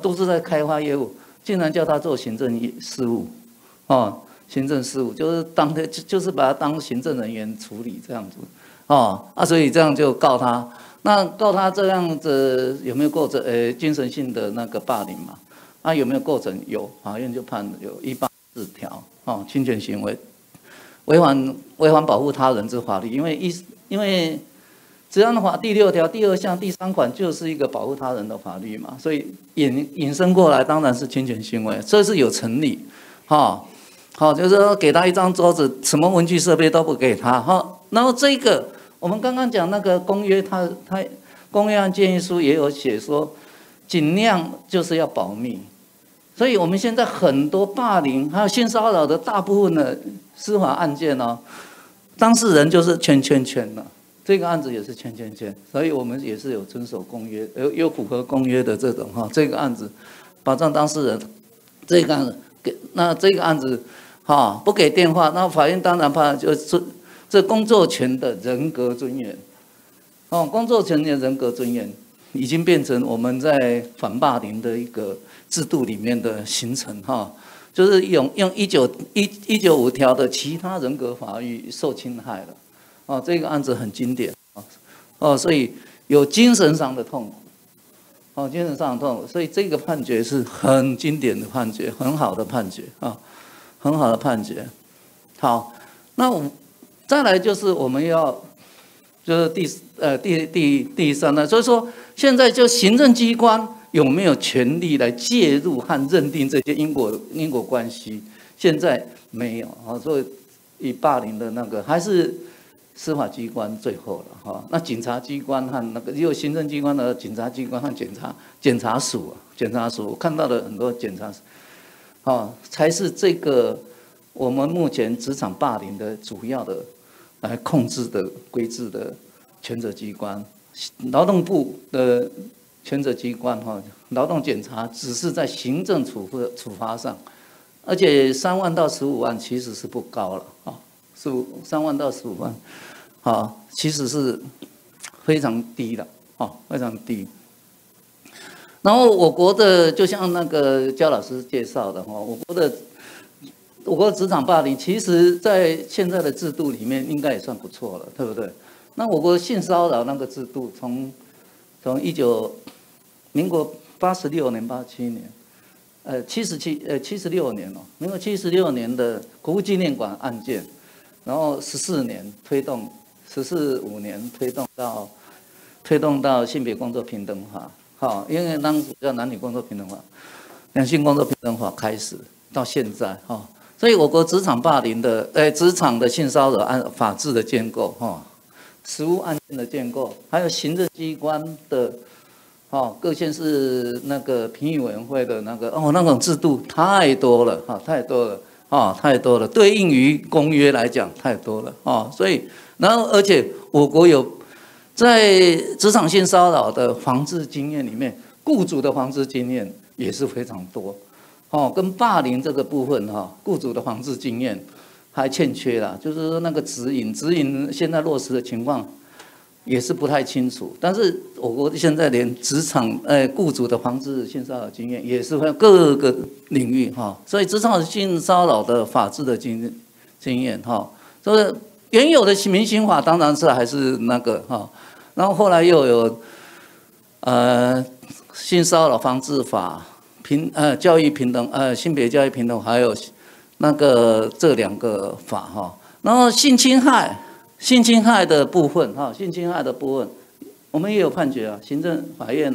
都是在开发业务，竟然叫他做行政事务，行政事务就是把他当行政人员处理这样子，所以这样就告他，那告他这样子有没有构成精神性的那个霸凌嘛？有没有构成？有，法院就判有184条，侵权行为。违反保护他人之法律，因为治安法第6条第2项第3款就是一个保护他人的法律嘛，所以引申过来当然是侵权行为，这是有成立，就是说给他一张桌子，什么文具设备都不给他，然后这个我们刚刚讲那个公约，它公约和建议书也有写说，尽量就是要保密。所以我们现在很多霸凌还有性骚扰的大部分的司法案件哦，当事人就是圈了。这个案子也是圈，所以我们也是有遵守公约，有符合公约的这种哈。这个案子保障当事人，这个案子这个案子哈不给电话，那法院当然怕就是这工作权的人格尊严，工作权的人格尊严已经变成我们在反霸凌的一个制度里面的形成哈，就是用195条的其他人格法益受侵害了。这个案子很经典所以有精神上的痛苦，精神上的痛苦，所以这个判决是很经典的判决，很好的判决很好的判决。好，那再来就是我们要就是第三呢，所以说现在就行政机关有没有权利来介入和认定这些因果关系？现在没有所以以霸凌的那个还是司法机关最后了那检察机关和那个只有行政机关的检察机关和检察署我看到了很多检察才是这个我们目前职场霸凌的主要的来控制的规制的权责机关。劳动部的权责机关劳动检查只是在行政处罚上，而且3万到15万其实是不高了3万到15万其实是非常低的非常低。然后我国的就像那个焦老师介绍的我国的职场霸凌其实在现在的制度里面应该也算不错了，对不对？那我国性骚扰那个制度从民国86年87年76年民国76年的国父纪念馆案件，然后14年推动14、15年推动到性别工作平等法因为当时叫男女工作平等法，两性工作平等法开始到现在所以我国职场霸凌的职场的性骚扰法制的建构实务案件的建构，还有行政机关的各县市那个评议委员会的那个那种制度太多了太多了，对应于公约来讲太多了所以然后而且我国有在职场性骚扰的防治经验里面，雇主的防治经验也是非常多跟霸凌这个部分雇主的防治经验还欠缺啦，就是说那个指引现在落实的情况也是不太清楚。但是我国现在连职场雇主的防治性骚扰经验也是各个领域所以职场性骚扰的法治的经验所以原有的民刑法当然是还是那个然后后来又有性骚扰防治法、教育平等性别教育平等，还有那个这2个法然后性侵害的部分我们也有判决行政法院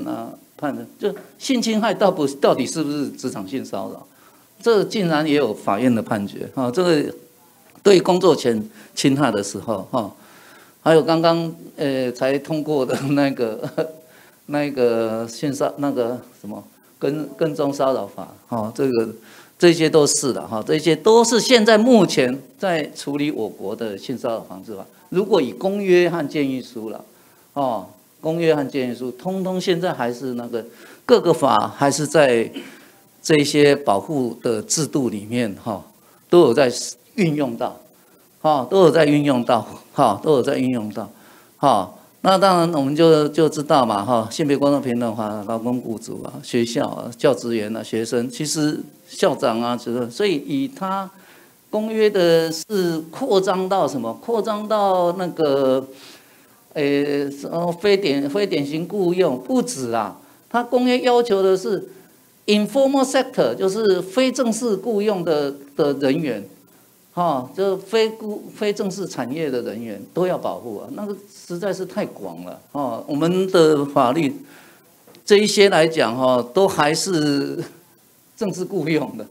判的，就性侵害到底是不是职场性骚扰，这竟然也有法院的判决这个对工作权侵害的时候还有刚刚才通过的那个性骚那个什么跟踪骚扰法这些都是的这些都是现在目前在处理我国的性骚扰防治法。如果以公约和建议书了公约和建议书通通现在还是那个各个法还是在这些保护的制度里面都有在运用到那当然我们就知道嘛性别工作平等法、劳工雇主学校教职员学生，其实校长所以以他公约的是扩张到什么？扩张到那个非典型雇用不止他公约要求的是 informal sector， 就是非正式雇用的人员就非正式产业的人员都要保护那个实在是太广了我们的法律这一些来讲都还是正式雇用的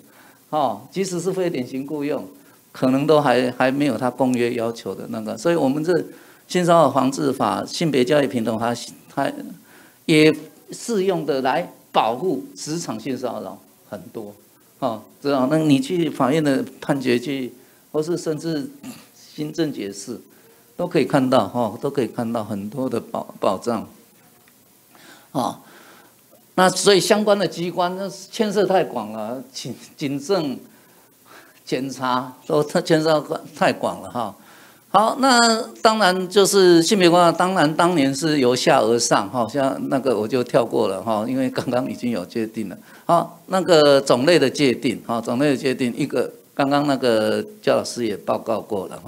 即使是非典型雇用，可能都还没有他公约要求的那个，所以我们这性骚扰防治法、性别教育平等法，它也适用的来保护职场性骚扰很多。知道？那你去法院的判决去，或是甚至行政解释，都可以看到都可以看到很多的保障。那所以相关的机关那牵涉太广了，警政、检察都牵涉太广了哈。好，那当然就是性别关系，当然当年是由下而上像那个我就跳过了因为刚刚已经有界定了。好，那个种类的界定种类的界定一个刚刚那个焦老师也报告过了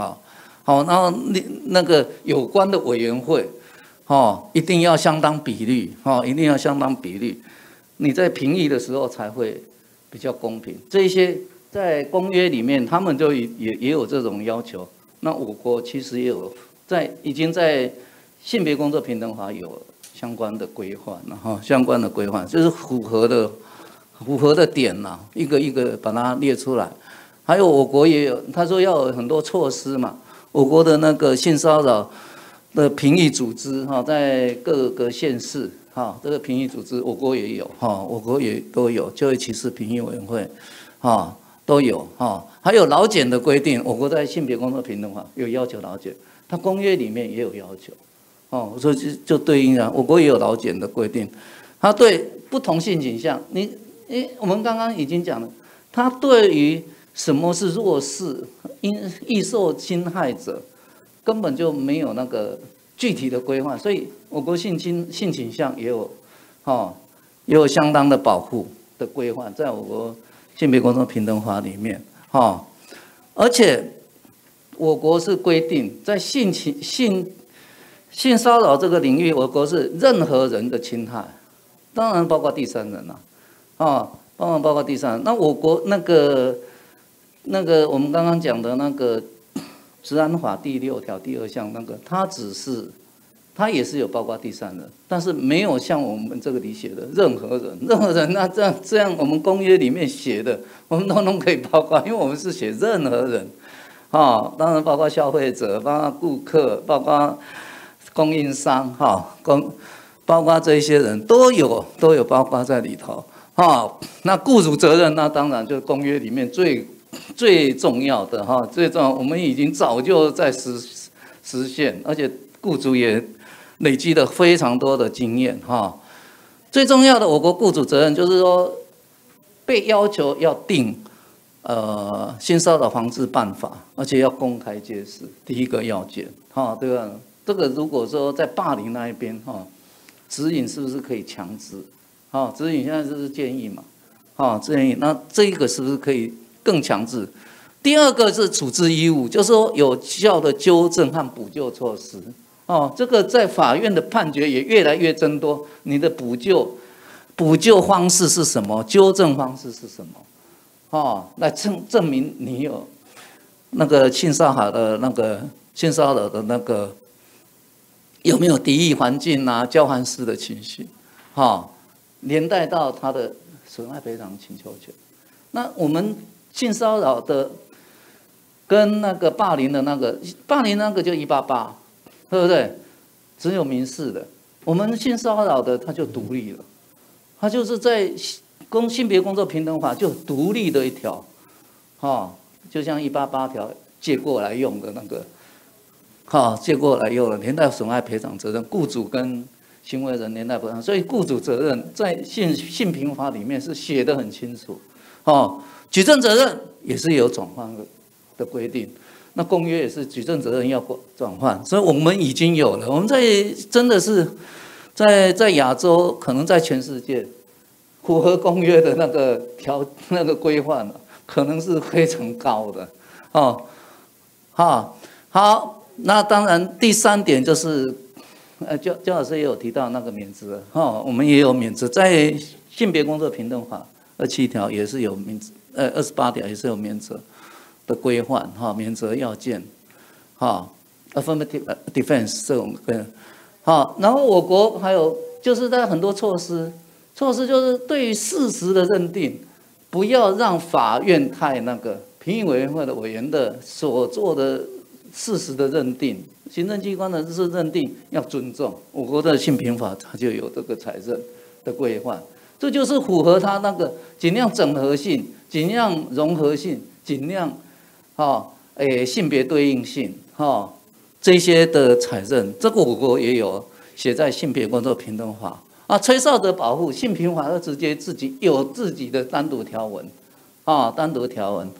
好，然后那个有关的委员会一定要相当比例一定要相当比例，你在评议的时候才会比较公平。这些在公约里面他们就也有这种要求。那我国其实也有已经在性别工作平等法有相关的规范了相关的规范就是符合的点一个一个把它列出来。还有我国也有，他说要有很多措施嘛。我国的那个性骚扰的评议组织在各个县市这个评议组织我国也有我国也都有就业歧视评议委员会都有还有劳检的规定，我国在性别工作平等法有要求劳检，它公约里面也有要求所以就对应我国也有劳检的规定，它对不同性倾向，我们刚刚已经讲了，它对于什么是弱势、易受侵害者，根本就没有那个具体的规范，所以我国性倾向也有相当的保护的规范，在我国性别工作平等法里面而且我国是规定在性骚扰这个领域，我国是任何人的侵害，当然包括第三人包括第三人。那我国那个我们刚刚讲的那个治安法第6条第2项那个，它也是有包括第三人，但是没有像我们这个里写的任何人。那这样我们公约里面写的，我们通通可以包括，因为我们是写任何人当然包括消费者，包括顾客，包括供应商包括这些人都有包括在里头那雇主责任，那当然就是公约里面最重要的最重要，我们已经早就在实现，而且雇主也累积了非常多的经验最重要的，我国雇主责任就是说，被要求要定性骚扰防治办法，而且要公开揭示，第一个要件对吧？这个如果说在霸凌那一边指引是不是可以强制指引现在就是建议嘛建议，那这个是不是可以更强制？第二个是处置义务，就是说有效的纠正和补救措施这个在法院的判决也越来越增多。你的补救方式是什么？纠正方式是什么？来证明你有那个性骚扰的那个有没有敌意环境交换式的情绪连带到他的损害赔偿请求权。那我们性骚扰的跟那个霸凌的那个就188，对不对？只有民事的，我们性骚扰的它就独立了，它就是在性别工作平等法就独立的一条就像188条借过来用的那个借过来用了连带损害赔偿责任，雇主跟行为人连带赔偿，所以雇主责任在性平法里面是写得很清楚举证责任也是有转换的规定，那公约也是举证责任要转换，所以我们已经有了。我们真的是在亚洲，可能在全世界符合公约的那个规范可能是非常高的好，那当然第3点就是焦老师也有提到那个免责我们也有免责，在性别工作平等法27条也是有免责，28条也是有免责的规范免责要件affirmative defense 这种然后我国还有就是在很多措施就是对于事实的认定，不要让法院太那个评议委员会的委员的所做的事实的认定，行政机关的是认定要尊重。我国的性平法它就有这个采认的规范，这就是符合它那个尽量整合性、尽量融合性、尽量性别对应性这些的采认，这个我国也有写在性别工作平等法啊。吹哨者保护，性平法要直接自己有自己的单独条文单独条文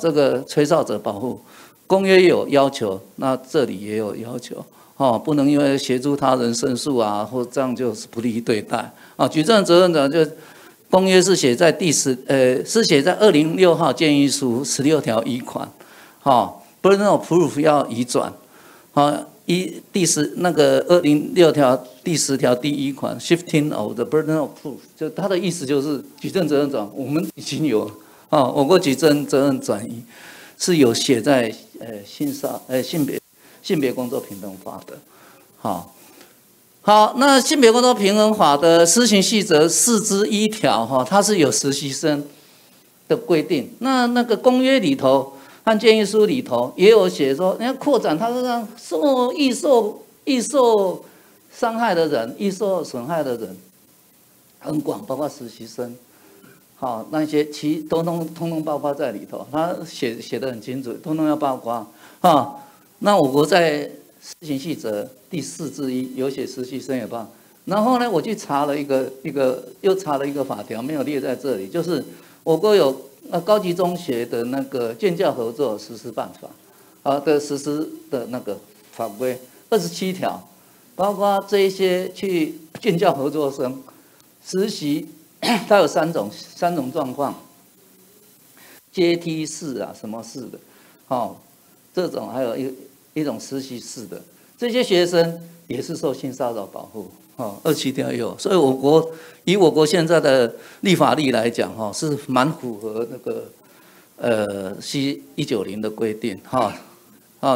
这个吹哨者保护公约有要求，那这里也有要求不能因为协助他人申诉啊，或这样就是不利对待举证责任者就公约是写在是写在206号建议书16条1款burden of proof 要移转206条第10条第1款 shifting of the burden of proof， 就它的意思就是举证责任转，我们已经有我国举证责任转移是有写在性别工作平等法的。好，那性别工作平等法的施行细则4之1条它是有实习生的规定。那个公约里头和建议书里头也有写说，你要扩展它是让易受伤害的人、易受损害的人很广，包括实习生。那些通通包括在里头，他写得很清楚，通通要包括那我国在施行细则第4之1有写实习生也包。然后呢，我去查了又查了一个法条，没有列在这里，就是我国有高级中学的那个建教合作实施办法的实施的那个法规27条，包括这一些去建教合作生实习。它有三种状况，阶梯式什么式的，这种还有一种实习式的，这些学生也是受性骚扰保护，27条有，所以以我国现在的立法例来讲，是蛮符合那个C190的规定，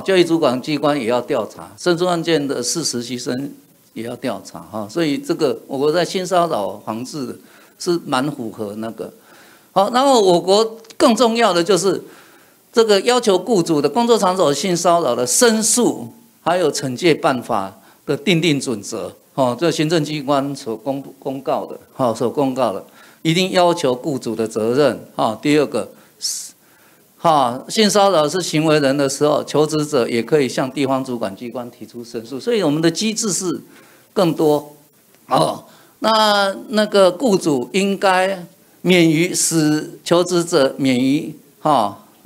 教育主管机关也要调查，申诉案件的是实习生也要调查所以这个我国在性骚扰防治是蛮符合那个。然后我国更重要的就是这个要求雇主的工作场所性骚扰的申诉，还有惩戒办法的订定准则，这行政机关所公告的，一定要求雇主的责任。第二个，性骚扰是行为人的时候，求职者也可以向地方主管机关提出申诉，所以我们的机制是更多。那个雇主应该免于使求职者免于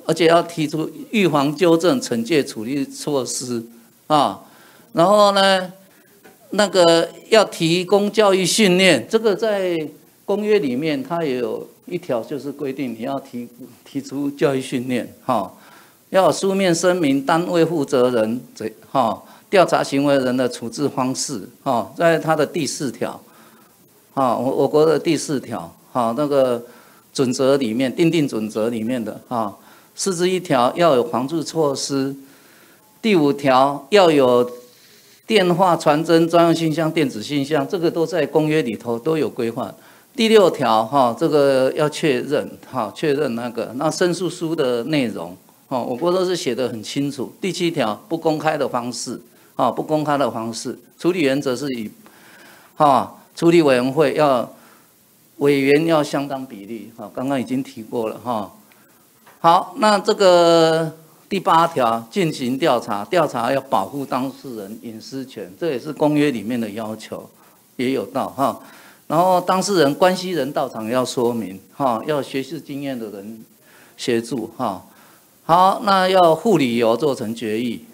而且要提出预防、纠正、惩戒、处理措施然后呢，那个要提供教育训练，这个在公约里面它也有一条，就是规定你要提出教育训练要有书面声明单位负责人调查行为人的处置方式在它的第4条。我国的第4条那个准则里面订定准则里面的4之1条要有防治措施，第5条要有电话传真、专用信箱、电子信箱，这个都在公约里头都有规范。第6条这个要确认那申诉书的内容我国都是写得很清楚。第7条不公开的方式处理原则是以处理委员会委员要相当比例刚刚已经提过了好，那这个第8条进行调查要保护当事人隐私权，这也是公约里面的要求，也有到然后当事人、关系人到场要说明要有学识经验的人协助好，那要附理由做成决议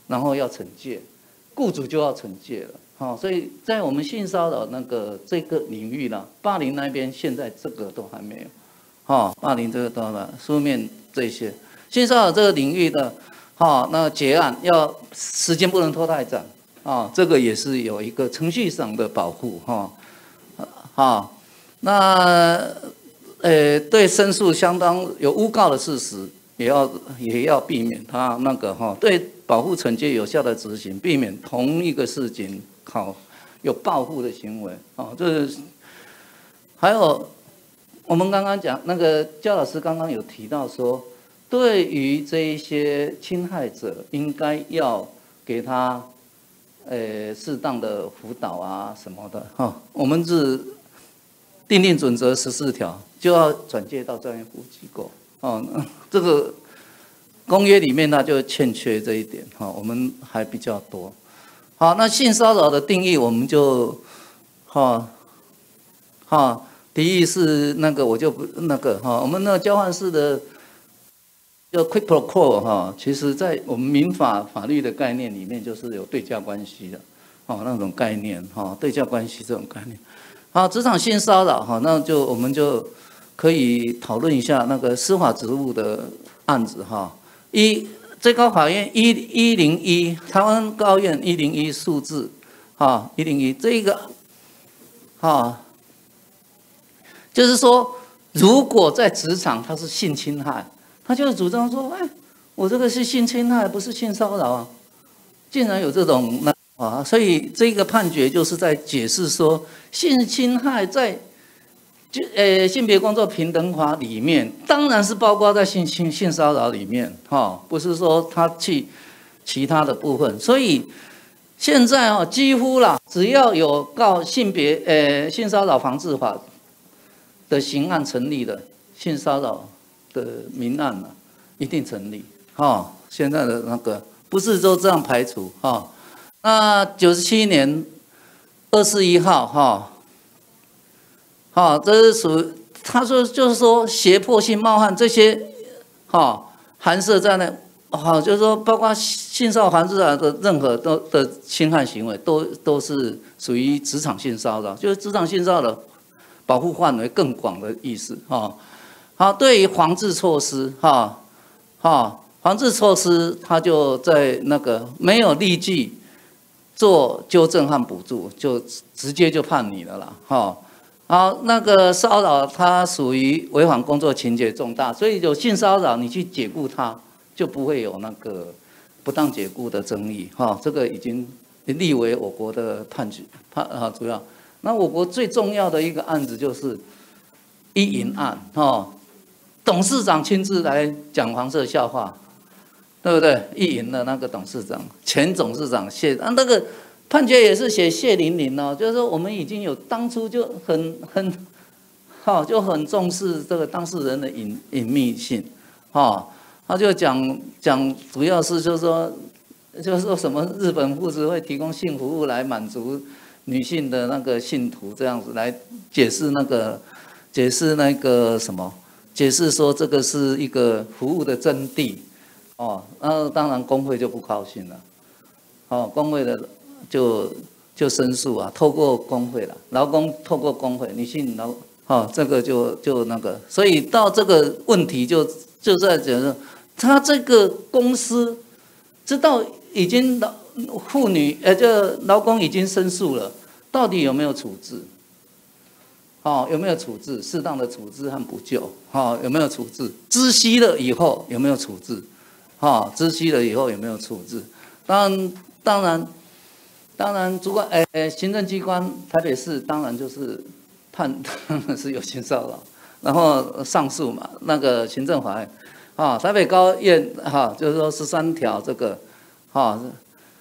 然后要惩戒，雇主就要惩戒了所以在我们性骚扰这个领域了，霸凌那边现在这个都还没有霸凌这个都了，书面这些性骚扰这个领域的那结案要时间不能拖太长这个也是有一个程序上的保护那对申诉相当有诬告的事实也要避免他对保护惩戒有效的执行，避免同一个事情有报复的行为这还有我们刚刚讲那个焦老师刚刚有提到说，对于这一些侵害者，应该要给他适当的辅导啊什么的哈。我们是订定准则14条，就要转介到专业服务机构哦。这个公约里面它就欠缺这一点哈，我们还比较多。好，那性骚扰的定义我们就第一是那个我就不那个哈，我们那个交换式的就 quid pro quo 哈，其实在我们民法法律的概念里面就是有对价关系的哦，那种概念哈，对价关系这种概念。好，职场性骚扰哈，那就我们就可以讨论一下那个司法职务的案子哈。最高法院101，台湾高院101数字哈101这个哈。就是说，如果在职场他是性侵害，他就主张说，哎，我这个是性侵害，不是性骚扰啊，竟然有这种啊，所以这个判决就是在解释说，性侵害在性别工作平等法里面，当然是包括在性骚扰里面哈，不是说他去其他的部分，所以现在几乎啦，只要有告性骚扰防治法的刑案成立的，性骚扰的民案呢，一定成立哈。现在的那个不是就这样排除哈。那97年2月1号这是属于他说就是说胁迫性冒犯这些含涉在内就是说包括性骚扰防治法的任何的侵害行为都是属于职场性骚扰，就是职场性骚扰保护范围更广的意思哈。好，对于防治措施防治措施，它就在那个没有立即做纠正和补助，就直接就判你了啦哈。好，那个骚扰它属于违反工作情节重大，所以有性骚扰你去解雇它，就不会有那个不当解雇的争议哈。这个已经立为我国的判决主要。那我国最重要的一个案子就是一银案董事长亲自来讲黄色笑话，对不对？一银的那个董事长，前董事长那个判决也是写血淋淋哦，就是说我们已经有当初就就很重视这个当事人的隐秘性他就讲主要是就是说什么日本父子会提供性服务来满足女性的那个信徒，这样子来解释那个什么，解释说这个是一个服务的真谛那当然工会就不高兴了工会的就申诉透过工会了，劳工透过工会，女性这个就那个，所以到这个问题就在讲说，他这个公司知道已经妇女就劳工已经申诉了，到底有没有处置？有没有处置？适当的处置和补救？有没有处置？知悉了以后有没有处置？知悉了以后有没有处置？当然，主管行政机关台北市当然就是判是有性骚扰，然后上诉嘛，那个行政法院台北高院就是说13条这个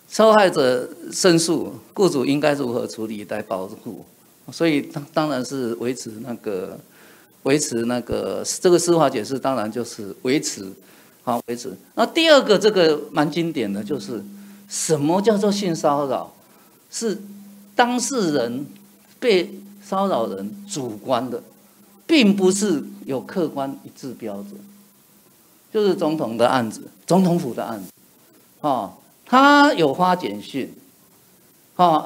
受害者申诉，雇主应该如何处理来保护？所以当然是维持那个这个司法解释，当然就是维持。那第二个这个蛮经典的就是什么叫做性骚扰？是当事人被骚扰人主观的，并不是有客观一致标准。就是总统的案子，总统府的案子他有发简讯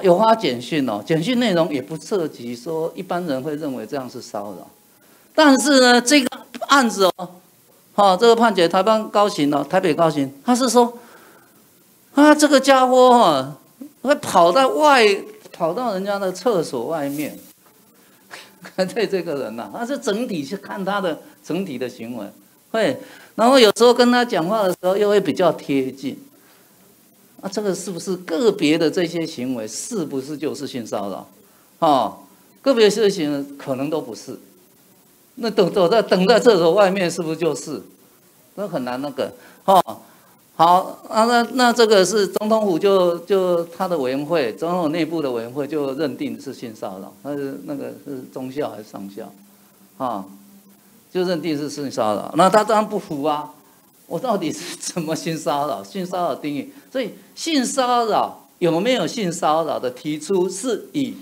有发简讯简讯内容也不涉及说一般人会认为这样是骚扰，但是呢，这个案子这个判决台北高行他是说这个家伙会跑到人家的厕所外面，对这个人他是整体去看他的整体的行为会，然后有时候跟他讲话的时候又会比较贴近。这个是不是个别的这些行为是不是就是性骚扰？个别的行为可能都不是。那等在厕所外面是不是就是？那很难那个哦。好啊，那这个是总统府就他的委员会，总统内部的委员会就认定是性骚扰，那个是中校还是上校啊？就认定是性骚扰，那他当然不服啊！我到底是怎么性骚扰？性骚扰定义，所以性骚扰有没有性骚扰的提出是以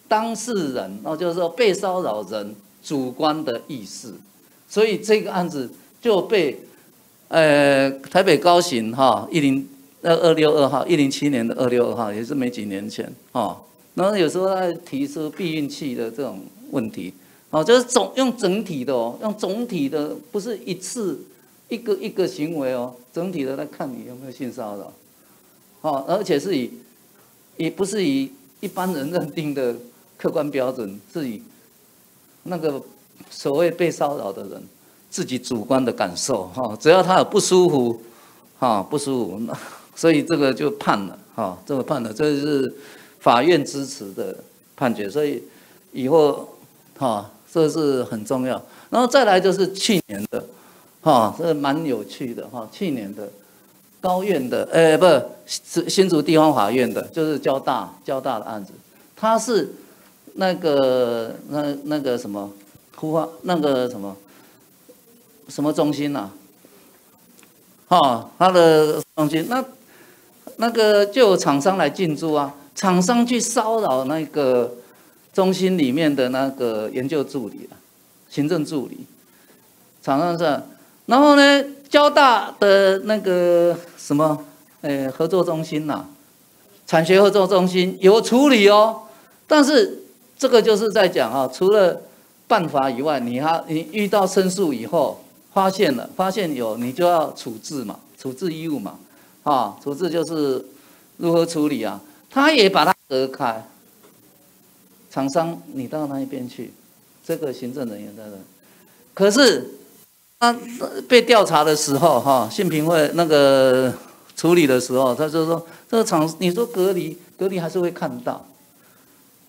当事人，就是说被骚扰人主观的意识，所以这个案子就被台北高刑262号107年的262号，也是没几年前然后有时候他提出避孕器的这种问题就是用整体的用总体的，不是一次一个行为整体的来看你有没有性骚扰而且是也不是以一般人认定的客观标准，是以那个所谓被骚扰的人自己主观的感受只要他有不舒服不舒服，所以这个就判了这个判了，这是法院支持的判决，所以以后这是很重要。然后再来就是去年的这蛮有趣的去年的高院的不是新竹地方法院的，就是交大的案子，他是那个什么什么中心他的中心那个就有厂商来进驻厂商去骚扰那个中心里面的那个研究助理行政助理，厂商是，然后呢，交大的那个什么合作中心产学合作中心有处理但是这个就是在讲除了办法以外，你遇到申诉以后。发现有，你就要处置嘛，处置义务嘛，处置就是如何处理他也把它隔开，厂商你到那一边去，这个行政人员在那，可是他被调查的时候性平会那个处理的时候，他就说这个厂你说隔离还是会看到，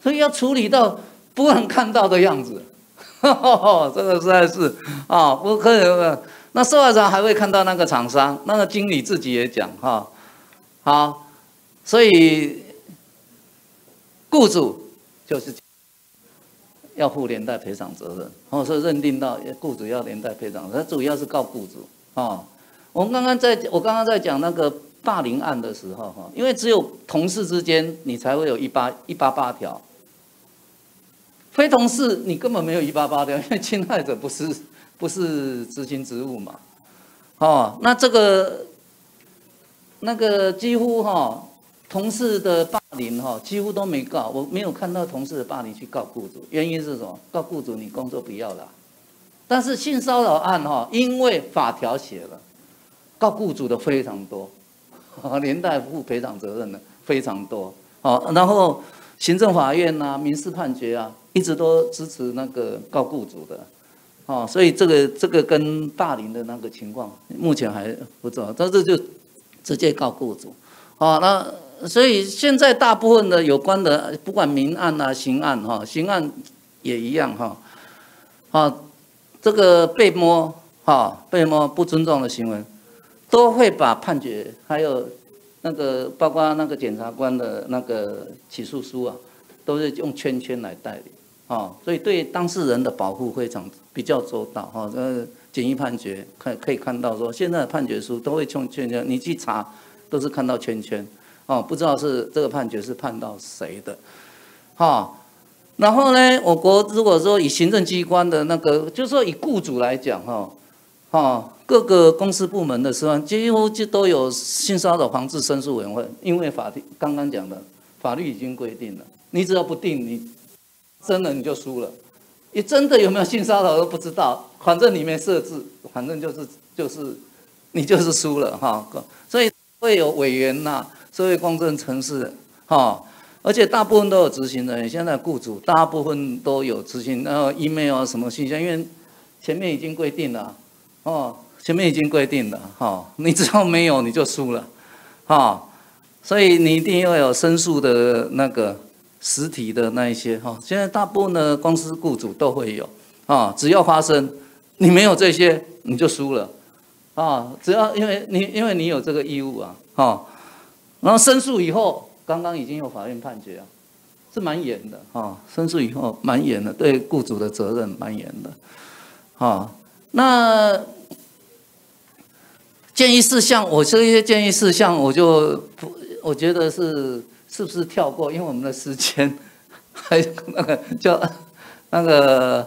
所以要处理到不能看到的样子。这个实在是不可以。那受害者还会看到那个厂商，那个经理自己也讲好，所以雇主就是要负连带赔偿责任，所以认定到雇主要连带赔偿，他主要是告雇主我刚刚在讲那个霸凌案的时候因为只有同事之间你才会有188条。非同事你根本没有188条，因为侵害者不是执行职务嘛，那这个那个几乎同事的霸凌几乎都没告，我没有看到同事的霸凌去告雇主，原因是什么？告雇主你工作不要了，但是性骚扰案因为法条写了，告雇主的非常多，连带负赔偿责任的非常多然后行政法院民事判决一直都支持那个告雇主的，所以这个跟霸凌的那个情况目前还不知道，但是就直接告雇主，那所以现在大部分的有关的，不管民案刑案刑案也一样这个被摸不尊重的行为，都会把判决还有那个包括那个检察官的那个起诉书都是用圈圈来代理。所以对当事人的保护比较周到简易判决可以看到说，现在的判决书都会用圈圈，你去查都是看到圈圈不知道是这个判决是判到谁的然后呢，我国如果说以行政机关的那个，就是说以雇主来讲各个公司部门的时候，几乎就都有性骚扰防治申诉委员会，因为刚刚讲的法律已经规定了，你只要不定你。真的你就输了，你真的有没有性骚扰都不知道，反正你没设置，反正就是你就是输了所以会有委员社会公正程序而且大部分都有执行人员，现在雇主大部分都有执行email 什么信息，因为前面已经规定了你只要没有你就输了所以你一定要有申诉的那个。实体的那一些现在大部分的公司雇主都会有只要发生，你没有这些你就输了只要因为你有这个义务啊，然后申诉以后，刚刚已经有法院判决啊，是蛮严的申诉以后蛮严的，对雇主的责任蛮严的，那建议事项，我这些建议事项，我觉得是不是跳过？因为我们的时间还有那个叫那个。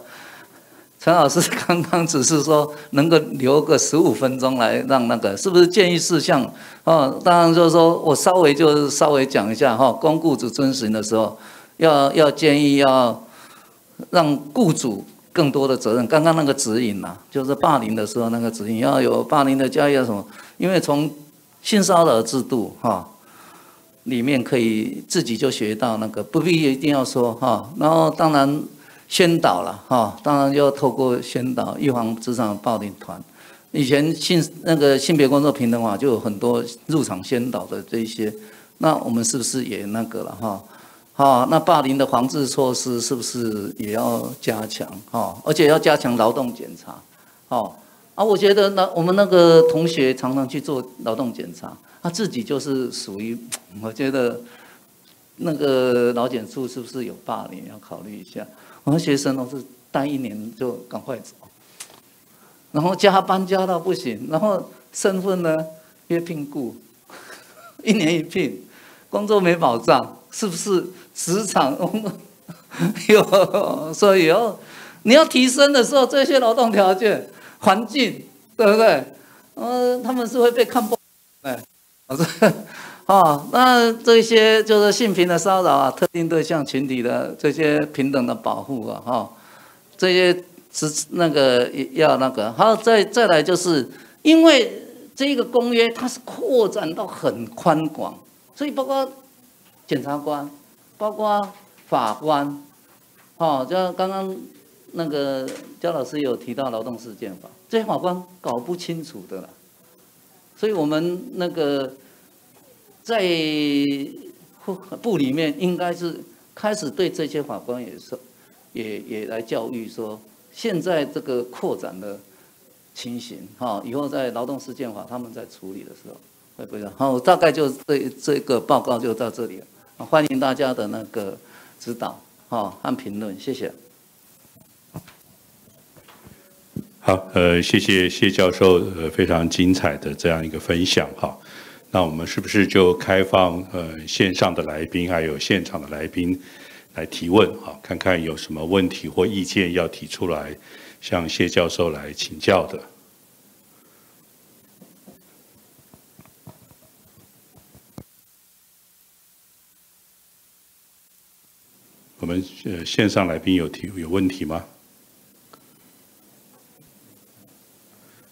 陈老师刚刚只是说能够留个15分钟来让那个，是不是建议事项？当然就是说我稍微讲一下供雇主遵循的时候，要建议要让雇主更多的责任。刚刚那个指引就是霸凌的时候那个指引要有霸凌的教育什么？因为从性骚扰制度里面可以自己就学到那个，不必一定要说然后当然。宣导了当然要透过宣导预防职场暴力团。以前性别工作平等法就有很多入场宣导的这些，那我们是不是也那个了那霸凌的防治措施是不是也要加强而且要加强劳动检查我觉得我们那个同学常常去做劳动检查，他自己就是属于，我觉得那个劳检处是不是有霸凌要考虑一下。我们学生都是待1年就赶快走，然后加班加到不行，然后身份呢约聘雇，1年1聘，工作没保障，是不是职场有？所以你要提升的时候，这些劳动条件、环境，对不对？他们是会被看不，那这些就是性平的骚扰特定对象群体的这些平等的保护这些那个要那个，好，再来就是因为这个公约它是扩展到很宽广，所以包括检察官，包括法官，就刚刚那个焦老师有提到劳动事件法，这些法官搞不清楚的啦，所以我们那个。在部里面应该是开始对这些法官也来教育说，现在这个扩展的情形以后在劳动事件法他们在处理的时候会不会好？大概就这个报告就到这里了，欢迎大家的那个指导和评论，谢谢。好，谢谢谢教授非常精彩的这样一个分享那我们是不是就开放线上的来宾还有现场的来宾来提问看看有什么问题或意见要提出来，向谢教授来请教的。我们线上来宾有问题吗？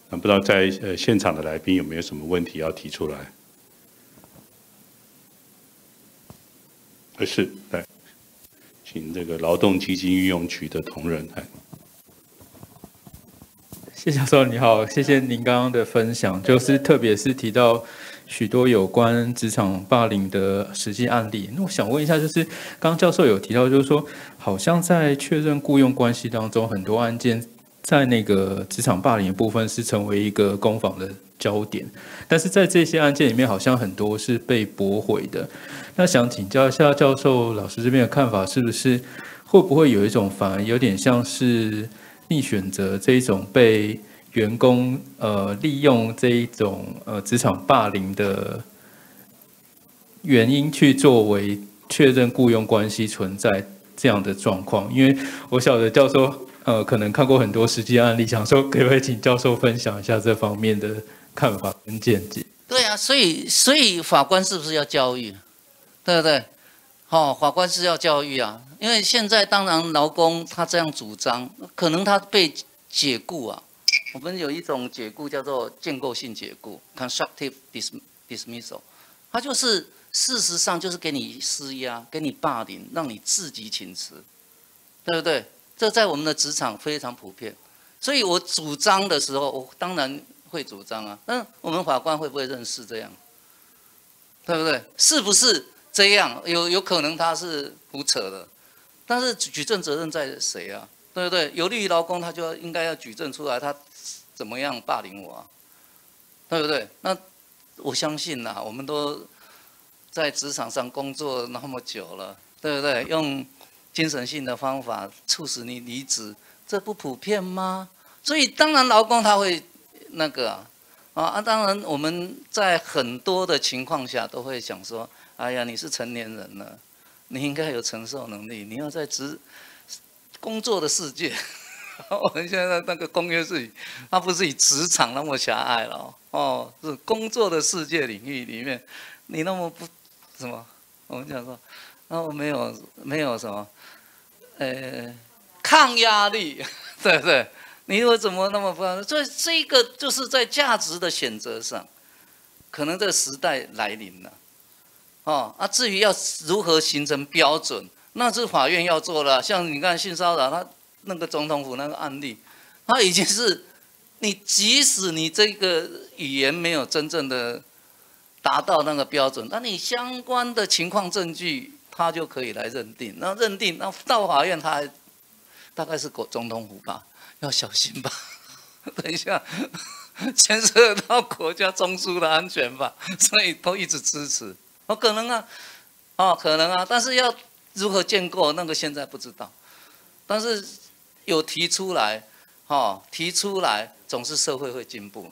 那不知道在现场的来宾有没有什么问题要提出来？是，来，请这个劳动基金运用局的同仁来。谢教授你好，谢谢您刚刚的分享，就是特别是提到许多有关职场霸凌的实际案例。那我想问一下，就是刚刚教授有提到，就是说好像在确认雇佣关系当中，很多案件在那个职场霸凌的部分是成为一个攻防的焦点，但是在这些案件里面，好像很多是被驳回的。那想请教一下教授老师这边的看法，是不是会不会有一种反而有点像是逆选择这一种被员工利用这一种职场霸凌的原因去作为确认雇佣关系存在这样的状况？因为我晓得教授可能看过很多实际案例，想说可不可以请教授分享一下这方面的看法跟见解？对啊，所以法官是不是要教育？对不对？法官是要教育啊，因为现在当然劳工他这样主张，可能他被解雇啊。我们有一种解雇叫做建构性解雇 （constructive dismissal）， 它就是事实上就是给你施压、给你霸凌，让你自己请辞，对不对？这在我们的职场非常普遍。所以我主张的时候，我当然会主张啊。那我们法官会不会认识这样？对不对？是不是？这样有可能他是胡扯的，但是举证责任在谁啊？对不对？有利于劳工，他就应该要举证出来，他怎么样霸凌我啊？对不对？那我相信我们都在职场上工作那么久了，对不对？用精神性的方法促使你离职，这不普遍吗？所以当然劳工他会那个当然我们在很多的情况下都会想说，哎呀，你是成年人了，你应该有承受能力，你要在工作的世界。我们现在那个公约是它不是以职场那么狭隘了是工作的世界领域里面，你那么不什么？我们讲说，然后没有什么，抗压力，对不对？你为什么那么不？所以这个就是在价值的选择上，可能这个时代来临了，至于要如何形成标准，那是法院要做的。像你看性骚扰，他那个总统府那个案例，他已经是你即使你这个语言没有真正的达到那个标准，那你相关的情况证据，他就可以来认定。那认定，那到法院他还大概是总统府吧。要小心吧，等一下牵涉到国家中枢的安全吧，所以都一直支持。可能可能但是要如何建构，那个现在不知道。但是有提出来，提出来总是社会会进步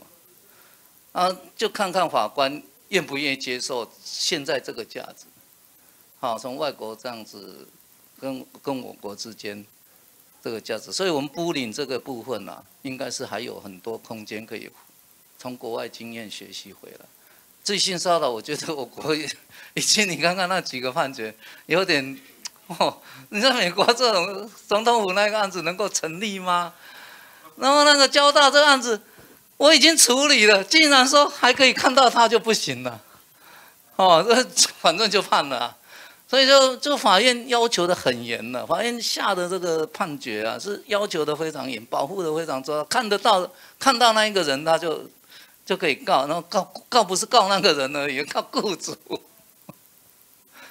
嘛。就看看法官愿不愿意接受现在这个价值。从外国这样子跟我国之间。这个价值，所以我们布领这个部分应该是还有很多空间可以从国外经验学习回来。至于性骚扰，我觉得我国以前你看看那几个判决，有点你在美国这种总统府那个案子能够成立吗？然后那个交大这个案子，我已经处理了，竟然说还可以看到他就不行了，这反正就判了。所以就法院要求的很严了，法院下的这个判决是要求的非常严，保护的非常重要，看到那一个人他就可以告，然后告不是告那个人而已，告雇主，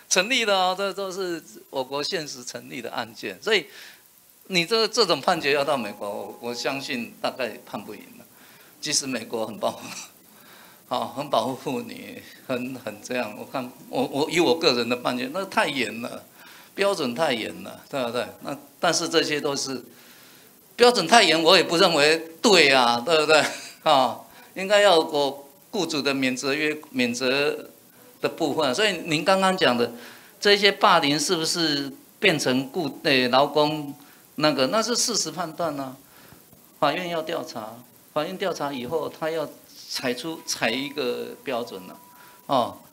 成立的这都是我国现实成立的案件，所以你这种判决要到美国，我相信大概判不赢了，即使美国很保护。很保护你，很这样。我看我以我个人的判决，那太严了，标准太严了，对不对？那但是这些都是标准太严，我也不认为对对不对？应该要有雇主的免责的部分。所以您刚刚讲的这些霸凌是不是变成劳工那是事实判断法院要调查，法院调查以后，他要采一个标准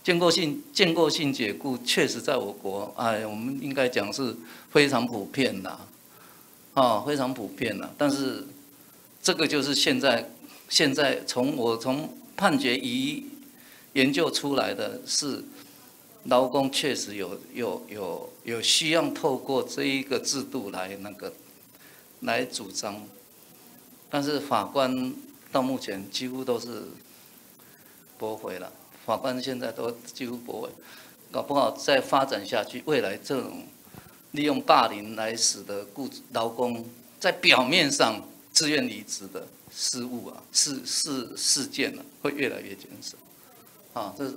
建构性解雇确实在我国，我们应该讲是非常普遍的，非常普遍的。但是这个就是现在从判决研究出来的是，劳工确实有需要透过这一个制度来主张，但是法官。到目前几乎都是驳回了，法官现在都几乎驳回，搞不好再发展下去，未来这种利用霸凌来使得劳工在表面上自愿离职的事件会越来越减少。这是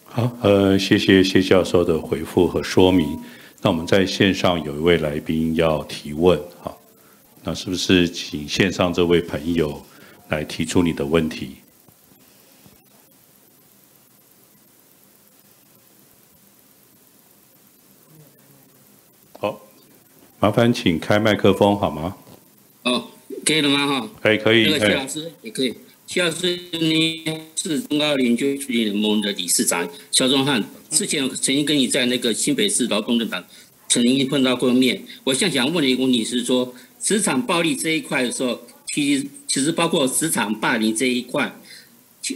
好，谢谢谢教授的回复和说明。那我们在线上有一位来宾要提问，那是不是请线上这位朋友来提出你的问题？好，麻烦请开麦克风好吗？可以了吗？可以。那个谢老师也可以。谢老师，你是中高龄就业促进联盟的理事长肖忠汉，之前曾经跟你在那个新北市劳动论坛曾经碰到过面。我现在想问的一个问题是说，职场暴力这一块的时候，其实包括职场霸凌这一块，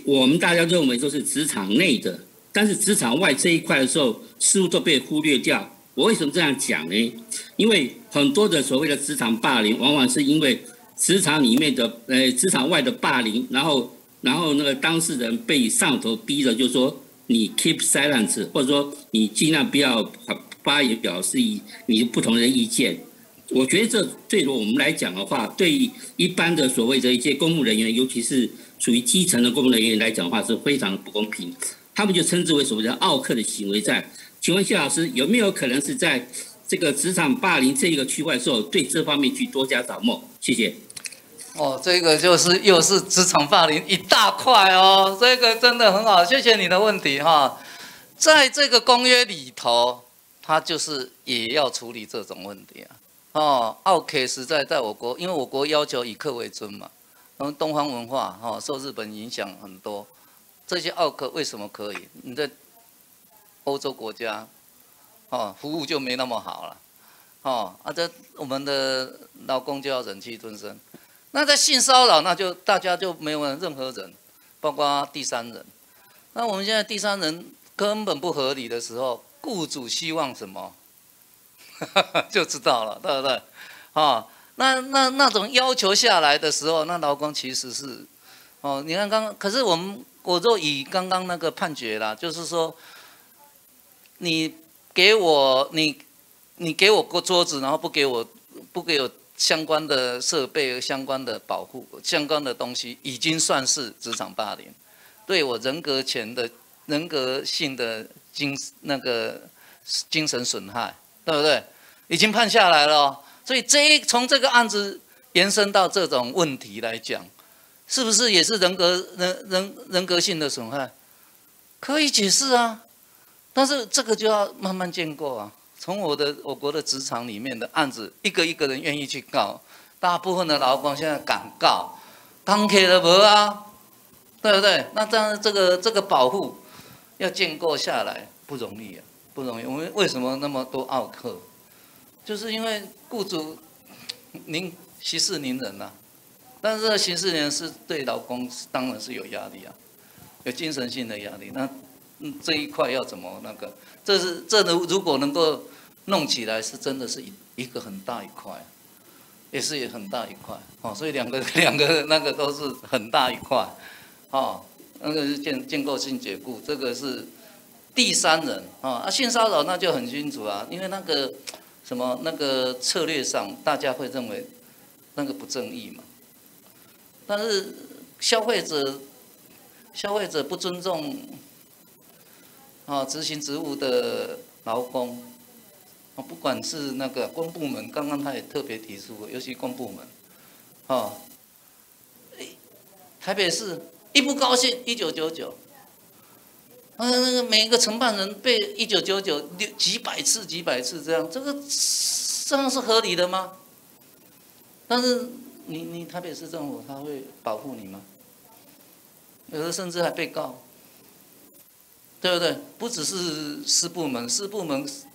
我们大家认为都是职场内的，但是职场外这一块的时候，似乎都被忽略掉。我为什么这样讲呢？因为很多的所谓的职场霸凌，往往是因为职场里面的职场外的霸凌，然后那个当事人被上头逼着，就说你 keep silence， 或者说你尽量不要发言表示你不同的意见。我觉得这对于我们来讲的话，对于一般的所谓的一些公务人员，尤其是属于基层的公务人员来讲的话是非常不公平，他们就称之为所谓的奥客的行为在。请问谢老师，有没有可能是在这个职场霸凌这一个区块的时候，对这方面去多加掌握？谢谢。这个又是职场霸凌一大块哦，这个真的很好，谢谢你的问题哈。在这个公约里头，它就是也要处理这种问题啊。奥客实在在我国，因为我国要求以客为尊嘛，东方文化受日本影响很多，这些奥客为什么可以？你在欧洲国家，服务就没那么好了，这我们的劳工就要忍气吞声。那在性骚扰，那就大家就没有任何人，包括第三人。那我们现在第三人根本不合理的时候，雇主希望什么，就知道了，对不对？那种要求下来的时候，那劳工其实是，你看可是我就以刚刚那个判决啦，就是说，你给我桌子，然后不给我相关的设备、相关的保护、相关的东西，已经算是职场霸凌，对我人格性的精神损害，对不对？已经判下来了，所以从这个案子延伸到这种问题来讲，是不是也是人格性的损害？可以解释啊，但是这个就要慢慢建构啊。从我国的职场里面的案子，一个人愿意去告，大部分的劳工现在敢告，刚开了没啊，对不对？那这样这个保护要建构下来不容易啊，不容易。我们为什么那么多奥客？就是因为雇主息事宁人啊，但是息事宁人是对劳工当然是有压力啊，有精神性的压力。那这一块要怎么那个？这如果能够弄起来，是真的是一个很大一块，也是很大一块所以两个那个都是很大一块那个是建构性解雇，这个是第三人性骚扰那就很清楚啊，因为那个什么那个策略上，大家会认为那个不正义嘛，但是消费者不尊重执行职务的劳工，不管是那个公部门，刚刚他也特别提出过，尤其公部门，台北市一不高兴1999，那个每一个承办人被1999几百次这样，这样是合理的吗？但是你台北市政府他会保护你吗？有的甚至还被告。对不对？不只是私部门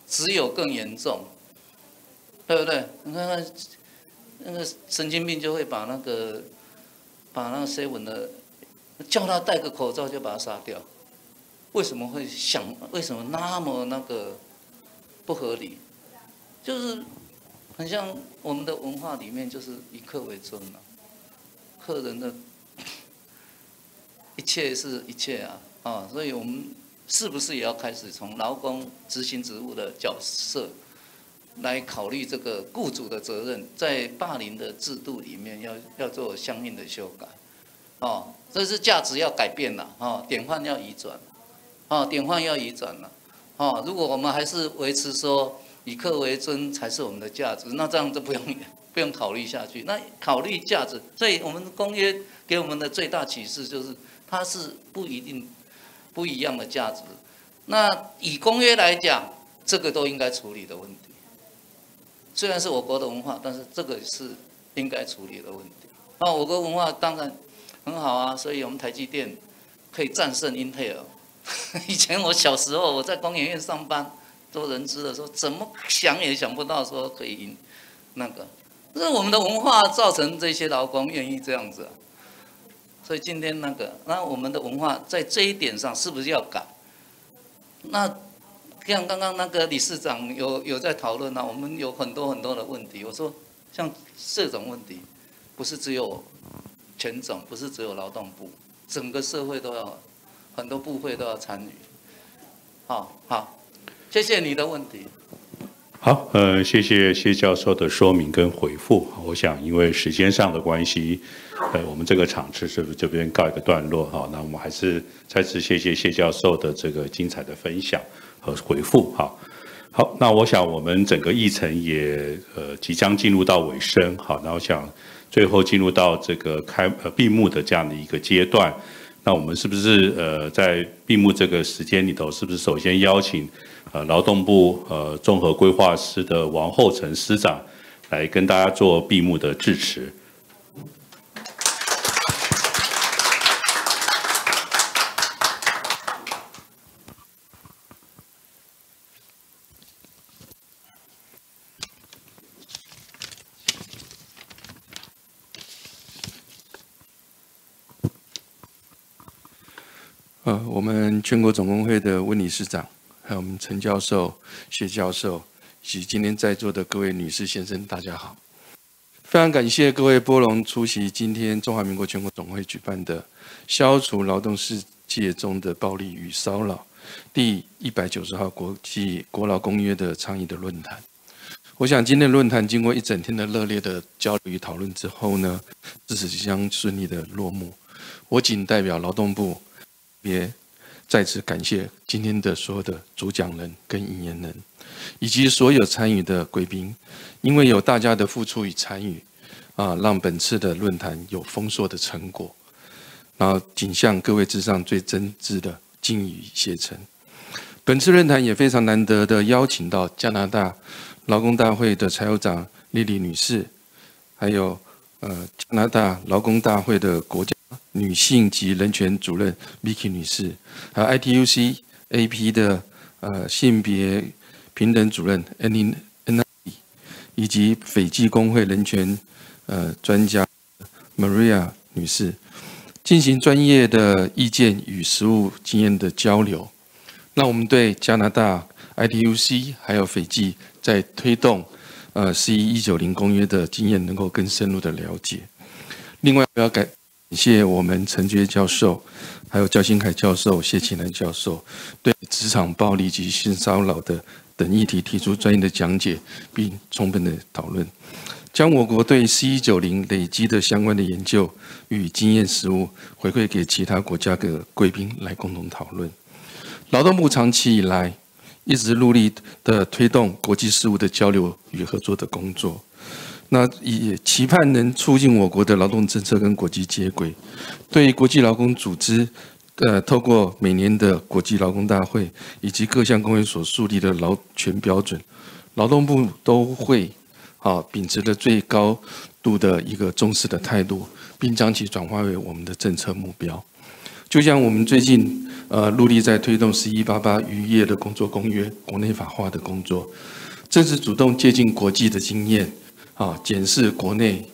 只有更严重，对不对？你看看那个神经病就会把那个 7的叫他戴个口罩就把他杀掉，为什么那么那个不合理？就是很像我们的文化里面就是以客为尊嘛，客人的一切是一切所以我们是不是也要开始从劳工执行职务的角色来考虑这个雇主的责任，在霸凌的制度里面要做相应的修改，这是价值要改变了，典范要移转，了，如果我们还是维持说以客为尊才是我们的价值，那这样就不用考虑下去。那考虑价值，所以我们公约给我们的最大启示就是，它是不一样的价值。那以公约来讲，这个都应该处理的问题。虽然是我国的文化，但是这个是应该处理的问题。我国文化当然很好啊，所以我们台积电可以战胜英特尔。以前我小时候我在工研院上班做人资的时候，怎么想也想不到说可以赢那个。这是我们的文化造成这些劳工愿意这样子所以今天那我们的文化在这一点上是不是要改？那像刚刚那个理事长有在讨论我们有很多的问题。我说像这种问题，不是只有全总，不是只有劳动部，整个社会都要，很多部会都要参与。好，谢谢你的问题。好，谢谢谢教授的说明跟回复。我想因为时间上的关系，我们这个场次是不是这边告一个段落？好，那我们还是再次谢谢谢教授的这个精彩的分享和回复。好，那我想我们整个议程也即将进入到尾声。好，那我想最后进入到这个闭幕的这样的一个阶段。那我们是不是在闭幕这个时间里头，是不是首先邀请劳动部综合规划司的王厚诚司长来跟大家做闭幕的致辞？我们全国总工会的温理事长，还有我们陈教授、谢教授，以及今天在座的各位女士、先生，大家好！非常感谢各位波龙出席今天中华民国全国总会举办的“消除劳动世界中的暴力与骚扰”第190号国劳公约的倡议的论坛。我想今天的论坛经过一整天的热烈的交流与讨论之后呢，至此即将顺利的落幕。我仅代表劳动部，也再次感谢今天的所有的主讲人跟引言人，以及所有参与的贵宾，因为有大家的付出与参与，让本次的论坛有丰硕的成果。然后谨向各位之上最真挚的敬意与谢忱。本次论坛也非常难得的邀请到加拿大劳工大会的财务长莉莉女士，还有加拿大劳工大会的国家女性及人权主任 Vicky 女士，还有 ITUC-AP 的性别平等主任 Annie， 以及斐济工会人权专家 Maria 女士，进行专业的意见与实务经验的交流，让我们对加拿大 ITUC 还有斐济在推动11190公约的经验能够更深入的了解。另外，我要感谢我们陈觉教授，还有焦新凯教授、谢启南教授对职场暴力及性骚扰的等议题提出专业的讲解，并充分的讨论，将我国对11190累积的相关的研究与经验实务回馈给其他国家的贵宾来共同讨论。劳动部长期以来一直努力的推动国际事务的交流与合作的工作。那也期盼能促进我国的劳动政策跟国际接轨，对国际劳工组织，透过每年的国际劳工大会以及各项公约所树立的劳权标准，劳动部都会秉持着最高度的一个重视的态度，并将其转化为我们的政策目标。就像我们最近努力在推动1188渔业的工作公约国内法化的工作，正是主动接近国际的经验。检视国内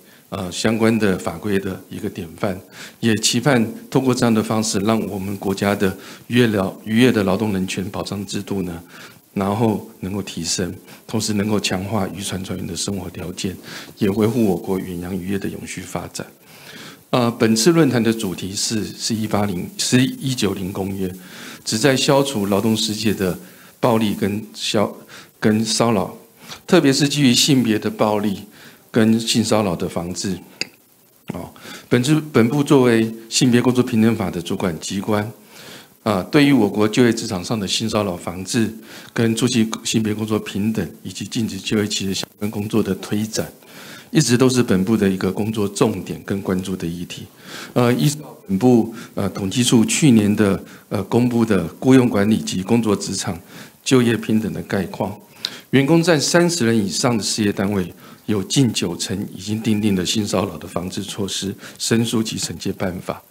相关的法规的一个典范，也期盼通过这样的方式，让我们国家的渔业的劳动人权保障制度呢，然后能够提升，同时能够强化渔船船员的生活条件，也维护我国远洋渔业的永续发展。本次论坛的主题是11190公约，旨在消除劳动世界的暴力跟骚扰，特别是基于性别的暴力跟性骚扰的防治。本部作为性别工作平等法的主管机关，对于我国就业职场上的性骚扰防治跟促进性别工作平等以及禁止就业歧视相关工作的推展，一直都是本部的一个工作重点跟关注的议题。依照本部统计处去年的公布的雇用管理及工作职场就业平等的概况，员工占30人以上的事业单位，有近90%已经订定了性骚扰的防治措施、申诉及惩戒办法。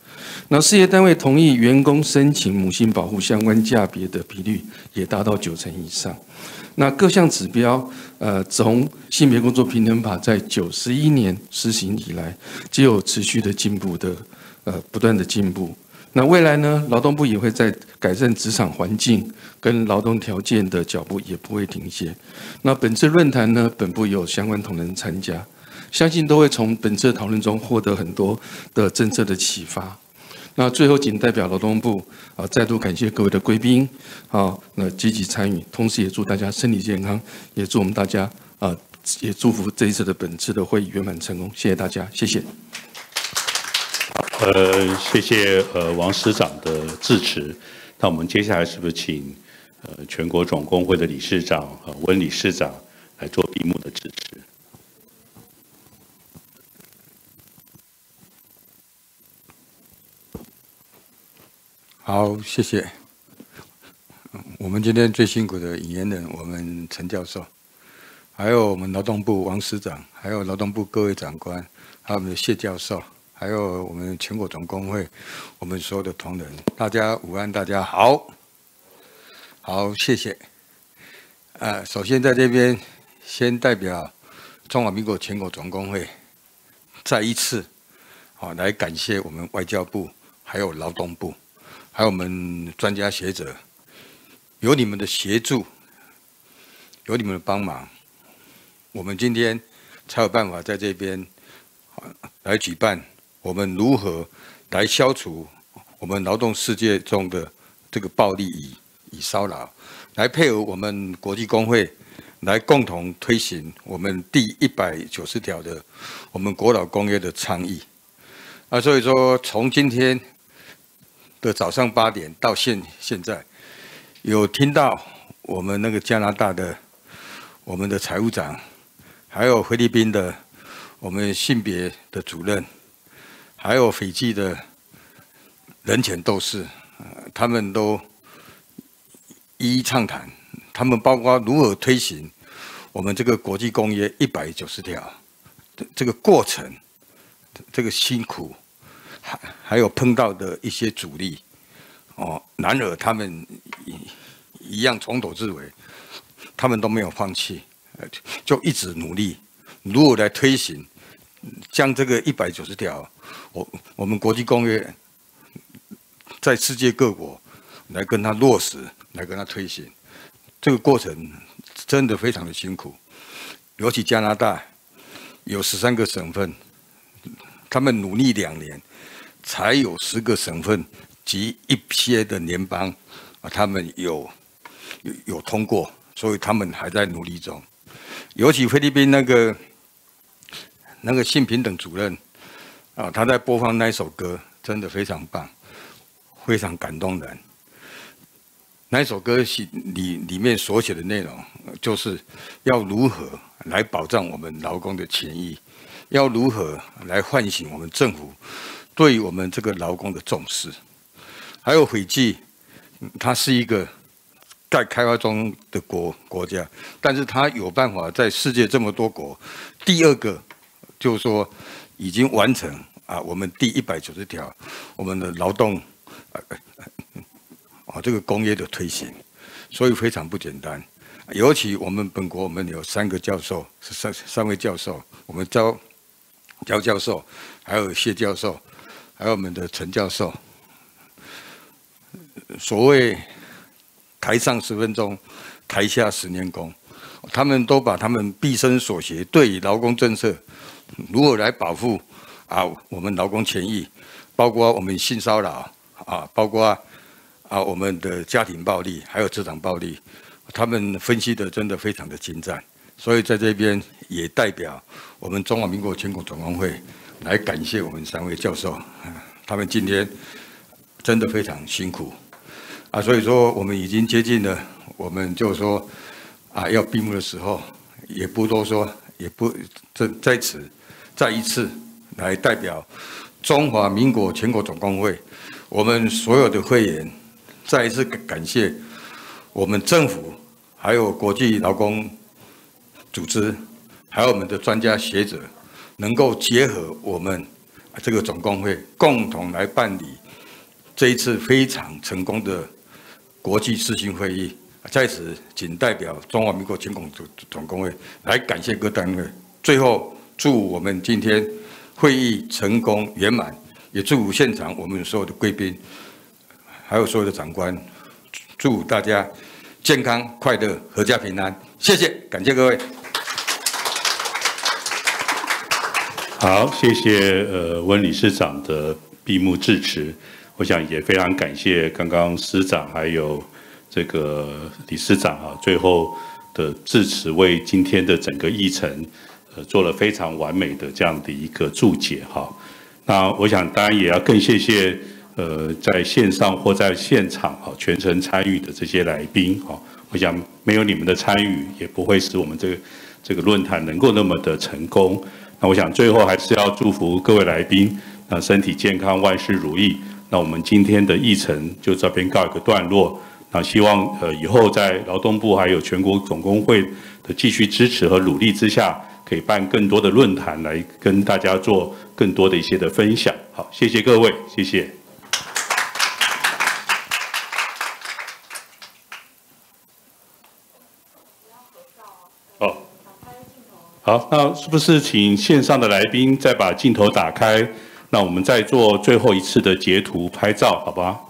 那事业单位同意员工申请母性保护相关价别的比率也达到90%以上。那各项指标，从性别工作平等法在91年施行以来，皆有持续的进步的，不断的进步。那未来呢，劳动部也会在改善职场环境跟劳动条件的脚步也不会停歇。那本次论坛呢，本部有相关同仁参加，相信都会从本次讨论中获得很多的政策的启发。那最后仅代表劳动部再度感谢各位的贵宾那积极参与，同时也祝大家身体健康，也祝我们大家也祝福这一次的本次的会议圆满成功。谢谢大家，谢谢。谢谢王师长的致辞。那我们接下来是不是请全国总工会的理事长温理事长来做闭幕的致辞？好，谢谢。我们今天最辛苦的引言人，我们陈教授，还有我们劳动部王师长，还有劳动部各位长官，还有我们的谢教授，还有我们全国总工会，我们所有的同仁，大家午安，大家好。好，谢谢。首先在这边先代表中华民国全国总工会，再一次来感谢我们外交部，还有劳动部，还有我们专家学者，有你们的协助，有你们的帮忙，我们今天才有办法在这边来举办我们如何来消除我们劳动世界中的这个暴力与骚扰，来配合我们国际工会，来共同推行我们第190条的我们国劳公约的倡议。所以说从今天的早上8点到现在，有听到我们那个加拿大的我们的财务长，还有菲律宾的我们性别的主任，还有斐济的人权斗士，他们都一一畅谈，他们包括如何推行我们这个国际公约190条这个过程，这个辛苦，还有碰到的一些阻力，然而他们一样从头至尾，他们都没有放弃，就一直努力，如何来推行，将这个190条，我们国际公约在世界各国来跟它落实，来跟它推行，这个过程真的非常的辛苦，尤其加拿大有13个省份，他们努力2年，才有10个省份及一些的联邦，他们有通过，所以他们还在努力中。尤其菲律宾那个性平等主任他在播放那首歌，真的非常棒，非常感动人。那首歌里面所写的内容，就是要如何来保障我们劳工的权益，要如何来唤醒我们政府对于我们这个劳工的重视。还有斐济，它是一个在开发中的国家，但是它有办法在世界这么多国，第2个就是说已经完成我们第190条我们的劳动这个公约的推行，所以非常不简单。尤其我们本国，我们有3个教授，三位教授，我们焦教授，还有谢教授，还有我们的陈教授。所谓台上10分钟，台下10年功，他们都把他们毕生所学，对于劳工政策如何来保护我们劳工权益，包括我们性骚扰包括我们的家庭暴力，还有职场暴力，他们分析的真的非常的精湛。所以在这边也代表我们中华民国全国总工会来感谢我们3位教授，他们今天真的非常辛苦所以说我们已经接近了，我们就说要闭幕的时候，也不多说，也不在此再一次来代表中华民国全国总工会，我们所有的会员再一次感谢我们政府，还有国际劳工组织，还有我们的专家学者，能够结合我们这个总工会，共同来办理这一次非常成功的国际视讯会议。在此，仅代表中华民国全国总工会来感谢各单位。最后，祝我们今天会议成功圆满，也祝现场我们所有的贵宾，还有所有的长官，祝大家健康、快乐、阖家平安。谢谢，感谢各位。好，谢谢温理事长的闭幕致辞。我想也非常感谢刚刚司长还有这个理事长啊，最后的致辞为今天的整个议程做了非常完美的这样的一个注解哈。那我想当然也要更谢谢在线上或在现场哈全程参与的这些来宾哈。我想没有你们的参与，也不会使我们这个论坛能够那么的成功。那我想最后还是要祝福各位来宾，那身体健康，万事如意。那我们今天的议程就这边告一个段落。那希望以后在劳动部还有全国总工会的继续支持和努力之下，可以办更多的论坛来跟大家做更多的一些的分享。好，谢谢各位，谢谢。哦，好，那是不是请线上的来宾再把镜头打开？那我们再做最后一次的截图拍照，好吧？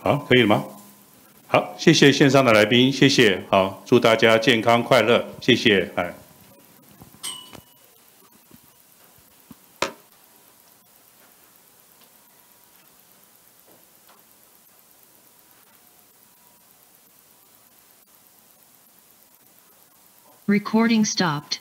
好，可以了吗？好，谢谢线上的来宾，谢谢。好，祝大家健康快乐，谢谢。哎。Recording stopped.